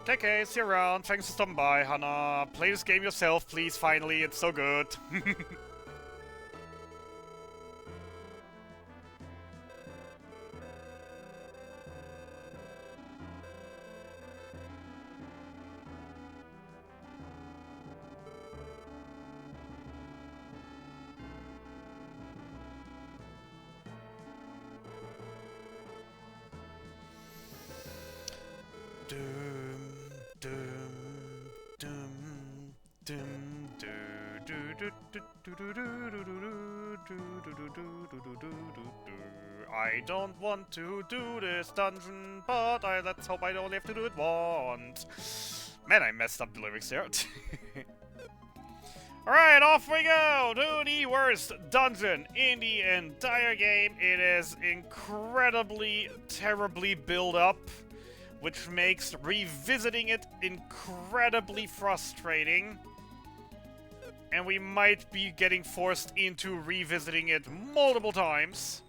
Take care, see you around. Thanks for stopping by, Hannah. Play this game yourself, please, finally. It's so good. Doom, doom, doom, doom, do, do, do, do, do, do, do, do, do. I don't want to do this dungeon, but let's hope I don't have to do it once. Man, I messed up the lyrics there. Alright, off we go to the worst dungeon in the entire game. It is incredibly, terribly built up, which makes revisiting it incredibly frustrating. And we might be getting forced into revisiting it multiple times.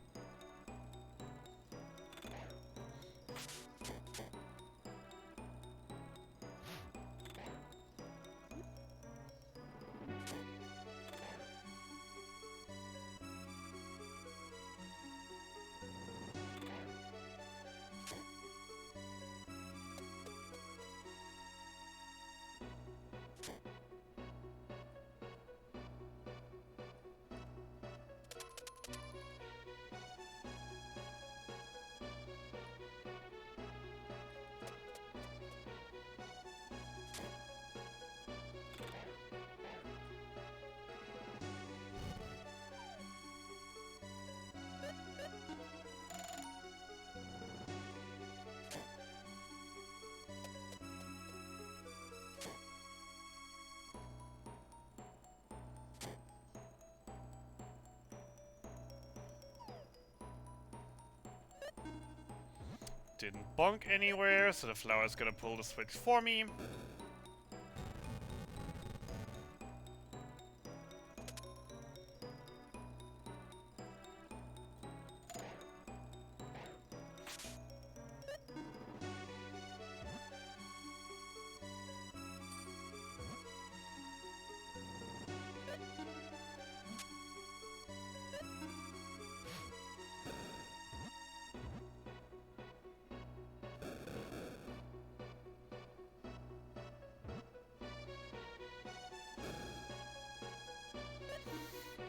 Didn't bonk anywhere, so the flower's gonna pull the switch for me.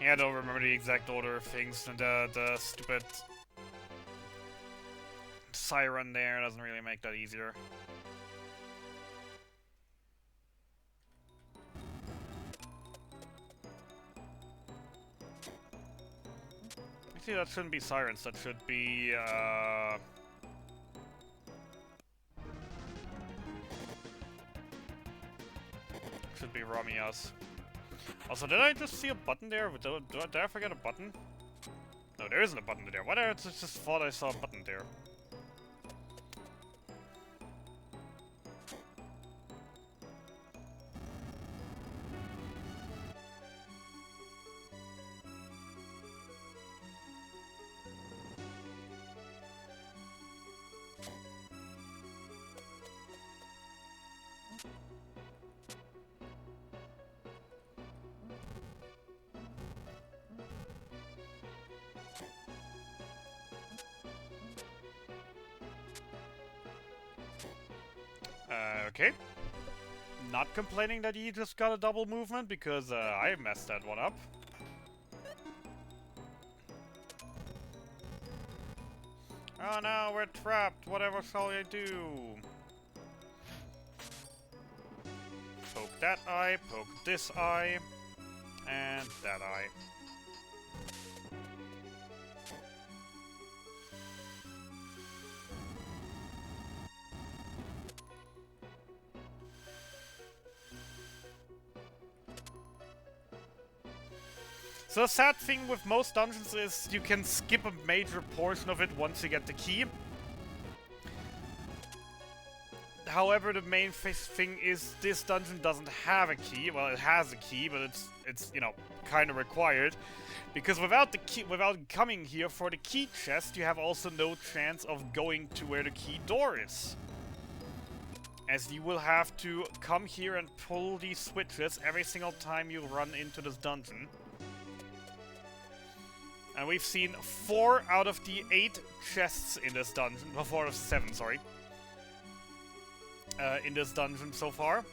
Yeah, I don't remember the exact order of things, and the stupid siren there doesn't really make that easier. Actually, that shouldn't be sirens, that should be, should be Ramias. Also, did I just see a button there? Did I forget a button? No, there isn't a button there. Why did I just thought I saw a button there? Okay. Not complaining that he just got a double movement, because I messed that one up. Oh no, we're trapped. Whatever shall I do? Poke that eye, poke this eye, and that eye. So the sad thing with most dungeons is you can skip a major portion of it once you get the key. However, the main thing is this dungeon doesn't have a key. Well, it has a key, but it's you know, kind of required. Because without the key, without coming here for the key chest, you have also no chance of going to where the key door is. As you will have to come here and pull these switches every single time you run into this dungeon. And we've seen 4 out of the 8 chests in this dungeon. Well, 4 out of 7, sorry. In this dungeon so far.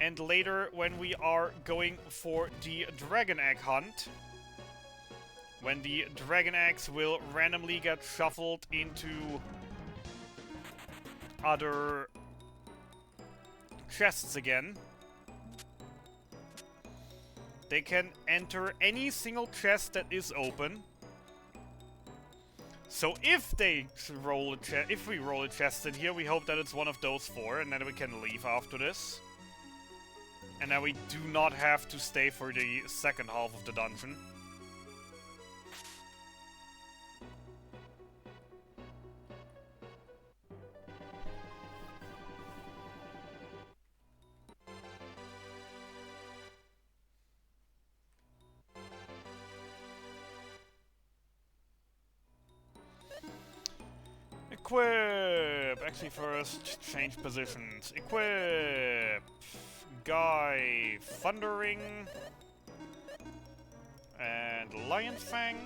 And later, when we are going for the Dragon Egg Hunt, when the Dragon Axe will randomly get shuffled into other chests again. They can enter any single chest that is open. So if they roll if we roll a chest in here, we hope that it's one of those 4, and then we can leave after this. And then we do not have to stay for the second half of the dungeon. Equip! Actually, first, change positions. Equip! Guy Thundering. And Lion's Fang.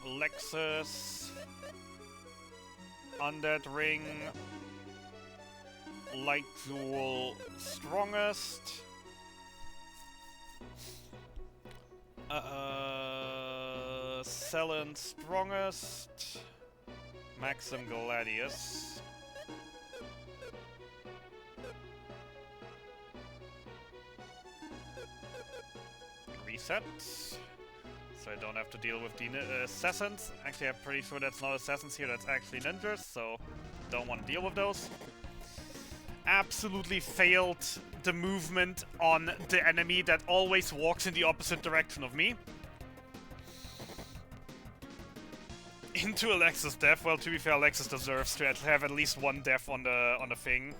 Lexus. Undead Ring. Light Jewel Strongest. Selen Strongest. Maxim Gladius. Reset. So I don't have to deal with the assassins. Actually, I'm pretty sure that's not assassins here, that's actually ninjas, so don't want to deal with those. Absolutely failed the movement on the enemy that always walks in the opposite direction of me. Into Alexa's death. Well, to be fair, Alexis deserves to have at least one death on the thing.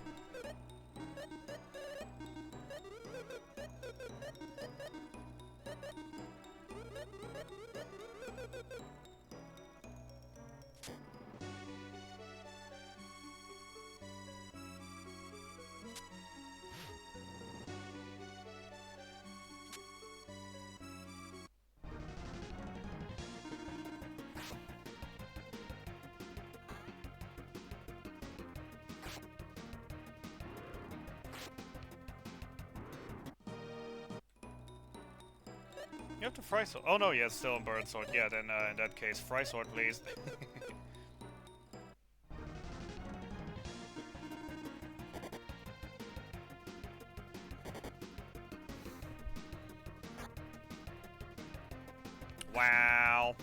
You have to fry sword. Oh no, yeah, it's still on burn sword. Yeah, then in that case, fry sword, please. Wow.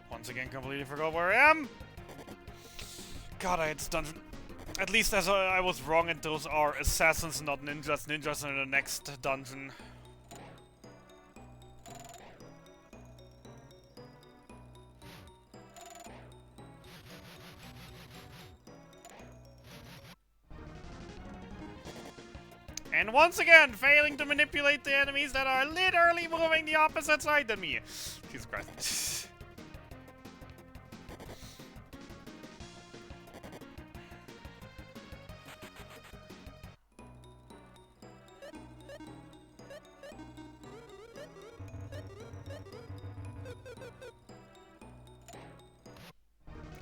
Once again, completely forgot where I am. God, I hate this dungeon. At least as I was wrong, and those are assassins, not ninjas. Ninjas are in the next dungeon. And once again, failing to manipulate the enemies that are literally moving the opposite side than me. Jesus Christ.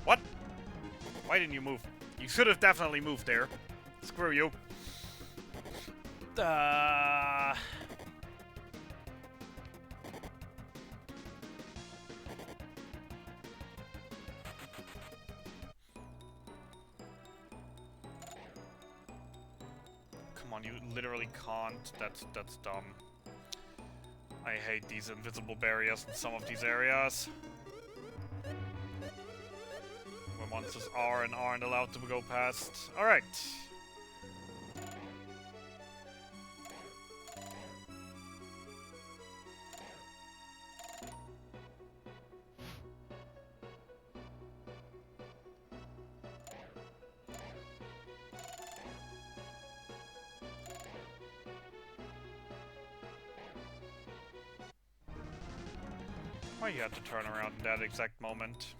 What? Why didn't you move? You should have definitely moved there. Screw you. Uh... Come on, you literally can't. That's dumb. I hate these invisible barriers in some of these areas. Where monsters are and aren't allowed to go past. Alright. Why you had to turn around in that exact moment?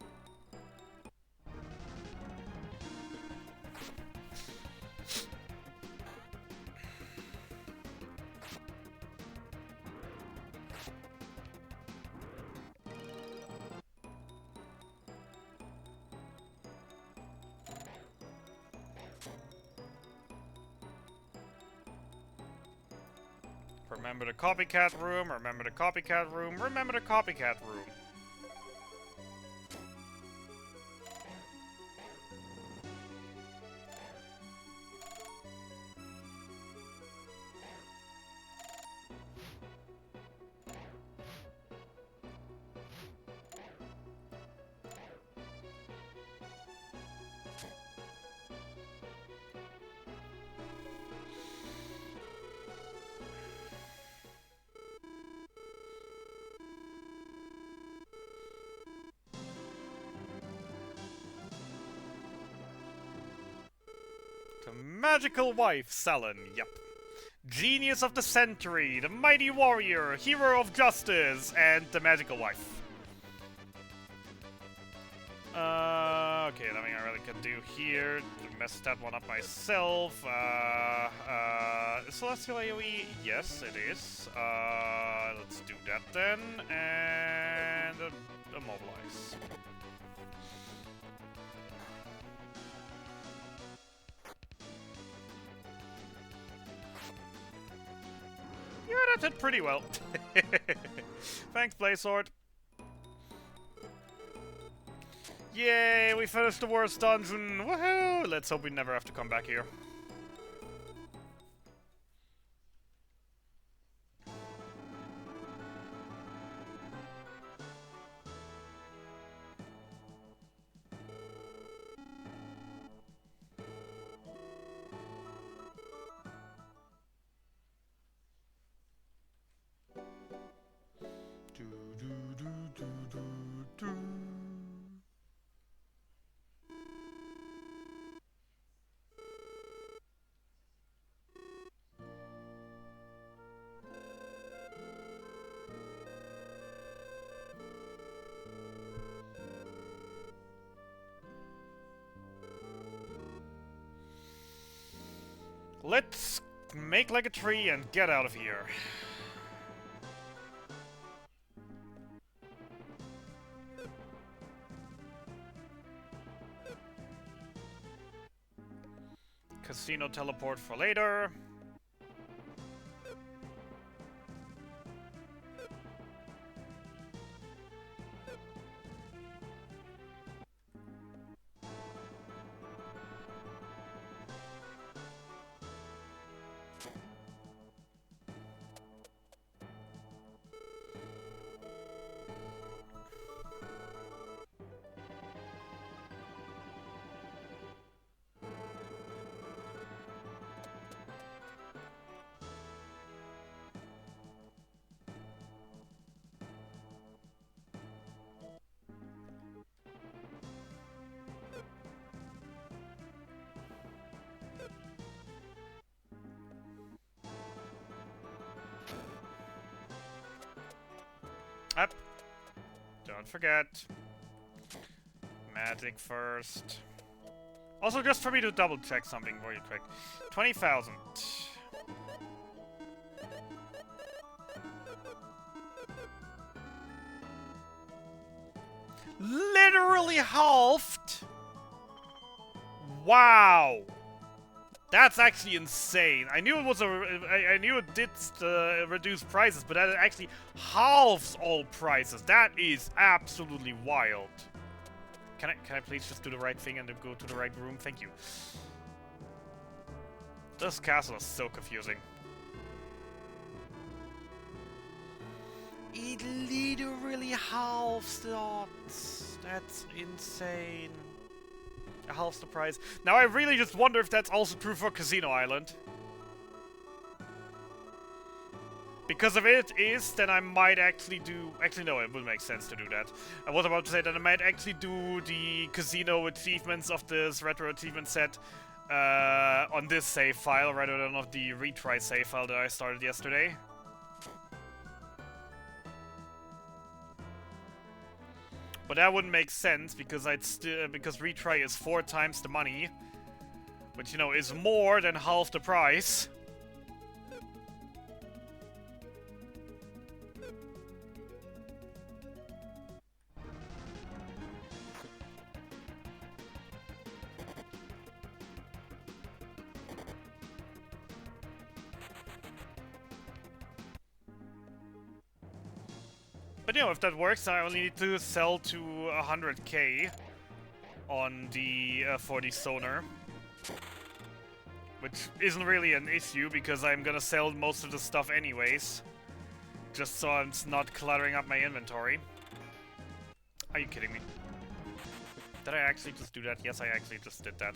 Remember the copycat room, remember the copycat room, remember the copycat room. The magical wife, Selen, yep. Genius of the century, the mighty warrior, hero of justice, and the magical wife. Okay, nothing I really can do here. Mess that one up myself. Celestial AoE? Yes, it is. Let's do that then. And immobilize. Yeah, that did pretty well. Thanks, Blaze-Sword. Yay, we finished the worst dungeon! Woohoo! Let's hope we never have to come back here. Let's make like a tree and get out of here. Casino teleport for later. Up. Don't forget. Magic first. Also, just for me to double check something really quick. 20,000. Literally halved! Wow! That's actually insane. I knew it was I knew it did reduce prices, but that actually halves all prices. That is absolutely wild. Can I please just do the right thing and go to the right room? Thank you. This castle is so confusing. It literally halves the odds. That's insane. It halves the price. Now I really just wonder if that's also true for Casino Island. Because if it is, then I might actually do... Actually, no, it would make sense to do that. I was about to say that I might actually do the casino achievements of this retro achievement set on this save file rather than on the retry save file that I started yesterday. But that wouldn't make sense because because retry is 4 times the money, which, you know, is more than half the price. But, you know, if that works, I only need to sell to 100k on the for the sonar, which isn't really an issue because I'm gonna sell most of the stuff anyways, just so it's not cluttering up my inventory. Are you kidding me? Did I actually just do that? Yes, I actually just did that.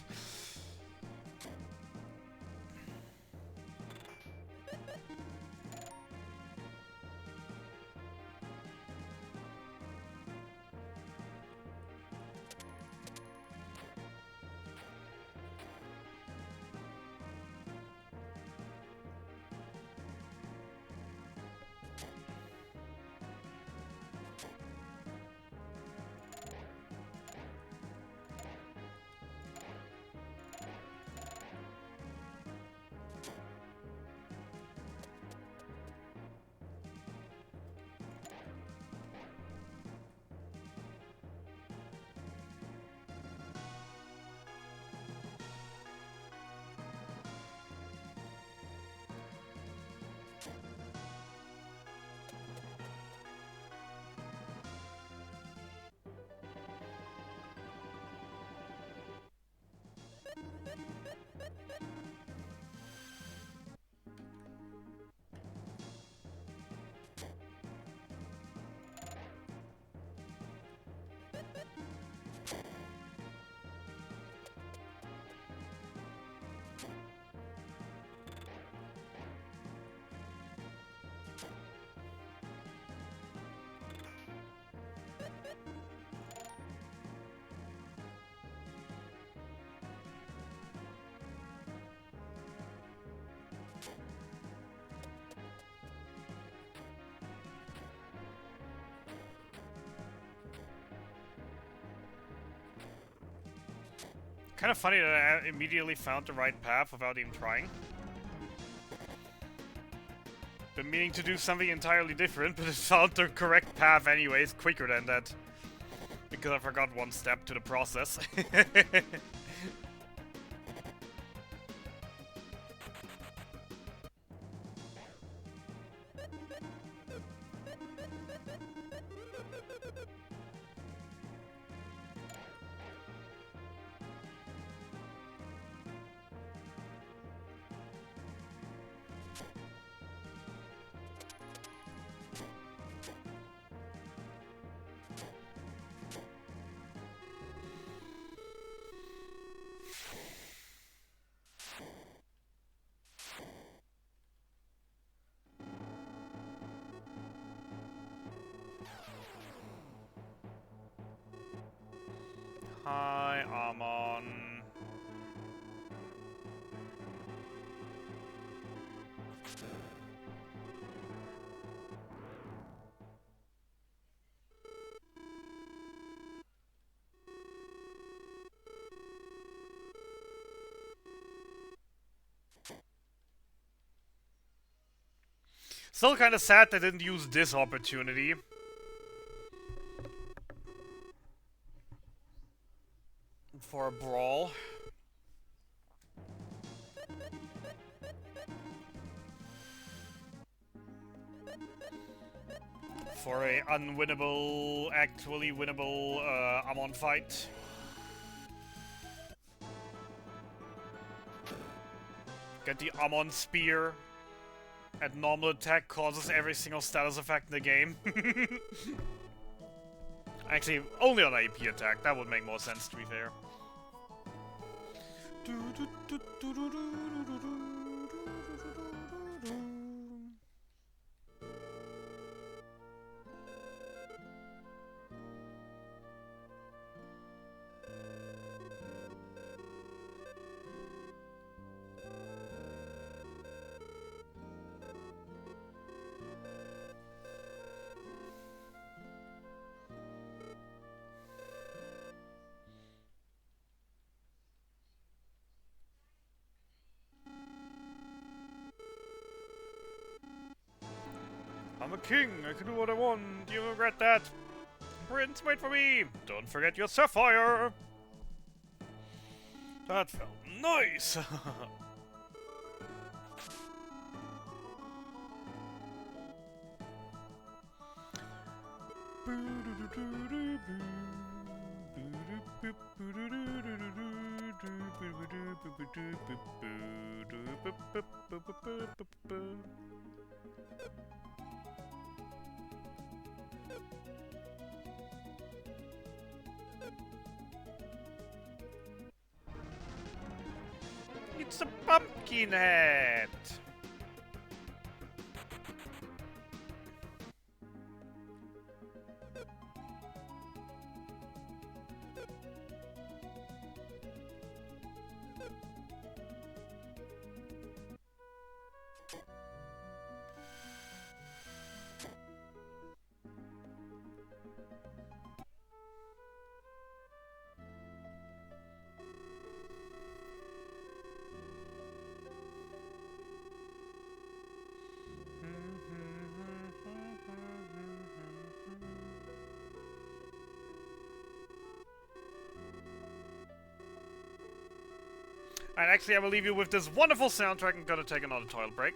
Kind of funny that I immediately found the right path without even trying. Been meaning to do something entirely different, but it found the correct path anyways, quicker than that. Because I forgot one step to the process. Hi, Amon. Still kind of sad they didn't use this opportunity. For a brawl. For a unwinnable, actually winnable Amon fight. Get the Amon Spear at normal attack, causes every single status effect in the game. Actually, only on AP attack, that would make more sense to be fair. I'm a king, I can do what I want, you regret that? Prince, wait for me! Don't forget your sapphire! That felt nice! It's a pumpkin head! And actually, I will leave you with this wonderful soundtrack and gonna take another toilet break.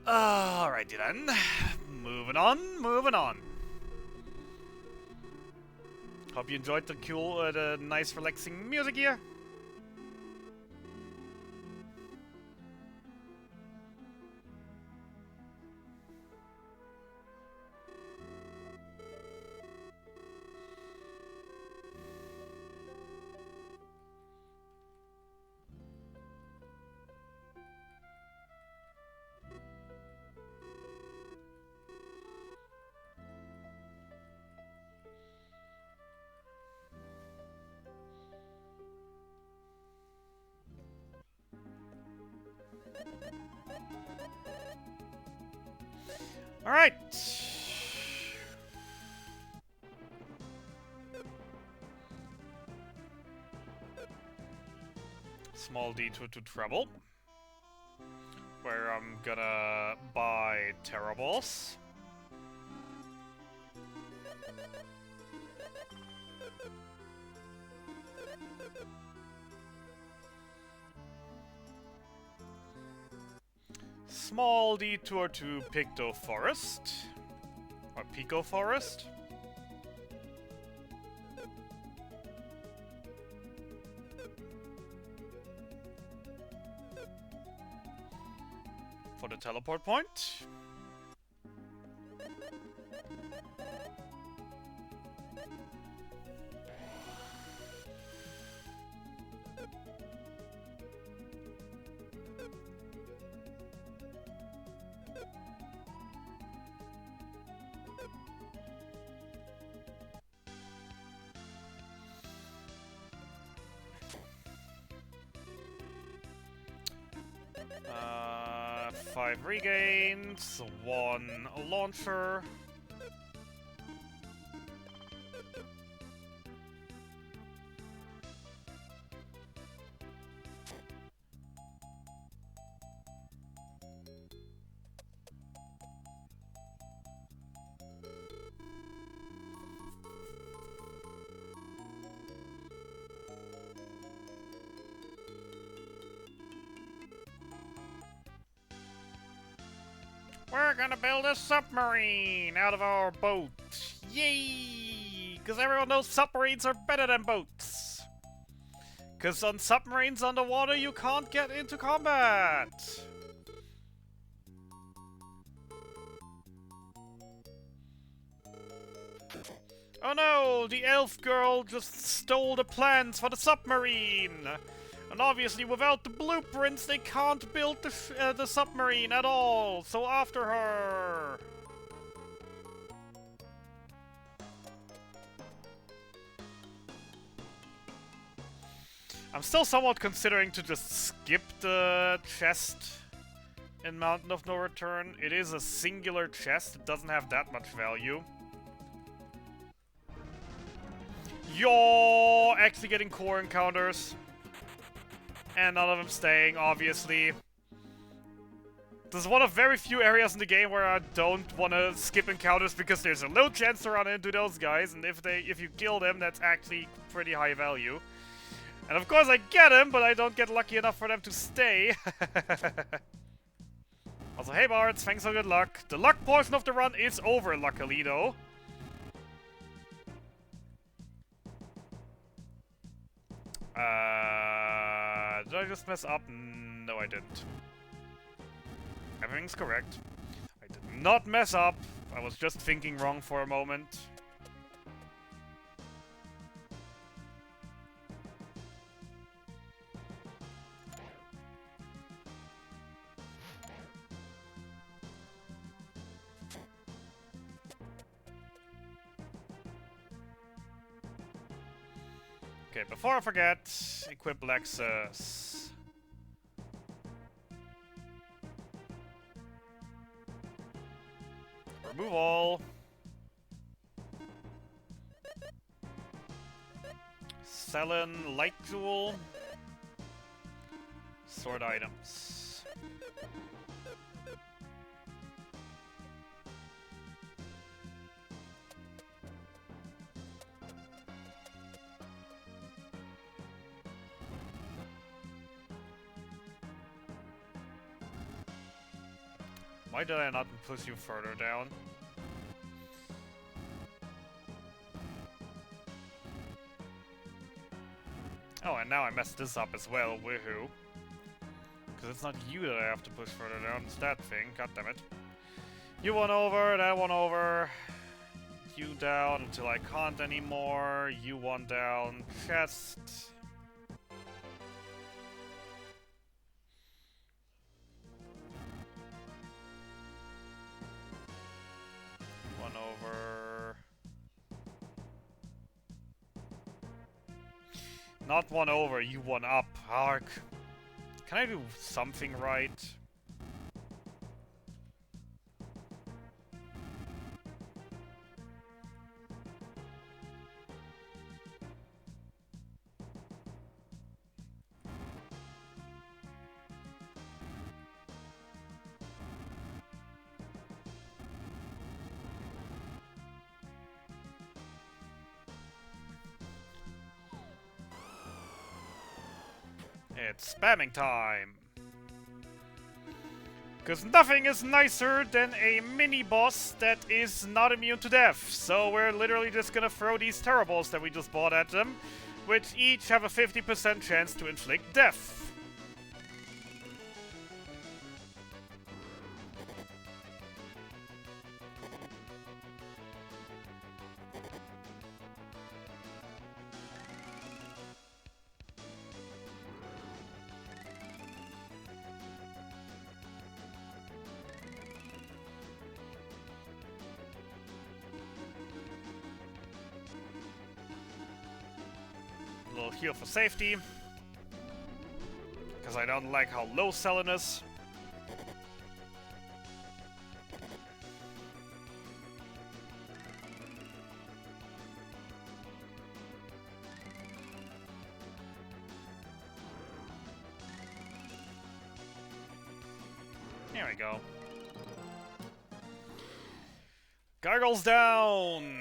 Alrighty then. Moving on, moving on. Hope you enjoyed the cool, the nice relaxing music here. Alright. Small detour to Treble, where I'm gonna buy Terra Balls. small detour to Picto Forest. Or Pico Forest. For the teleport point. Five regains, one launcher. We're gonna build a submarine out of our boat. Yay! Because everyone knows submarines are better than boats. Because on submarines underwater you can't get into combat. Oh no, the elf girl just stole the plans for the submarine. And obviously, without the blueprints, they can't build the submarine at all. So after her. I'm still somewhat considering to just skip the chest in Mountain of No Return. It is a singular chest. It doesn't have that much value. Yo, actually getting core encounters. And none of them staying, obviously. This is one of very few areas in the game where I don't want to skip encounters because there's a low chance to run into those guys, and if you kill them, that's actually pretty high value. And of course I get them, but I don't get lucky enough for them to stay. Also, hey Bards, thanks for good luck. The luck portion of the run is over, luckily, though. Did I just mess up? No, I didn't. Everything's correct. I did not mess up. I was just thinking wrong for a moment. Okay, before I forget, equip Lexus. Remove all. Selling light jewel. Sword items. Why did I not push you further down? Oh, and now I messed this up as well, woohoo. Because it's not you that I have to push further down, it's that thing, goddammit. You one over, that one over. You down until I can't anymore. You one down, chest. One over. Not one over, you one up. Hark. Can I do something right? It's spamming time! Because nothing is nicer than a mini-boss that is not immune to death. So we're literally just gonna throw these Terraballs that we just bought at them, which each have a 50% chance to inflict death. A little heal for safety, because I don't like how low Selen is. There we go. Gargles down!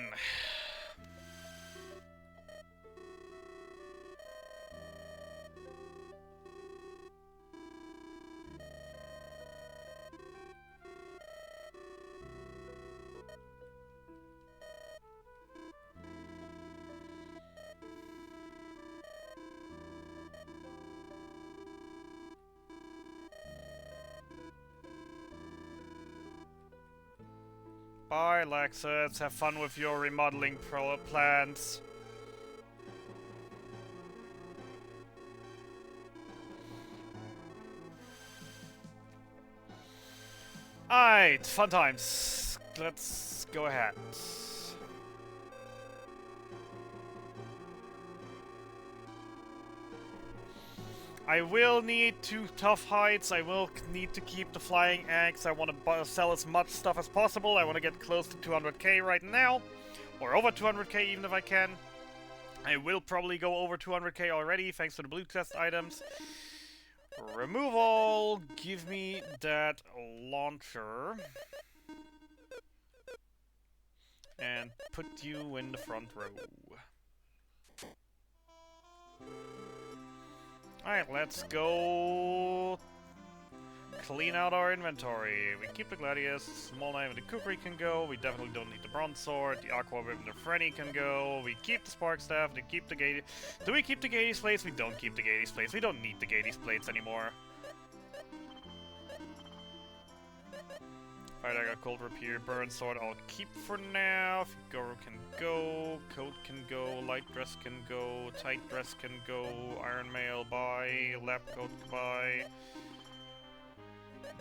Bye, Lexus. Have fun with your remodeling plans. Alright, fun times. Let's go ahead. I will need 2 tough heights. I will need to keep the flying axe. I want to sell as much stuff as possible. I want to get close to 200k right now. Or over 200k even if I can. I will probably go over 200k already thanks to the blue chest items. Removal. Give me that launcher. And put you in the front row. Alright, let's go clean out our inventory. We keep the Gladius, Small Knife and the Kukri can go. We definitely don't need the Bronze Sword. The Aqua Whip and the Frenny can go. We keep the Spark Staff. We keep the Gades. Do we keep the Gades plates? We don't keep the Gades plates. We don't need the Gades plates anymore. Alright, I got Cold Rapier, Burn Sword, I'll keep for now. Figaro can go, Coat can go, Light Dress can go, Tight Dress can go, Iron Mail buy, Lab Coat buy,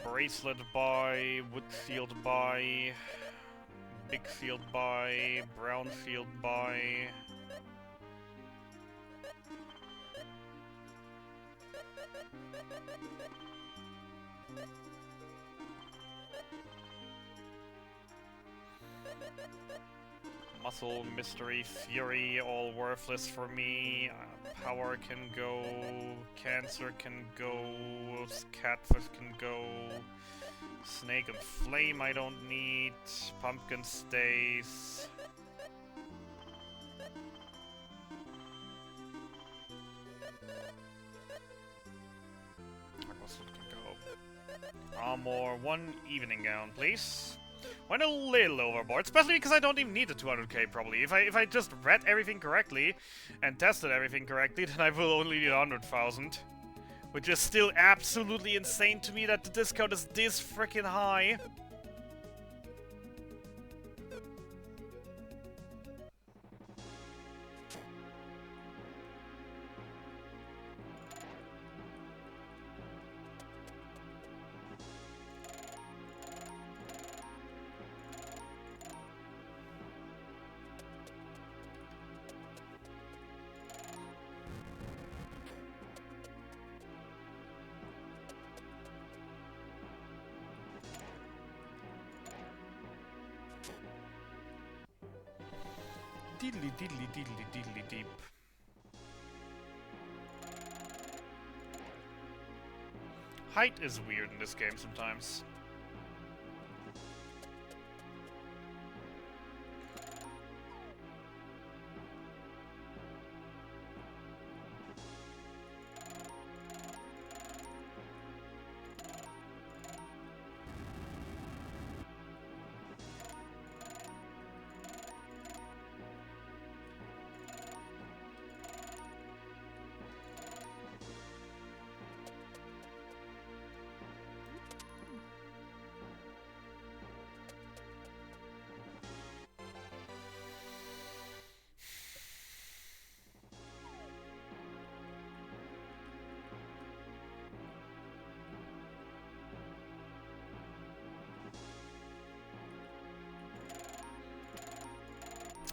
Bracelet buy, Wood Shield buy, Big Shield buy, Brown Shield buy. Muscle, Mystery, Fury, all worthless for me. Power can go, Cancer can go, Catfish can go, Snake and Flame I don't need, Pumpkin stays. Armor, 1 evening gown, please. Went a little overboard, especially because I don't even need the 200k probably. If I just read everything correctly and tested everything correctly, then I will only need 100,000. Which is still absolutely insane to me that the discount is this freaking high. Diddly diddly diddly diddly deep. Height is weird in this game sometimes.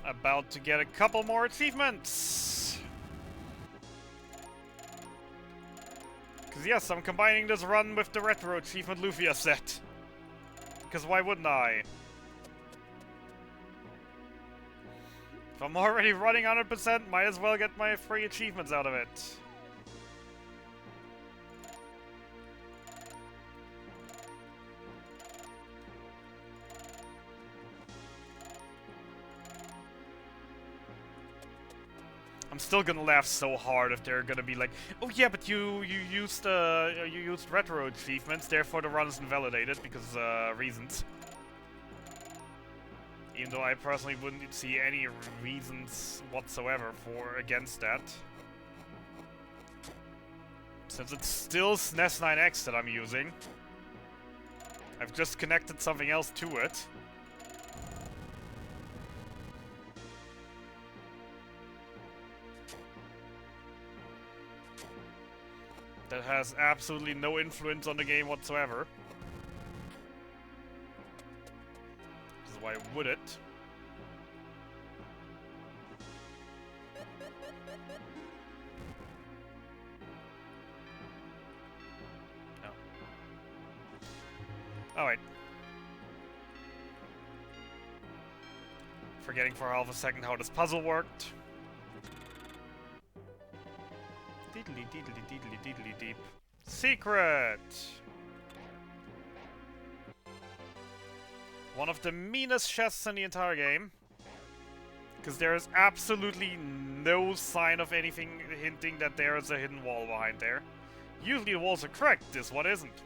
About to get a couple more achievements. Because yes, I'm combining this run with the Retro Achievement Lufia set. Because why wouldn't I? If I'm already running 100%, might as well get my free achievements out of it. I'm still gonna laugh so hard if they're gonna be like, oh yeah, but you used retro achievements, therefore the run is invalidated because reasons. Even though I personally wouldn't see any reasons whatsoever against that. Since it's still SNES 9X that I'm using. I've just connected something else to it. That has absolutely no influence on the game whatsoever. Because why would it? No. Alright. Forgetting for half a second how this puzzle worked. Deedly deedly deedly deedly deep. Secret! One of the meanest chests in the entire game. Because there is absolutely no sign of anything hinting that there is a hidden wall behind there. Usually the walls are correct, this one isn't.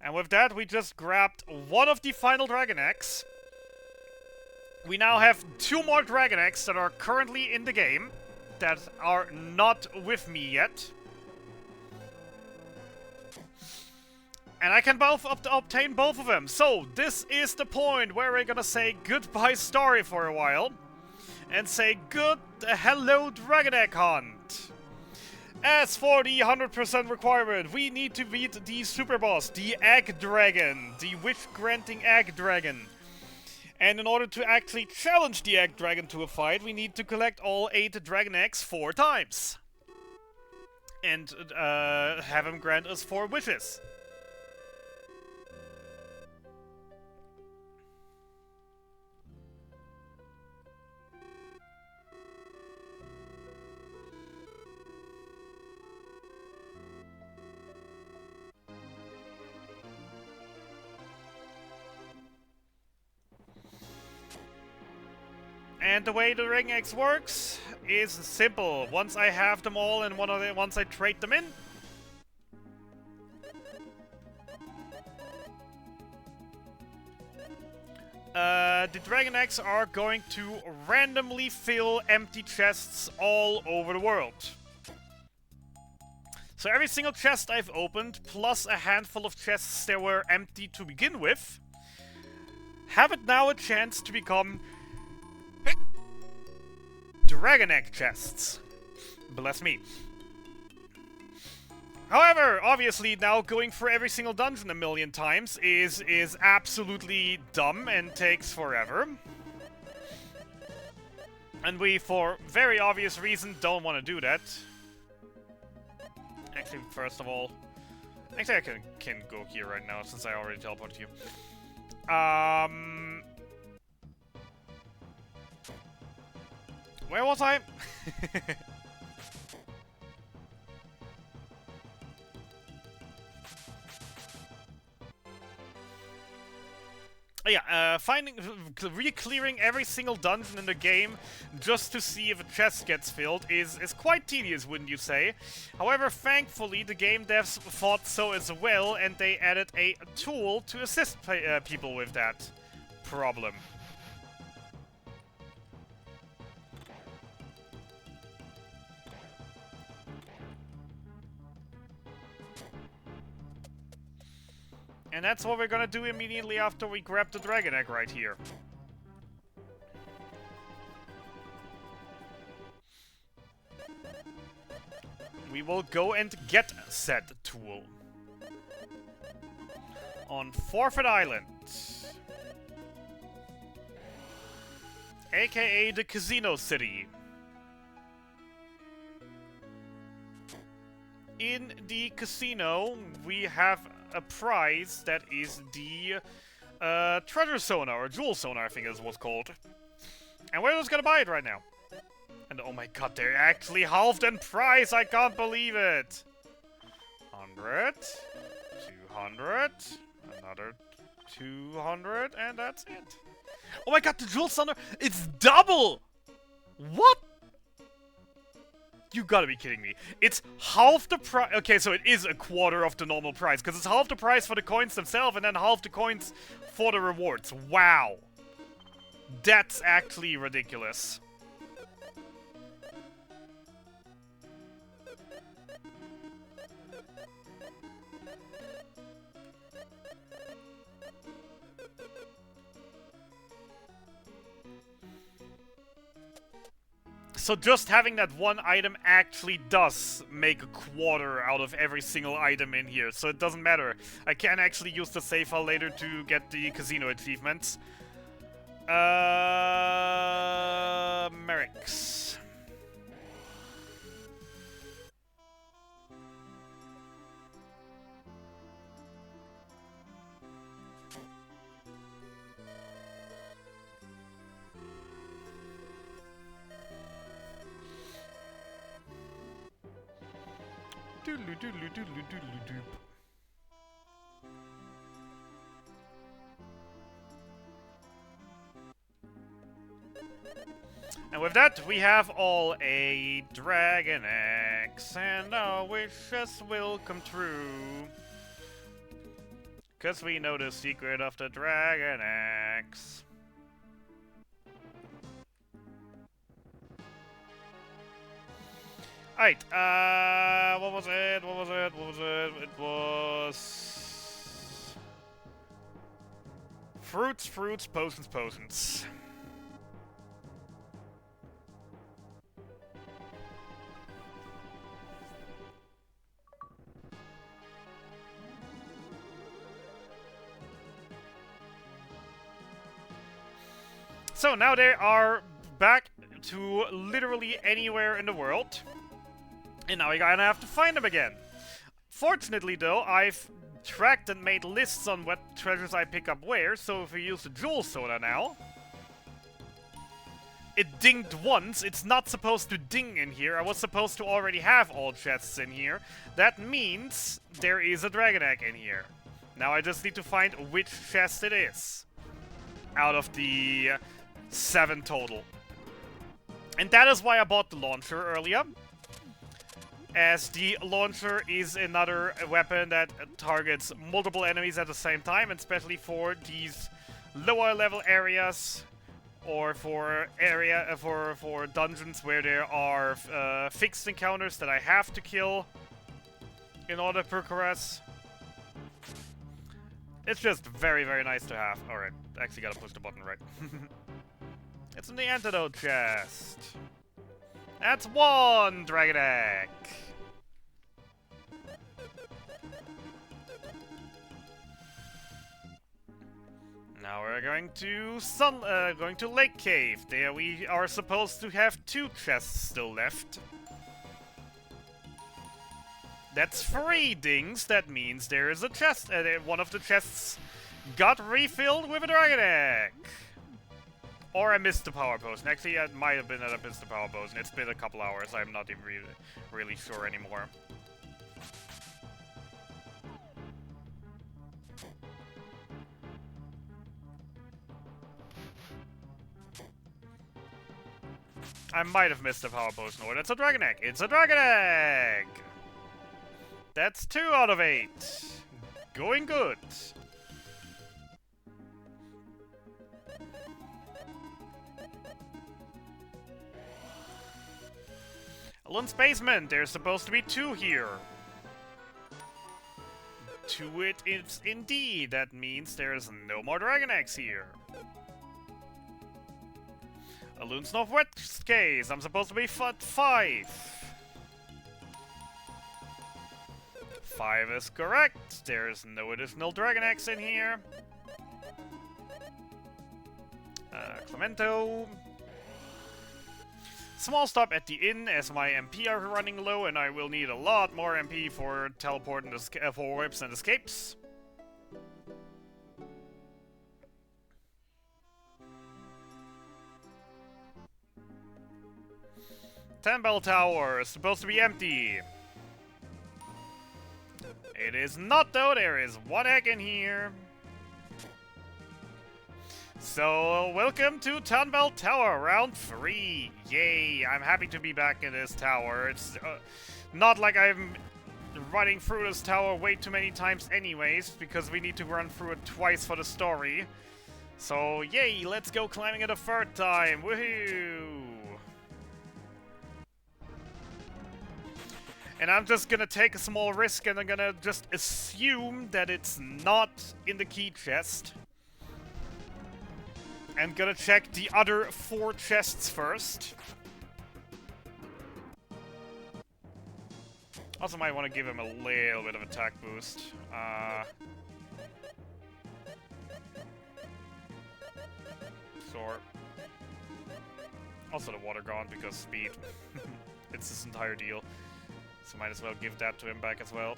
And with that, we just grabbed one of the final Dragon Eggs. We now have 2 more Dragon Eggs that are currently in the game, that are not with me yet. And I can both obtain both of them. So, this is the point where we're gonna say goodbye story for a while. And say hello Dragon Egg Hunt. As for the 100% requirement, we need to beat the super boss, the Egg Dragon, the wish-granting Egg Dragon. And in order to actually challenge the Egg Dragon to a fight, we need to collect all 8 Dragon Eggs 4 times. And have him grant us 4 wishes. And the way the Dragon Eggs works is simple. Once I have them all and once I trade them in, the Dragon Eggs are going to randomly fill empty chests all over the world. So every single chest I've opened, plus a handful of chests that were empty to begin with, have it now a chance to become Dragon Egg chests. Bless me. However, obviously now going for every single dungeon a million times is absolutely dumb and takes forever. And we, for very obvious reason, don't want to do that. Actually, first of all, actually I can go here right now since I already teleported you. Where was I? Yeah, re-clearing every single dungeon in the game just to see if a chest gets filled is quite tedious, wouldn't you say? However, thankfully, the game devs thought so as well, and they added a tool to assist people with that problem. And that's what we're gonna do immediately after we grab the Dragon Egg right here. we will go and get said tool. On Forfeit Island. AKA the Casino City. In the casino, we have a prize that is the treasure sonar, or jewel sonar, I think is what's called. And we're just gonna buy it right now. And oh my god, they're actually halved in price! I can't believe it! 100, 200, another 200, and that's it. Oh my god, the jewel sonar, it's double! What? You gotta be kidding me. It's half the price. Okay, so it is a quarter of the normal price, because it's half the price for the coins themselves and then half the coins for the rewards. Wow. That's actually ridiculous. So just having that one item actually does make a quarter out of every single item in here. So it doesn't matter. I can actually use the save file later to get the casino achievements. Merrick's. And with that, we have all a Dragon Axe, and our wishes will come true. Cause we know the secret of the Dragon Axe. Alright, what was it? It was... Fruits, potions. So now they are back to literally anywhere in the world. And now we're gonna have to find them again. Fortunately though, I've tracked and made lists on what treasures I pick up where, so if we use the jewel soda now... It dinged once, it's not supposed to ding in here, I was supposed to already have all chests in here. That means there is a dragon egg in here. Now I just need to find which chest it is. Out of the 7 total. And that is why I bought the launcher earlier. As the launcher is another weapon that targets multiple enemies at the same time, and especially for these lower level areas, or for for dungeons where there are fixed encounters that I have to kill in order to progress. It's just very, very nice to have. Alright, actually gotta push the button right. It's in the antidote chest. That's 1 dragon egg. Now we're going to Lake Cave. There we are supposed to have 2 chests still left. That's 3 dings. That means there is a chest. One of the chests got refilled with a dragon egg. Or I missed the power potion. Actually, it might have been that I missed the power potion. It's been a couple hours. I'm not even really sure anymore. I might have missed the power potion, or that's a dragon egg. It's a dragon egg! That's 2 out of 8. Going good. Alun's basement. There's supposed to be 2 here. 2 it is indeed. That means there's no more dragon eggs here. Alun's northwest case. I'm supposed to be 5. 5 is correct. There's no additional dragon eggs in here. Clemento. Small stop at the inn as my MP are running low and I will need a lot more MP for teleport and for whips and escapes. Bell Tower is supposed to be empty. It is not though, there is 1 egg in here. So, welcome to Bell Tower, round 3. Yay, I'm happy to be back in this tower. It's not like I'm running through this tower way too many times anyways, because we need to run through it twice for the story. So, yay, let's go climbing it a 3rd time. Woohoo! And I'm just gonna take a small risk and I'm gonna just assume that it's not in the key chest. I'm gonna check the other 4 chests first. Also might want to give him a little bit of attack boost. Sure. Also the water gone because speed. It's this entire deal. So might as well give that to him back as well.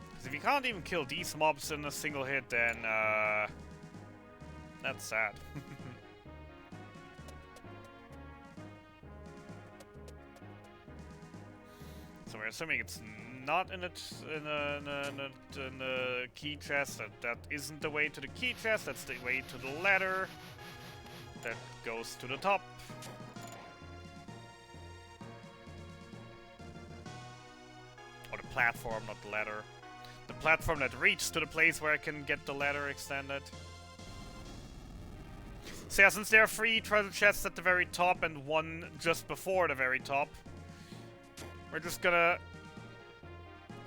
Because if you can't even kill these mobs in a single hit, then that's sad. So we're assuming it's not in the key chest. That isn't the way to the key chest. That's the way to the ladder that goes to the top. Or the platform, not the ladder. The platform that reaches to the place where I can get the ladder extended. So yeah, since there are 3 treasure chests at the very top and 1 just before the very top, we're just gonna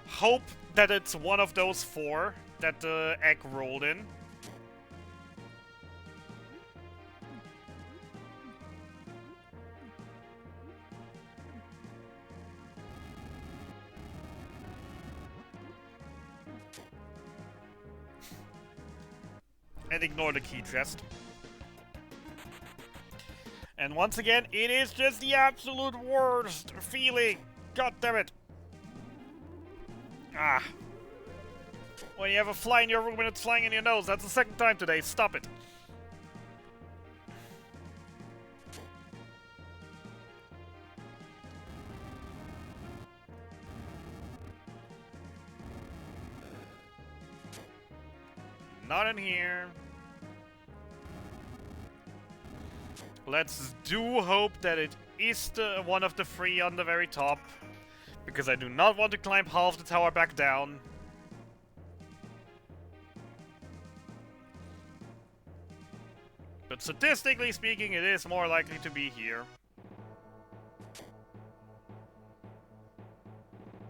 hope that it's one of those 4 that the egg rolled in. And ignore the key chest. And once again, it is just the absolute worst feeling. God damn it. Ah. When you have a fly in your room and it's flying in your nose, that's the 2nd time today. Stop it. Not in here. Let's do hope that it is one of the 3 on the very top. Because I do not want to climb half the tower back down. But statistically speaking, it is more likely to be here.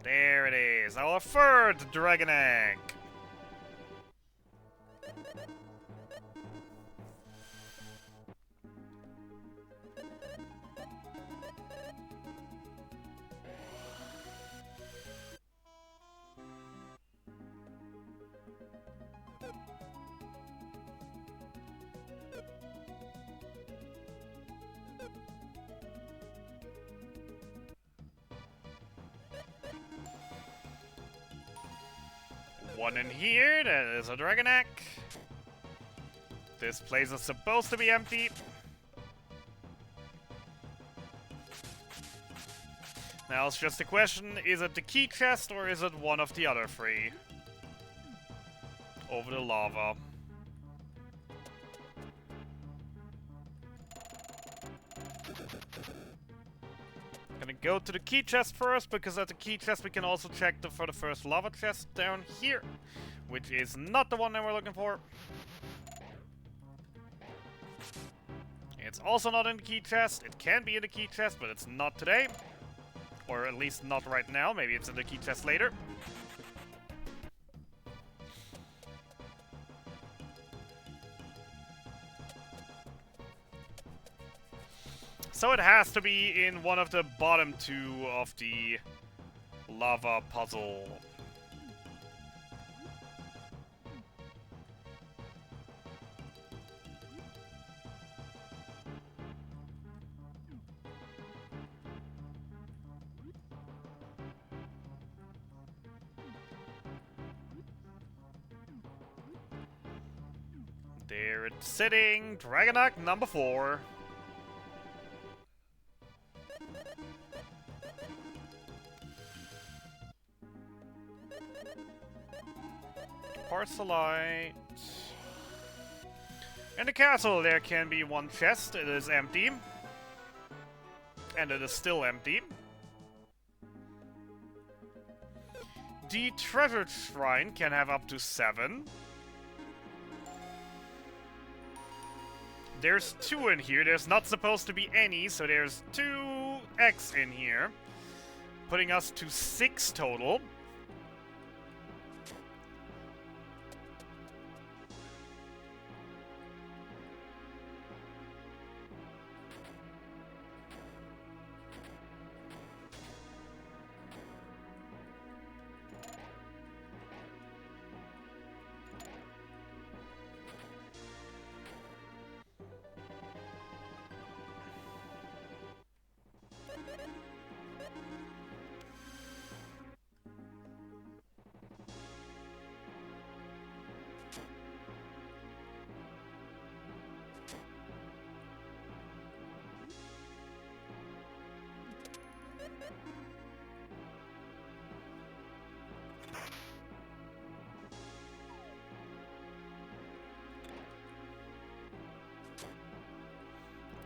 There it is, our 3rd dragon egg. One in here, that is a dragon egg. This place is supposed to be empty. Now it's just a question, is it the key chest or is it one of the other 3? Over the lava. Gonna go to the key chest first, because at the key chest we can also check for the first lava chest down here, which is not the one that we're looking for. It's also not in the key chest. It can be in the key chest, but it's not today. Or at least not right now. Maybe it's in the key chest later. So it has to be in one of the bottom two of the lava puzzle. There it's sitting, Dragonite number 4. Parcelite. In the castle there can be one chest, it is empty. And it is still empty. The treasure shrine can have up to 7. There's 2 in here, there's not supposed to be any, so there's 2 X in here. Putting us to 6 total.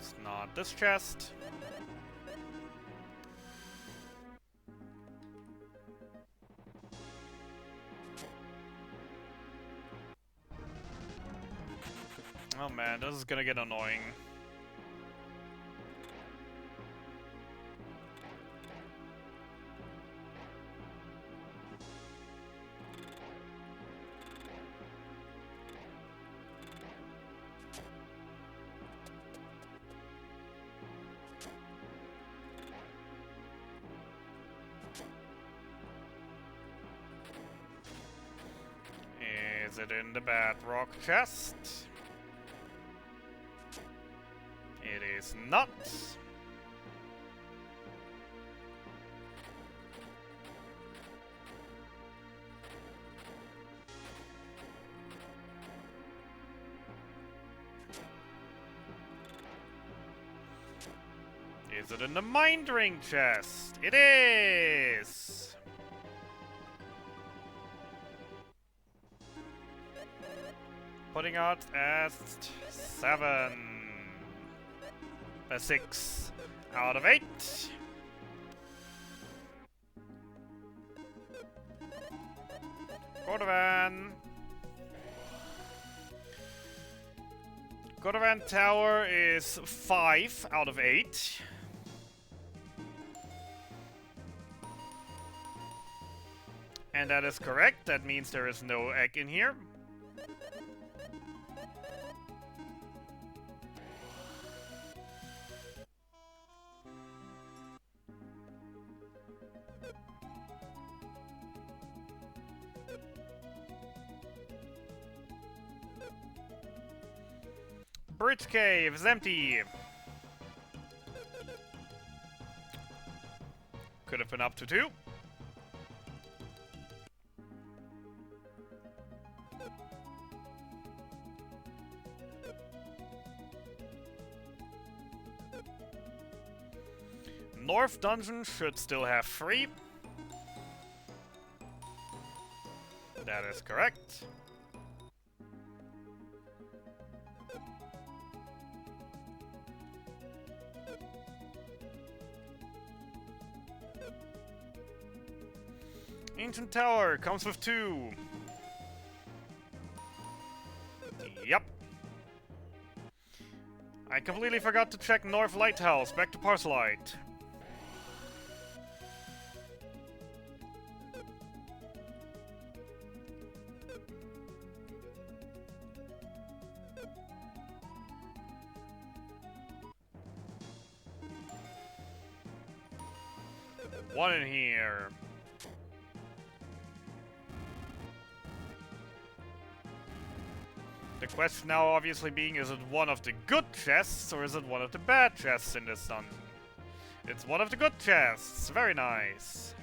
It's not this chest. Oh man, this is gonna get annoying. Is it in the bedrock chest? It is not. Is it in the mind ring chest? It is! Putting out at 7. 6 out of 8. Cordovan. Cordovan Tower is 5 out of 8. And that is correct. That means there is no egg in here. Bridge cave is empty. Could have been up to 2. North dungeon should still have 3. That is correct. Ancient Tower comes with 2. Yep. I completely forgot to check North Lighthouse. Back to Parcelite. One in here. The question now obviously being, is it one of the good chests or is it one of the bad chests in this dungeon? It's one of the good chests. Very nice.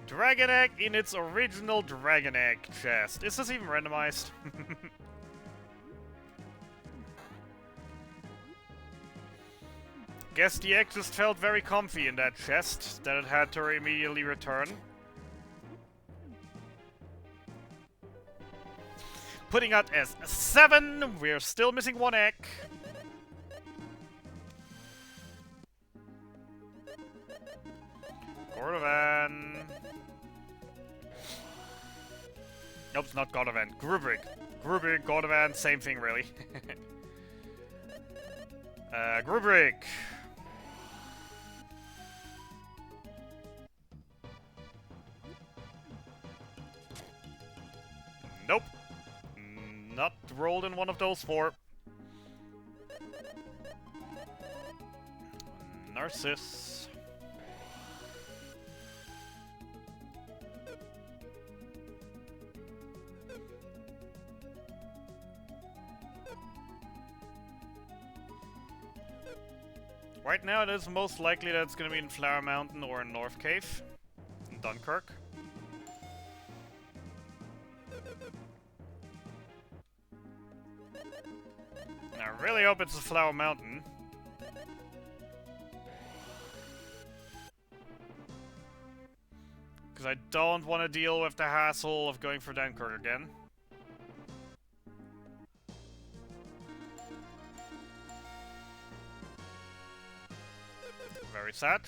Dragon Egg in its original Dragon Egg chest. Is this even randomized? Guess the egg just felt very comfy in that chest that it had to immediately return. Putting out as 7. We're still missing 1 egg. Gordovan. Nope, it's not Gordovan. Grubrig. Grubrig, Gordovan, same thing really. Grubrig. Nope. Not rolled in one of those 4. Narcissus. Right now it is most likely that it's going to be in Flower Mountain or in North Cave. In Dunkirk. I really hope it's a Flower Mountain. Because I don't want to deal with the hassle of going for Dunkirk again. Very sad.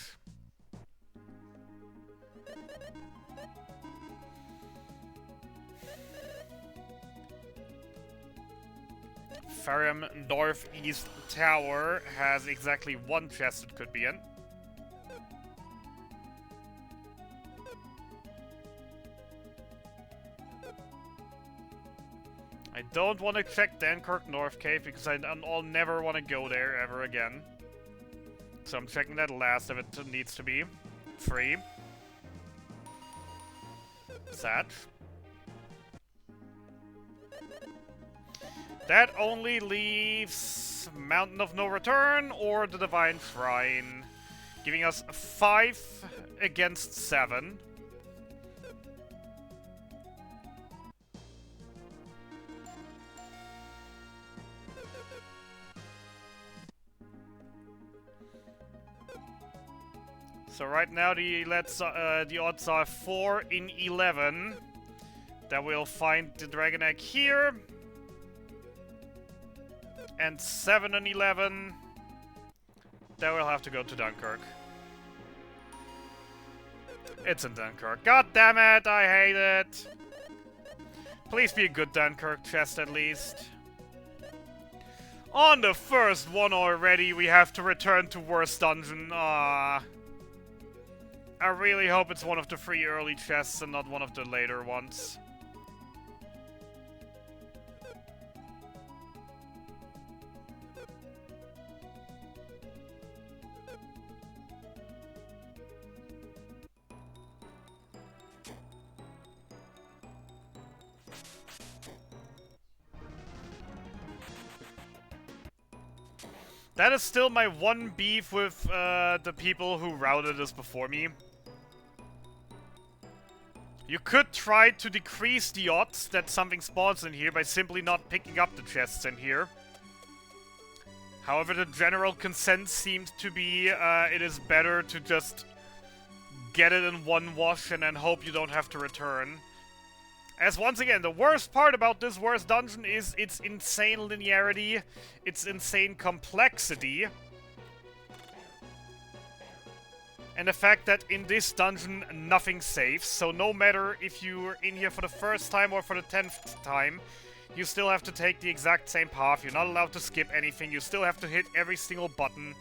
Farum Northeast Tower has exactly 1 chest it could be in. I don't want to check Dunkirk North Cave because I'll never want to go there ever again. So I'm checking that last if it needs to be. Free. Sad. That only leaves Mountain of No Return or the Divine Shrine, giving us 5 against 7. So right now the odds are 4 in 11 that we'll find the Dragon Egg here. And 7 and 11, then we'll have to go to Dunkirk. It's in Dunkirk. God damn it, I hate it. Please be a good Dunkirk chest at least. On the first one already, we have to return to worst dungeon. Ah. I really hope it's one of the 3 early chests and not one of the later ones. That is still my one beef with the people who routed this before me. You could try to decrease the odds that something spawns in here by simply not picking up the chests in here. However, the general consensus seems to be it is better to just get it in one wash and then hope you don't have to return. As once again, the worst part about this worst dungeon is its insane linearity, its insane complexity, and the fact that in this dungeon nothing saves, so no matter if you're in here for the first time or for the 10th time, you still have to take the exact same path, you're not allowed to skip anything, you still have to hit every single button.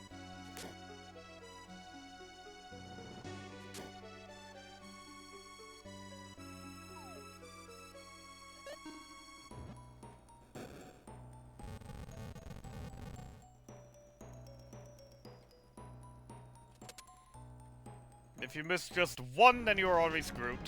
If you miss just one, then you're already screwed.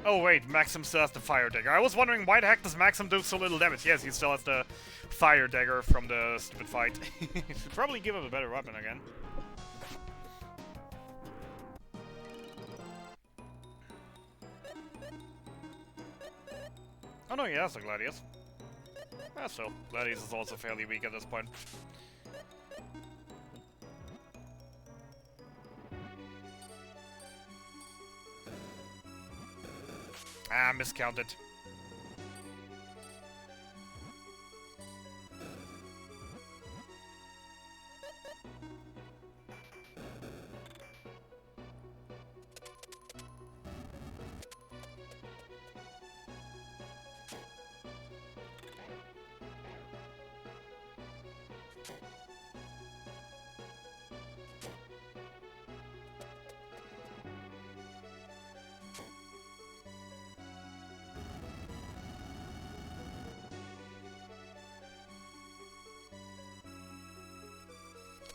Oh wait, Maxim still has the fire dagger. I was wondering why the heck does Maxim do so little damage? Yes, he still has the fire dagger from the stupid fight. Should probably give him a better weapon again. Oh no, yeah, that's a Gladius. Ah, so, Gladius is also fairly weak at this point. Ah, miscounted.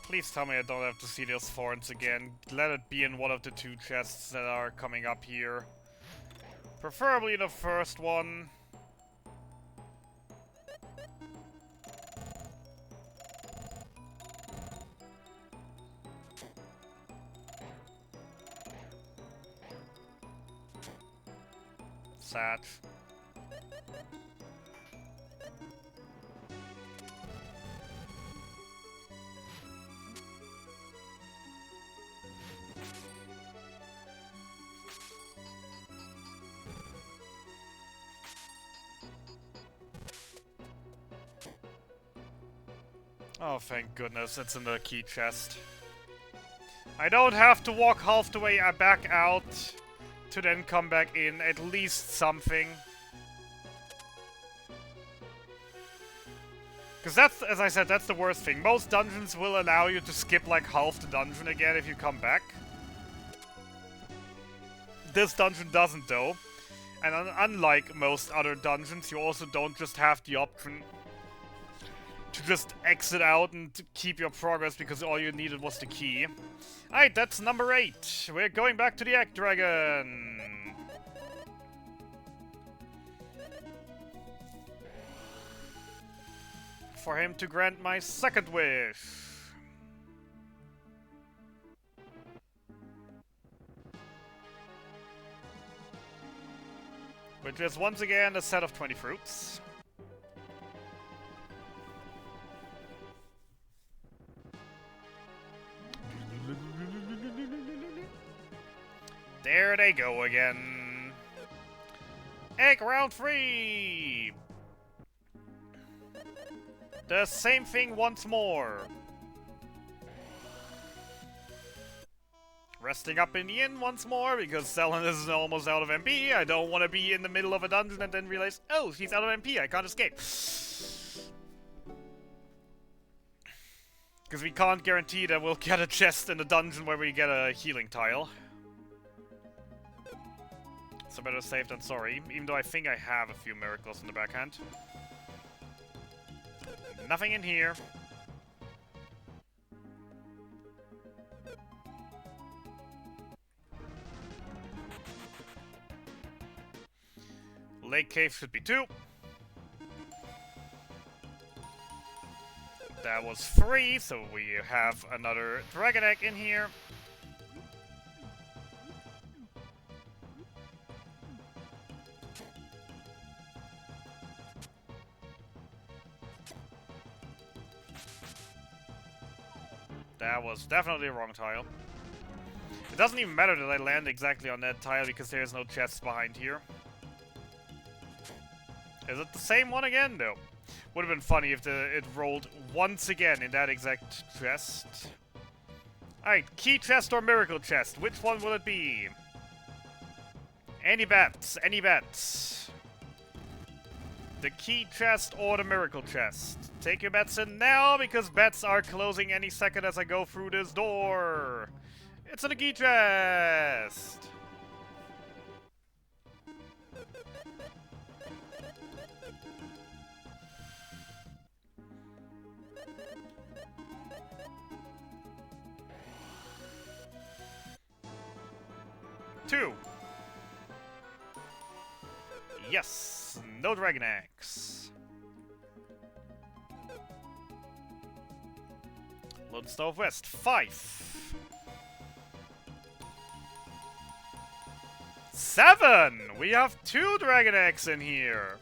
Please tell me I don't have to see those thorns again. Let it be in one of the two chests that are coming up here. Preferably the first one. Sad. Oh, thank goodness, it's in the key chest. I don't have to walk half the way back out to then come back in. At least something. Because that's, as I said, that's the worst thing. Most dungeons will allow you to skip like half the dungeon again if you come back. This dungeon doesn't though. And unlike most other dungeons, you also don't just have the option to just exit out and keep your progress because all you needed was the key. Alright, that's number 8. We're going back to the Egg Dragon. For him to grant my second wish. Which is once again a set of 20 fruits. There they go again. Egg round 3! The same thing once more. Resting up in the inn once more, because Selin is almost out of MP. I don't want to be in the middle of a dungeon and then realize, oh, she's out of MP, I can't escape. Because we can't guarantee that we'll get a chest in the dungeon where we get a healing tile. So better safe than sorry, even though I think I have a few miracles in the backhand. Nothing in here. Lake Cave should be 2. That was 3, so we have another Dragon Egg in here. That was definitely the wrong tile. It doesn't even matter that I land exactly on that tile because there's no chests behind here. Is it the same one again? No. Would have been funny if it rolled once again in that exact chest. Alright, key chest or miracle chest? Which one will it be? Any bets? Any bets? The key chest or the miracle chest? Take your bets in now, because bets are closing any second as I go through this door. It's in the key chest! 2. Yes, no Dragon Eggs. Lone Star of West, 5. 7! We have 2 Dragon Eggs in here.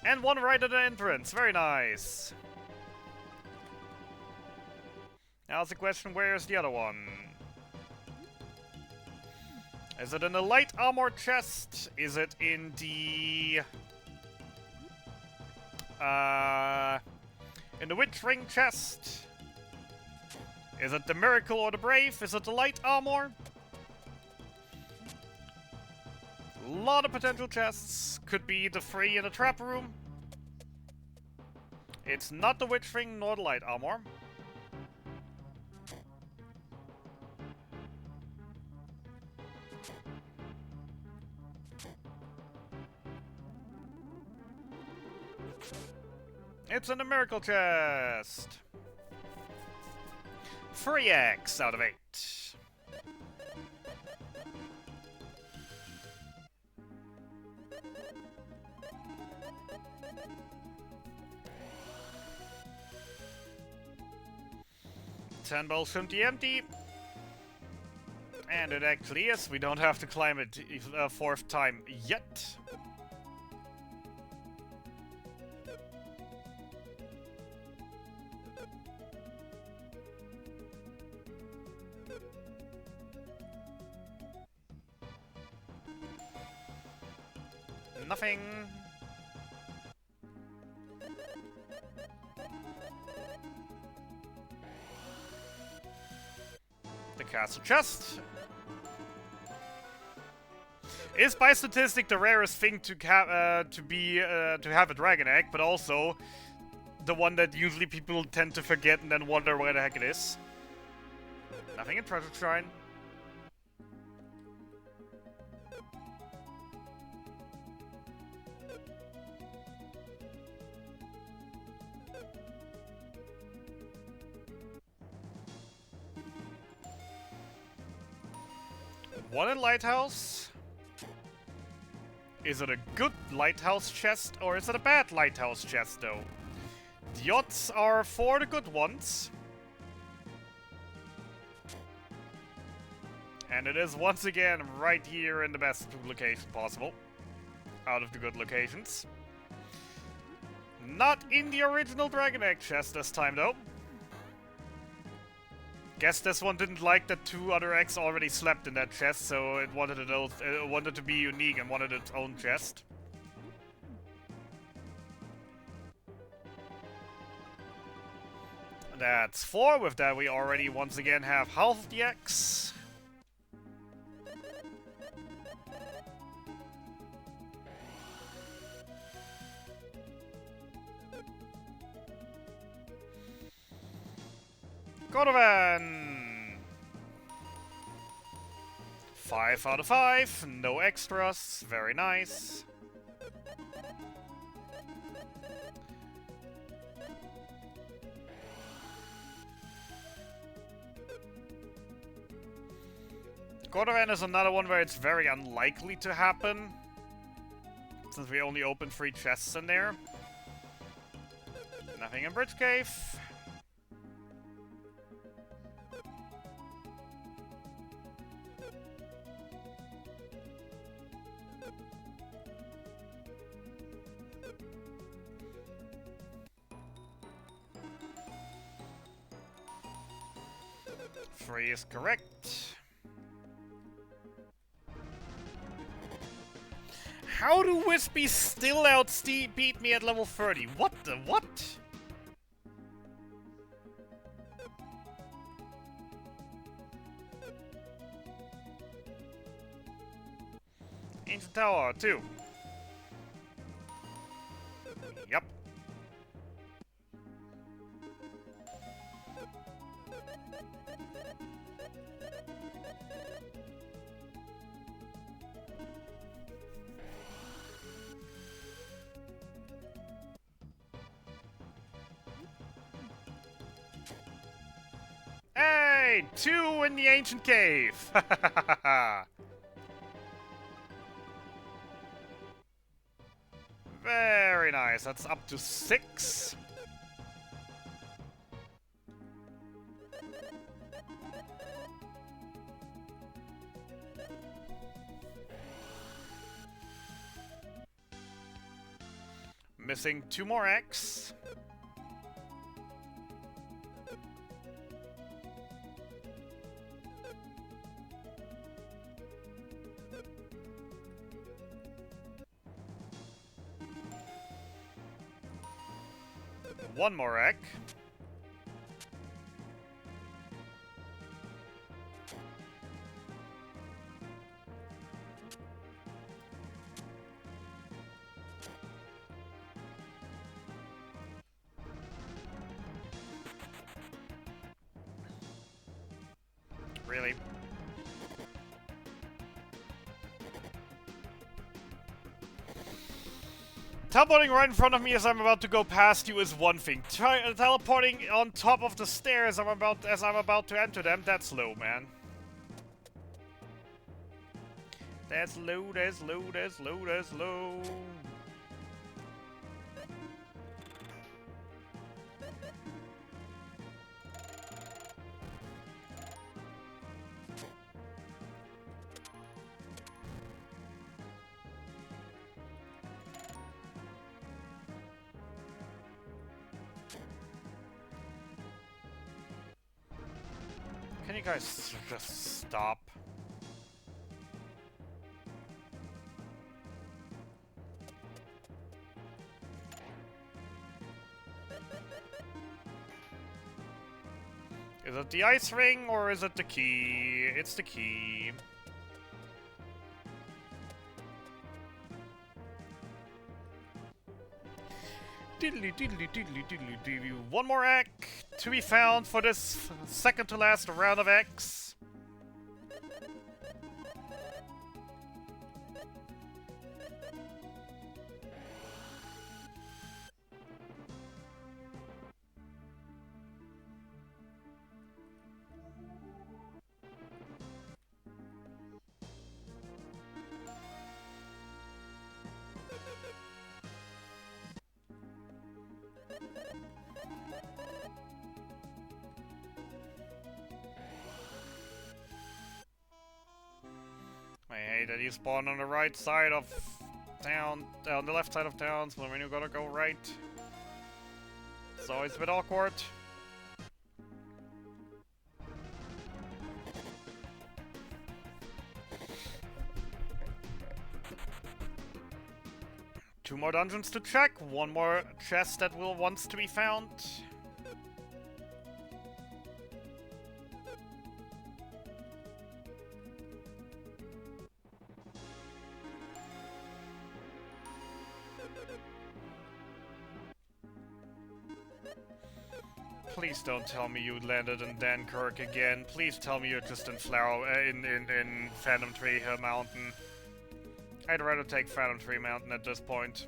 And 1 right at the entrance, very nice. Now the question, where's the other one? Is it in the light armor chest? Is it in the... in the Witch Ring chest? Is it the Miracle or the Brave? Is it the light armor? A lot of potential chests. Could be the free in the trap room. It's not the Witch Ring nor the light armor. It's in the Miracle chest. 3x out of 8. Ten balls empty. And it actually is. We don't have to climb it a 4th time yet. Nothing. The castle chest is by statistic the rarest thing to have a dragon egg, but also the one that usually people tend to forget and then wonder where the heck it is. Nothing in Treasure Shrine. One in Lighthouse. Is it a good Lighthouse chest or is it a bad Lighthouse chest though? The odds are for the good ones. And it is once again right here in the best location possible. Out of the good locations. Not in the original Dragon Egg chest this time though. Guess this one didn't like that 2 other eggs already slept in that chest, so it wanted to be unique and wanted its own chest. That's 4. With that, we already once again have half of the eggs. Cordovan! 5 out of 5, no extras, very nice. Cordovan is another one where it's very unlikely to happen, since we only opened 3 chests in there. Nothing in Bridge Cave. Three is correct. How do Wispy still beat me at level 30? What the what? Ancient Tower, 2. Yep. Yay! 2 in the ancient cave! Very nice. That's up to 6. Missing 2 more X. One more egg. Really? Teleporting right in front of me as I'm about to go past you is one thing. Teleporting on top of the stairs as I'm about to enter them, that's low, man. That's low, that's low, that's low, that's low. Can you guys just stop? Is it the ice ring or is it the key? It's the key. Diddly diddly diddly diddly diddly. One more egg to be found for this second to last round of eggs. I hate that you spawn on the right side of town, on the left side of town, so when you gotta go right. It's always a bit awkward. Two more dungeons to check, one more chest that wants to be found. Please don't tell me you landed in Dankirk again. Please tell me you're just in Phantom Tree Mountain. I'd rather take Phantom Tree Mountain at this point.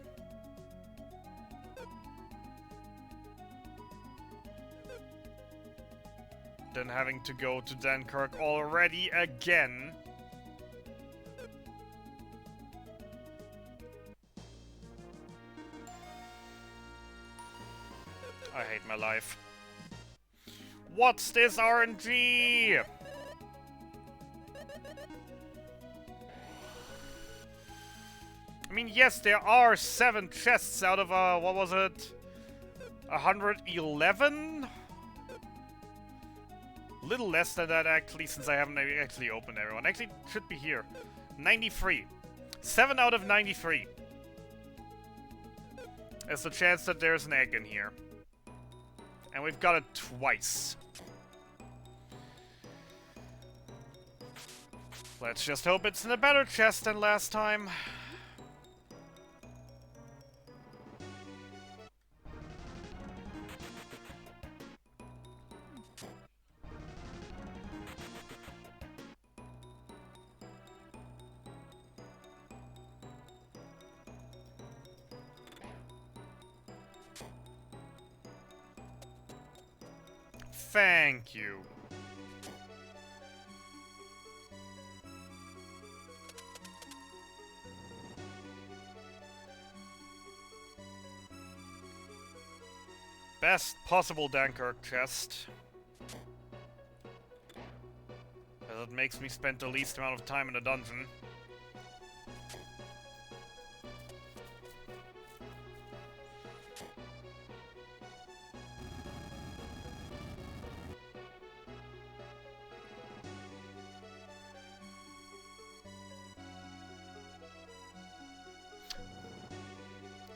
Than having to go to Dankirk already again. I hate my life. What's this RNG? I mean, yes, there are 7 chests out of, what was it? 111? Little less than that, actually, since I haven't actually opened everyone. Actually, it should be here. 93. 7 out of 93. There's a chance that there's an egg in here. And we've got it twice. Let's just hope it's in a better chest than last time. Thank you. best possible Dunkirk chest. As it makes me spend the least amount of time in a dungeon.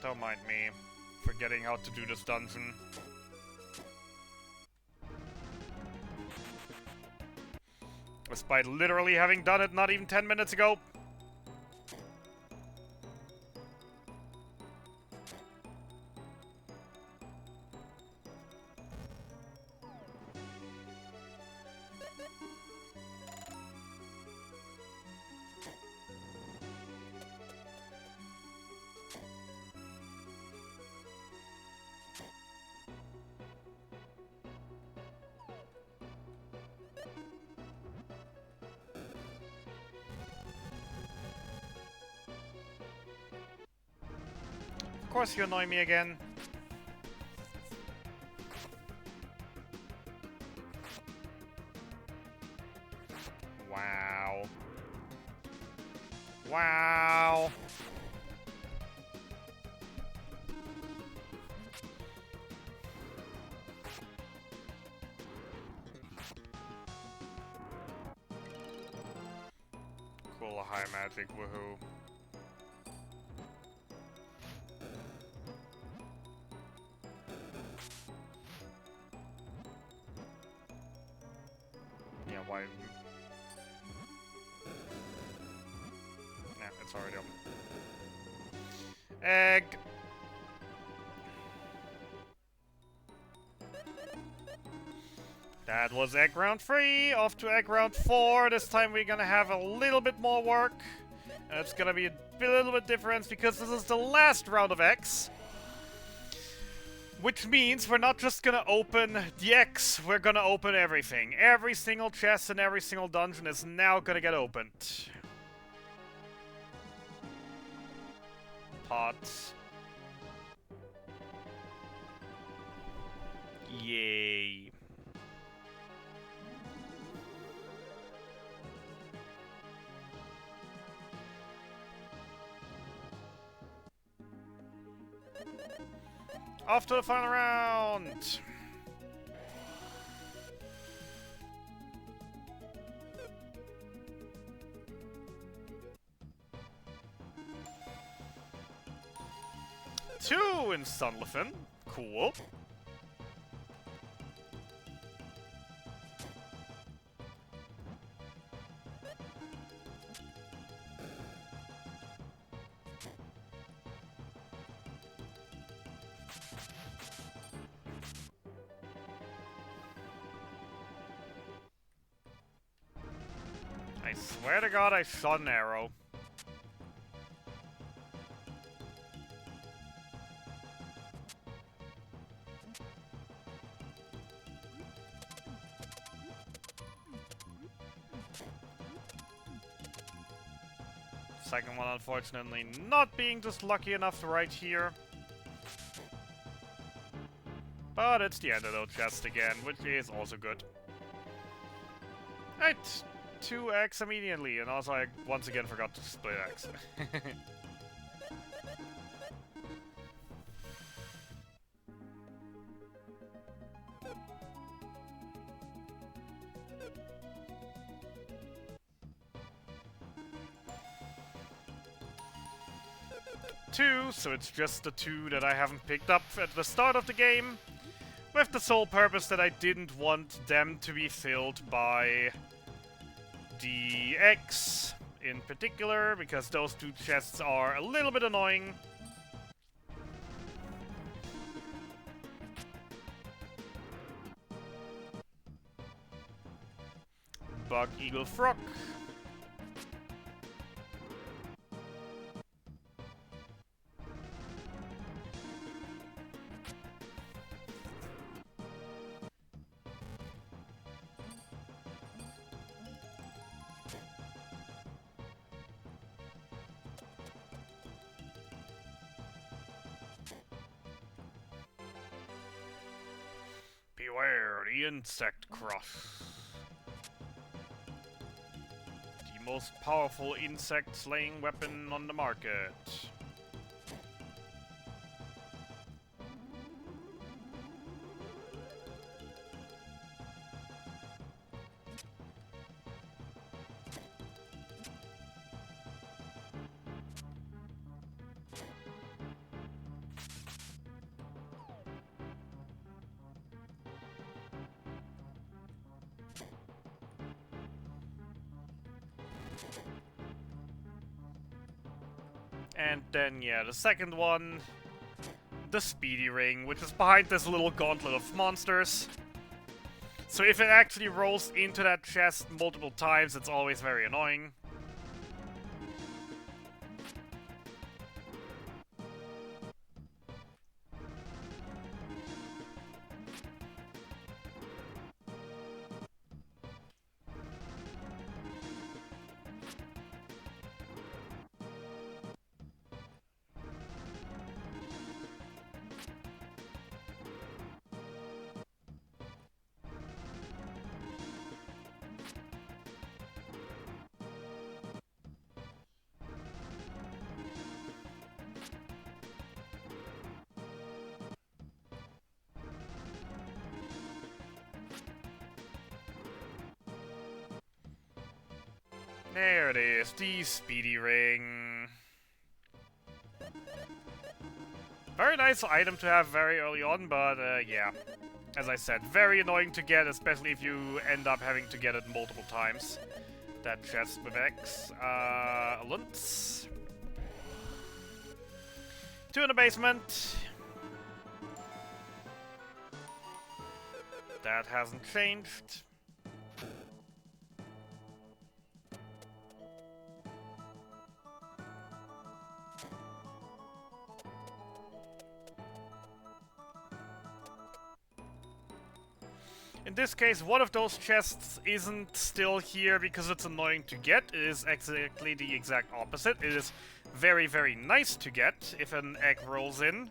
Don't mind me forgetting how to do this dungeon. Despite literally having done it not even 10 minutes ago. Of course you annoy me again. Wow. Wow. Cool, high magic, woohoo. Yeah, why? Yeah, it's already open. Egg! That was egg round 3, off to egg round 4. This time we're gonna have a little bit more work. And it's gonna be a little bit different because this is the last round of eggs. Which means we're not just gonna open the eggs, we're gonna open everything. Every single chest and every single dungeon is now gonna get opened. Pots. Yay. Off to the final round! Two in Sunlifin. Cool. I swear to God I shot an arrow. Second one, unfortunately, not being just lucky enough to right here. But it's the antidote chest again, which is also good. Right, 2 eggs immediately, and also I once again forgot to split eggs. Two, so it's just the 2 that I haven't picked up at the start of the game, with the sole purpose that I didn't want them to be filled by the eggs in particular, because those 2 chests are a little bit annoying. Bug, eagle, frog. Beware the insect crush. The most powerful insect slaying weapon on the market. And then, yeah, the second one, the Speedy Ring, which is behind this little gauntlet of monsters. So if it actually rolls into that chest multiple times, it's always very annoying. There it is, the Speedy Ring. Very nice item to have very early on, but yeah. As I said, very annoying to get, especially if you end up having to get it multiple times. That chest with X. Lunts. 2 in the basement. That hasn't changed. In this case, one of those chests isn't still here because it's annoying to get. It is exactly the exact opposite. It is very, very nice to get if an egg rolls in.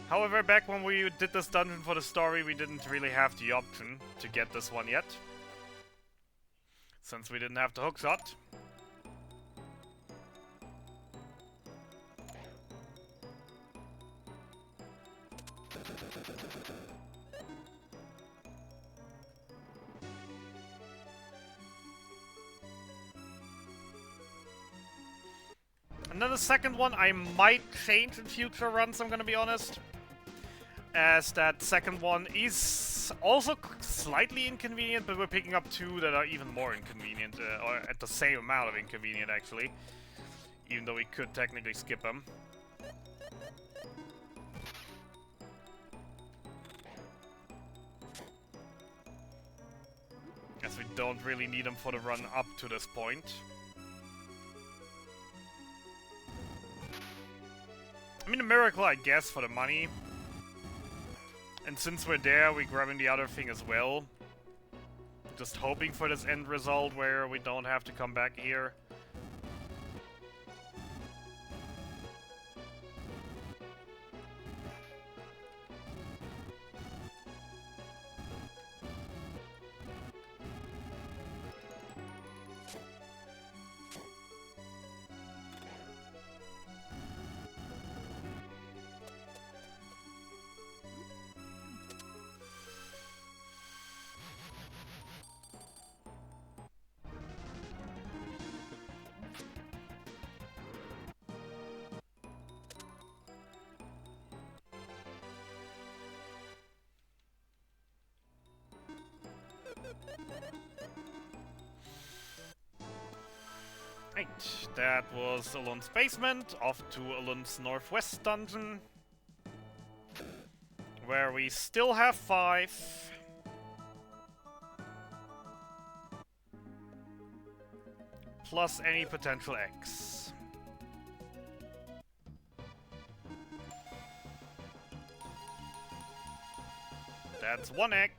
However, back when we did this dungeon for the story, we didn't really have the option to get this one yet. Since we didn't have the hookshot. And then the second one I might change in future runs, I'm gonna be honest. As that second one is also slightly inconvenient, but we're picking up 2 that are even more inconvenient, or at the same amount of inconvenient actually. Even though we could technically skip them. Guess we don't really need them for the run up to this point. I mean, a miracle, I guess, for the money. And since we're there, we're grabbing the other thing as well. Just hoping for this end result where we don't have to come back here. Right, that was Alon's basement, off to Alon's northwest dungeon. Where we still have 5. Plus any potential X. That's 1 egg.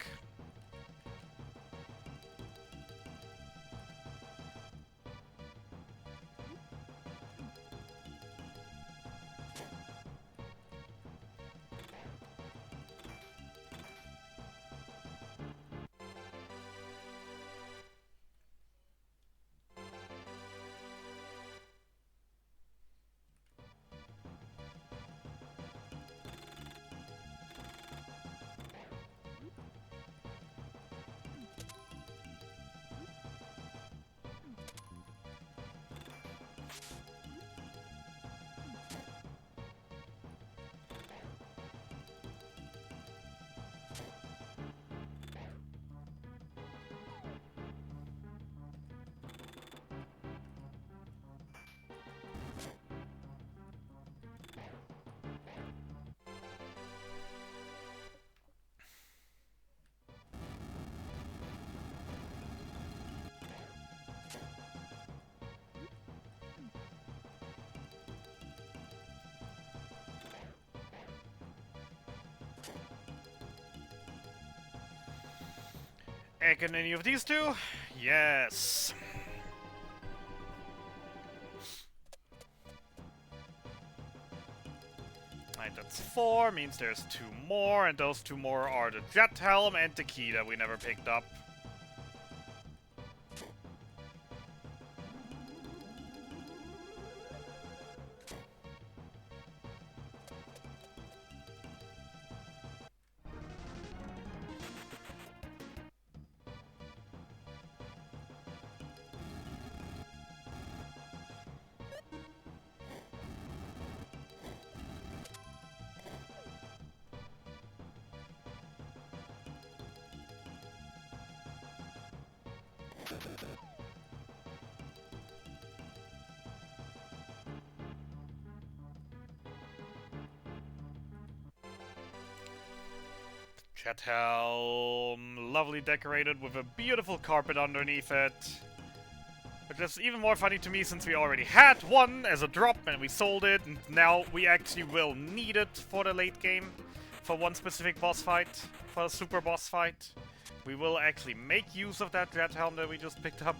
egg in any of these two? Yes. Right, that's 4, means there's 2 more, and those 2 more are the Jet Helm and the key that we never picked up. Jet Helm, lovely decorated with a beautiful carpet underneath it. Which is even more funny to me since we already had one as a drop and we sold it, and now we actually will need it for the late game. For one specific boss fight, for a super boss fight. We will actually make use of that Jet Helm that we just picked up.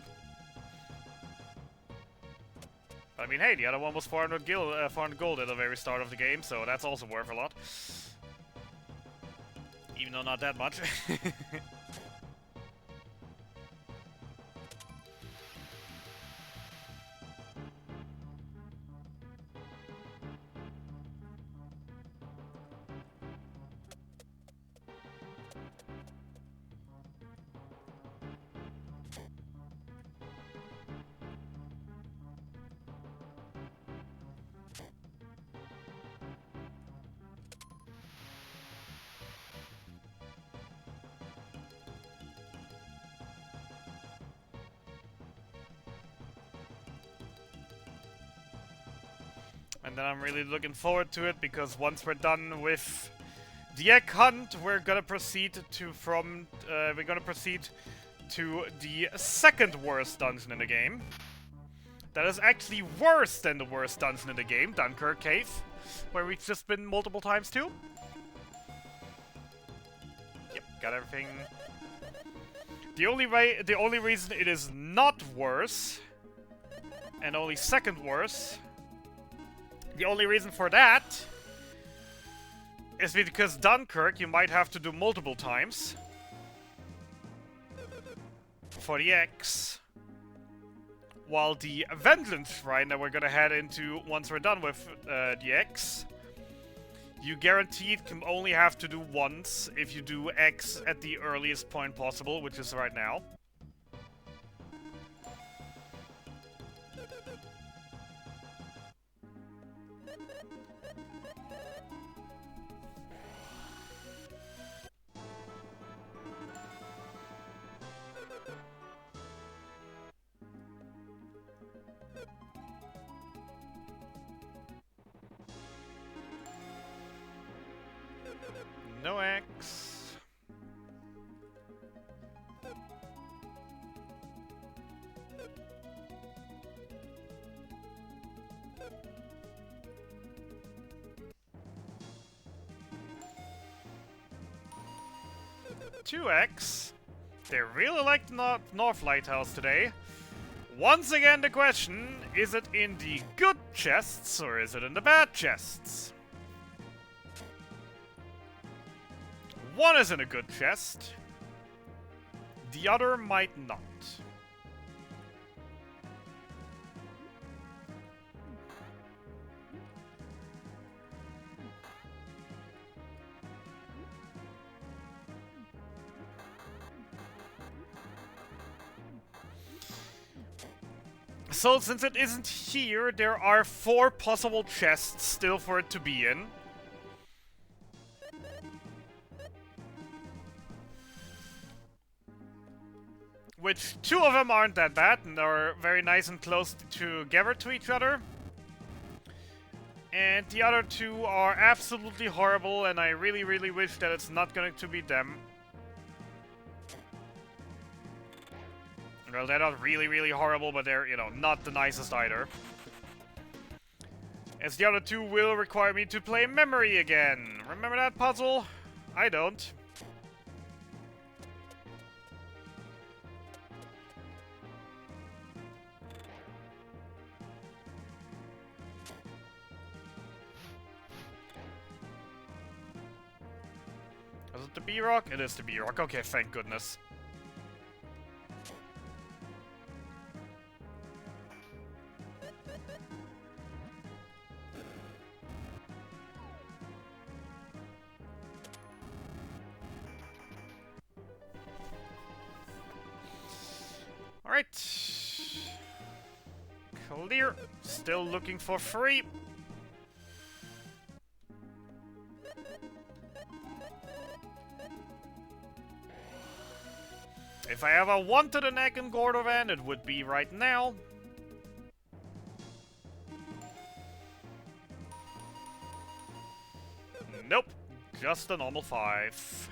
But I mean, hey, the other one was 400 gold at the very start of the game, so that's also worth a lot. Even though not that much. And then I'm really looking forward to it, because once we're done with the egg hunt, we're gonna proceed to the second worst dungeon in the game. That is actually worse than the worst dungeon in the game, Dunkirk Cave, where we've just been multiple times too. Yep, got everything. The only reason it is not worse, and only second worse, the only reason for that is because Dunkirk you might have to do multiple times for the X, while the Vengeance Shrine that we're gonna head into once we're done with the X, you guaranteed can only have to do once if you do X at the earliest point possible, which is right now. No X. Two X. They really like the North Lighthouse today. Once again the question, is it in the good chests or is it in the bad chests? One is in a good chest, the other might not. So, since it isn't here, there are 4 possible chests still for it to be in. Which 2 of them aren't that bad, and are very nice and close together to each other. And the other 2 are absolutely horrible, and I really, really wish that it's not going to be them. Well, they're not really, really horrible, but they're, you know, not the nicest either. As the other 2 will require me to play memory again. Remember that puzzle? I don't. the B-Rock? It is the B-Rock. Okay, thank goodness. Alright. Clear. Still looking for free. If I ever wanted an egg in Gordovan, it would be right now. Nope. Just a normal 5.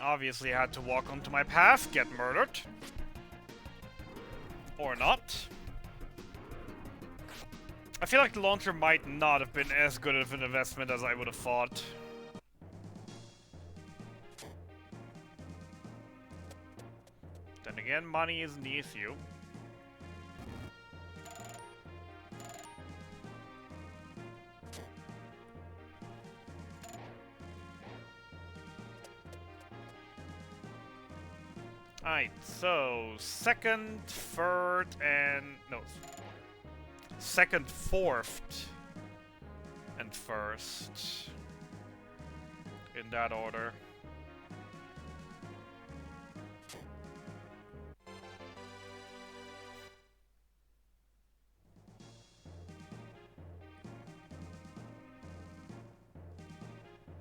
Obviously had to walk onto my path, get murdered. Or not. I feel like the launcher might not have been as good of an investment as I would have thought. Then again, money isn't the issue. Alright, so second, third, and no, second, fourth, and first, in that order.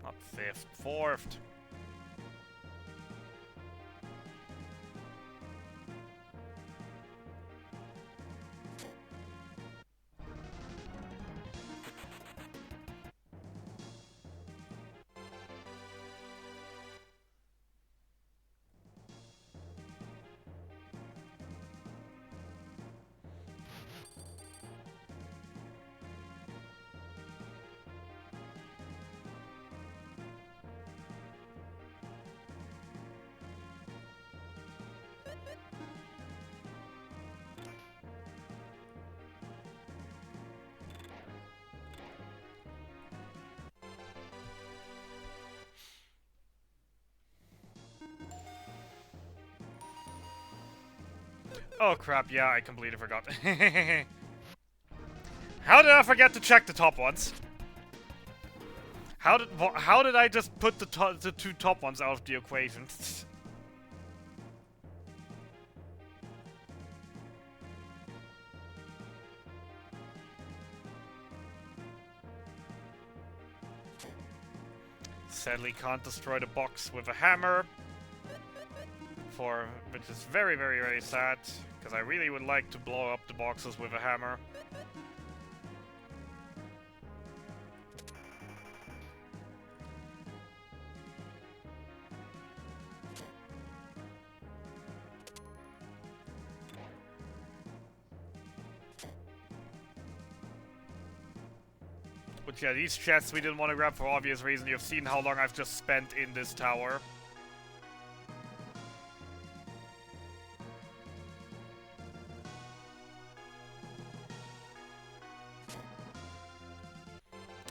Not fifth, fourth. Oh crap, yeah, I completely forgot. How did I forget to check the top ones? How did I just put the 2 top ones out of the equation? Sadly can't destroy the box with a hammer. Which is very, very, very sad, because I really would like to blow up the boxes with a hammer. But yeah, these chests we didn't want to grab for obvious reason. You've seen how long I've just spent in this tower.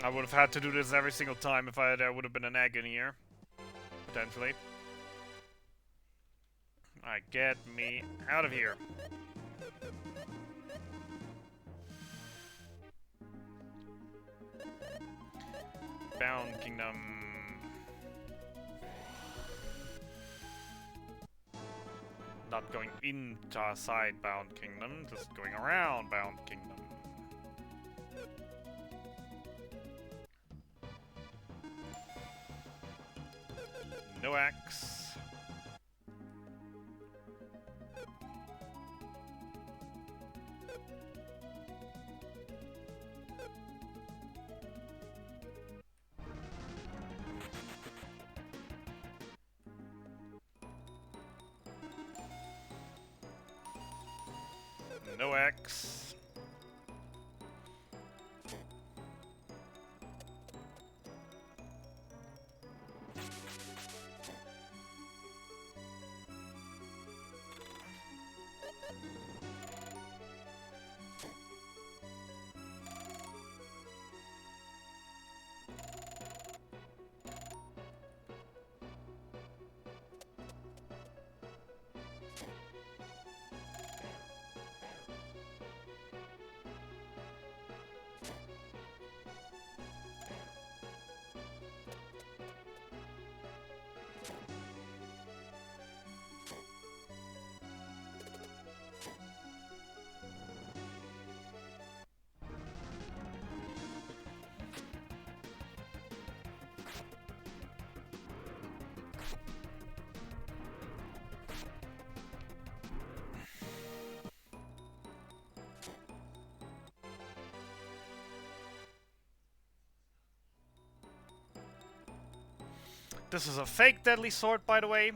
I would have had to do this every single time if there would have been an egg in here. Potentially. Alright, get me out of here. Bound Kingdom. Not going inside Bound Kingdom, just going around Bound Kingdom. No axe. No axe. This is a fake deadly sword, by the way.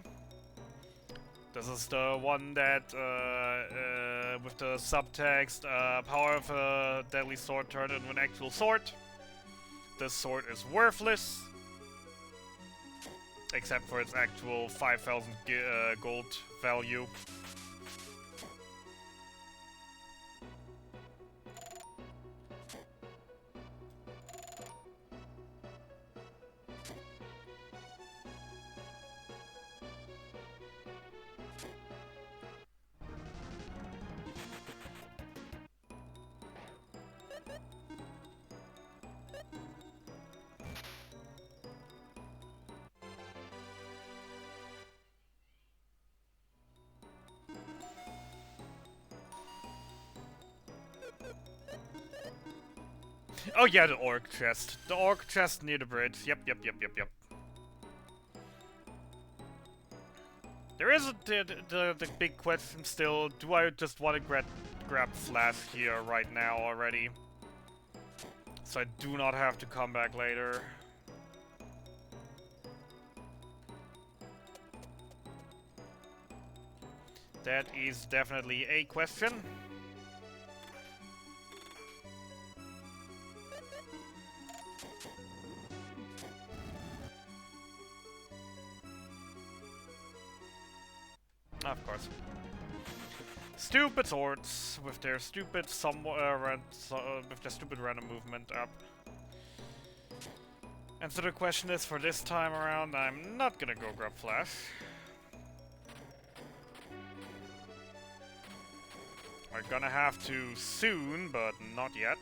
This is the one that, with the subtext, power of a deadly sword turned into an actual sword. This sword is worthless, except for its actual 5,000 gold value. Oh yeah, the orc chest. The orc chest near the bridge. Yep. There is the big question still. Do I just want to grab Flash here right now already? So I do not have to come back later. That is definitely a question. Of course. Stupid swords with their stupid random movement up. And so the question is, for this time around, I'm not gonna go grab Flash. We're gonna have to soon, but not yet.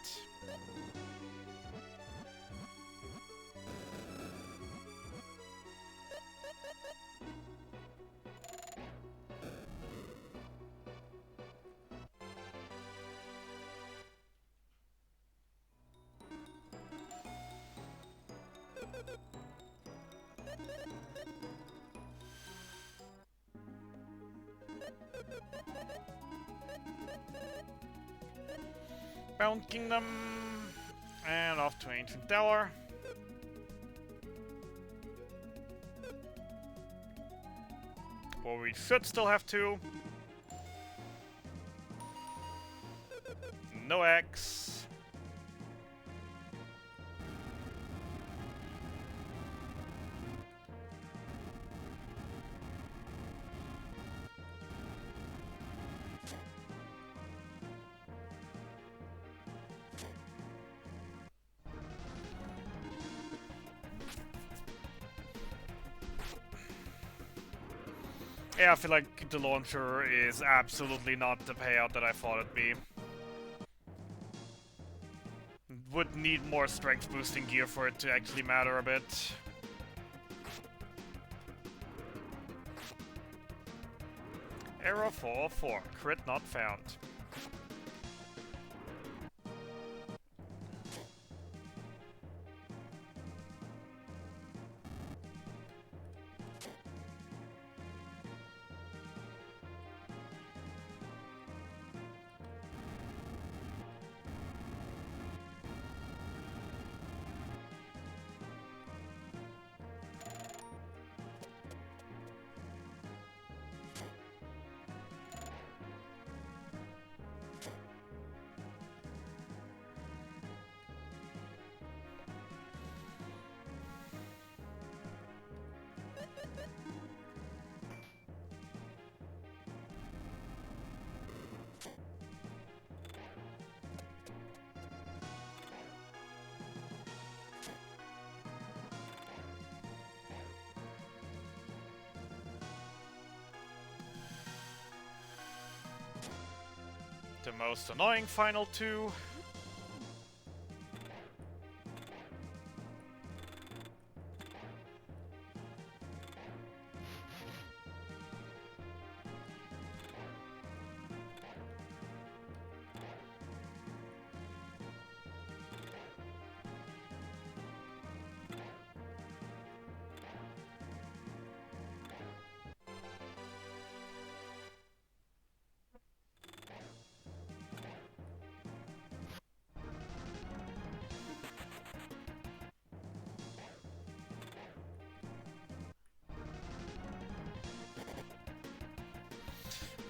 Bound Kingdom, and off to Ancient Tower. Well, we should still have to. No X. Yeah, I feel like the launcher is absolutely not the payout that I thought it'd be. Would need more strength boosting gear for it to actually matter a bit. Arrow 404, crit not found. the most annoying final two.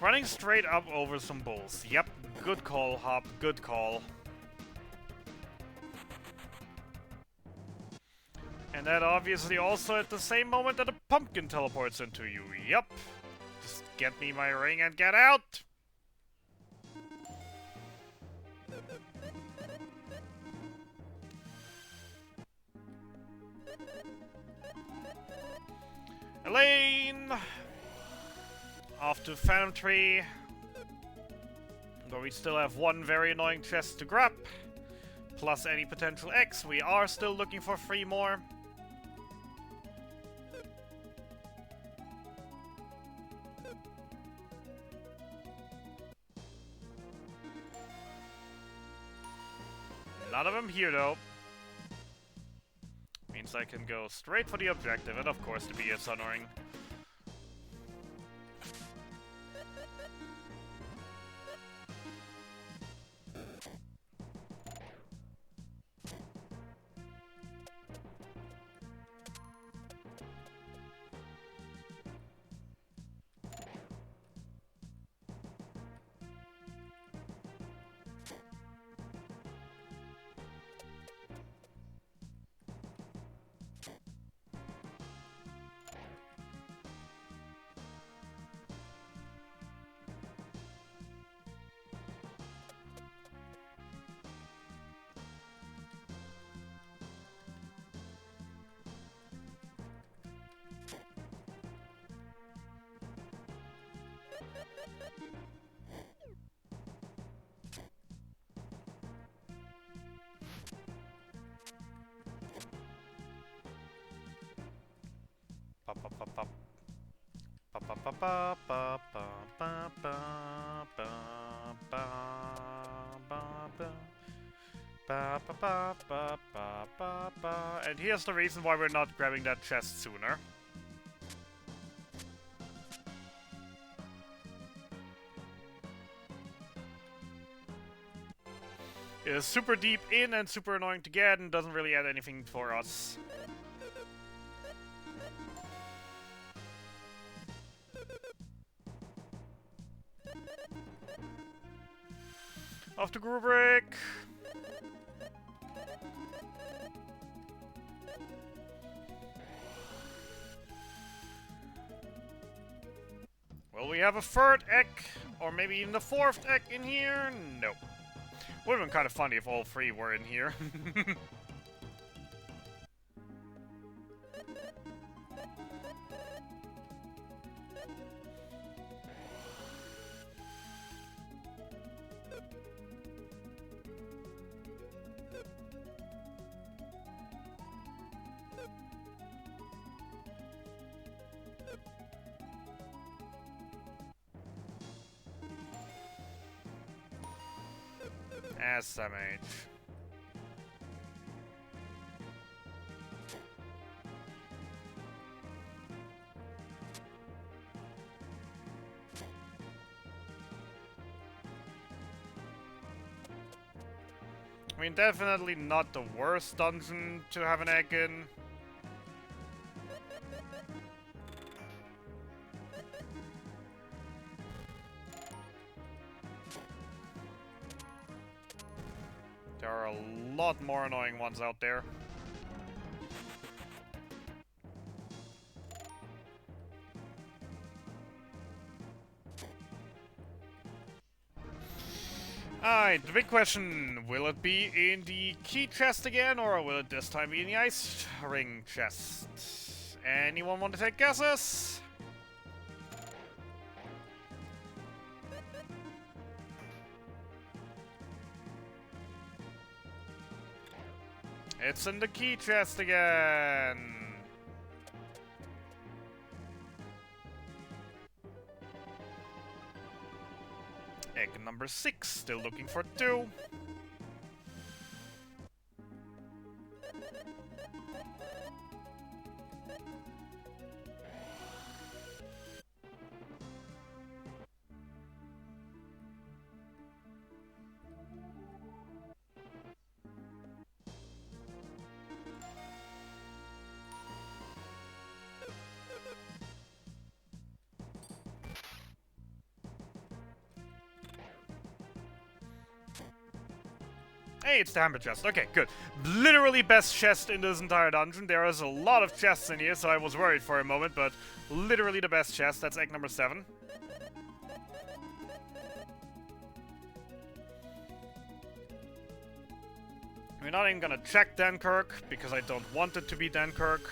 Running straight up over some bulls. Yep, good call, Hop, good call. And that obviously also at the same moment that a pumpkin teleports into you. Yep. Just get me my ring and get out! Elaine! Off to Phantom Tree. Where we still have one very annoying chest to grab. Plus any potential X. We are still looking for 3 more. None of them here though. Means I can go straight for the objective and of course to be a Sun Ring. And here's the reason why we're not grabbing that chest sooner. It is super deep in and super annoying to get and doesn't really add anything for us. Off to Grubrick! Will we have a 3rd egg? Or maybe even the 4th egg in here? Nope. Would have been kind of funny if all 3 were in here. SMH. I mean, definitely not the worst dungeon to have an egg in. There are a lot more annoying ones out there. Alright, the big question, will it be in the key chest again, or will it this time be in the ice ring chest? Anyone want to take guesses? It's in the key chest again! Egg number 6, still looking for 2. Hey, it's the hammer chest. Okay, good. Literally best chest in this entire dungeon. There is a lot of chests in here, so I was worried for a moment, but literally the best chest. That's egg number 7. We're not even gonna check Dankirk, because I don't want it to be Dankirk.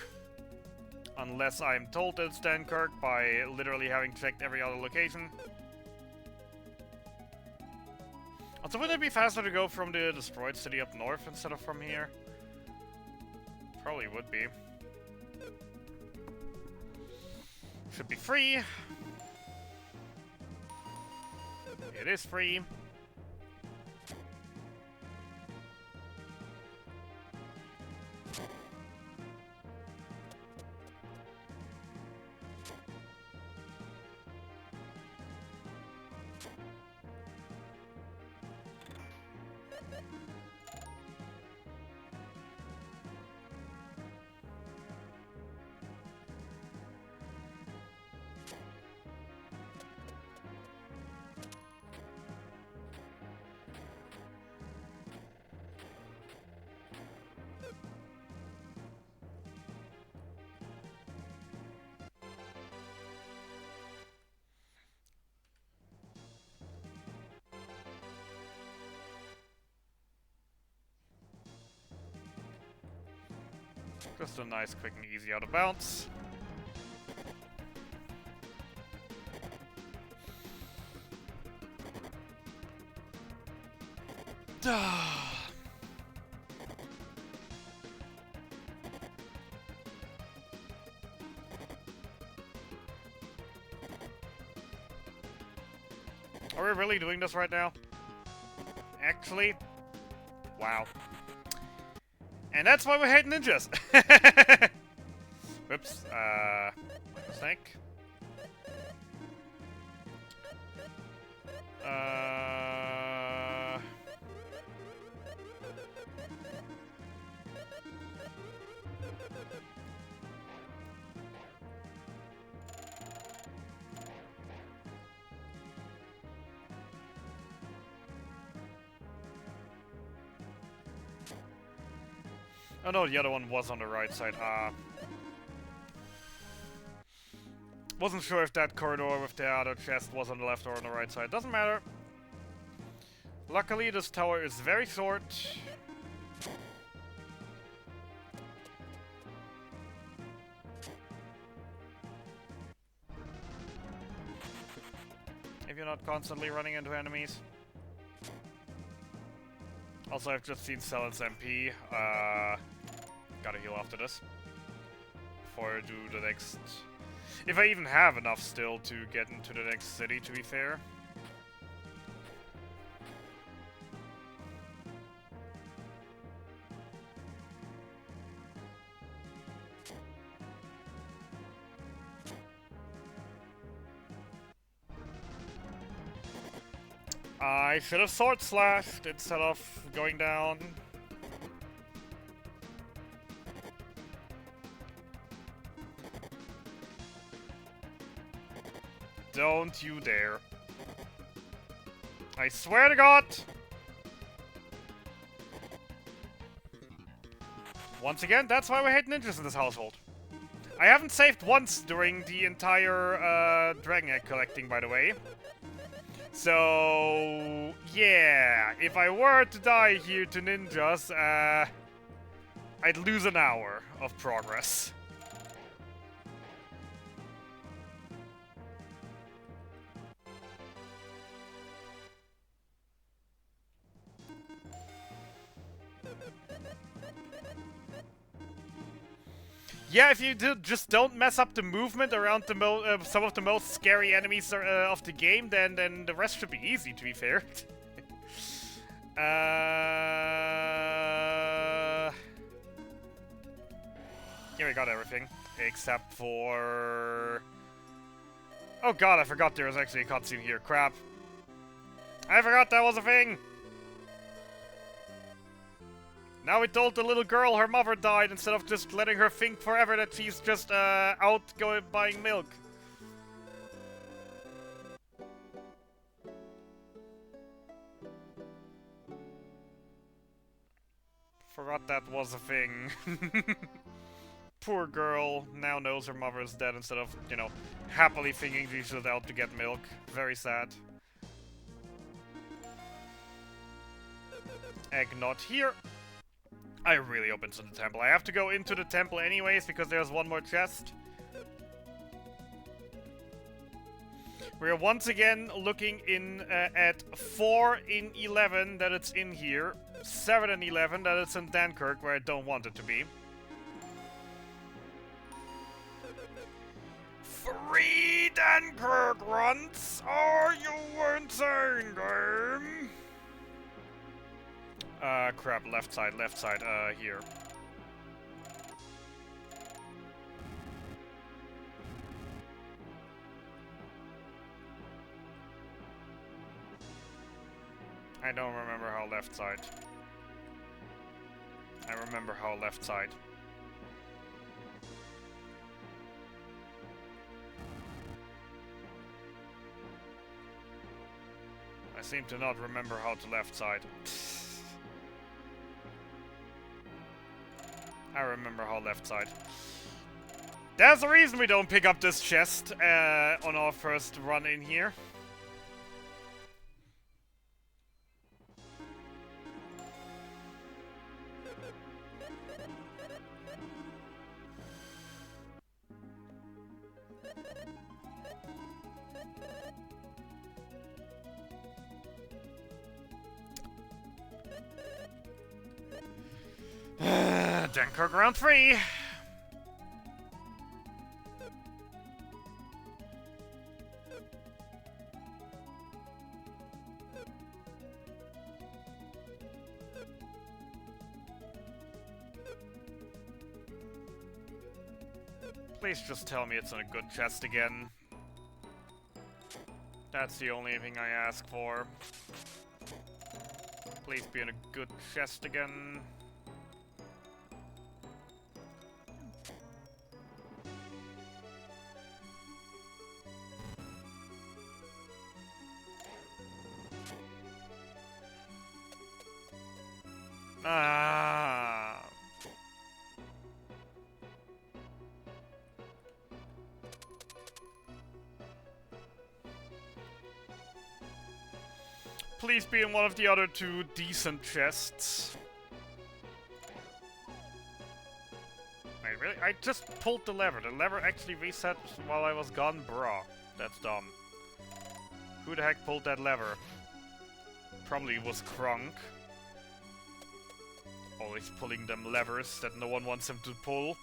Unless I'm told it's Dankirk by literally having checked every other location. Also, would it be faster to go from the destroyed city up north instead of from here? Probably would be. Should be free. It is free. Just a nice, quick and easy out of bounds. Are we really doing this right now? Actually? Wow. And that's why we hate ninjas! Whoops, mistake. Oh no, the other one was on the right side. Wasn't sure if that corridor with the other chest was on the left or on the right side. Doesn't matter. Luckily, this tower is very short. If you're not constantly running into enemies. Also, I've just seen Celen's MP. Gotta heal after this. Before I do the next... If I even have enough still to get into the next city, to be fair. I should have sword slashed instead of going down. Don't you dare. I swear to God! Once again, that's why we hate ninjas in this household. I haven't saved once during the entire Dragon Egg collecting, by the way. So, yeah, if I were to die here to ninjas, I'd lose an hour of progress. Yeah, if you just don't mess up the movement around the some of the most scary enemies of the game, then the rest should be easy, to be fair. Yeah, we got everything. Except for... Oh god, I forgot there was actually a cutscene here. Crap. I forgot that was a thing! Now we told the little girl her mother died instead of just letting her think forever that she's just out going buying milk. Forgot that was a thing. Poor girl now knows her mother is dead instead of, you know, happily thinking she should out to get milk. Very sad. Egg not here. I really hope it's in the temple. I have to go into the temple anyways because there's one more chest. We are once again looking in at 4 in 11 that it's in here, 7 in 11 that it's in Dankirk where I don't want it to be. 3 Dankirk runs? Are you insane, game? Crap, left side, here. I don't remember how left side. I remember how left side. I seem to not remember how to left side. I remember how left side. That's the reason we don't pick up this chest on our first run in here. Dunkirk round 3. Please just tell me it's in a good chest again. That's the only thing I ask for. Please be in a good chest again. Ah. Please be in one of the other 2 decent chests. Wait, really? I just pulled the lever. The lever actually reset while I was gone? Bruh. That's dumb. Who the heck pulled that lever? Probably was Krunk. Always pulling them levers that no one wants him to pull.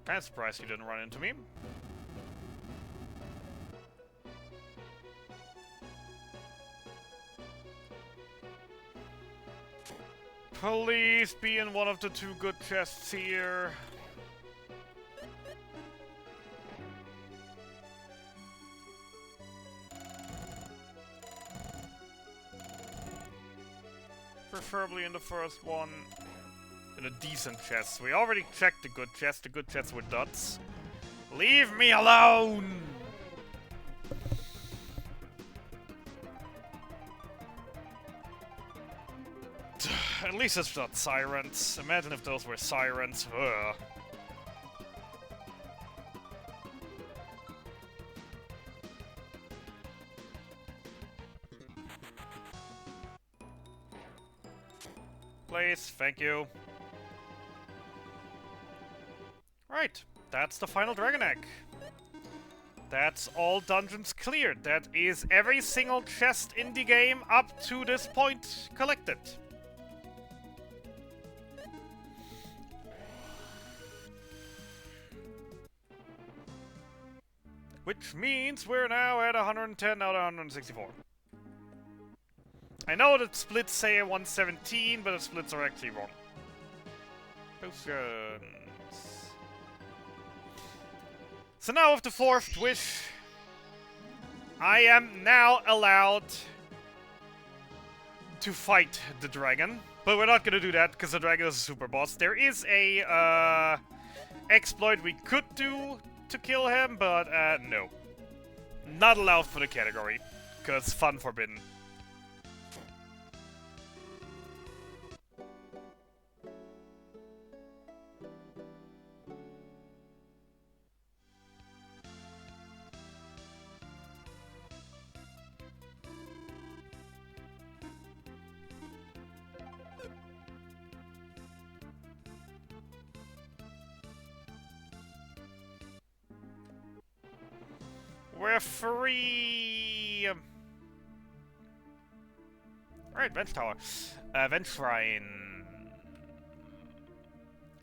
Kinda surprised he didn't run into me. Please be in one of the two good chests here. Preferably in the first one. In a decent chest. We already checked the good chest. The good chests were duds. Leave me alone! At least it's not sirens. Imagine if those were sirens. Ugh. Please, thank you. Right, that's the final Dragon Egg. That's all dungeons cleared. That is every single chest in the game up to this point collected. Which means we're now at 110 out of 164. I know that splits say 117, but the splits are actually wrong. Potions. So now with the fourth wish, I am now allowed to fight the dragon. But we're not gonna do that, because the dragon is a super boss. There is a exploit we could do to kill him, but no. Not allowed for the category, because fun forbidden. We're free! Alright, Bench Tower. Bench Shrine.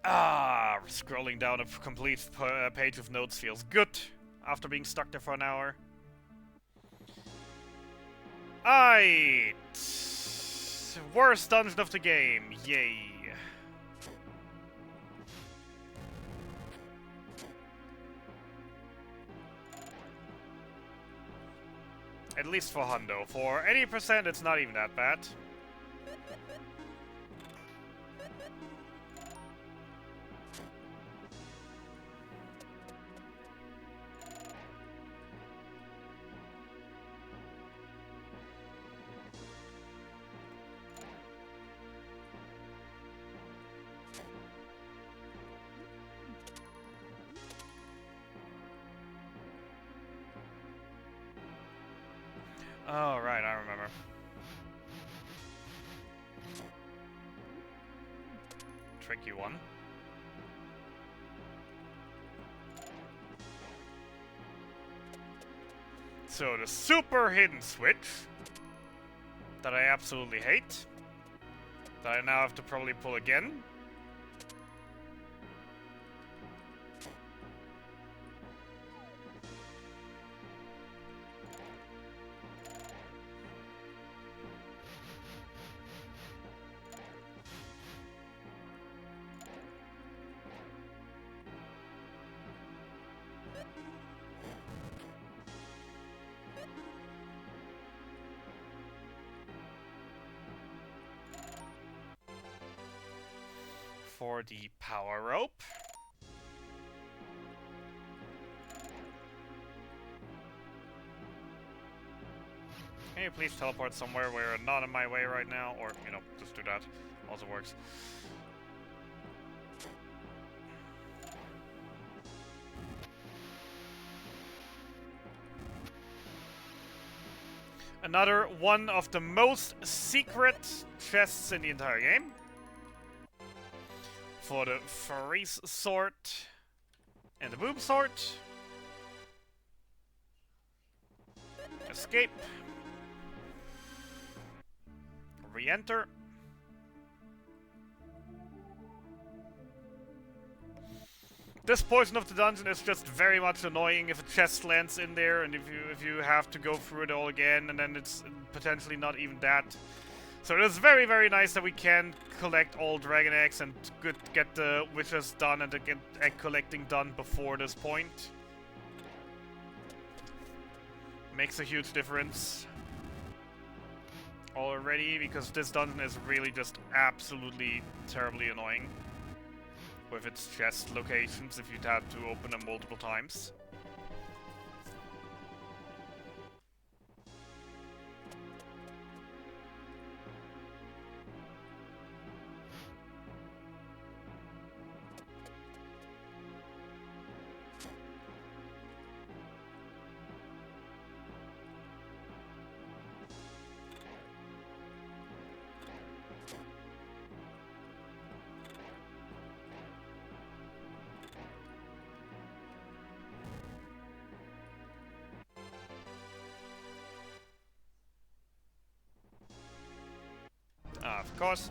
Ah, scrolling down a complete page of notes feels good after being stuck there for an hour. Alright. Worst dungeon of the game. Yay. At least for Hundo. For 80%, it's not even that bad. Oh, right, I remember. Tricky one. So the super hidden switch that I absolutely hate, that I now have to probably pull again. For the power rope. Can you please teleport somewhere where I'm not in my way right now? Or, you know, just do that. Also works. Another one of the most secret chests in the entire game. For the Freeze Sword and the Boom Sword. Escape. Re-enter. This portion of the dungeon is just very much annoying if a chest lands in there and if you have to go through it all again, and then it's potentially not even that So it is very, very nice that we can collect all Dragon Eggs and get the wishes done and get egg collecting done before this point. Makes a huge difference already, because this dungeon is really just absolutely terribly annoying with its chest locations if you'd had to open them multiple times. Of course.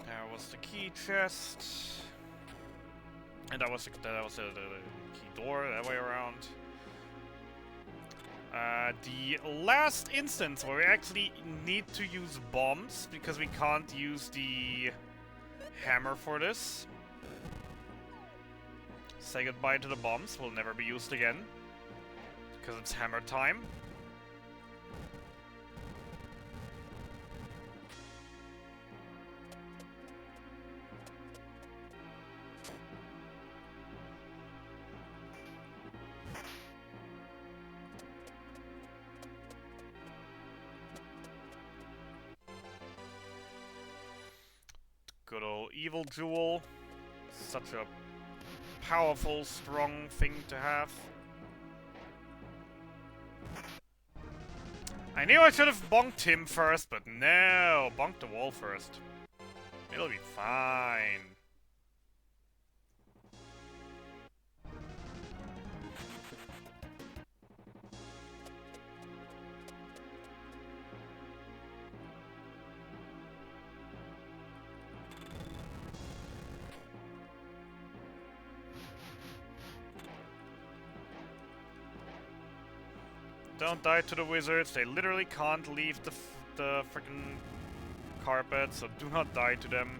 There was the key chest. And that was the key door, that way around. The last instance where we actually need to use bombs, because we can't use the hammer for this. Say goodbye to the bombs, will never be used again, because it's hammer time. Good old evil jewel. Such a powerful, strong thing to have. I knew I should have bonked him first, but no, bonk the wall first. It'll be fine. Don't die to the wizards, they literally can't leave the freaking carpet, so do not die to them.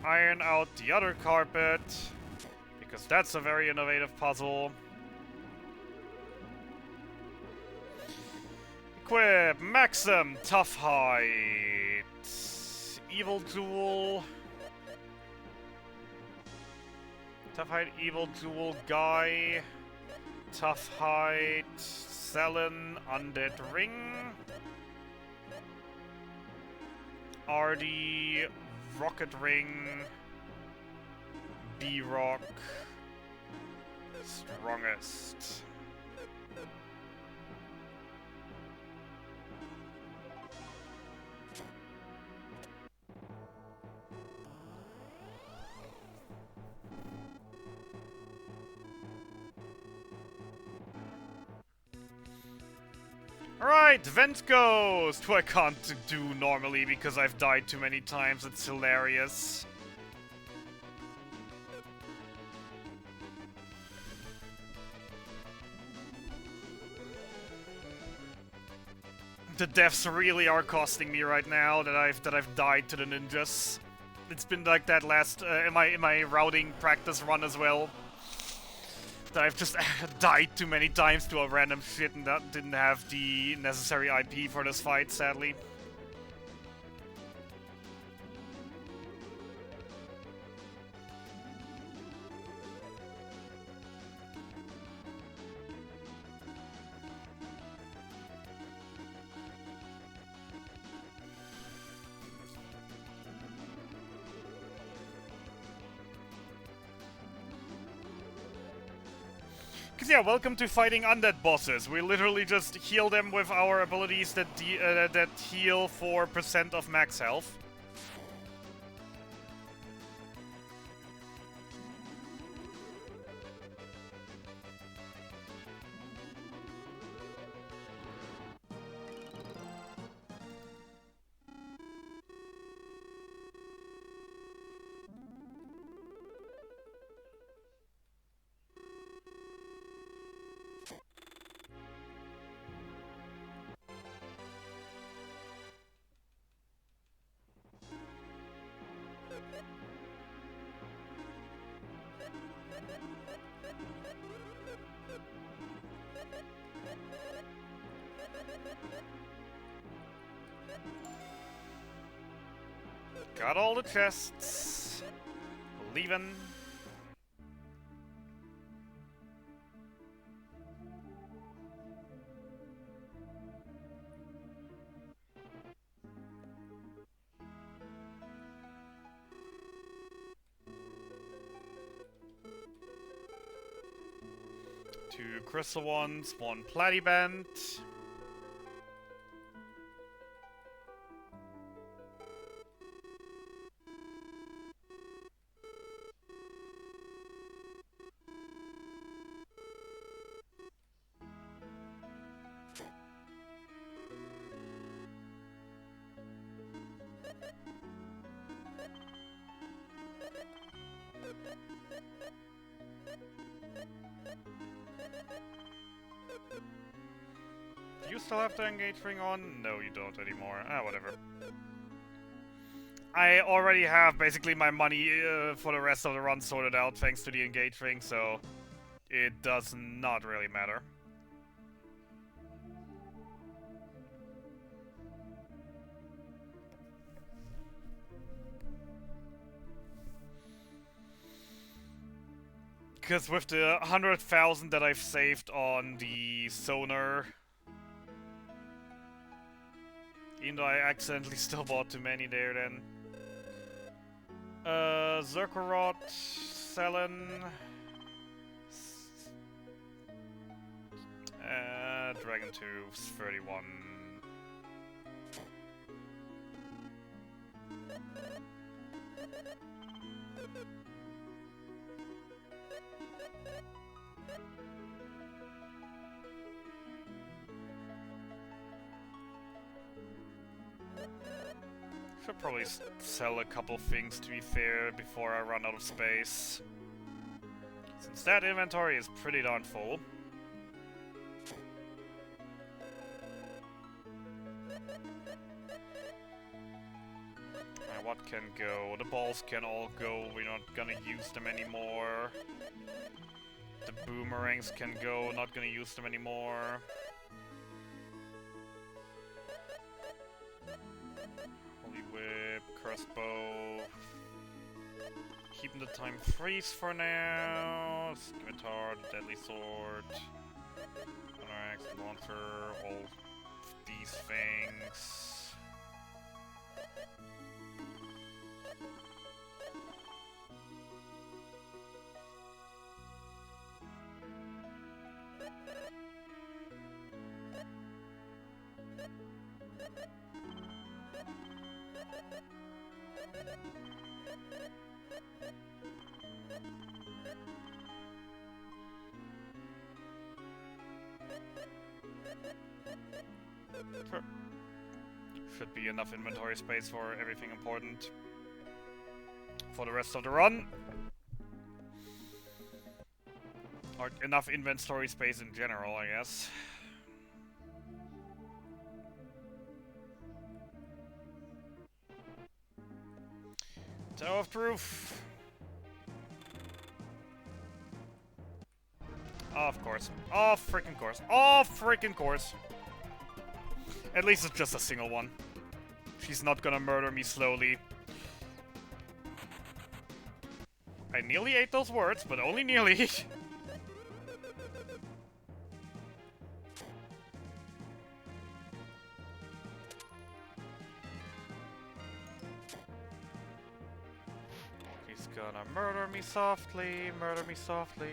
Iron out the other carpet, because that's a very innovative puzzle. Equip Maxim Tough Hide. Evil Jewel. Tough Hide, Evil Jewel, Guy. Tough Hide, Selen, Undead Ring, Ardy, Rocket Ring, B-Rock, Strongest. Alright, Vent Ghost, who I can't do normally because I've died too many times. It's hilarious. The deaths really are costing me right now that I've died to the ninjas. It's been like that last in my routing practice run as well. That I've just died too many times to a random shit and that didn't have the necessary IP for this fight, sadly. Cause yeah, welcome to fighting undead bosses. We literally just heal them with our abilities that that heal 4% of max health. Got all the chests. Leaving. Two crystal ones, one platyband. Do you still have the engage ring on? No, you don't anymore. Ah, whatever. I already have basically my money for the rest of the run sorted out thanks to the engage ring, so it does not really matter. Because with the 100,000 that I've saved on the sonar, even though I accidentally still bought too many there then. Zerkorot, Selen, Dragon Tubes, 31. Should probably sell a couple things, to be fair, before I run out of space. Since that inventory is pretty darn full. What can go? The balls can all go, we're not gonna use them anymore. The boomerangs can go, not gonna use them anymore. Whip, crossbow. Keeping the time freeze for now. Scimitar, the deadly sword. Anorax, launcher, all these things. Sure. Should be enough inventory space for everything important for the rest of the run. Or enough inventory space in general, I guess. Tower of Truth. Of course. Oh, freaking course. Oh, freaking course. At least it's just a single one. She's not gonna murder me slowly. I nearly ate those words, but only nearly. He's gonna murder me softly, murder me softly.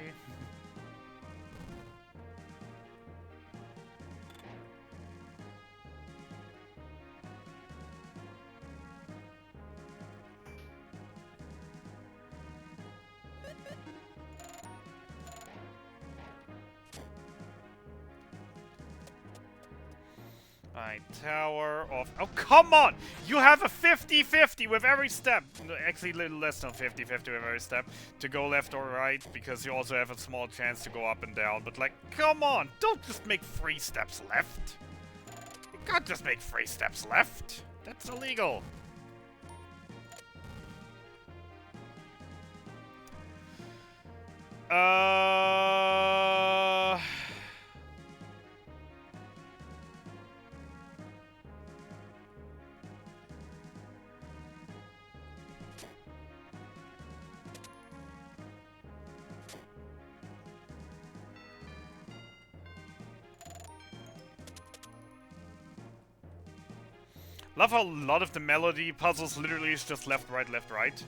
Tower of... Oh, come on! You have a 50-50 with every step. Actually, a little less than 50-50 with every step to go left or right, because you also have a small chance to go up and down. But, like, come on! Don't just make 3 steps left. You can't just make 3 steps left. That's illegal. Uh... Love how a lot of the melody puzzles literally is just left, right, left, right.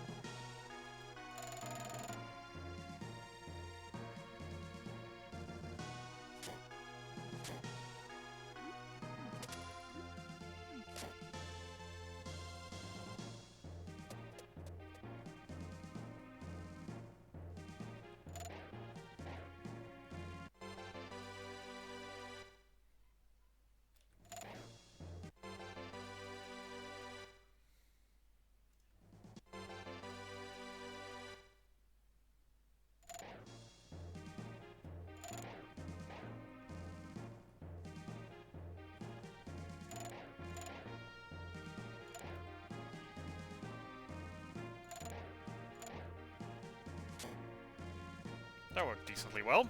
That worked decently well.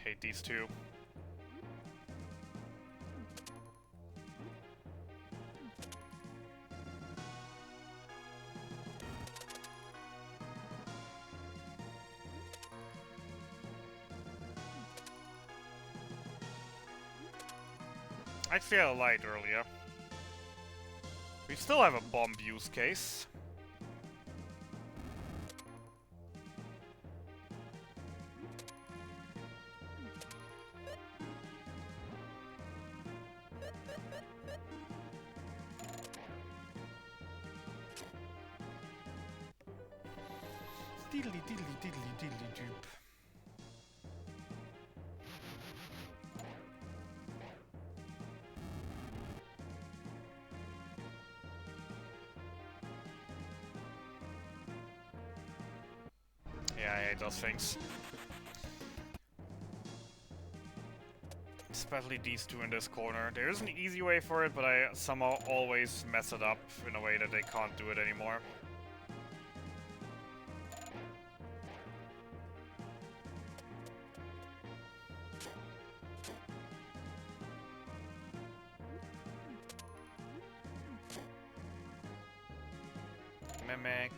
Hate these two. Actually, I lied earlier. We still have a bomb use case. Diddly diddly diddly diddly doop. Yeah, I hate those things. Especially these two in this corner. There is an easy way for it, but I somehow always mess it up in a way that they can't do it anymore. Mimic.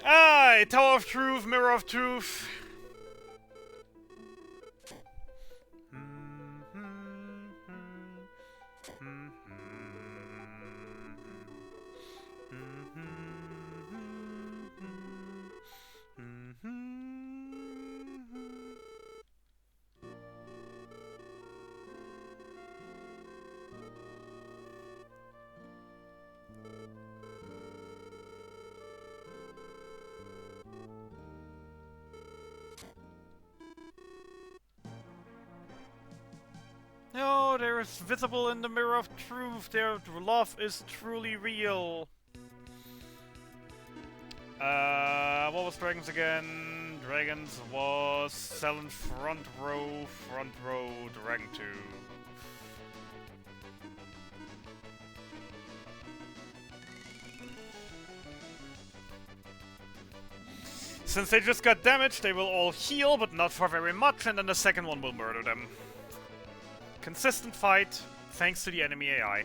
Ah, Tower of Truth, Mirror of Truth. no, there is visible in the mirror of truth. Their love is truly real. What was Dragons again? Dragons was selling front row, Dragon 2. Since they just got damaged, they will all heal, but not for very much, and then the second one will murder them. Consistent fight, thanks to the enemy AI.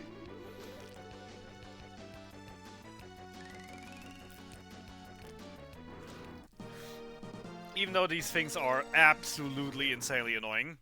Even though these things are absolutely insanely annoying.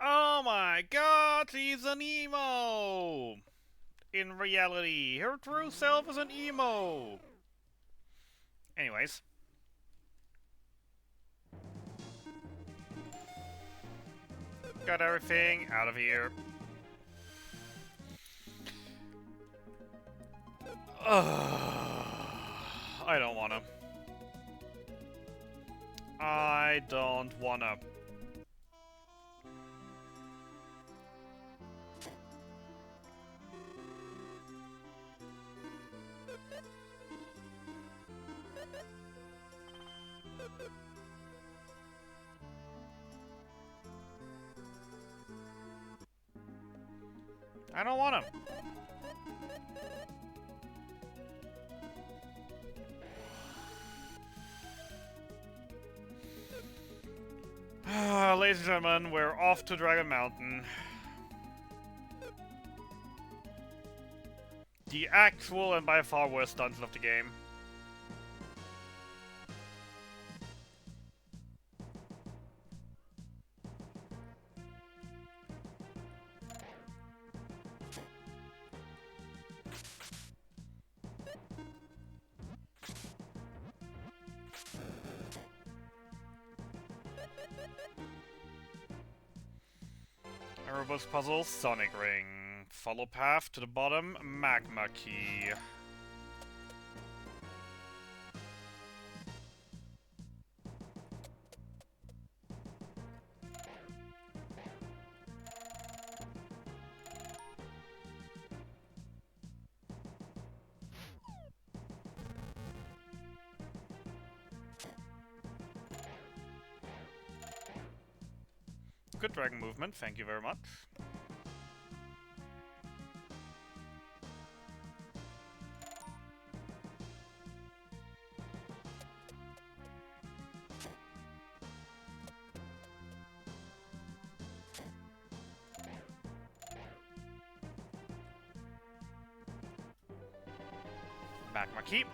Oh my god, he's an emo! In reality, her true self is an emo! Anyways. Got everything out of here. I don't wanna. I don't wanna. I don't wanna. Ladies and gentlemen, we're off to Dragon Mountain. The actual and by far worst dungeon of the game. Erebus puzzle, Sonic Ring. Follow path to the bottom, Magma Key. Good dragon movement, thank you very much. Magma Key.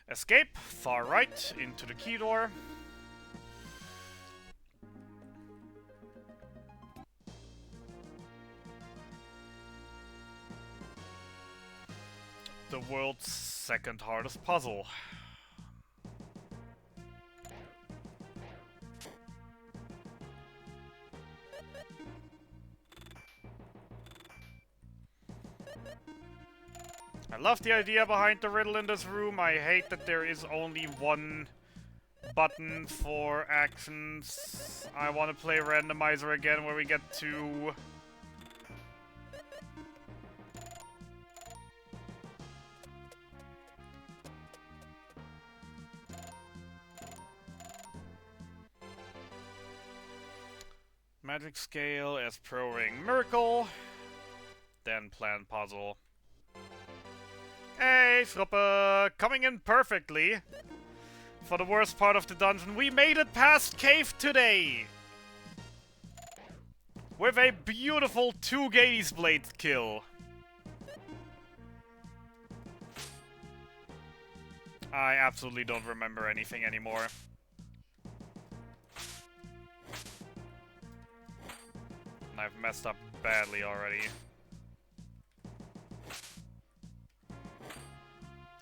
Escape, far right, into the key door. The world's second hardest puzzle. I love the idea behind the riddle in this room. I hate that there is only one button for actions. I want to play randomizer again where we get to... Magic Scale as Pro Ring Miracle. Then Plan Puzzle. Hey, Schruppe! Coming in perfectly. For the worst part of the dungeon, we made it past Cave today! With a beautiful 2 Gades Blade kill. I absolutely don't remember anything anymore. And I've messed up badly already.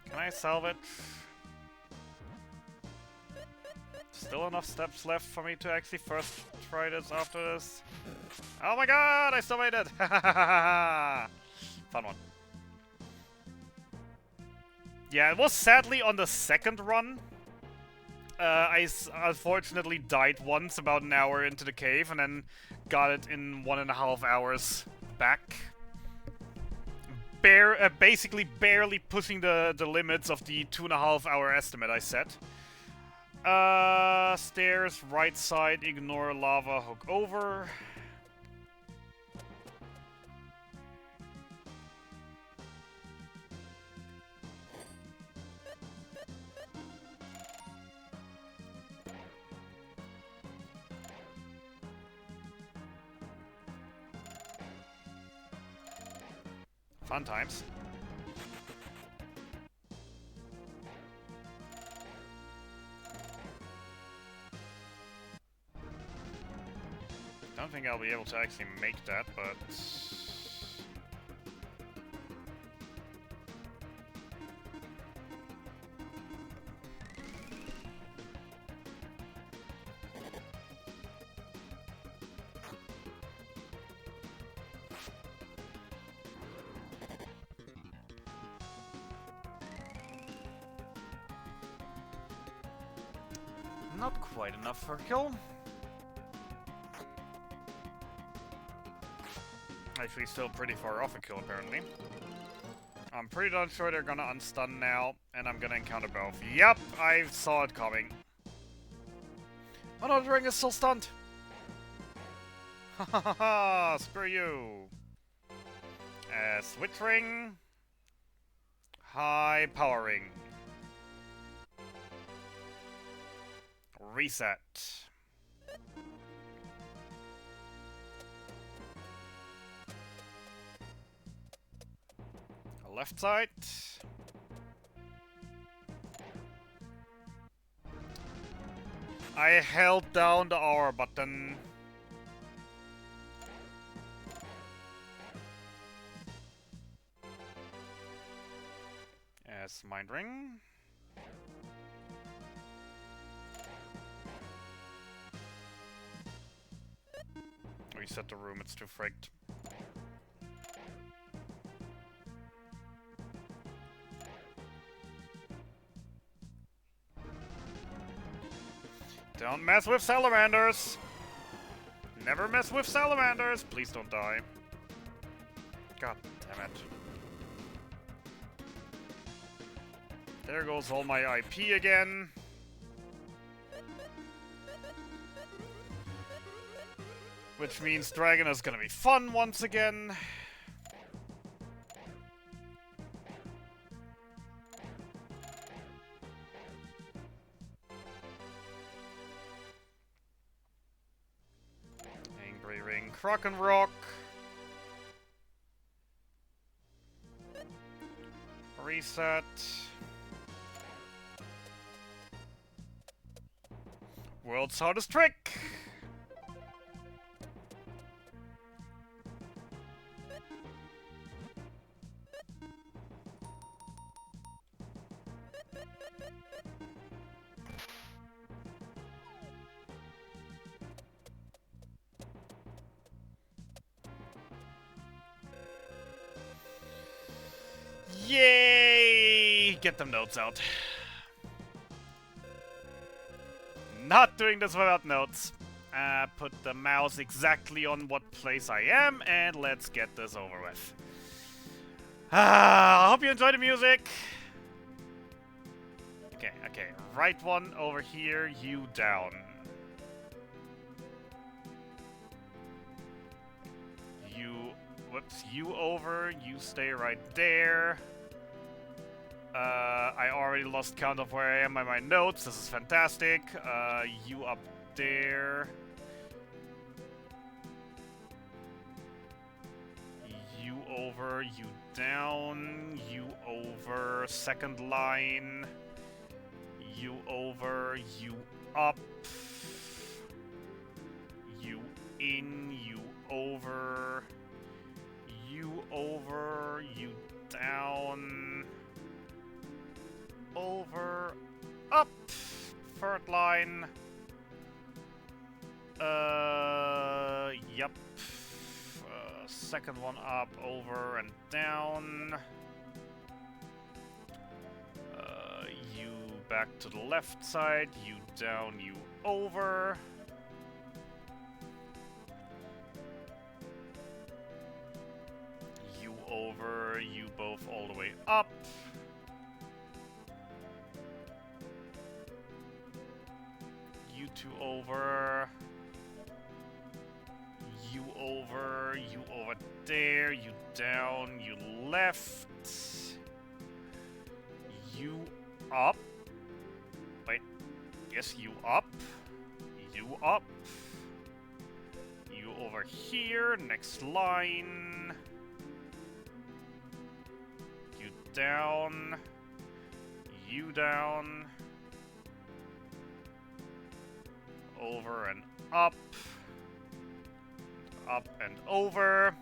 Can I salvage? Still enough steps left for me to actually first try this after this. Oh my god, I still made it! Fun one. Yeah, it was sadly on the second run. I unfortunately died once about an hour into the cave and then got it in 1.5 hours back. Basically barely pushing the limits of the 2.5 hour estimate I set. Stairs, right side, ignore lava, hook over. Fun times. Don't think I'll be able to actually make that, but... not quite enough for a kill. Actually, still pretty far off a kill, apparently. I'm pretty darn sure they're gonna unstun now, and I'm gonna encounter both. Yep, I saw it coming. Oh no, the ring is still stunned! Ha ha ha ha! Screw you! Switch ring. High power ring. Reset. Left side. I held down the R button. Yes, mind ring. Reset the room, it's too frigged. Don't mess with salamanders! Never mess with salamanders! Please don't die. God damn it. There goes all my IP again. Which means Dragon is gonna be fun once again. Angry Ring, Croc and Rock. Reset. World's hardest trick! Yay! Get them notes out. Not doing this without notes. Put the mouse exactly on what place I am, and let's get this over with. I hope you enjoy the music. Okay. Right one over here, you down. Whoops, you over, you stay right there. I already lost count of where I am by my notes. This is fantastic. You up there. You over, you down, you over, second line. You over, you up. You in, you over. You over, you down. Over, up. Third line. Yep. Second one up, over and down. You back to the left side, you down, you over. You over, you both all the way up. You two over. You over there, you down, you left. You up. Wait. Yes, you up. You up. You over here, next line. You down. You down. Over and up. Up and over.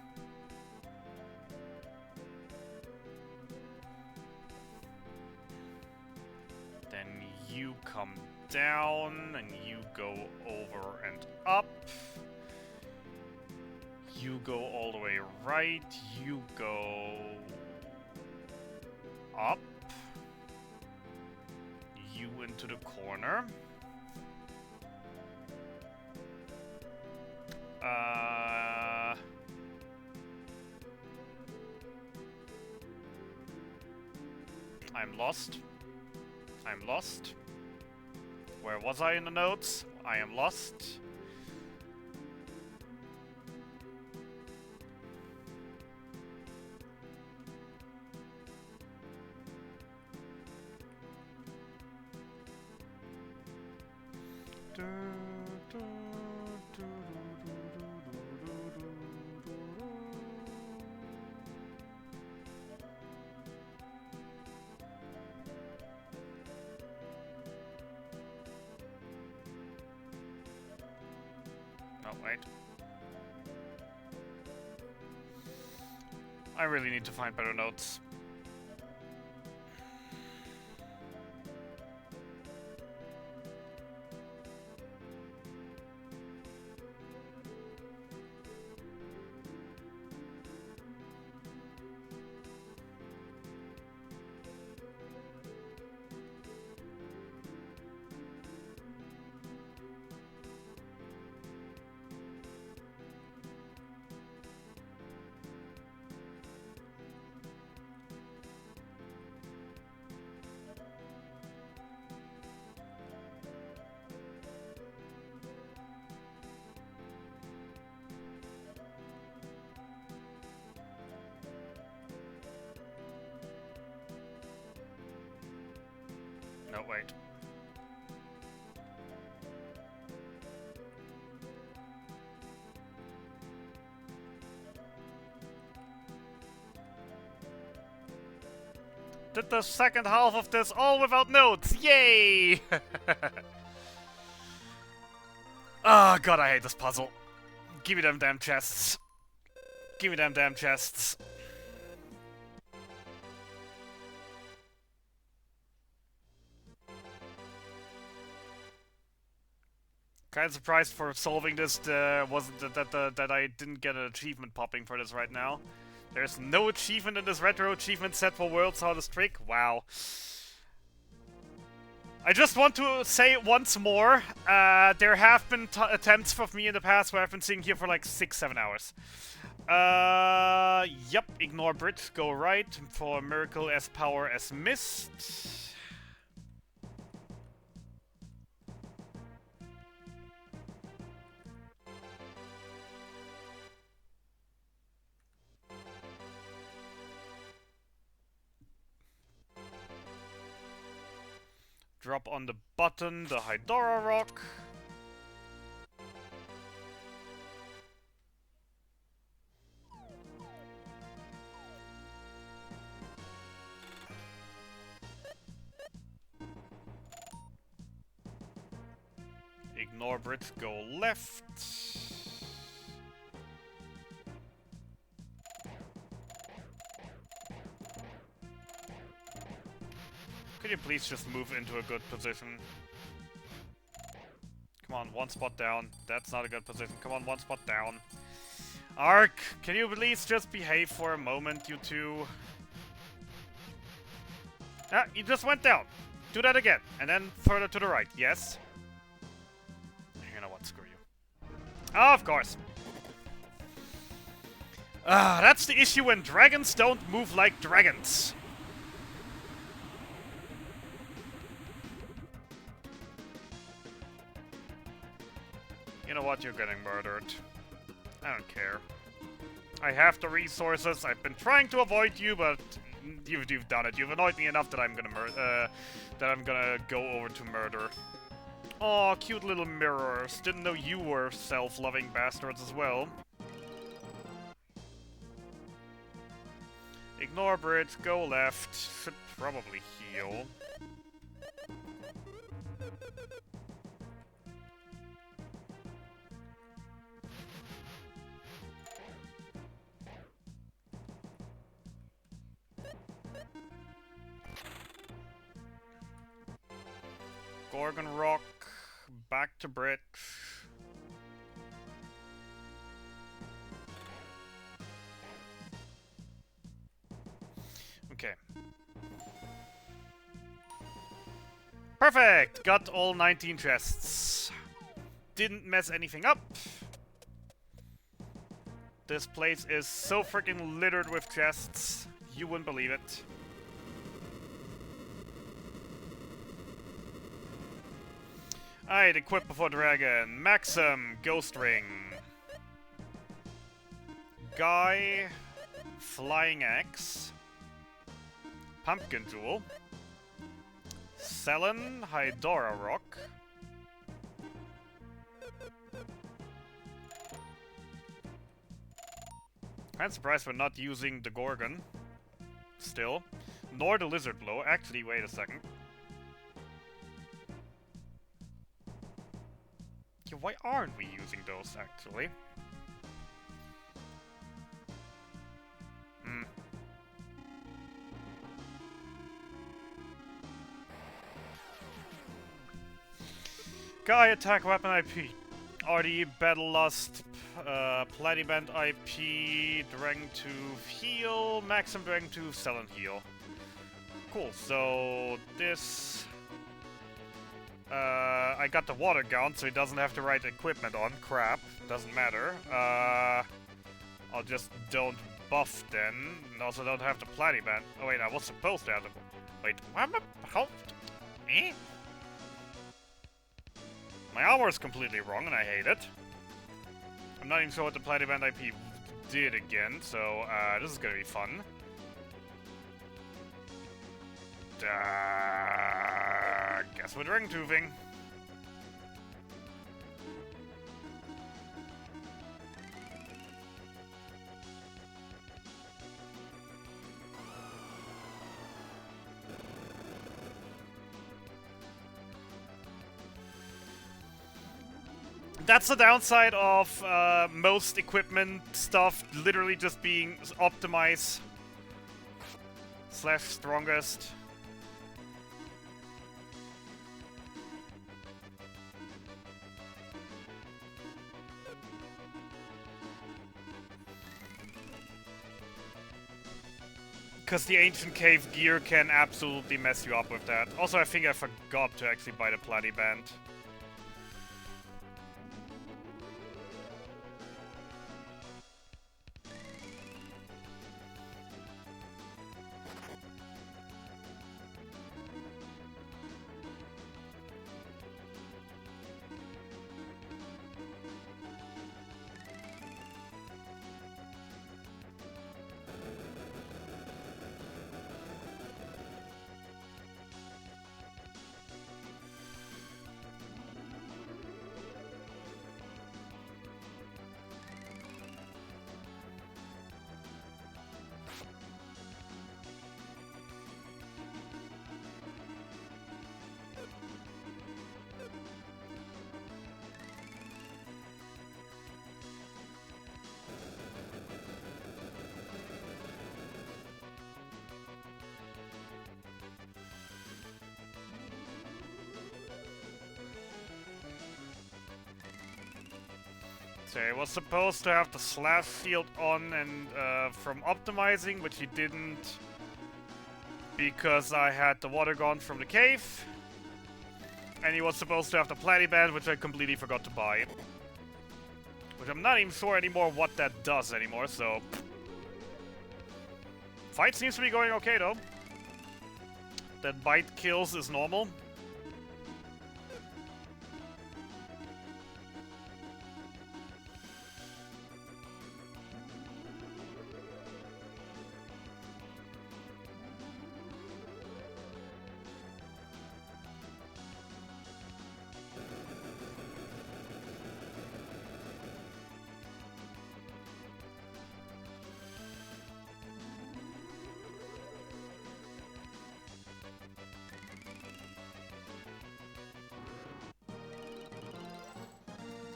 Then you come down and you go over and up. You go all the way right. You go up. You into the corner. I'm lost. I'm lost. Where was I in the notes? I am lost. Oh, wait. I really need to find better notes. No, wait. Did the second half of this all without notes! Yay! Oh god, I hate this puzzle. Give me them damn chests. Give me them damn chests. Kind of surprised for solving this that I didn't get an achievement popping for this right now. There's no achievement in this retro achievement set for Worlds Hardest Trick. Wow. I just want to say once more, there have been attempts of me in the past where I've been sitting here for like 6-7 hours. Yep, ignore Brit, go right for Miracle as Power as Mist. Drop on the button the Hydora Rock. Ignore bridge, go left. Could you please just move into a good position? Come on, one spot down. That's not a good position. Come on, one spot down. Ark, can you please just behave for a moment, you two? Ah, you just went down. Do that again. And then further to the right. Yes? You know what? Screw you. Oh, of course. That's the issue when dragons don't move like dragons. You know what? You're getting murdered. I don't care. I have the resources. I've been trying to avoid you, but you've done it. You've annoyed me enough that I'm gonna go over to murder. Aw, cute little mirrors. Didn't know you were self-loving bastards as well. Ignore bridge, go left. Should probably heal. Gorgon Rock, back to bridge. Okay. Perfect! Got all 19 chests. Didn't mess anything up. This place is so freaking littered with chests. You wouldn't believe it. Alright, equip before dragon. Maxim, Ghost Ring. Guy, Flying Axe. Pumpkin Jewel. Selen, Hydora Rock. I'm surprised we're not using the Gorgon. Still. Nor the Lizard Blow. Actually, wait a second. Yeah, why aren't we using those, actually? Guy attack weapon IP. RD Battle Lust, Platyband IP, Dragon Tooth heal, Maxim Dragon Tooth, Selen heal. Cool, so this... I got the water gown, so he doesn't have to write equipment on. Crap, doesn't matter. I'll just don't buff then, and also don't have the Platyband. Oh wait, I was supposed to have the... Wait, what am I... How... Eh? My armor is completely wrong, and I hate it. I'm not even sure what the Platyband IP did again, so this is gonna be fun. Guess we're Dragon Toothing. That's the downside of most equipment stuff literally just being optimized / strongest. Because the Ancient Cave gear can absolutely mess you up with that. Also, I think I forgot to actually buy the Platyband. So he was supposed to have the slash shield on and from optimizing, which he didn't because I had the water gone from the cave. And he was supposed to have the Platyband, which I completely forgot to buy. Which I'm not even sure anymore what that does anymore, so... Fight seems to be going okay, though. That bite kills is normal.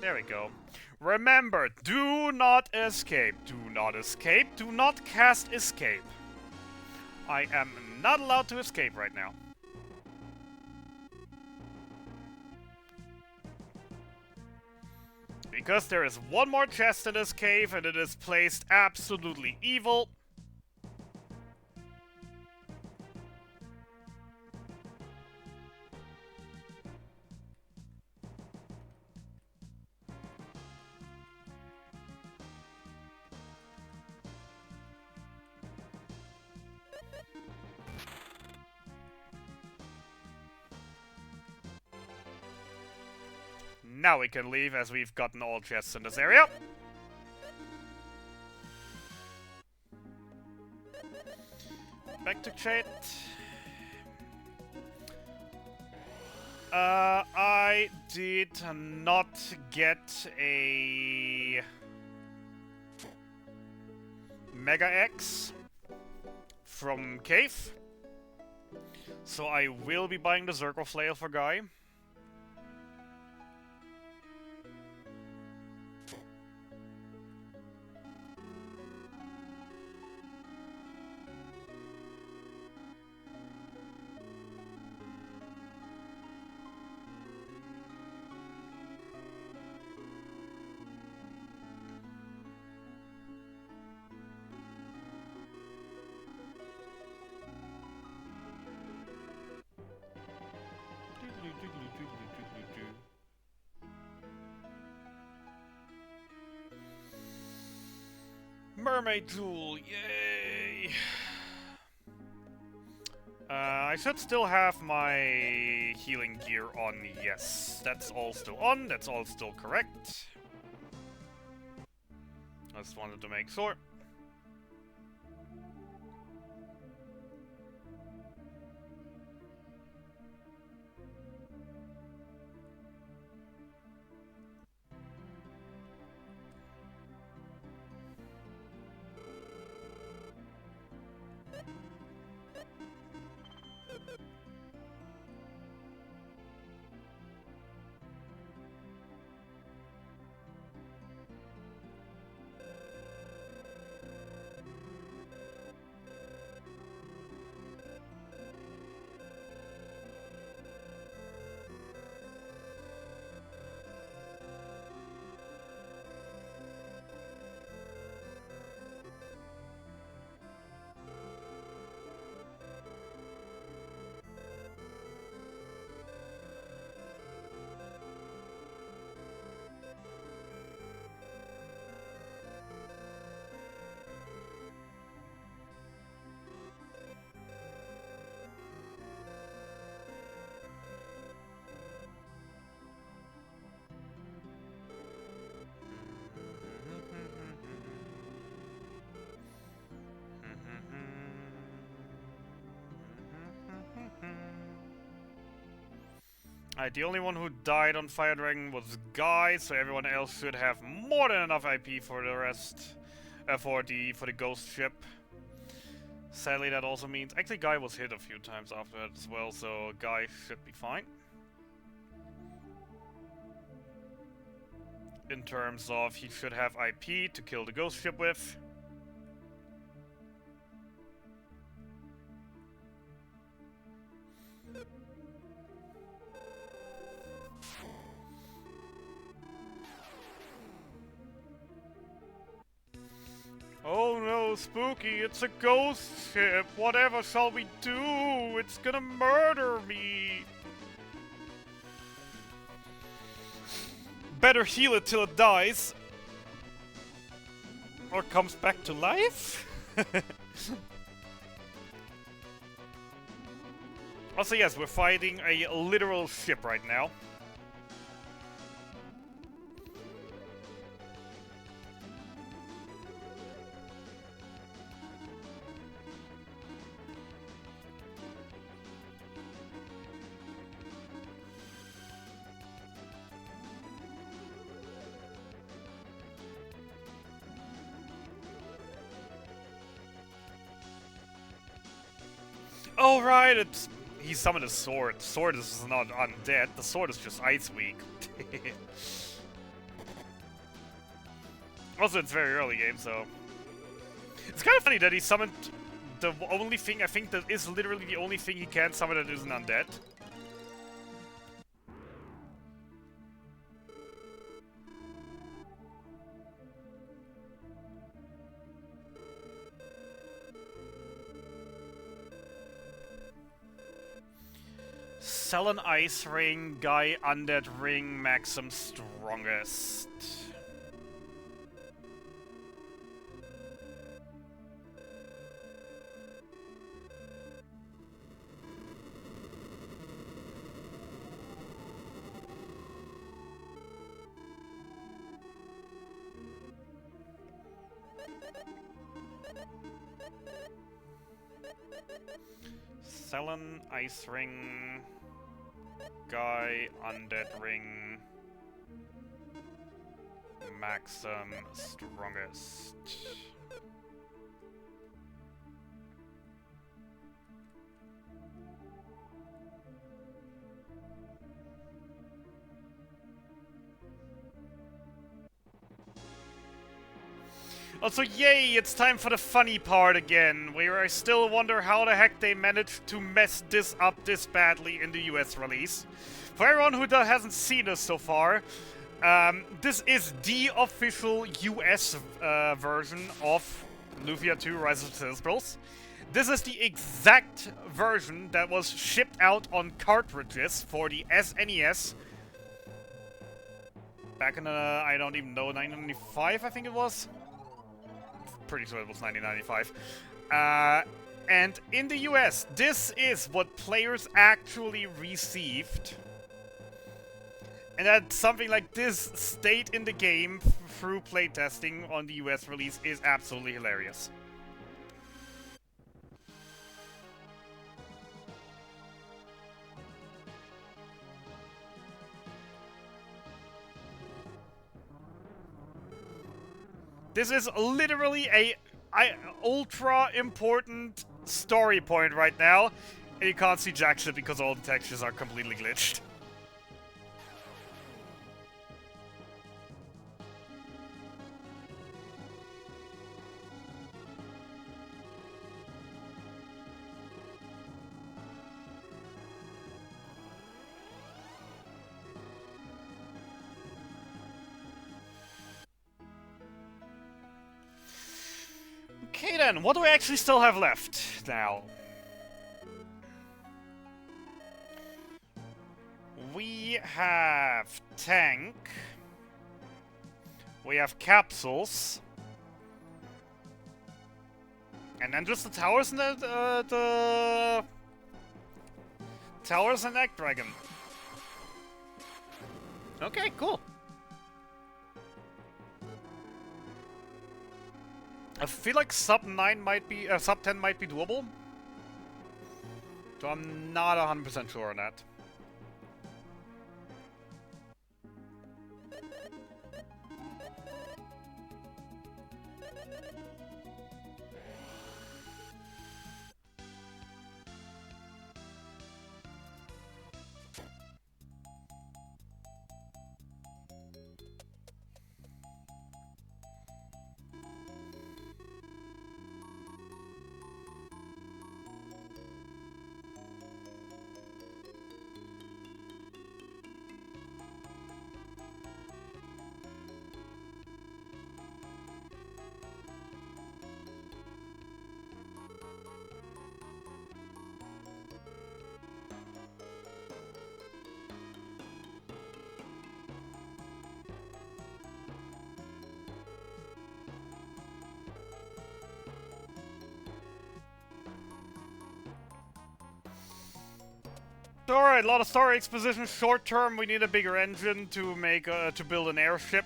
There we go. Remember, do not escape. Do not escape. Do not cast escape. I am not allowed to escape right now. Because there is one more chest in this cave and it is placed absolutely evil. Now we can leave, as we've gotten all chests in this area. Back to chat. I did not get a Mega X from Cave. So I will be buying the Zircle Flail for Guy. Mermaid tool, yay! I should still have my healing gear on, yes. That's all still on, that's all still correct. I just wanted to make sure. Alright, the only one who died on Fire Dragon was Guy, so everyone else should have more than enough IP for the rest, for the ghost ship. Sadly, that also means actually Guy was hit a few times after that as well, so Guy should be fine. In terms of he should have IP to kill the ghost ship with. so spooky. It's a ghost ship. Whatever shall we do? It's gonna murder me. Better heal it till it dies. Or comes back to life? Also, yes, we're fighting a literal ship right now. Oh, right, it's... He summoned a sword. The sword is not undead. The sword is just ice weak. Also, it's very early game, so... It's kind of funny that he summoned the only thing, I think, that is literally the only thing he can summon that isn't undead. Sell an ice ring, guy undead ring, maxim strongest. Sell an ice ring. Guy, undead ring, maxim, strongest. Also, yay, it's time for the funny part again, where I still wonder how the heck they managed to mess this up this badly in the US release. For everyone who hasn't seen this so far, this is the official US version of Lufia 2 Rise of the Sills. This is the exact version that was shipped out on cartridges for the SNES back in, I don't even know, 1995, I think it was? Pretty sure it was 1995. And in the US, this is what players actually received. And that something like this stayed in the game through playtesting on the US release is absolutely hilarious. This is literally a ultra important story point right now, and you can't see jack shit because all the textures are completely glitched. Okay then, what do I actually still have left now? We have tank. We have capsules. And then just the towers and the towers and Egg Dragon. Okay, cool. I feel like sub 9 might be, sub 10 might be doable. So I'm not 100% sure on that. Alright, a lot of story exposition. Short term, we need a bigger engine to make to build an airship.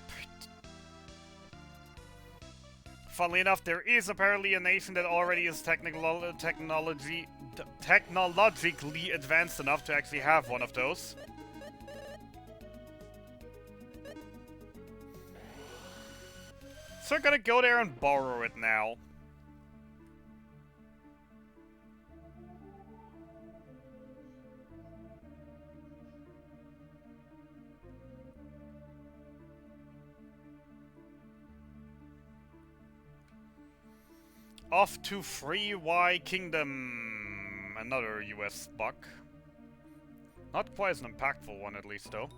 Funnily enough, there is apparently a nation that already is technologically advanced enough to actually have one of those. So I'm gonna go there and borrow it now. Off to Free Y Kingdom. Another US buck. Not quite an impactful one, at least, though.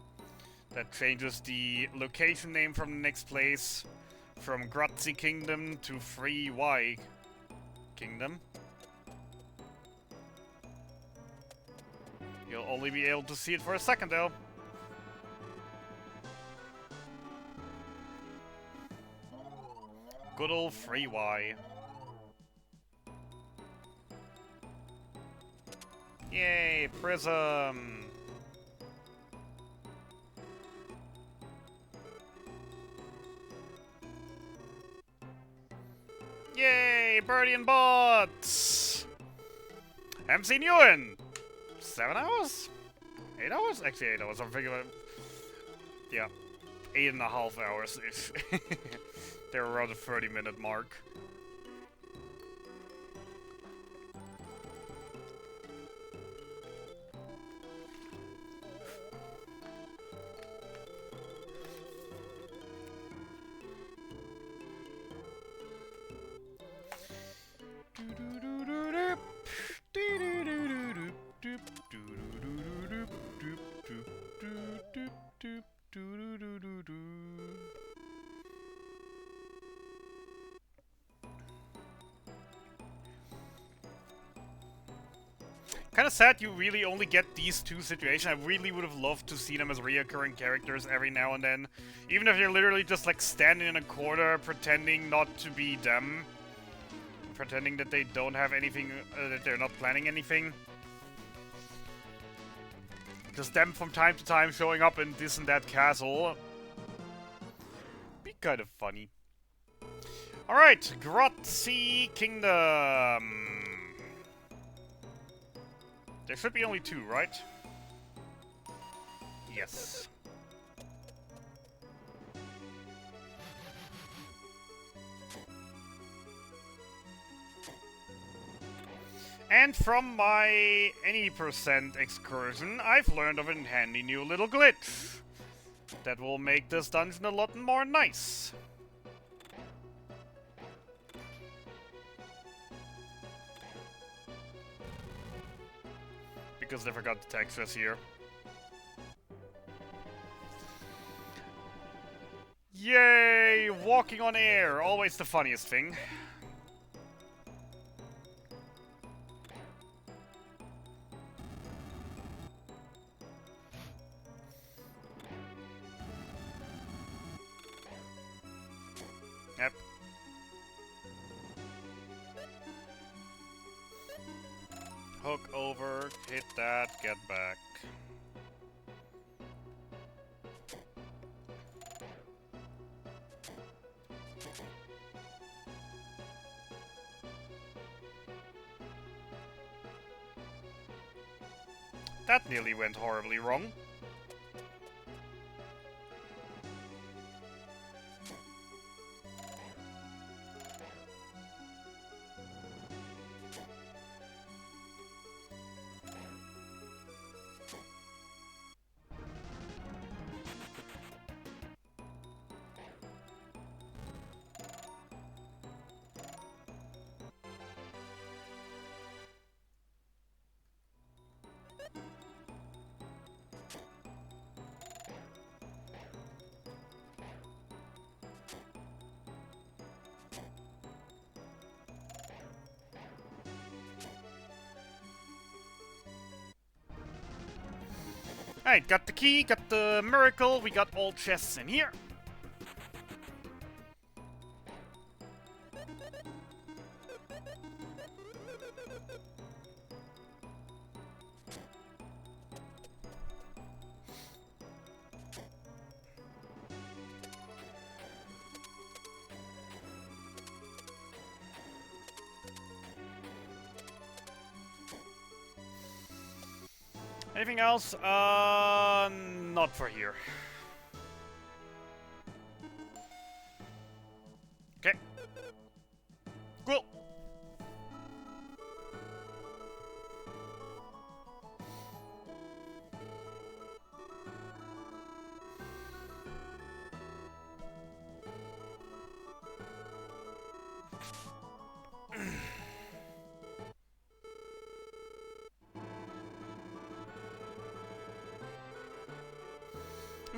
That changes the location name from the next place from Grazi Kingdom to Free Y Kingdom. You'll only be able to see it for a second, though. Good old Free Y. Yay, Prism! Yay, Birdie and Bots! Haven't seen you in 7 hours? 8 hours? Actually 8 hours, I'm thinking about... Yeah, 8.5 hours-ish. They're around the 30-minute mark. Kind of sad you really only get these two situations. I really would have loved to see them as reoccurring characters every now and then. Even if they're literally just like standing in a corner pretending not to be them. Pretending that they don't have anything, that they're not planning anything. Just them from time to time showing up in this and that castle. Be kind of funny. Alright, Grazi Kingdom. There should be only 2, right? Yes. And from my any % excursion, I've learned of a handy new little glitch that will make this dungeon a lot more nice. Because they forgot the textures here. Yay! Walking on air! Always the funniest thing. Yep. Hook over, hit that, get back. That nearly went horribly wrong. Alright, got the key, got the miracle, we got all chests in here. Anything else? Not for here. Okay. Cool.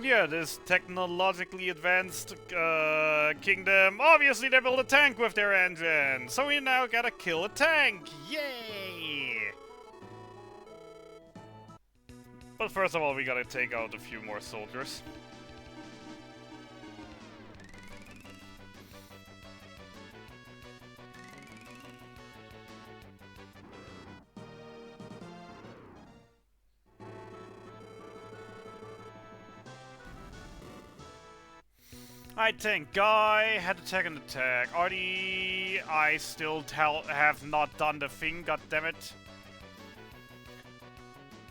Yeah, this technologically advanced kingdom, obviously they built a tank with their engine, so we now gotta kill a tank! Yay! But first of all, we gotta take out a few more soldiers. I think Guy had attack and attack. Artie, I still have not done the thing, goddammit.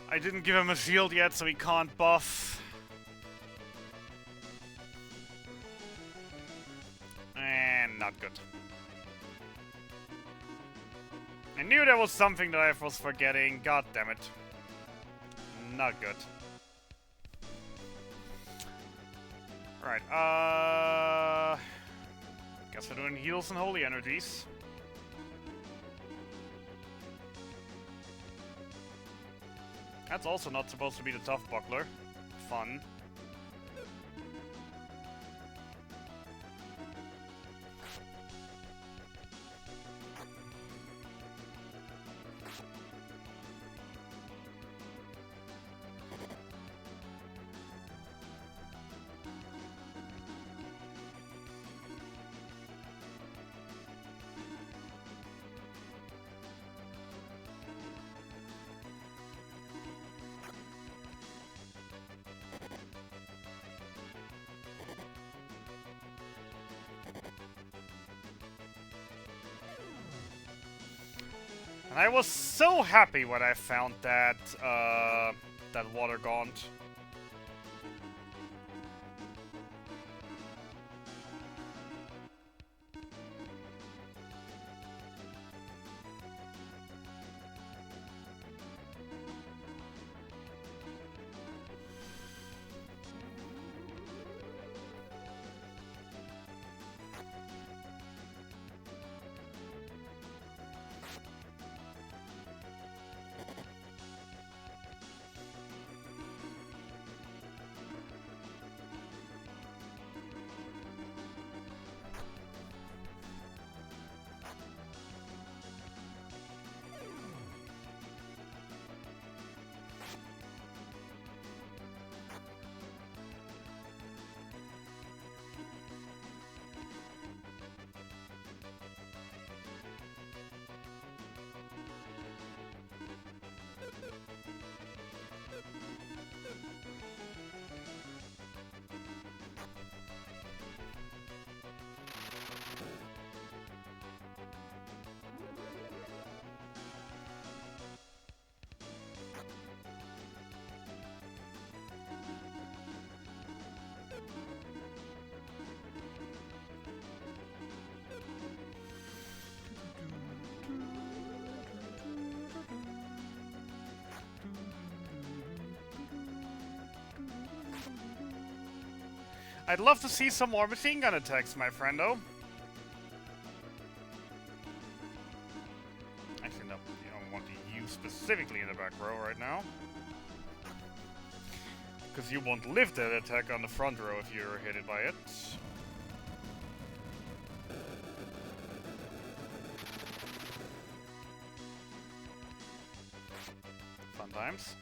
I didn't give him a shield yet, so he can't buff. And not good. I knew there was something that I was forgetting, god damn it. Not good. Right, guess we're doing heals and holy energies. That's also not supposed to be the tough buckler. Fun. And I was so happy when I found that, that water gaunt. I'd love to see some more machine gun attacks, my friendo. Actually, no, you don't want to use specifically in the back row right now. Because you won't live that attack on the front row if you're hit by it. Fun times.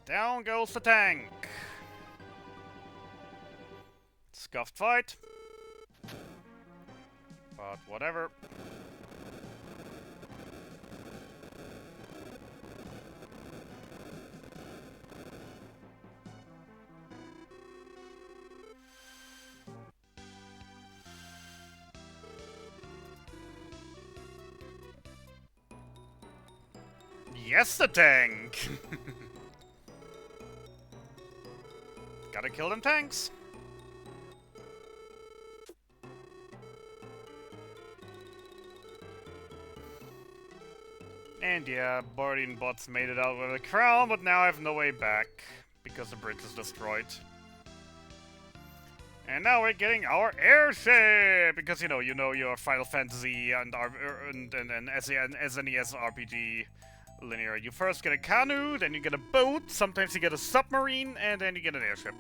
Down goes the tank. Scuffed fight. But whatever. Yes, the tank! Gotta kill them tanks. And yeah, Bardian bots made it out with a crown, but now I have no way back because the bridge is destroyed. And now we're getting our airship because you know your Final Fantasy and SNES RPG linear. You first get a canoe, then you get a boat, sometimes you get a submarine, and then you get an airship.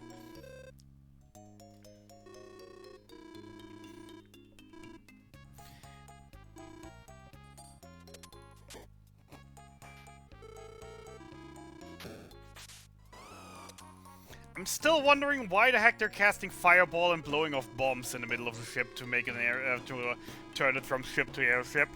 I'm still wondering why the heck they're casting Fireball and blowing off bombs in the middle of the ship to make it an turn it from ship to airship.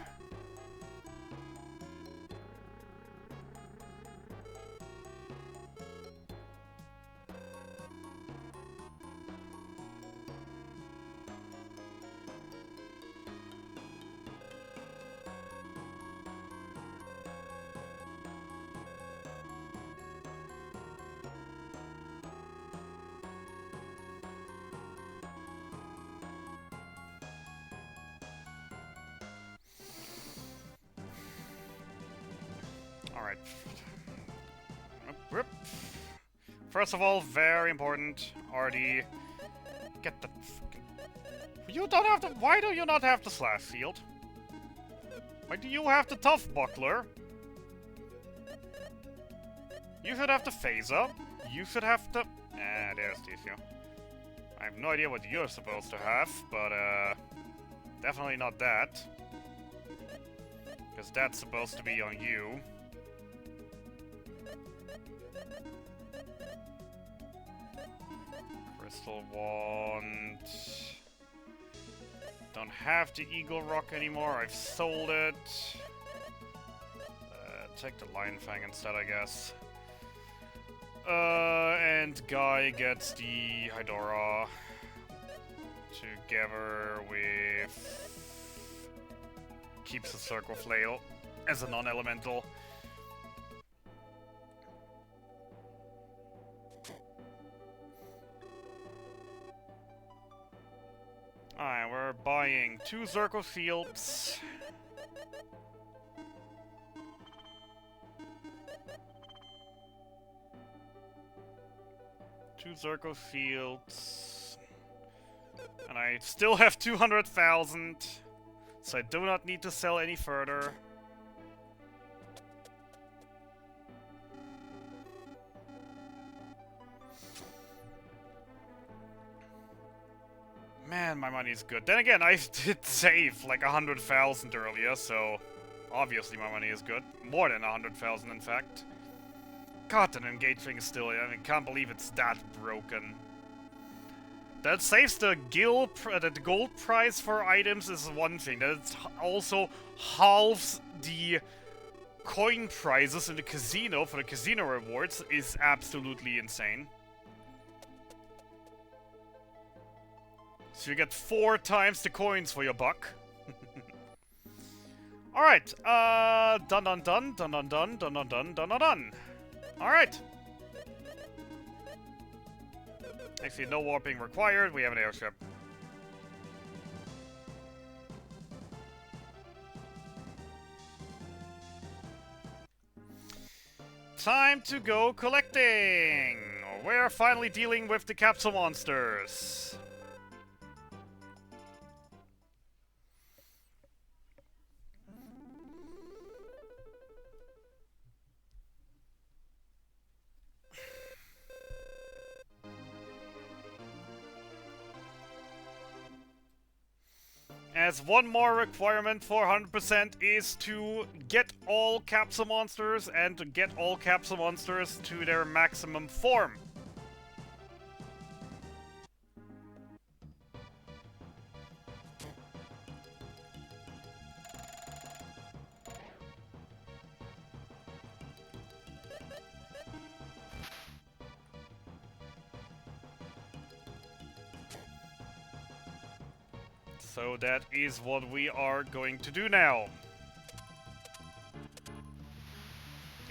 Alright. First of all, very important, RD. Get the fucking... You don't have the... Why do you not have the slash shield? Why do you have the tough buckler? You should have the phaser. You should have the... Ah, there's the issue. I have no idea what you're supposed to have, but definitely not that. Because that's supposed to be on you. Crystal Wand. Don't have the Eagle Rock anymore, I've sold it. Take the Lion Fang instead, I guess. And Guy gets the Hydora together with... keeps the Circle Flail as a non-elemental. Alright, we're buying 2 Zirco Shields. Two Zirco Shields. And I still have 200,000. So I do not need to sell any further. Man, my money is good. Then again, I did save like 100,000 earlier, so obviously my money is good. More than 100,000, in fact. God, that engage thing is still... I mean, can't believe it's that broken. That saves the gold price for items is one thing. That it also halves the coin prizes in the casino for the casino rewards is absolutely insane. So you get 4 times the coins for your buck. Alright, dun dun dun, dun dun dun, dun dun dun, dun dun dun. Alright. Actually, no warping required, we have an airship. Time to go collecting! We're finally dealing with the capsule monsters. As one more requirement for 100% is to get all capsule monsters and to get all capsule monsters to their maximum form. So that is what we are going to do now.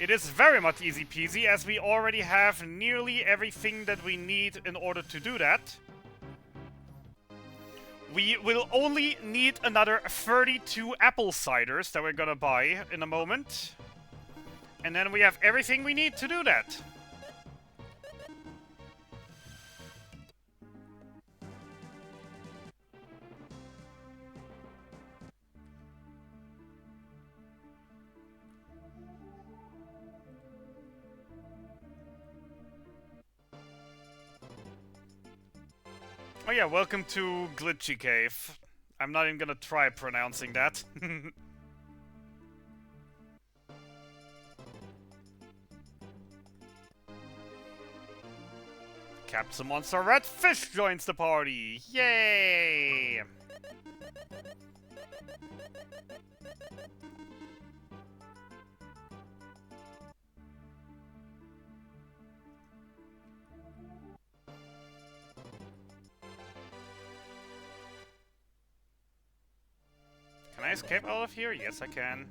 It is very much easy peasy, as we already have nearly everything that we need in order to do that. We will only need another 32 apple ciders that we're gonna buy in a moment. And then we have everything we need to do that. Oh yeah, welcome to Glitchy Cave. I'm not even gonna try pronouncing that. Captain Monster Red Fish joins the party! Yay! Can I escape out of here? Yes, I can.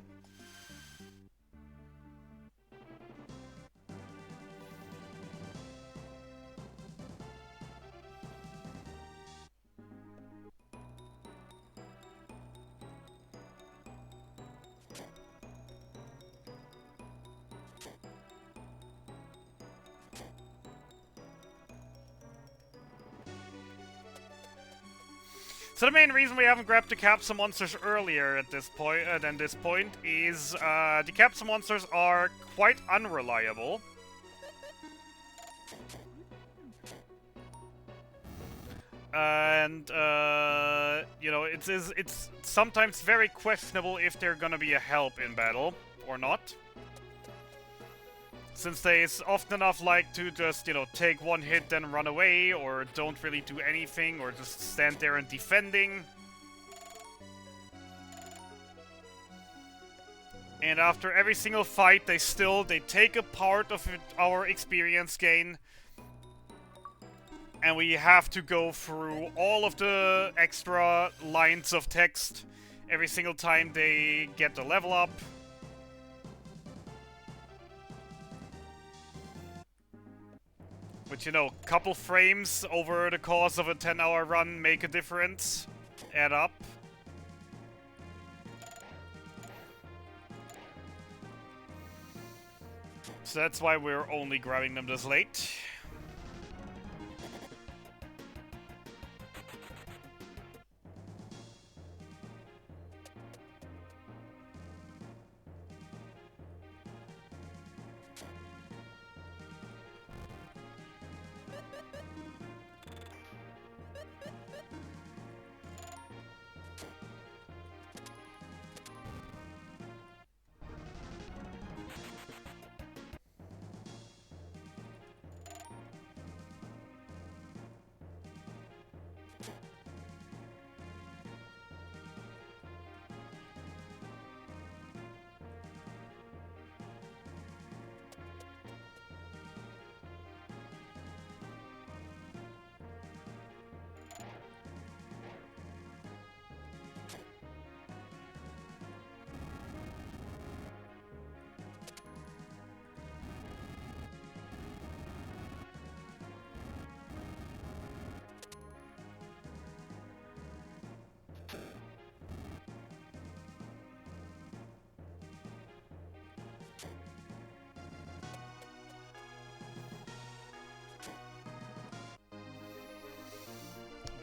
So the main reason we haven't grabbed the capsule monsters earlier at this point than this point is the capsule monsters are quite unreliable. And you know, it's sometimes very questionable if they're gonna be a help in battle or not. Since they often enough like to just, you know, take one hit then run away, or don't really do anything, or just stand there and defending. And after every single fight, they take a part of our experience gain. And we have to go through all of the extra lines of text every single time they get the level up. Which, you know, couple frames over the course of a 10-hour run make a difference. Add up. So that's why we're only grabbing them this late.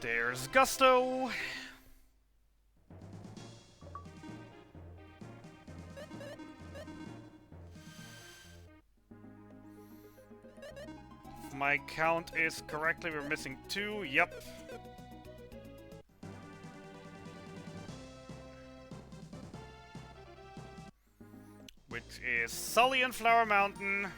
There's Gusto. If my count is correctly, we're missing 2. Yep. Which is Sully and Flower Mountain.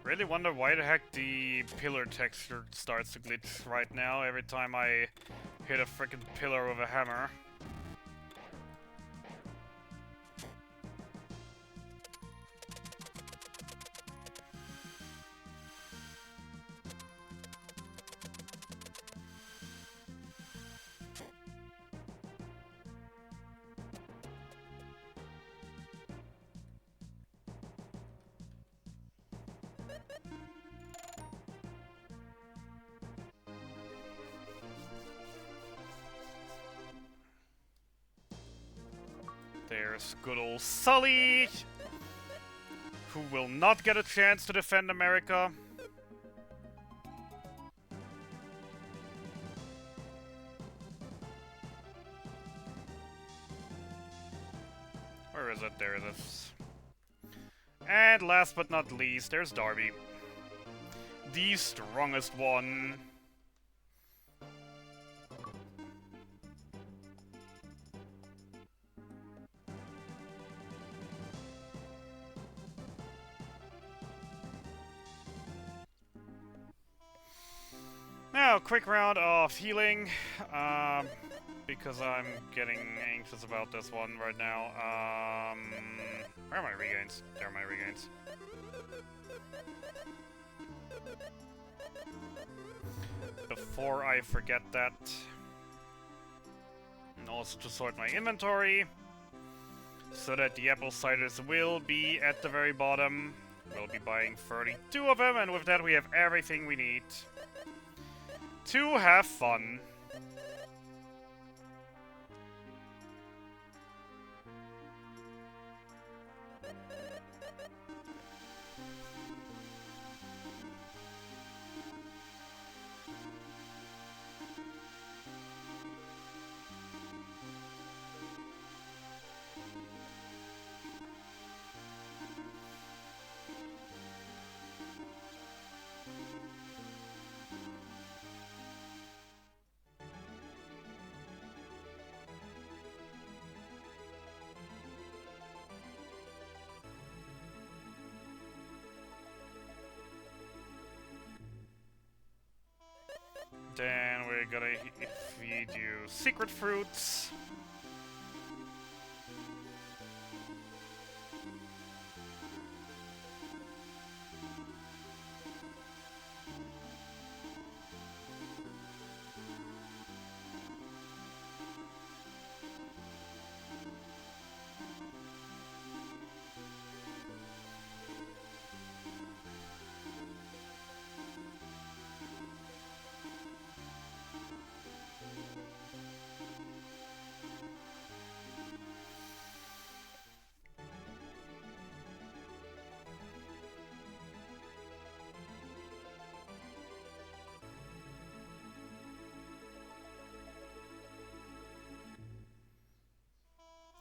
Really wonder why the heck the pillar texture starts to glitch right now every time I hit a frickin' pillar with a hammer. There's good old Sully, who will not get a chance to defend America. Where is it? There it is. And last but not least, there's Darby. The strongest one. Now, quick round of healing, because I'm getting anxious about this one right now. Where are my regains? There are my regains. Before I forget that, and also to sort my inventory, so that the apple ciders will be at the very bottom. We'll be buying 32 of them, and with that we have everything we need to have fun. Then we're gonna feed you secret fruits.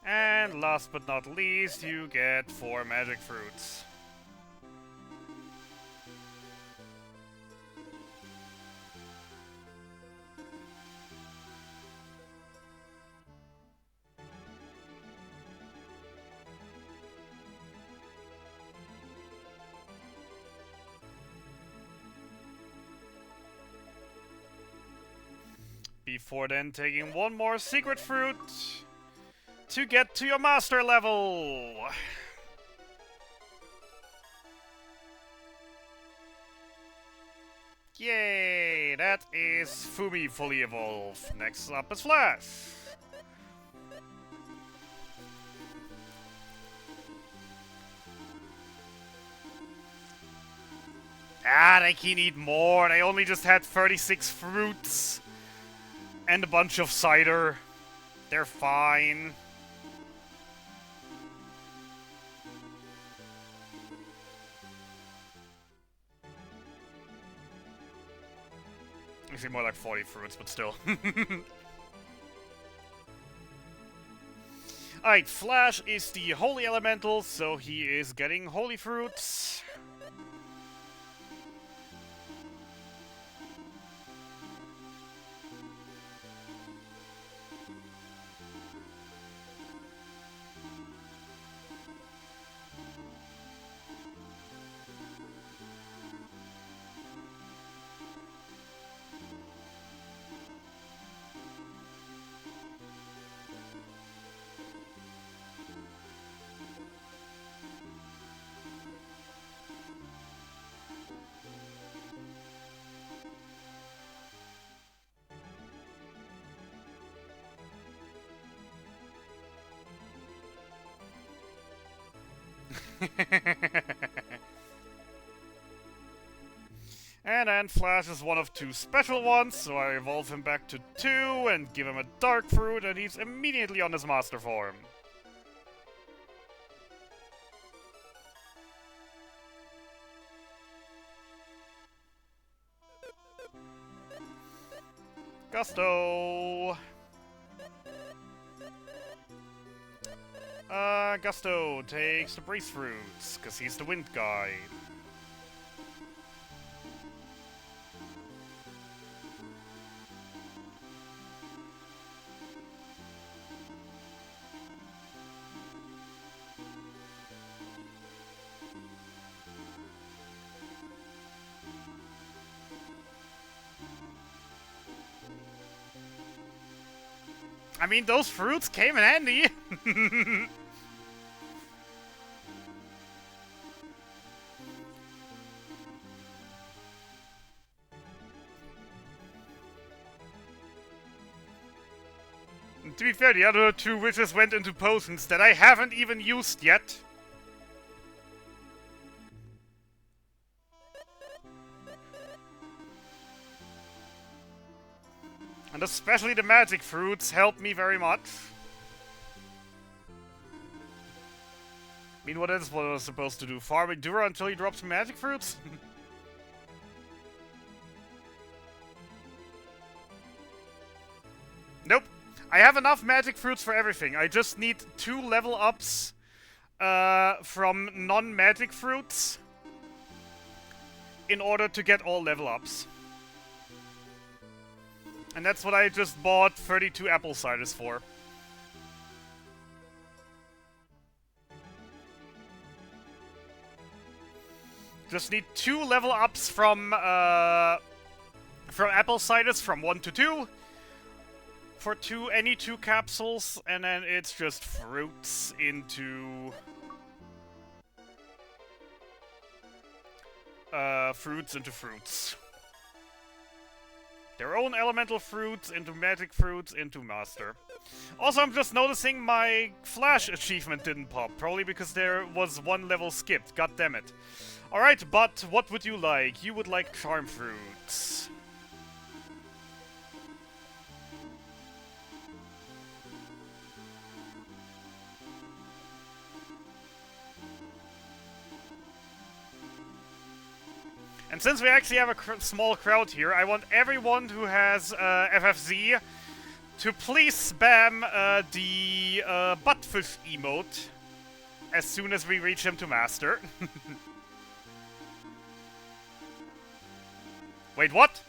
And last but not least, you get 4 magic fruits. Before then taking one more secret fruit to get to your master level. Yay, that is Fumi fully evolved. Next up is Flash. Ah, they can eat more. They only just had 36 fruits and a bunch of cider. They're fine. Actually, more like 40 fruits, but still. Alright, Flash is the Holy Elemental, so he is getting Holy Fruits. And then Flash is one of 2 special ones, so I evolve him back to 2 and give him a Dark Fruit, and he's immediately on his Master form. Gusto! Gusto takes the Brace Fruits, because he's the Wind guy. I mean, those fruits came in handy! To be fair, the other 2 wishes went into potions that I haven't even used yet. And especially the magic fruits help me very much. I mean, what is what I was supposed to do? Farm Endura until he drops magic fruits? Nope. I have enough magic fruits for everything. I just need 2 level ups from non-magic fruits in order to get all level ups. And that's what I just bought 32 apple ciders for. Just need 2 level ups from apple ciders from 1 to 2 for any 2 capsules, and then it's just fruits into fruits. Their own elemental fruits into magic fruits into master. Also, I'm just noticing my Flash achievement didn't pop. Probably because there was 1 level skipped. God damn it. Alright, but what would you like? You would like charm fruits. And since we actually have a small crowd here, I want everyone who has FFZ to please spam the buttfish emote as soon as we reach him to master. Wait, what?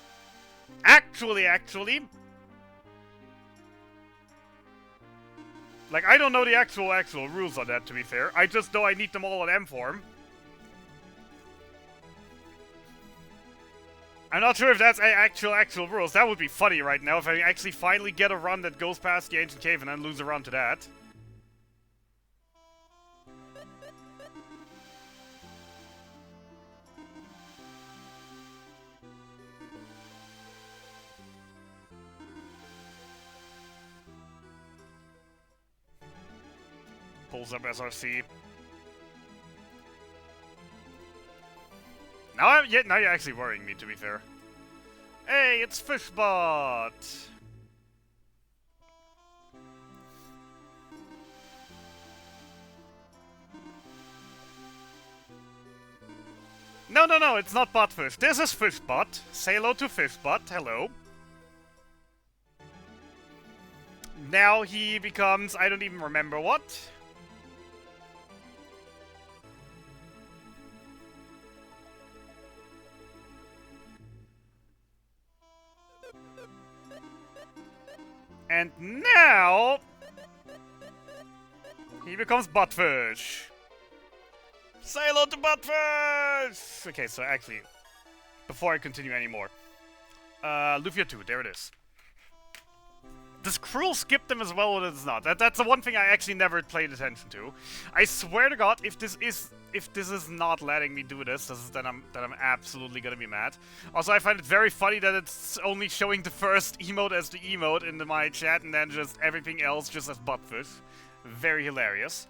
Actually... Like, I don't know the actual rules on that, to be fair. I just know I need them all in M form. I'm not sure if that's actual rules. That would be funny right now if I actually finally get a run that goes past the Ancient Cave and then lose a run to that. Pulls up SRC. Now you're actually worrying me, to be fair. Hey, it's Fishbot! No, it's not Botfish. This is Fishbot. Say hello to Fishbot. Hello. Now he becomes... I don't even remember what. And now... he becomes Buttfish. Say hello to Buttfish! Okay, so actually, before I continue anymore, Lufia 2, there it is. Does Cruel skip them as well, or does it not? That's the one thing I actually never paid attention to. I swear to God, if this is not letting me do this, then I'm absolutely gonna be mad. Also, I find it very funny that it's only showing the first emote as the emote in my chat, and then just everything else just as Buttfish. Very hilarious.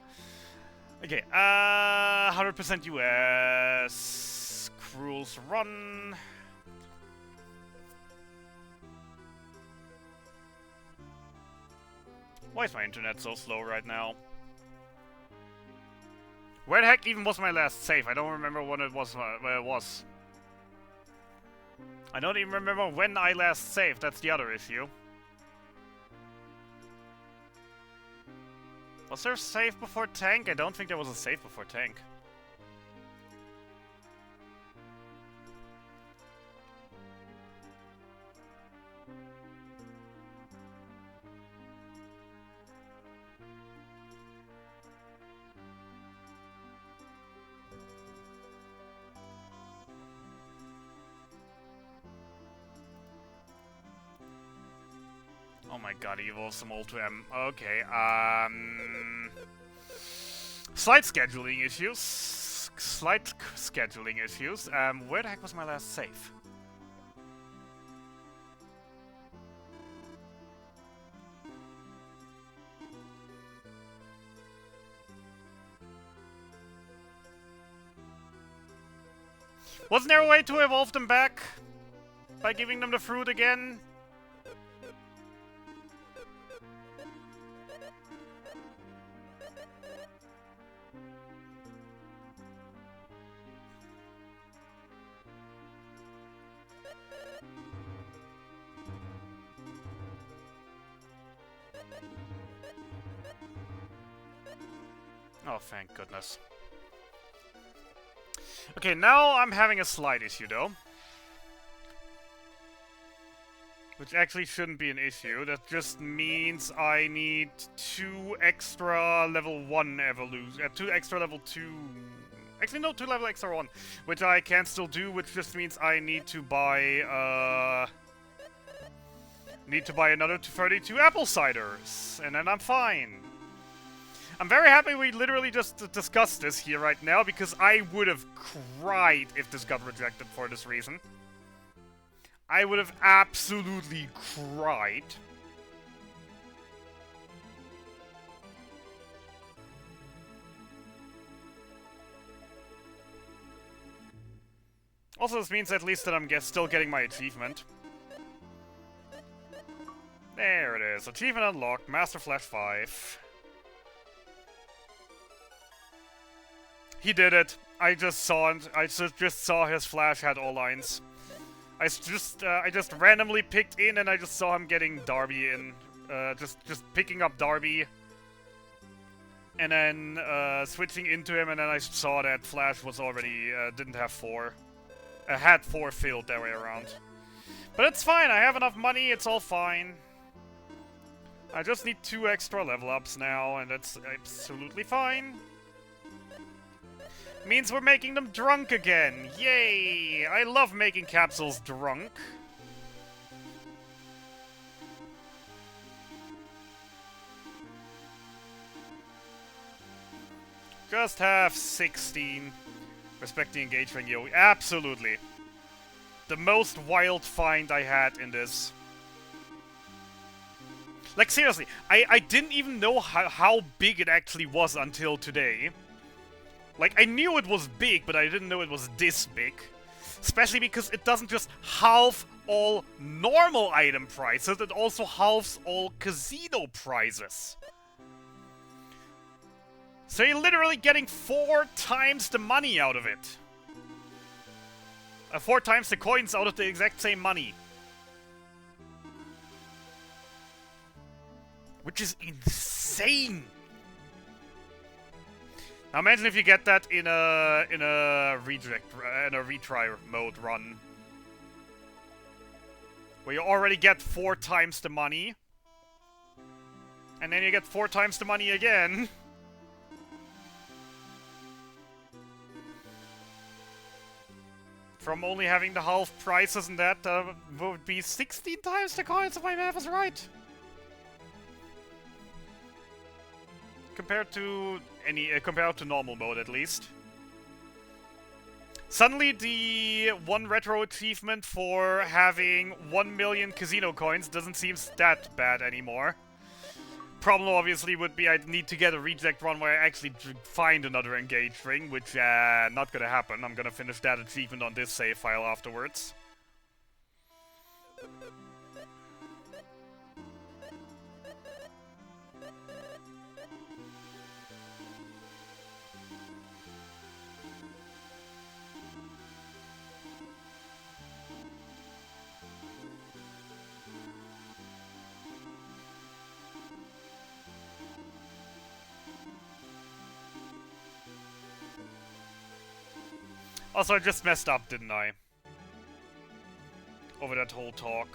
Okay, 100% US. Cruels run. Why is my internet so slow right now? Where the heck even was my last save? I don't remember when it was, where it was. I don't even remember when I last saved, that's the other issue. Was there a save before tank? I don't think there was a save before tank. Oh my god, he evolves some old to M. Okay, slight scheduling issues. Slight scheduling issues. Where the heck was my last save? Wasn't there a way to evolve them back? By giving them the fruit again? Oh, thank goodness. Okay, now I'm having a slight issue, though. Which actually shouldn't be an issue. That just means I need 2 extra level 1 evolution. 2 extra level 2... Actually, no, 2 level extra 1. Which I can still do, which just means I need to buy, Need to buy another 32 apple ciders. And then I'm fine. I'm very happy we literally just discussed this here right now, because I would have cried if this got rejected for this reason. I would have absolutely cried. Also, this means at least that I'm still getting my achievement. There it is. Achievement unlocked. Master Flash 5. He did it. I just saw it. I just saw his flash had all lines. I just randomly picked in and I just saw him getting Darby in. Just picking up Darby. And then switching into him, and then I saw that Flash was already didn't have 4. Had 4 filled that way around. But it's fine. I have enough money. It's all fine. I just need 2 extra level ups now, and that's absolutely fine. Means we're making them drunk again! Yay! I love making capsules drunk. Just have 16. Respect the engagement, yo. Absolutely. The most wild find I had in this. Like, seriously, I didn't even know how big it actually was until today. Like, I knew it was big, but I didn't know it was this big. Especially because it doesn't just halve all normal item prices, it also halves all casino prices. So you're literally getting 4 times the money out of it. 4 times the coins out of the exact same money. Which is insane! Now imagine if you get that in a retry mode run, where you already get 4 times the money, and then you get 4 times the money again. From only having the half prices, and that would be 16 times the coins if my math is right. Compared to normal mode, at least. Suddenly, the 1 retro achievement for having 1 million casino coins doesn't seem that bad anymore. problem obviously would be I'd need to get a reject run where I actually find another engaged ring, which, not gonna happen. I'm gonna finish that achievement on this save file afterwards. Also, I just messed up, didn't I? Over that whole talk.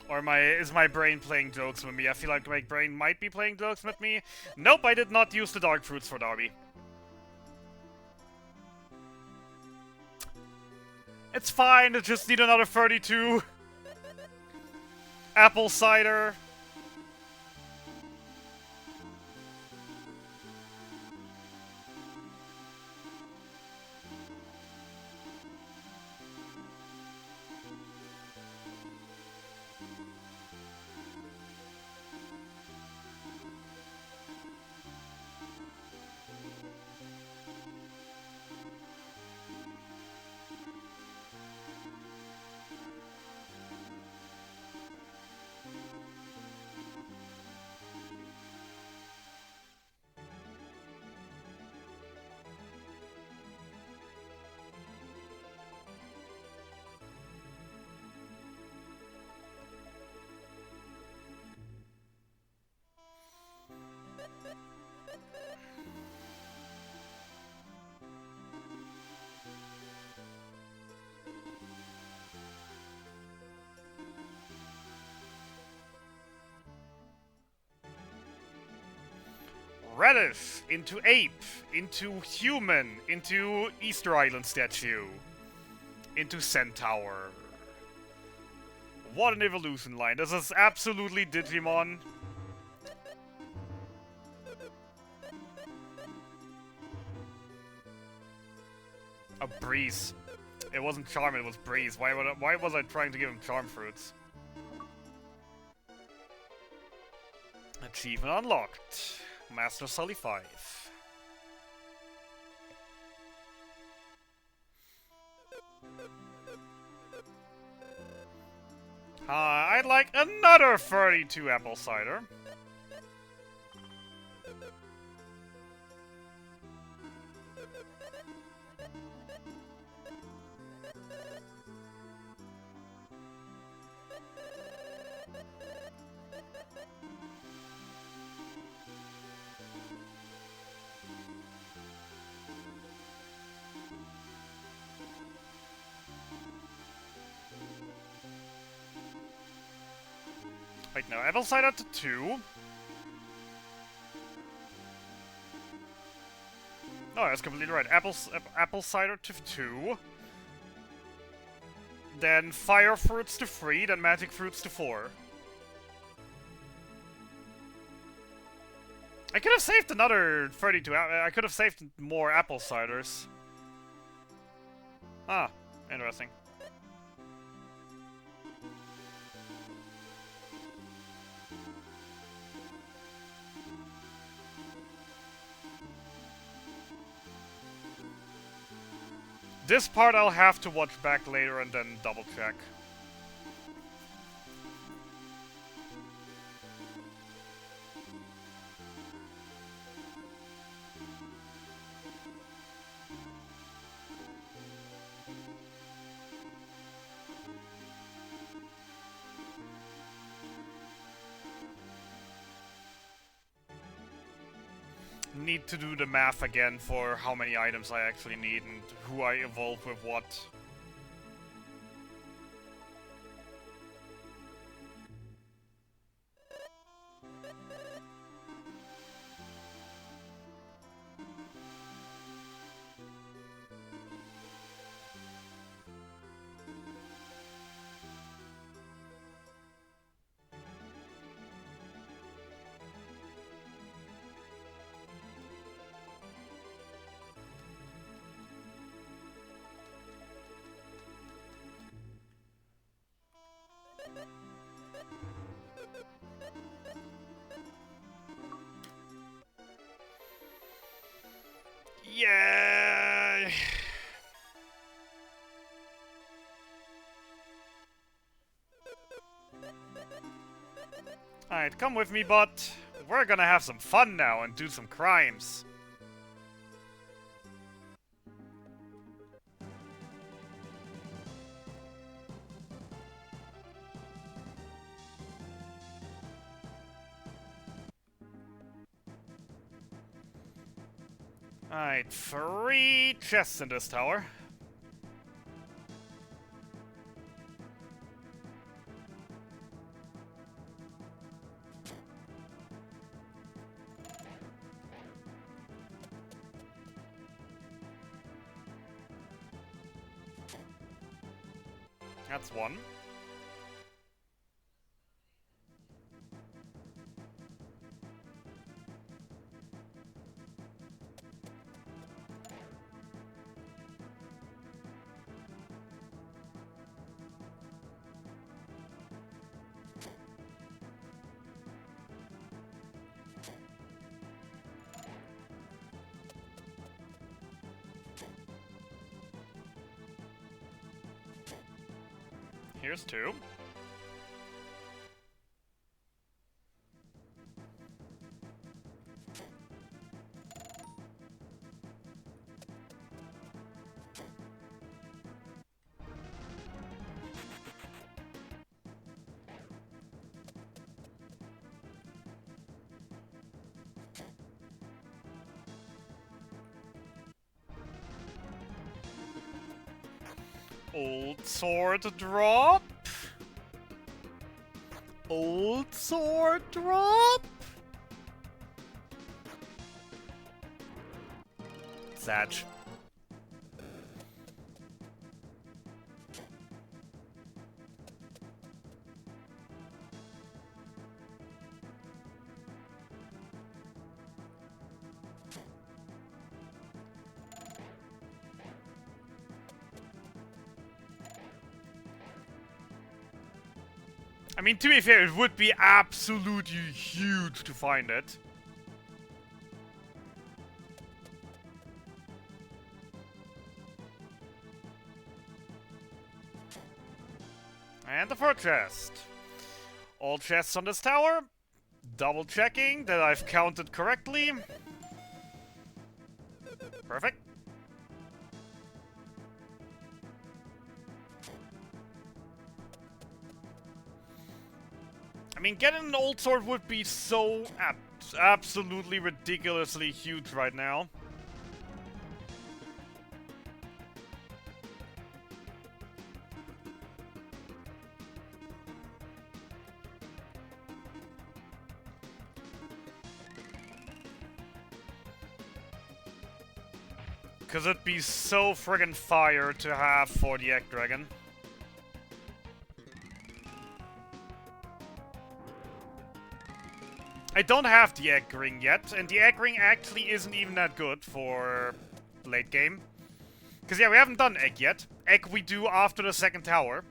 Or is my brain playing jokes with me? I feel like my brain might be playing jokes with me. Nope, I did not use the dark fruits for Darby. It's fine, I just need another 32. Apple cider. Radish, into ape, into human, into Easter Island statue, into centaur. What an evolution line. This is absolutely Digimon. A breeze. It wasn't charm, it was breeze. Why was I trying to give him charm fruits? Achievement unlocked. Master Sully 5. I'd like another 32 apple cider. Wait, no, apple cider to 2. No, that's completely right. Apple cider to 2. Then fire fruits to 3, then magic fruits to 4. I could have saved another 32. I could have saved more apple ciders. Ah, interesting. This part I'll have to watch back later and then double check. Need to do the math again for how many items I actually need and who I evolve with what. Yeah. Alright, come with me, bud. We're gonna have some fun now and do some crimes. Alright, 3 chests in this tower. That's 1. Here's 2. Old sword drop. Old sword drop. Satch. I mean, to be fair, it would be absolutely huge to find it. And the 4th chest. All chests on this tower. Double checking that I've counted correctly. Perfect. I mean, getting an old sword would be so absolutely ridiculously huge right now. Because it'd be so friggin' fire to have for the Egg Dragon. I don't have the Egg Ring yet, and the Egg Ring actually isn't even that good for late game. Because yeah, we haven't done Egg yet. Egg we do after the 2nd tower.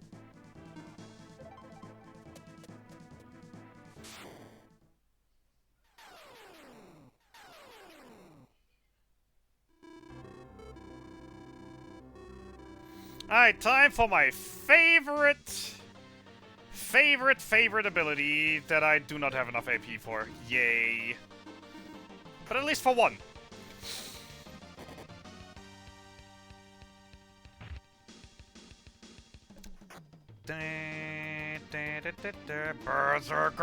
Alright, time for my favorite ability that I do not have enough AP for. Yay. But at least for one. Berserker!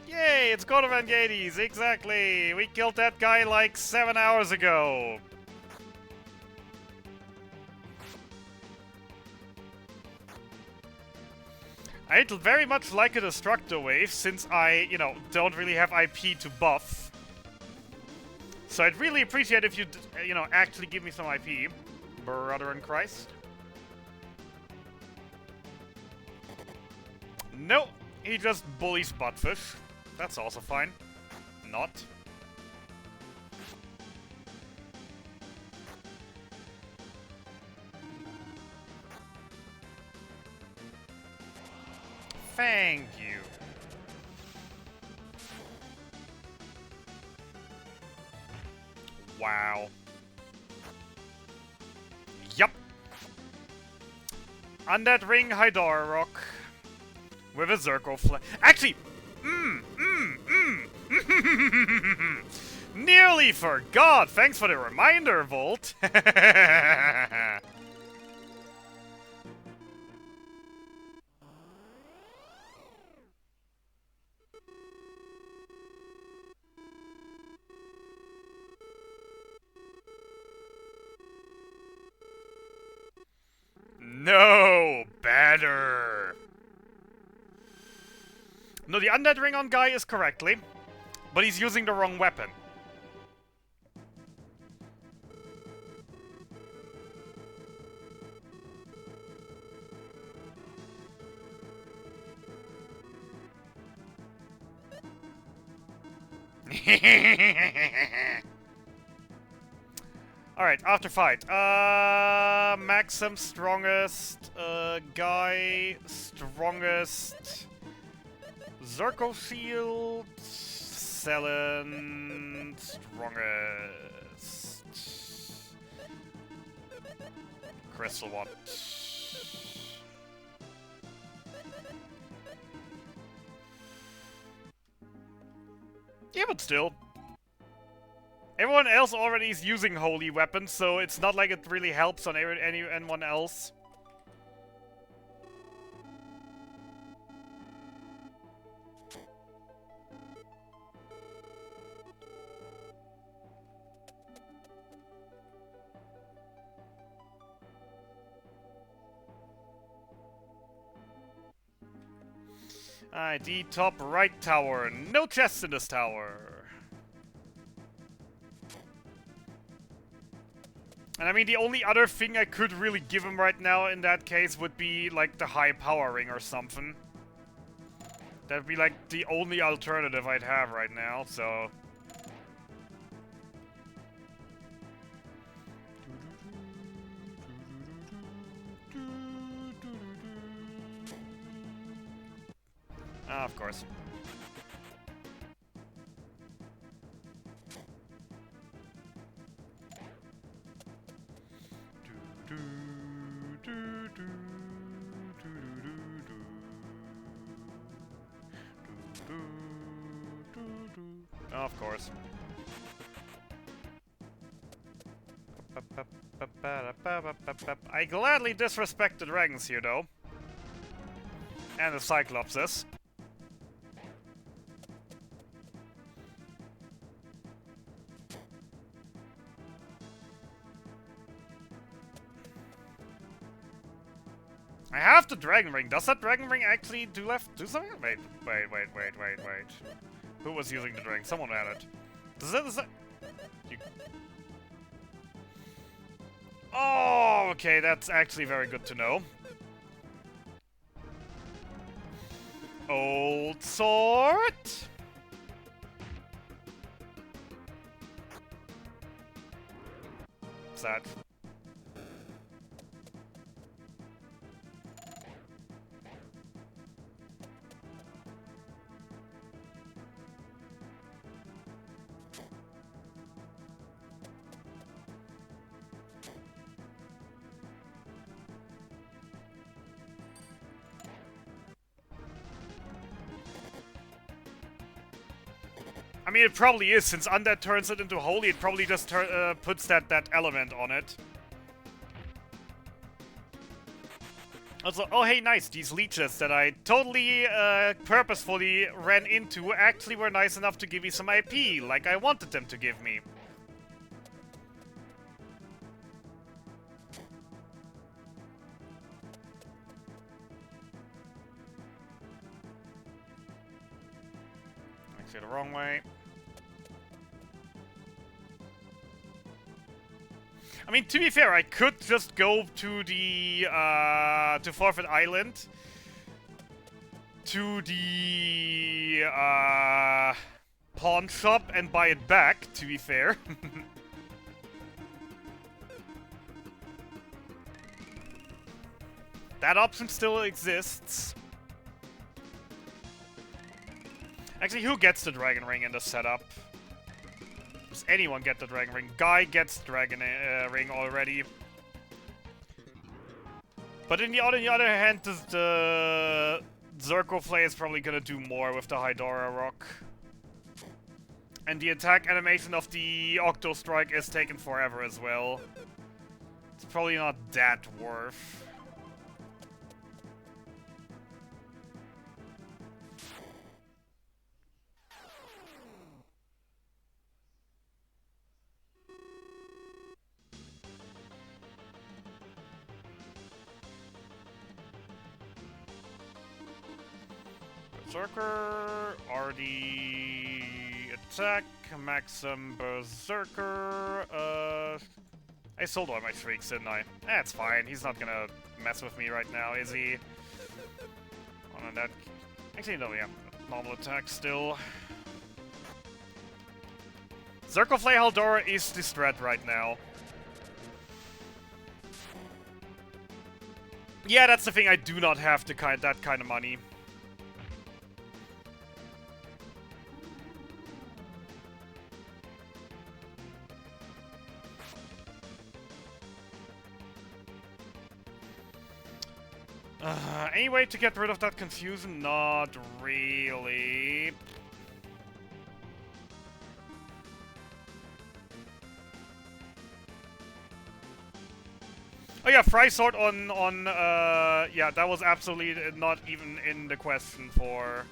Yay, it's God of Angades, exactly! We killed that guy like 7 hours ago! I'd very much like a Destructor Wave, since I, don't really have IP to buff. So I'd really appreciate if you'd, actually give me some IP. Brother in Christ. No, he just bullies Buttfish. That's also fine. Not. Thank you. Wow. Yup. Undead Ring Hydara Rock. With a Zerko flag. Actually, nearly forgot! Thanks for the reminder, Volt! No! Better! No, the Undead Ring on Guy is correctly, but he's using the wrong weapon. Alright, after fight. Maxim, strongest. Guy, strongest. Zerko Shield. Selen, strongest. Crystal Watt. Yeah, but still. Everyone else already is using holy weapons, so it's not like it really helps on anyone else. ID top right tower. No chests in this tower. And I mean, the only other thing I could really give him right now in that case would be, like, the high power ring or something. That'd be, like, the only alternative I'd have right now, so... Ah, of course. Of course. I gladly disrespect the dragons here, though. And the Cyclopses. I have the Dragon Ring. Does that Dragon Ring actually do something? Wait. Who was using the Dragon? Someone had it. Does that... Oh, okay, that's actually very good to know. Old sword. What's that? I mean, it probably is, since Undead turns it into Holy, it probably just puts that element on it. Also, oh hey, nice, these leeches that I totally purposefully ran into actually were nice enough to give me some IP, like I wanted them to give me. Actually, the wrong way. I mean, to be fair, I could just go to the, to Forfeit Island. To the, pawn shop and buy it back, to be fair. That option still exists. Actually, who gets the Dragon Ring in the setup? Does anyone get the Dragon Ring? Guy gets Dragon Ring already. But on the other hand, the Zerkoflay is probably gonna do more with the Hydora Rock. And the attack animation of the Octo Strike is taking forever as well. It's probably not that worth. Berserker, RD attack, Maxim Berserker, I sold all my streaks, didn't I? That's fine, he's not gonna mess with me right now, is he? On that... Actually, no, yeah, normal attack still. Zerkoflay Haldora is the threat right now. Yeah, that's the thing, I do not have that kind of money. Any way to get rid of that confusion? Not really. Oh yeah, Fry Sword on yeah, that was absolutely not even in the question for...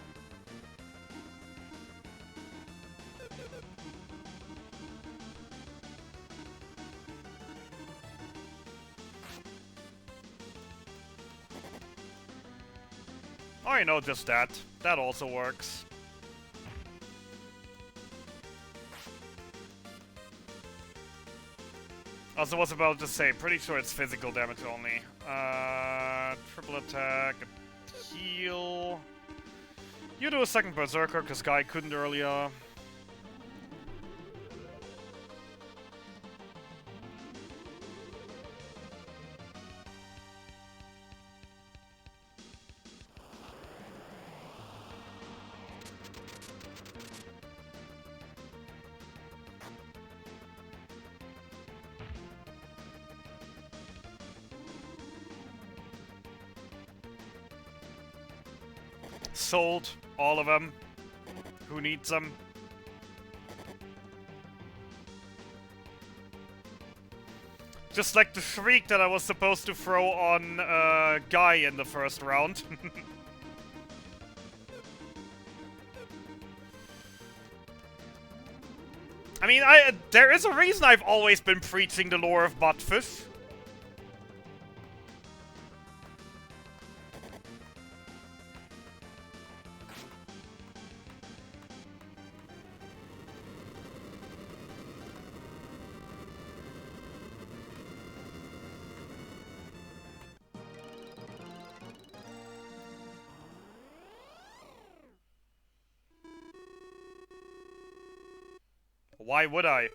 Oh, you know, just that. That also works. Also was about to say, pretty sure it's physical damage only. Triple attack, heal. You do a second Berserker, because Guy couldn't earlier. Sold all of them. Who needs them? Just like the shriek that I was supposed to throw on Guy in the first round. I mean, there is a reason I've always been preaching the lore of Buttfish. Why would I?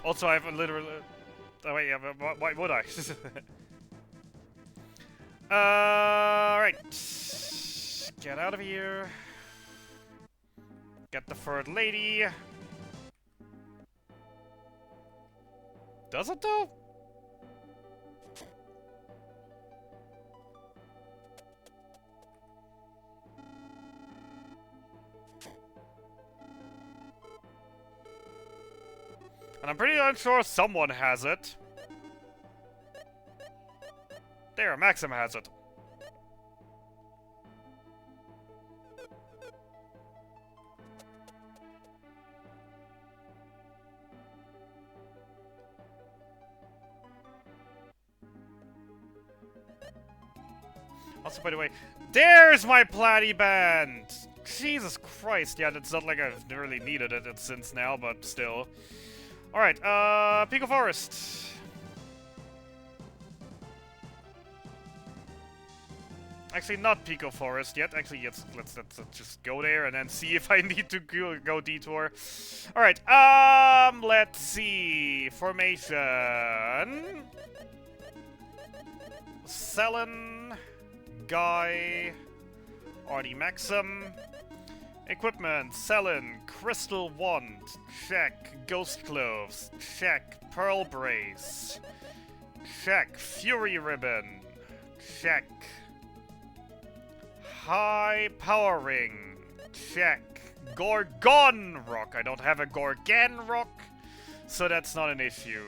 Also, I have a literal... oh wait, yeah, but why would I? Right. Get out of here. Get the third lady. Does it though? And I'm pretty unsure someone has it. There, Maxim has it. Also, by the way, there's my Platy Band! Jesus Christ, yeah, it's not like I've really needed it since now, but still. Alright, Pico Forest. Actually, not Pico Forest yet. Actually, let's just go there and then see if I need to go detour. Alright, let's see. Formation. Selen, Guy, Artie Maxim. Equipment, Selen, Crystal Wand, check. Ghost Cloves, check. Pearl Brace, check. Fury Ribbon, check. High Power Ring, check. Gorgon Rock, I don't have a Gorgon Rock, so that's not an issue.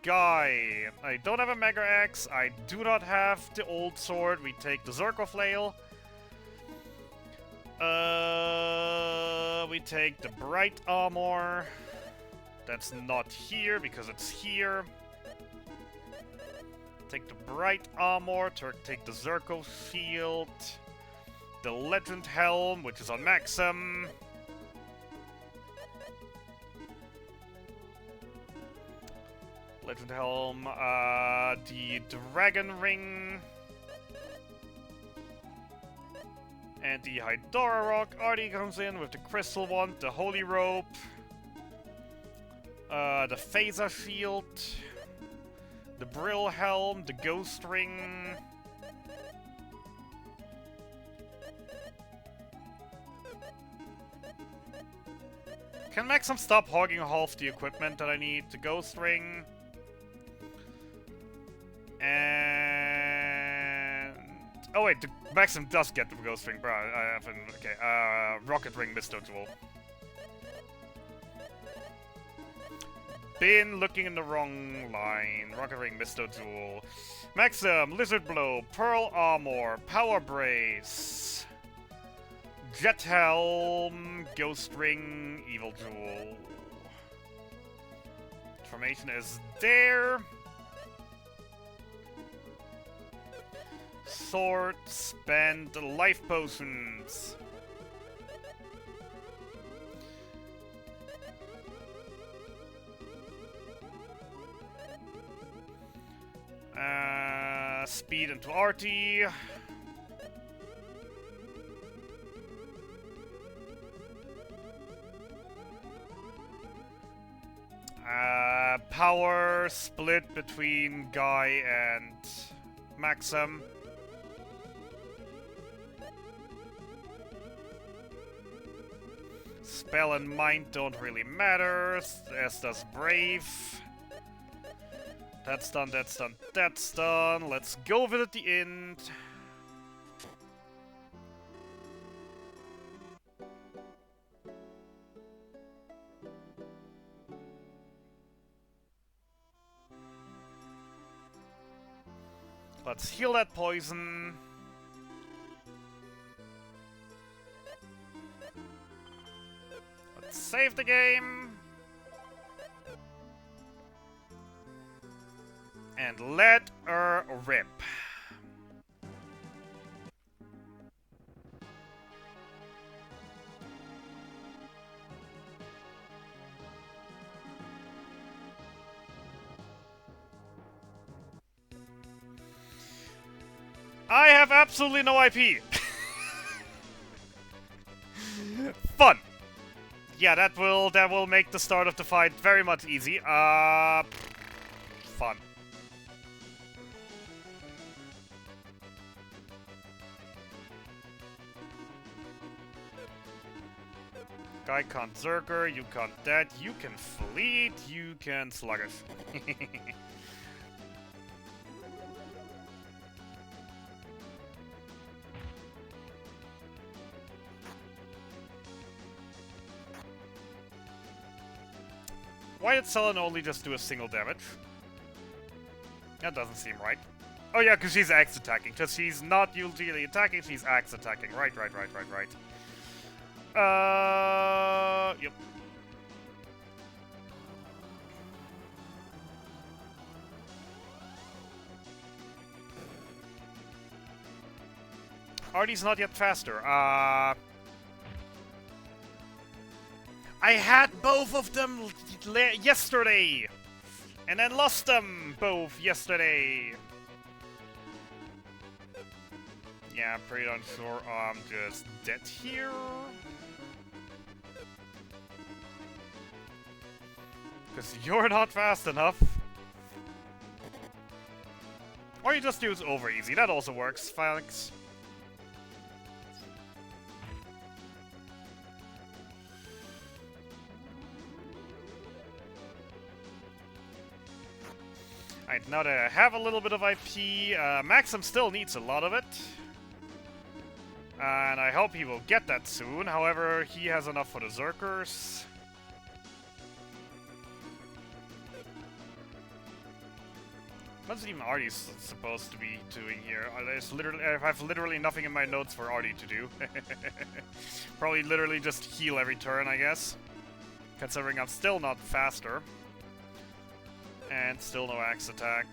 Guy, I don't have a Mega Axe, I do not have the old sword, we take the Zerko Flail. We take the Bright Armor. That's not here because it's here. Take the Bright Armor, take the Zerko Shield. The Legend Helm, which is on Maxim. Legend Helm, the Dragon Ring. And the Hydora Rock. Artie comes in with the Crystal Wand, the Holy Rope, the Phaser Shield, the Brill Helm, the Ghost Ring. Can Maxim stop hogging half the equipment that I need? The Ghost Ring. And... oh wait, the Maxim does get the Ghost Ring, bro. I haven't... okay, Rocket Ring Misto Jewel. Been looking in the wrong line. Rocket Ring Misto Jewel. Maxim, Lizard Blow, Pearl Armor, Power Brace, Jet Helm, Ghost Ring, Evil Jewel. Information is there. Sword, spend life potions. Speed into Artie. Power split between Guy and Maxim. Spell and Mind don't really matter, as does Brave. That's done, that's done, that's done. Let's go visit the inn. Let's heal that poison. Let's save the game. And let her rip. I have absolutely no IP. Fun. Yeah, that will make the start of the fight very much easy. Fun. Guy can't Zerker, you can't that, you can Fleet, you can Sluggish. Why did Selen only just do a single damage? That doesn't seem right. Oh yeah, because she's axe attacking. Because she's not usually attacking, she's axe attacking. Right. Yep. Artie's not yet faster. I had both of them yesterday! And then lost them both yesterday! Yeah, I'm pretty unsure. I'm just dead here. Because you're not fast enough. Or you just use over easy, that also works, thanks. Alright, now that I have a little bit of IP, Maxim still needs a lot of it. And I hope he will get that soon, however, he has enough for the Zerkers. What's even Artie supposed to be doing here? I have literally nothing in my notes for Artie to do. Probably literally just heal every turn, I guess. Considering I'm still not faster. And still no axe attack.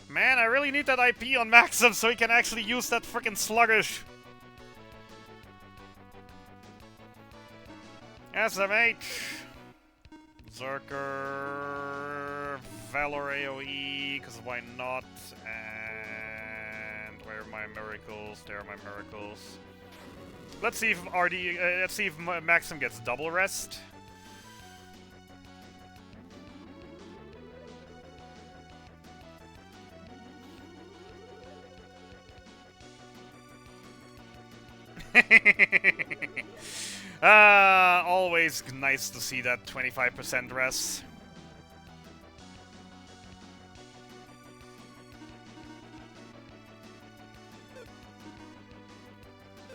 Man, I really need that IP on Maxim so he can actually use that frickin' sluggish. SMH. Zerker. Valor AoE, because why not? And where are my miracles? There are my miracles. Let's see if let's see if Maxim gets double rest. Always nice to see that 25% rest.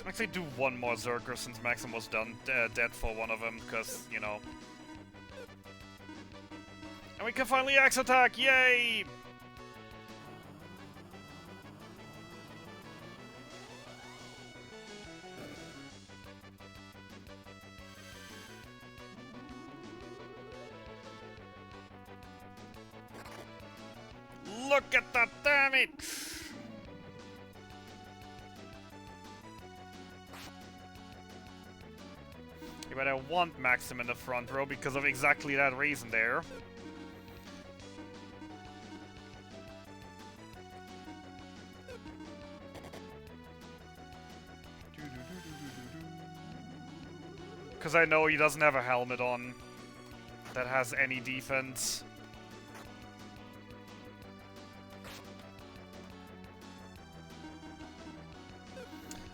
Actually do one more Zerker since Maxim was dead for one of them, because, you know. And we can finally axe attack, yay! Look at that damage! Yeah, but I want Maxim in the front row because of exactly that reason there. Because I know he doesn't have a helmet on that has any defense.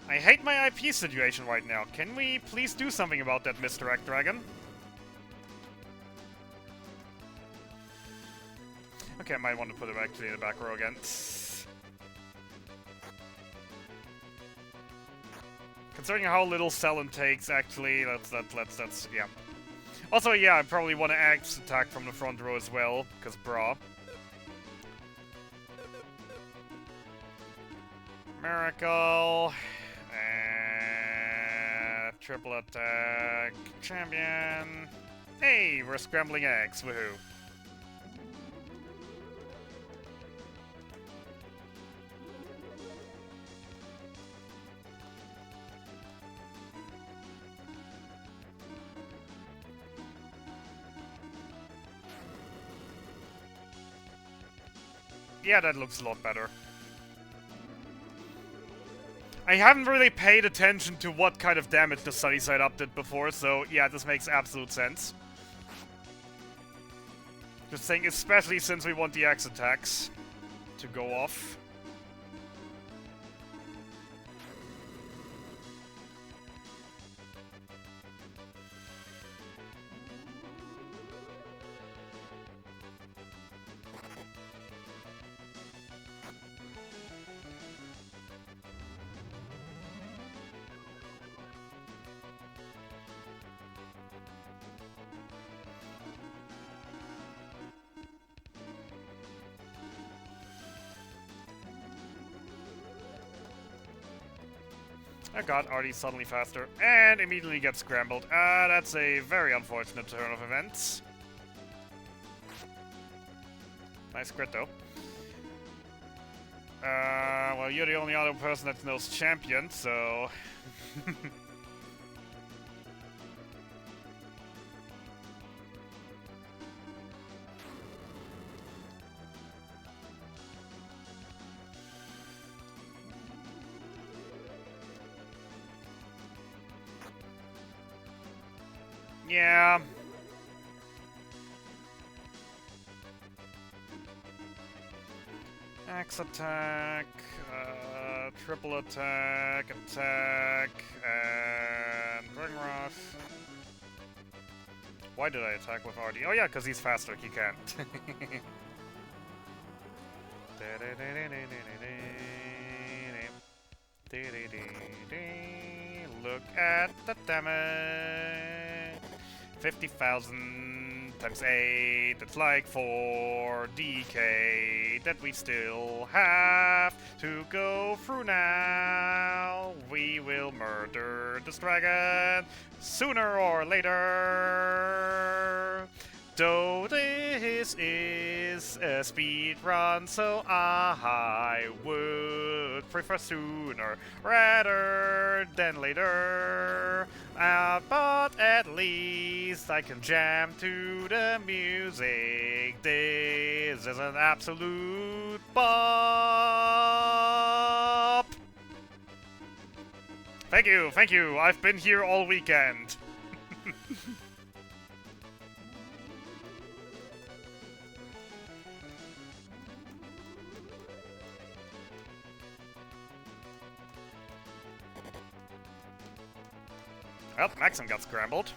I hate my IP situation right now. Can we please do something about that, Misdirect Dragon? Okay, I might want to put him actually in the back row again. Considering how little Selen takes, actually, that's yeah. Also, yeah, I probably want to axe attack from the front row as well, because brah. Miracle. Triple attack. Champion. Hey, we're scrambling eggs. Woohoo. Yeah, that looks a lot better. I haven't really paid attention to what kind of damage the Sunny Side Up did before, so yeah, this makes absolute sense. Just saying, especially since we want the axe attacks to go off. Oh god, Artie's suddenly faster, and immediately gets scrambled. That's a very unfortunate turn of events. Nice crit, though. Well, you're the only other person that knows champion, so... Yeah. Axe attack, triple attack, and ring rush. Why did I attack with RD? Oh yeah, because he's faster, he can't. Look at the damage. 50,000 times 8, that's like 4 DK that we still have to go through now. We will murder this dragon sooner or later. Though this is a speed run, so I would prefer sooner rather than later. But at least I can jam to the music. This is an absolute bop. Thank you, thank you. I've been here all weekend. Well, Maxim got scrambled.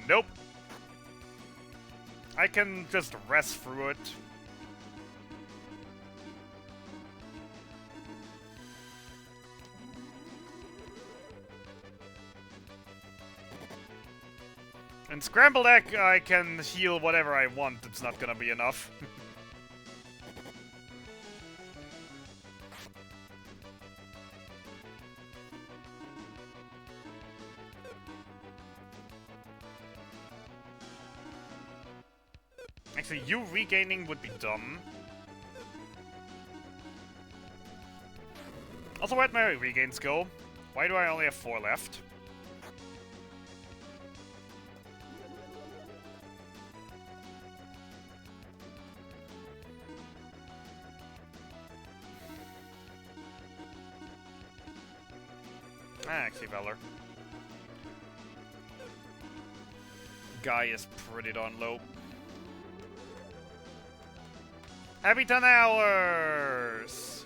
Nope. I can just rest through it. In Scrambled Egg, I can heal whatever I want. It's not gonna be enough. Actually, you regaining would be dumb. Also, where'd my regains go? Why do I only have 4 left? Actually, Valor. Guy is pretty darn low. Happy 10 hours!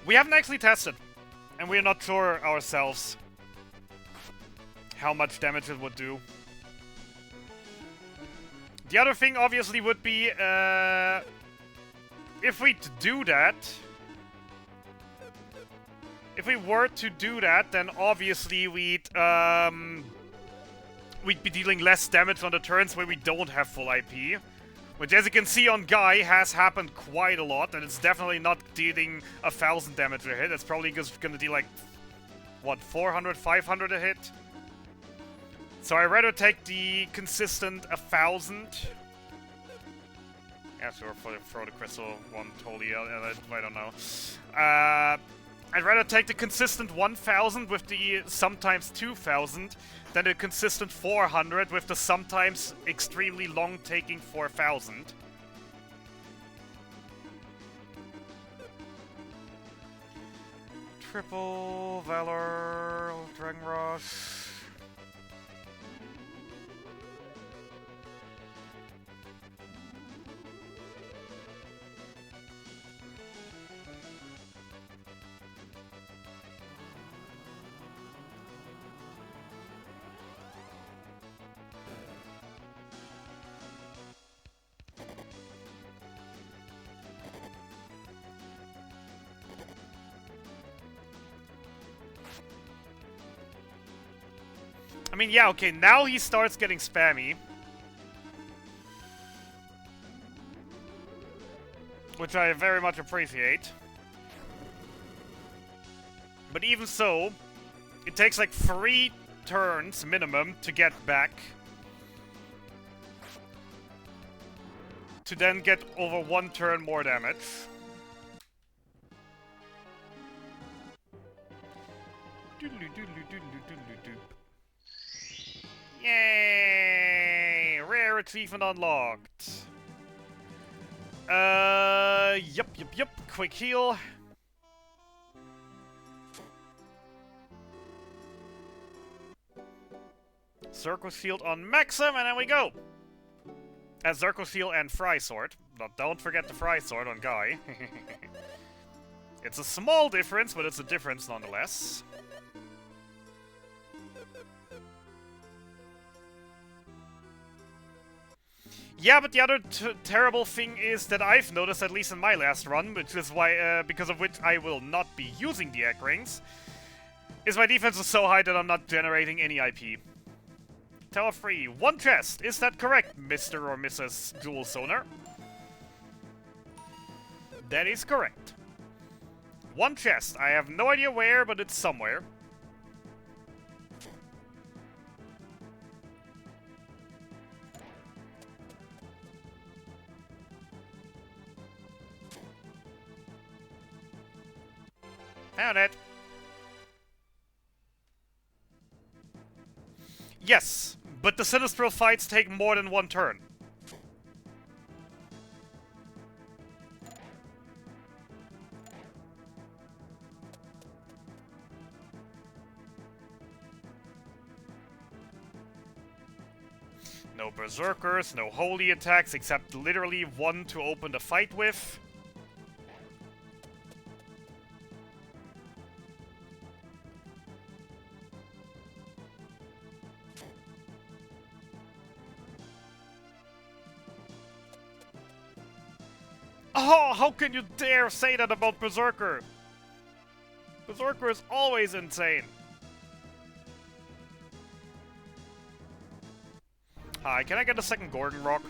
We haven't actually tested, and we're not sure ourselves how much damage it would do. The other thing obviously would be, if we do that, if we were to do that, then obviously we'd be dealing less damage on the turns where we don't have full IP. Which, as you can see on Guy, has happened quite a lot, and it's definitely not dealing 1,000 damage a hit. It's probably just gonna deal like, what, 400, 500 a hit? So I'd rather take the consistent 1,000. Yeah, sure, throw the crystal one totally, I don't know. I'd rather take the consistent 1,000 with the sometimes 2,000 than the consistent 400 with the sometimes extremely long taking 4,000. Triple Valor, Dragon Rush. I mean, yeah, okay, now he starts getting spammy. Which I very much appreciate. But even so, it takes like 3 turns minimum to get back. To then get over 1 turn more damage. Yay! Rare achievement unlocked. Yep. Quick heal. Circle Shield on Maxim, and then we go! As Circle Shield and Fry Sword. Don't forget the Fry Sword on Guy. It's a small difference, but it's a difference nonetheless. Yeah, but the other terrible thing is that I've noticed, at least in my last run, which is why, because of which I will not be using the egg rings, is my defense is so high that I'm not generating any IP. Tower 3, 1 chest. Is that correct, Mr. or Mrs. Jewel Sonar? That is correct. 1 chest. I have no idea where, but it's somewhere. Found it. Yes, but the Sinistral fights take more than 1 turn. No Berserkers, no holy attacks, except literally 1 to open the fight with. Oh, how can you dare say that about Berserker? Berserker is always insane. Hi, can I get a second Gordon Rock?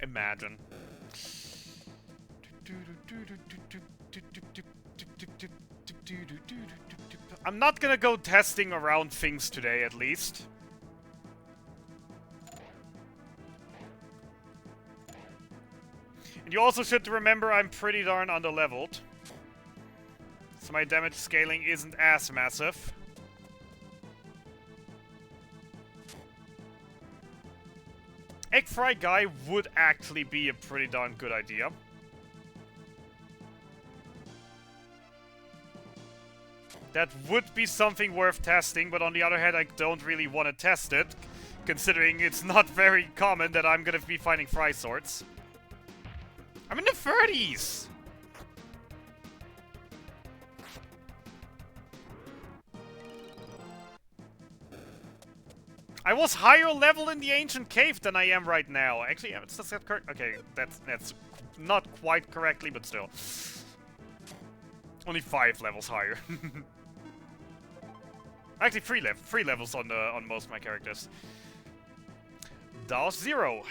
Imagine. I'm not gonna go testing around things today, at least. And you also should remember I'm pretty darn underleveled. So my damage scaling isn't as massive. Egg Fry Guy would actually be a pretty darn good idea. That would be something worth testing, but on the other hand, I don't really want to test it, considering it's not very common that I'm gonna be finding Fry Swords. I'm in the 30s! I was higher level in the Ancient Cave than I am right now. Actually, yeah, it's just correct. Okay, that's not quite correctly, but still. Only 5 levels higher. Actually, 3 levels on most of my characters. DOS 0.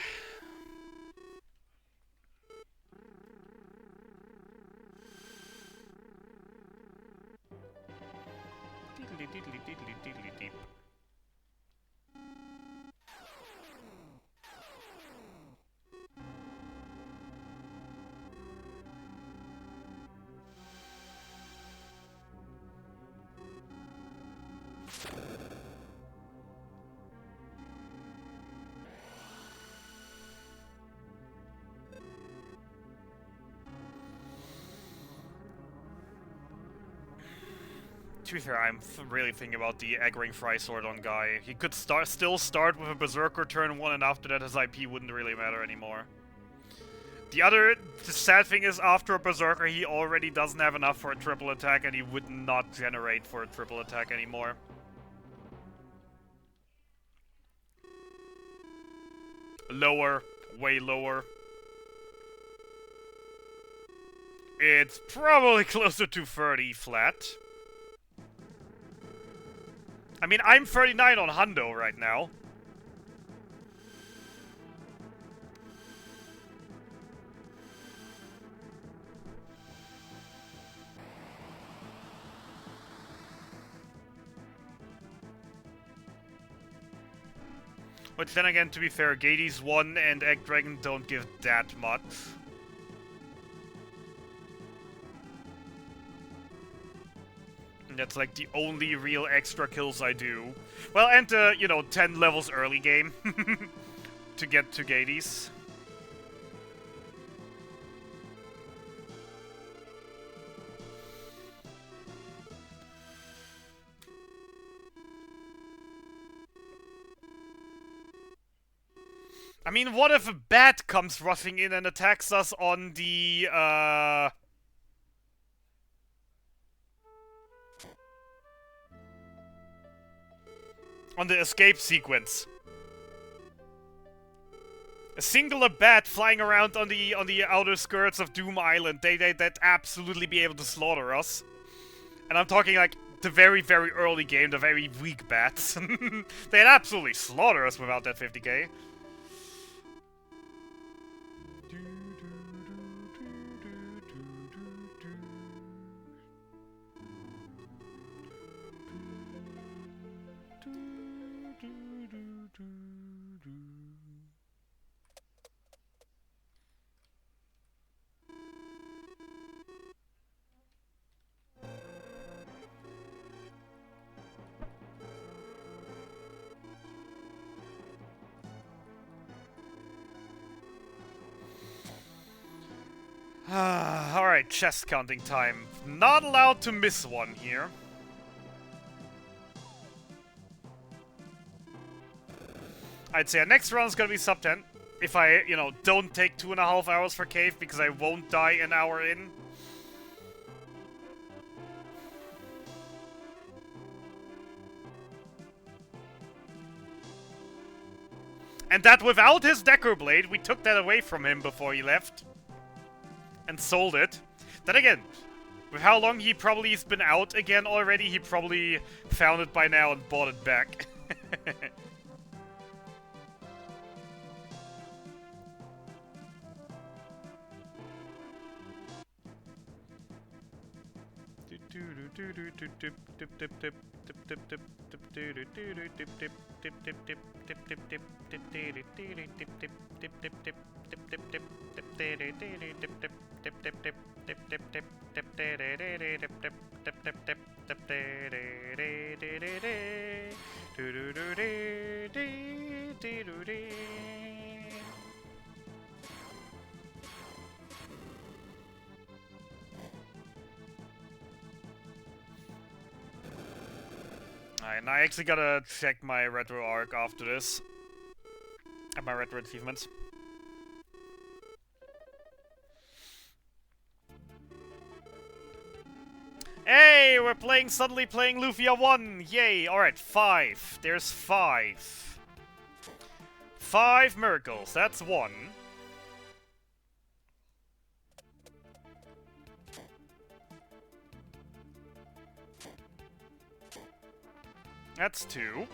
Diddly-diddly-diddly-diddly-deep. To be fair, I'm really thinking about the Egg-Ring Fry Sword on Guy. He could still start with a Berserker turn 1, and after that his IP wouldn't really matter anymore. The sad thing is, after a Berserker, he already doesn't have enough for a triple attack, and he would not generate for a triple attack anymore. Lower. Way lower. It's probably closer to 30 flat. I mean, I'm 39 on Hundo right now. Which then again, to be fair, Gades 1 and Egg Dragon don't give that much. And that's like the only real extra kills I do. Well, and you know, 10 levels early game to get to Gades. I mean, what if a bat comes rushing in and attacks us on the, on the escape sequence? A singular bat flying around on the outer skirts of Doom Island, they'd absolutely be able to slaughter us. And I'm talking like the very, very early game, the very weak bats. They'd absolutely slaughter us without that 50k. Alright, chest counting time. Not allowed to miss one here. I'd say our next run is gonna be sub 10. If I, you know, don't take 2.5 hours for cave because I won't die an hour in. And that without his Decker Blade, we took that away from him before he left. And sold it. Then again, with how long he probably has been out again already, he probably found it by now and bought it back. Alright, now I actually gotta check my retro arc after this. And my retro achievements. Hey, we're suddenly playing Lufia 1! Yay! Alright, 5. There's 5. 5 miracles, that's 1. That's 2.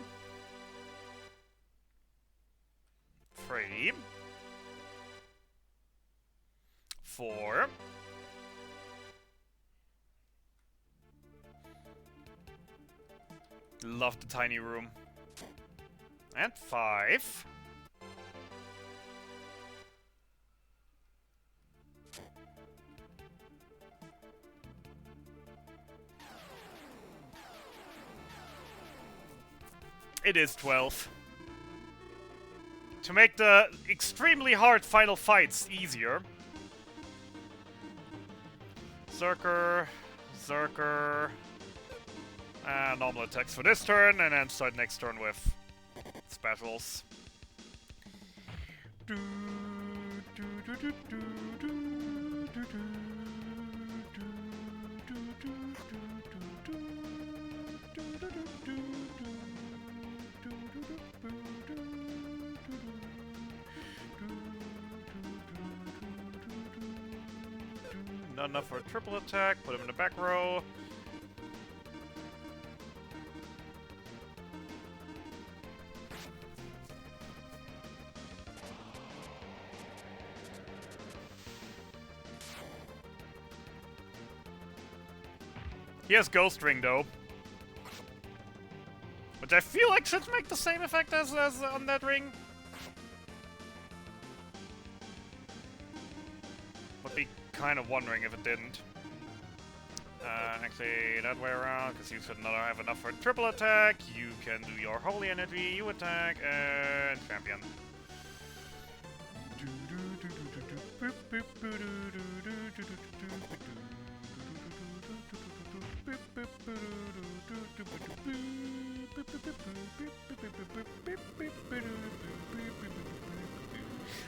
3. 4. Love the tiny room. And 5. It is 12. To make the extremely hard final fights easier. Zerker, Zerker, normal attacks for this turn, and then start next turn with specials. Not enough for a triple attack. Put him in the back row. He has Ghost Ring, though. Which I feel like should make the same effect as on that ring. Would be kind of wondering if it didn't. Actually, that way around, because you should not have enough for a triple attack. You can do your Holy Energy, you attack, and Champion.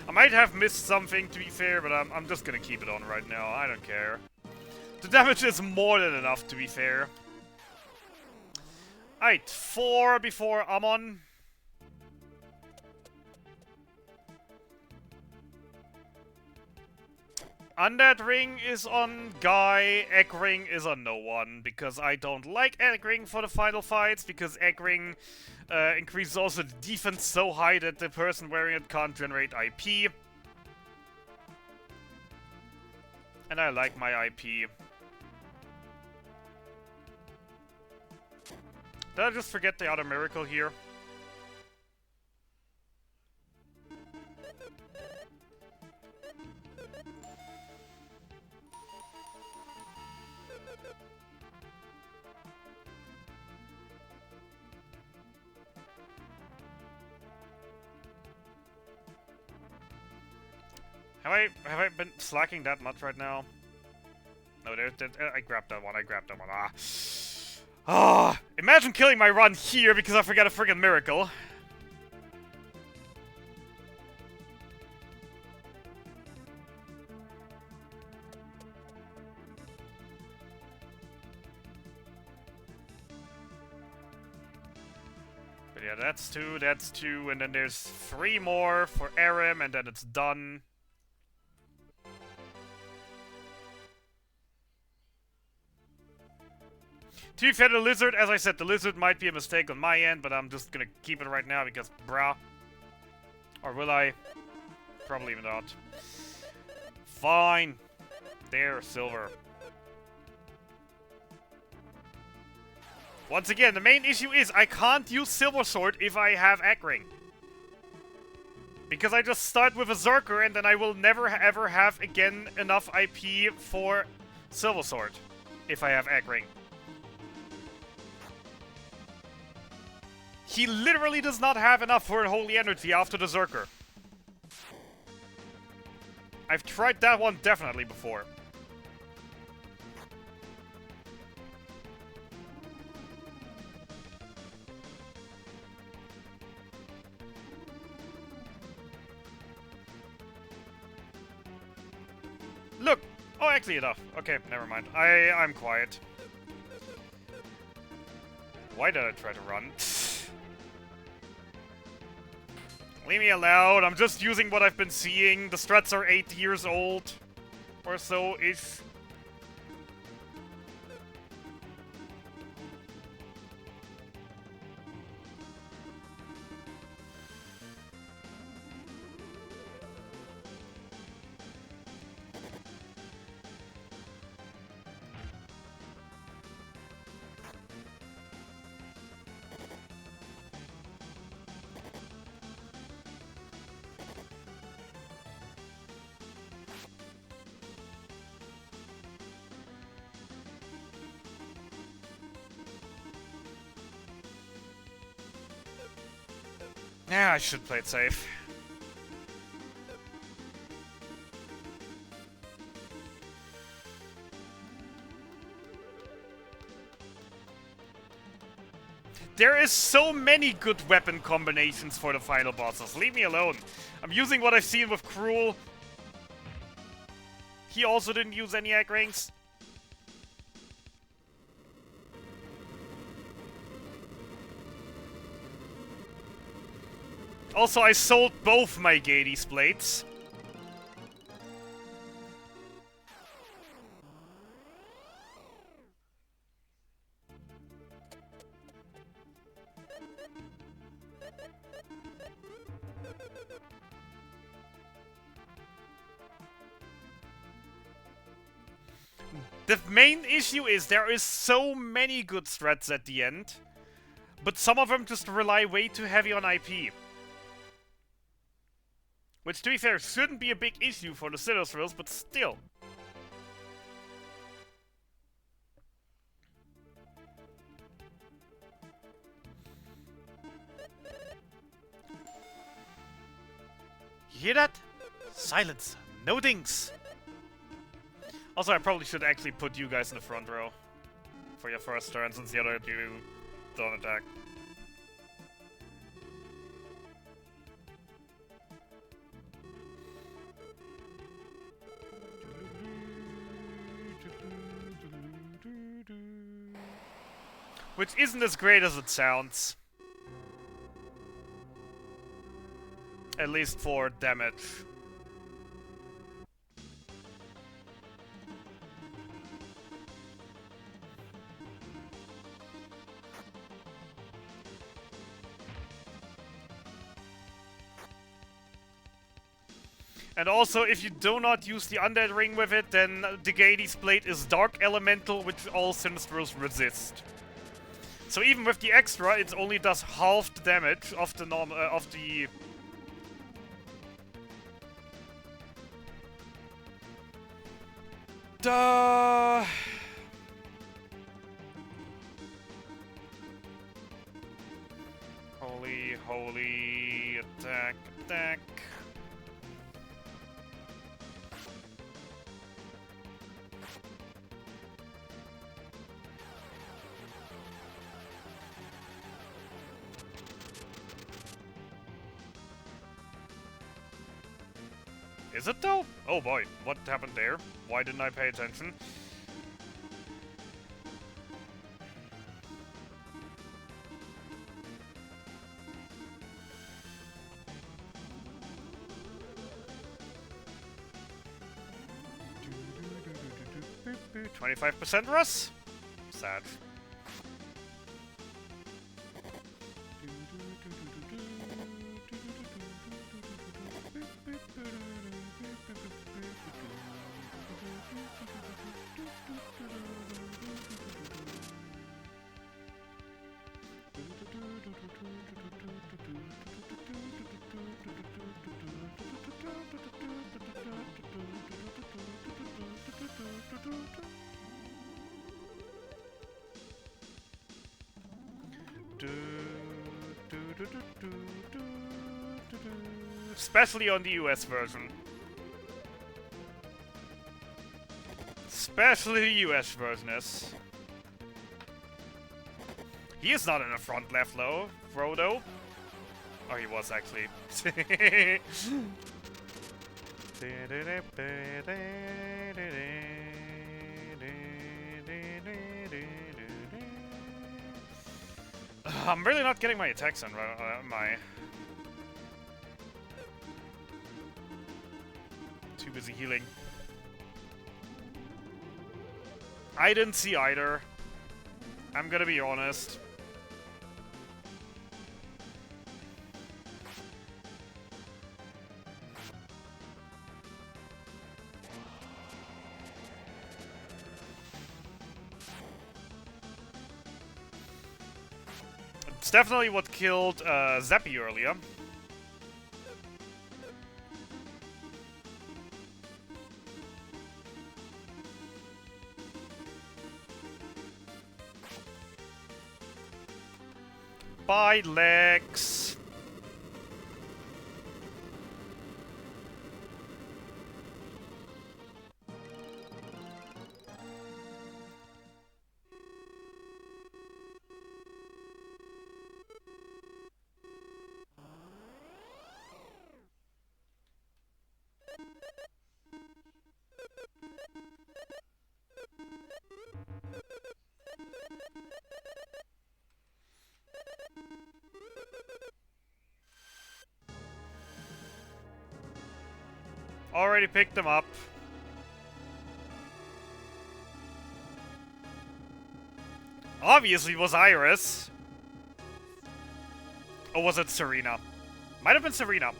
I might have missed something, to be fair, but I'm just gonna keep it on right now. I don't care. The damage is more than enough, to be fair. Alright, 4 before Amon. Undead Ring is on Guy, Egg Ring is on no one, because I don't like Egg Ring for the final fights, because Egg Ring increases also the defense so high that the person wearing it can't generate IP. And I like my IP. Did I just forget the other miracle here? Have I been slacking that much right now? No, I grabbed that one. Ah! Imagine killing my run here because I forgot a friggin' miracle. But yeah, that's two, and then there's 3 more for Aram, and then it's done. To be fair, the lizard, as I said, the lizard might be a mistake on my end, but I'm just gonna keep it right now because, brah. Or will I? Probably not. Fine. There, silver. Once again, the main issue is I can't use Silver Sword if I have Egg Ring. Because I just start with a Zerker and then I will never ever have again enough IP for Silver Sword if I have Egg Ring. He literally does not have enough for a Holy Energy after the Zerker. I've tried that one definitely before. Look! Oh, actually enough. Okay, never mind. I'm quiet. Why did I try to run? Leave me alone, I'm just using what I've been seeing. The strats are 8 years old. Or so-ish. Yeah, I should play it safe. There is so many good weapon combinations for the final bosses. Leave me alone. I'm using what I've seen with Cruel. He also didn't use any Egg Rings. Also, I sold both my Gades plates. The main issue is there is so many good strats at the end, but some of them just rely way too heavy on IP. Which, to be fair, shouldn't be a big issue for the Citadels, but still. You hear that? Silence. No dings. Also, I probably should actually put you guys in the front row for your first turn, since the other two don't attack. Which isn't as great as it sounds. At least for damage. And also, if you do not use the Undead Ring with it, then the Gaidy's Blade is Dark Elemental, which all Sinistros resist. So even with the extra, it only does half the damage of the Duh. Holy, attack. Is it though? Oh boy, what happened there? Why didn't I pay attention? Boop, 25% Russ? Sad. Especially on the US version. Especially the US version is. He is not in the front left row, though. Oh, he was actually. I'm really not getting my attacks on, am I? Too busy healing. I didn't see either. I'm gonna be honest. It's definitely what killed Zappy earlier. Bye, Lex. Already picked them up. Obviously it was Iris. Or was it Serena? Might have been Serena.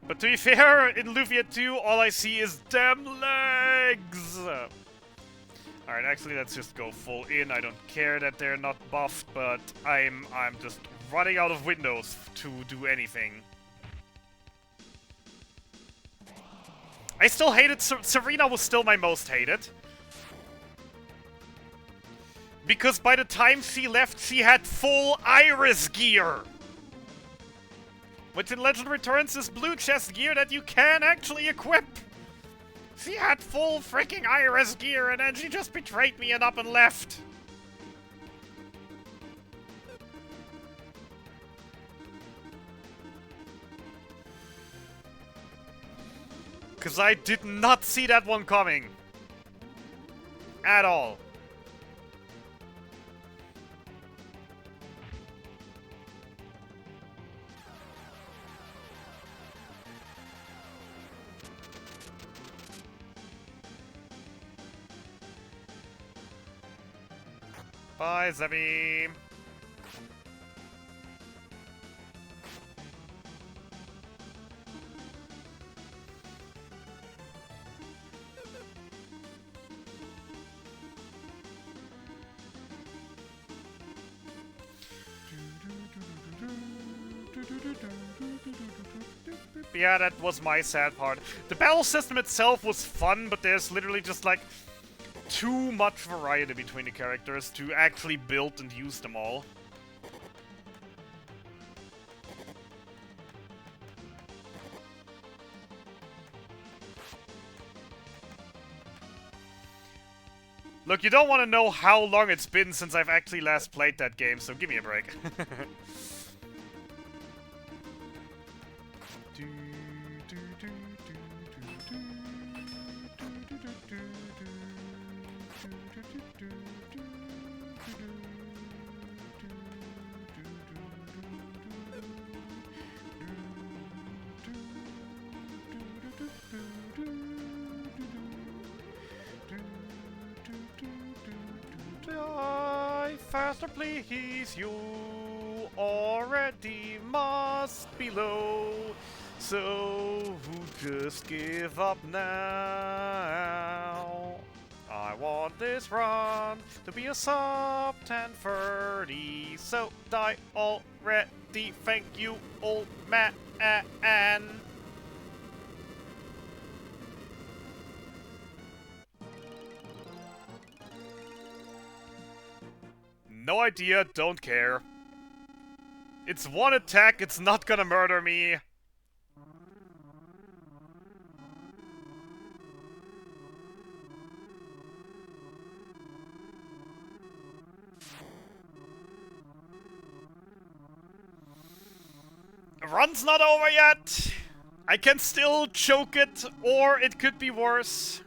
But to be fair, in Lufia 2, all I see is damn legs! Alright, actually, let's just go full in. I don't care that they're not buffed, but I'm just running out of windows to do anything. I still hated... Serena was still my most hated. Because by the time she left, she had full Iris gear! Which in Legend Returns is blue chest gear that you can actually equip! She had full freaking Iris gear and then she just betrayed me and up and left! Cause I did not see that one coming. At all. Bye, Zebby. Yeah, that was my sad part. The battle system itself was fun, but there's literally just like too much variety between the characters to actually build and use them all. Look, you don't want to know how long it's been since I've actually last played that game, so give me a break. Die faster, please, you already must be low. So just give up now. I want this run to be a sub 10:30. So die already, thank you, old man. No idea, don't care. It's one attack, it's not gonna murder me. Run's not over yet! I can still choke it, or it could be worse.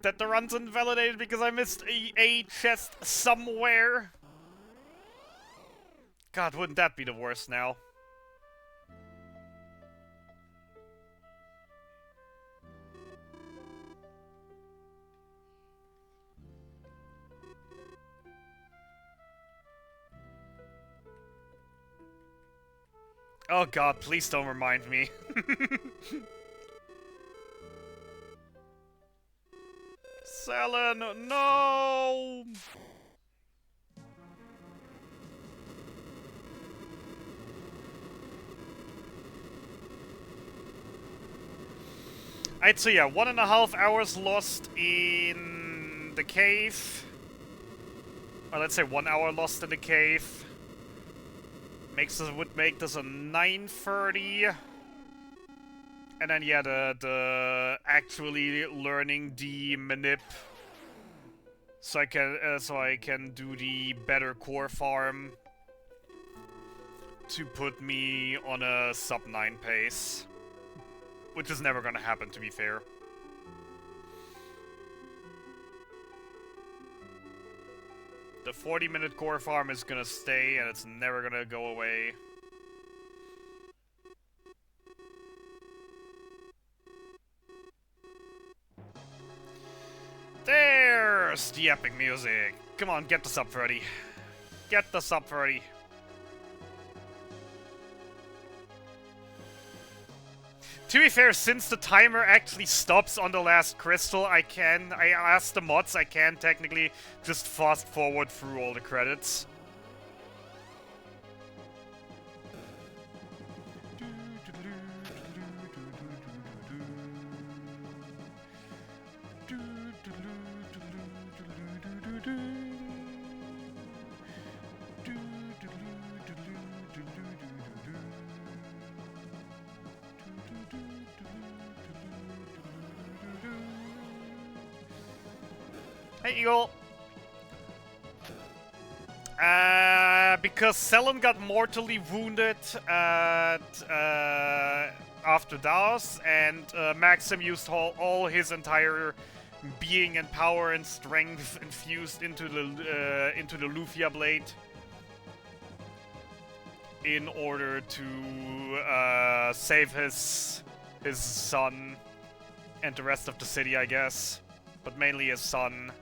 That the run's invalidated because I missed a chest somewhere. God, wouldn't that be the worst now? Oh god, please don't remind me. Selen, no! Alright, so yeah, 1.5 hours lost in the cave. Or let's say 1 hour lost in the cave. Would make this a 9:30. And then yeah, the actually learning the manip, so I can do the better core farm to put me on a sub 9 pace, which is never gonna happen, to be fair. The 40-minute core farm is gonna stay, and it's never gonna go away. There's the epic music. Come on, get the sub 30. Get the sub 30. To be fair, since the timer actually stops on the last crystal, I asked the mods, I can technically just fast forward through all the credits. Hey, Eagle. Because Cellum got mortally wounded after Daos, and Maxim used all his entire being and power and strength infused into the Lufia blade in order to save his son and the rest of the city, I guess, but mainly his son.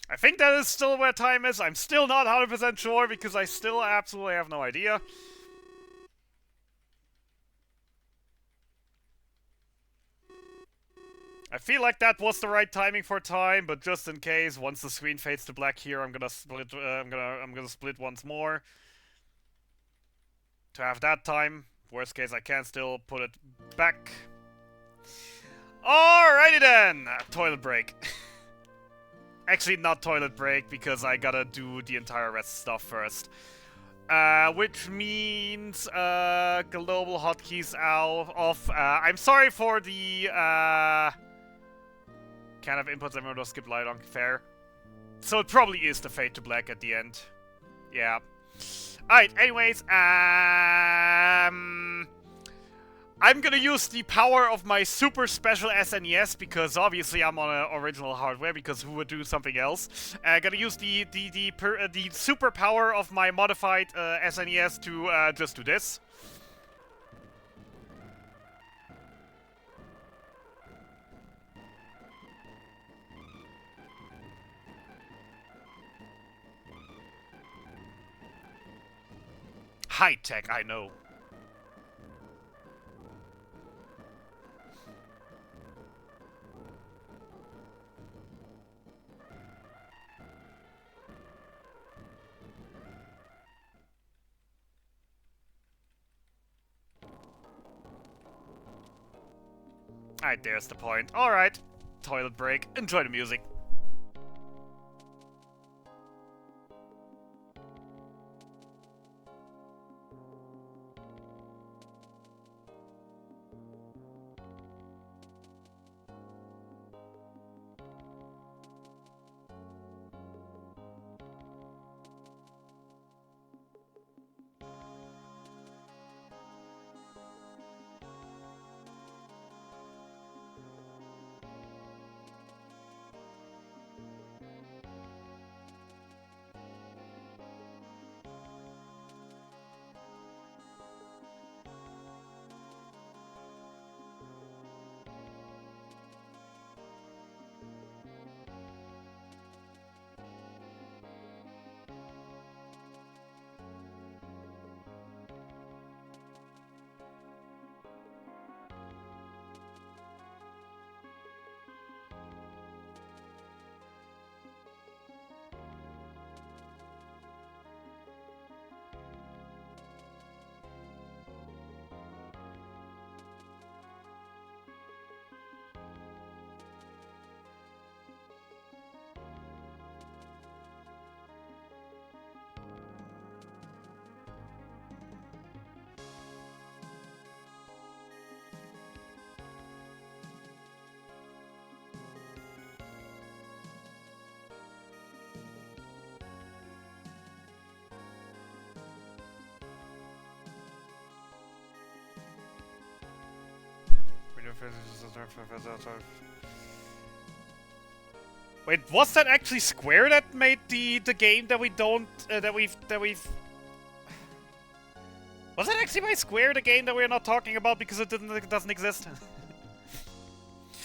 I think that is still where time is. I'm still not 100% sure because I still absolutely have no idea. I feel like that was the right timing for time, but just in case, once the screen fades to black here, I'm gonna split. I'm gonna split once more to have that time. Worst case, I can still put it back. Alrighty then, toilet break. Actually, not toilet break, because I gotta do the entire rest stuff first. Which means, global hotkeys off. I'm sorry for the, kind of inputs I remember skip light on, fair. So it probably is the fade to black at the end. Yeah. Alright, anyways, I'm gonna use the power of my super special SNES, because obviously I'm on original hardware, because who would do something else? Gonna use the super power of my modified SNES to just do this. High tech, I know. Alright, there's the point. Alright. Toilet break. Enjoy the music. Wait, was that actually Square that made the game that we don't that we've Was it actually by Square, the game that we're not talking about because it doesn't exist?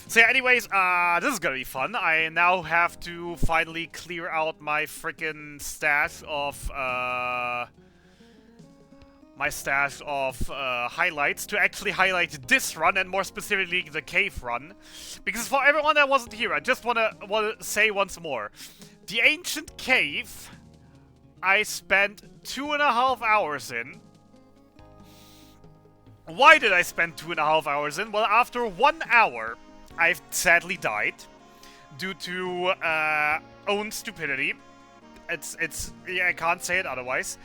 So yeah, anyways, this is gonna be fun. I now have to finally clear out my freaking stash of, highlights to actually highlight this run, and more specifically the cave run. Because for everyone that wasn't here, I just wanna say once more. The Ancient Cave, I spent 2.5 hours in. Why did I spend 2.5 hours in? Well, after 1 hour, I sadly died due to own stupidity. Yeah, I can't say it otherwise.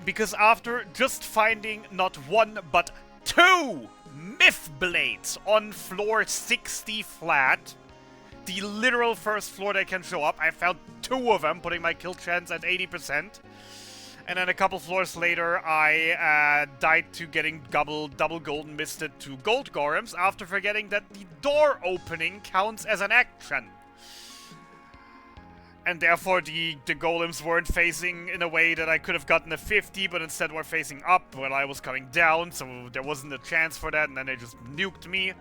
Because after just finding not one but 2 myth blades on floor 60 flat, the literal first floor that can show up, I found 2 of them, putting my kill chance at 80%. And then a couple floors later, I died to getting double golden misted to gold golems after forgetting that the door opening counts as an action. And therefore the golems weren't facing in a way that I could have gotten a 50, but instead were facing up when I was coming down, so there wasn't a chance for that, and then they just nuked me.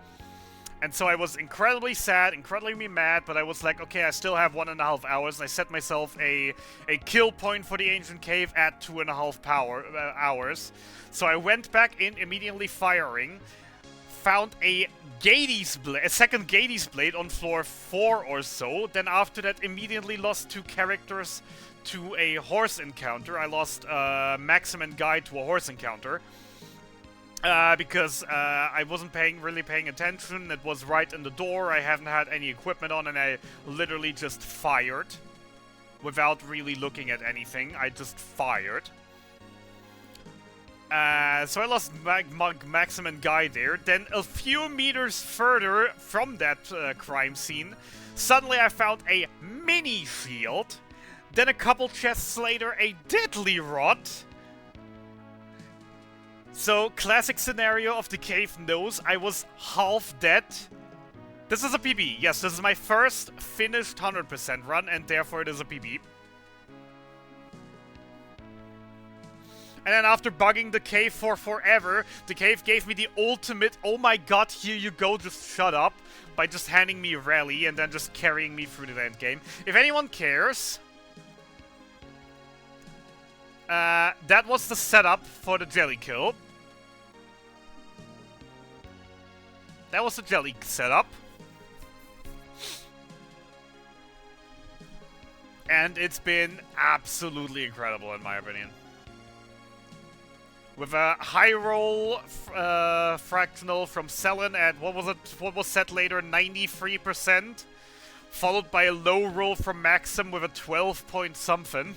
And so I was incredibly sad, incredibly mad, but I was like, okay, I still have 1.5 hours. I set myself a kill point for the Ancient Cave at 2.5 hours. So I went back in, immediately firing, found a second Gades blade on floor 4 or so. Then after that, immediately lost 2 characters to a horse encounter. I lost Maxim and Guy to a horse encounter. Because I wasn't really paying attention. It was right in the door. I haven't had any equipment on, and I literally just fired without really looking at anything. I just fired. So I lost Maxim and Guy there. Then a few meters further from that crime scene, suddenly I found a mini shield. Then a couple chests later, a deadly rod. So, classic scenario of the cave knows I was half dead. This is a PB. Yes, this is my first finished 100% run, and therefore it is a PB. And then after bugging the cave for forever, the cave gave me the ultimate, oh my god, here you go, just shut up, by just handing me Rally and then just carrying me through the end game. If anyone cares, that was the setup for the jelly kill. That was the jelly setup. And it's been absolutely incredible in my opinion. With a high roll fractional from Selen at, what was set later, 93%. Followed by a low roll from Maxim with a 12 point something.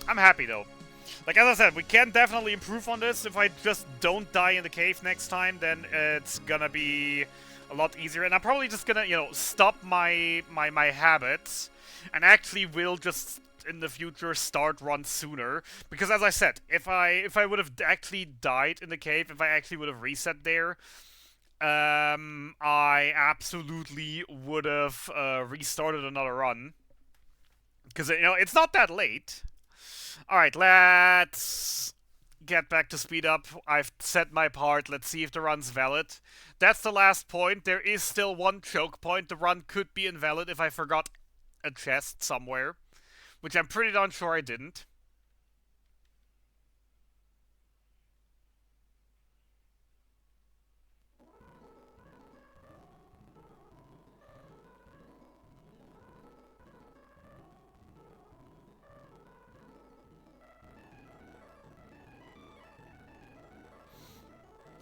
I'm happy though. Like, as I said, we can definitely improve on this. If I just don't die in the cave next time, then it's gonna be a lot easier. And I'm probably just gonna, you know, stop my habits and actually will just in the future start runs sooner. Because as I said, if I would have actually died in the cave, if I actually would have reset there, I absolutely would have restarted another run. Because, you know, it's not that late. Alright, let's get back to speed up. I've set my part. Let's see if the run's valid. That's the last point. There is still one choke point. The run could be invalid if I forgot a chest somewhere. Which I'm pretty darn sure I didn't.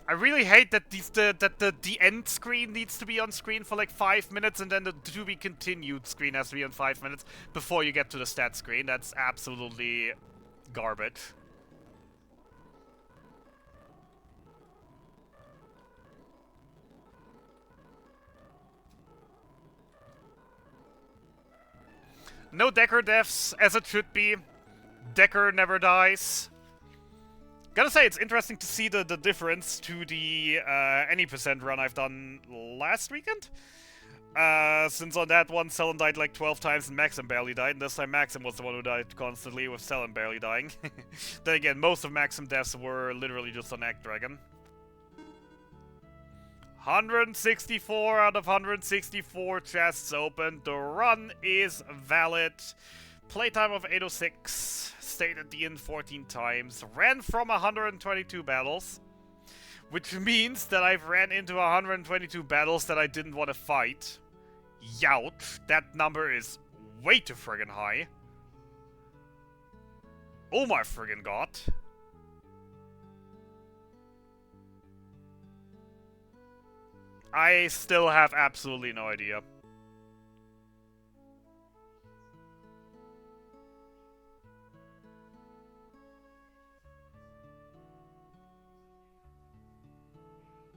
I really hate that the end screen needs to be on screen for like 5 minutes and then the to be continued screen has to be on 5 minutes before you get to the stat screen. That's absolutely garbage. No Decker deaths, as it should be. Decker never dies. Gotta say, it's interesting to see the difference to the any percent run I've done last weekend. Since on that one, Selen died like 12 times and Maxim barely died, and this time Maxim was the one who died constantly, with Selen barely dying. Then again, most of Maxim deaths were literally just on Egg Dragon. 164 out of 164 chests open. The run is valid. Playtime of 806. Stayed at the inn 14 times. Ran from 122 battles. Which means that I've ran into 122 battles that I didn't want to fight. Youch. That number is way too friggin' high. Oh my friggin' god. I still have absolutely no idea.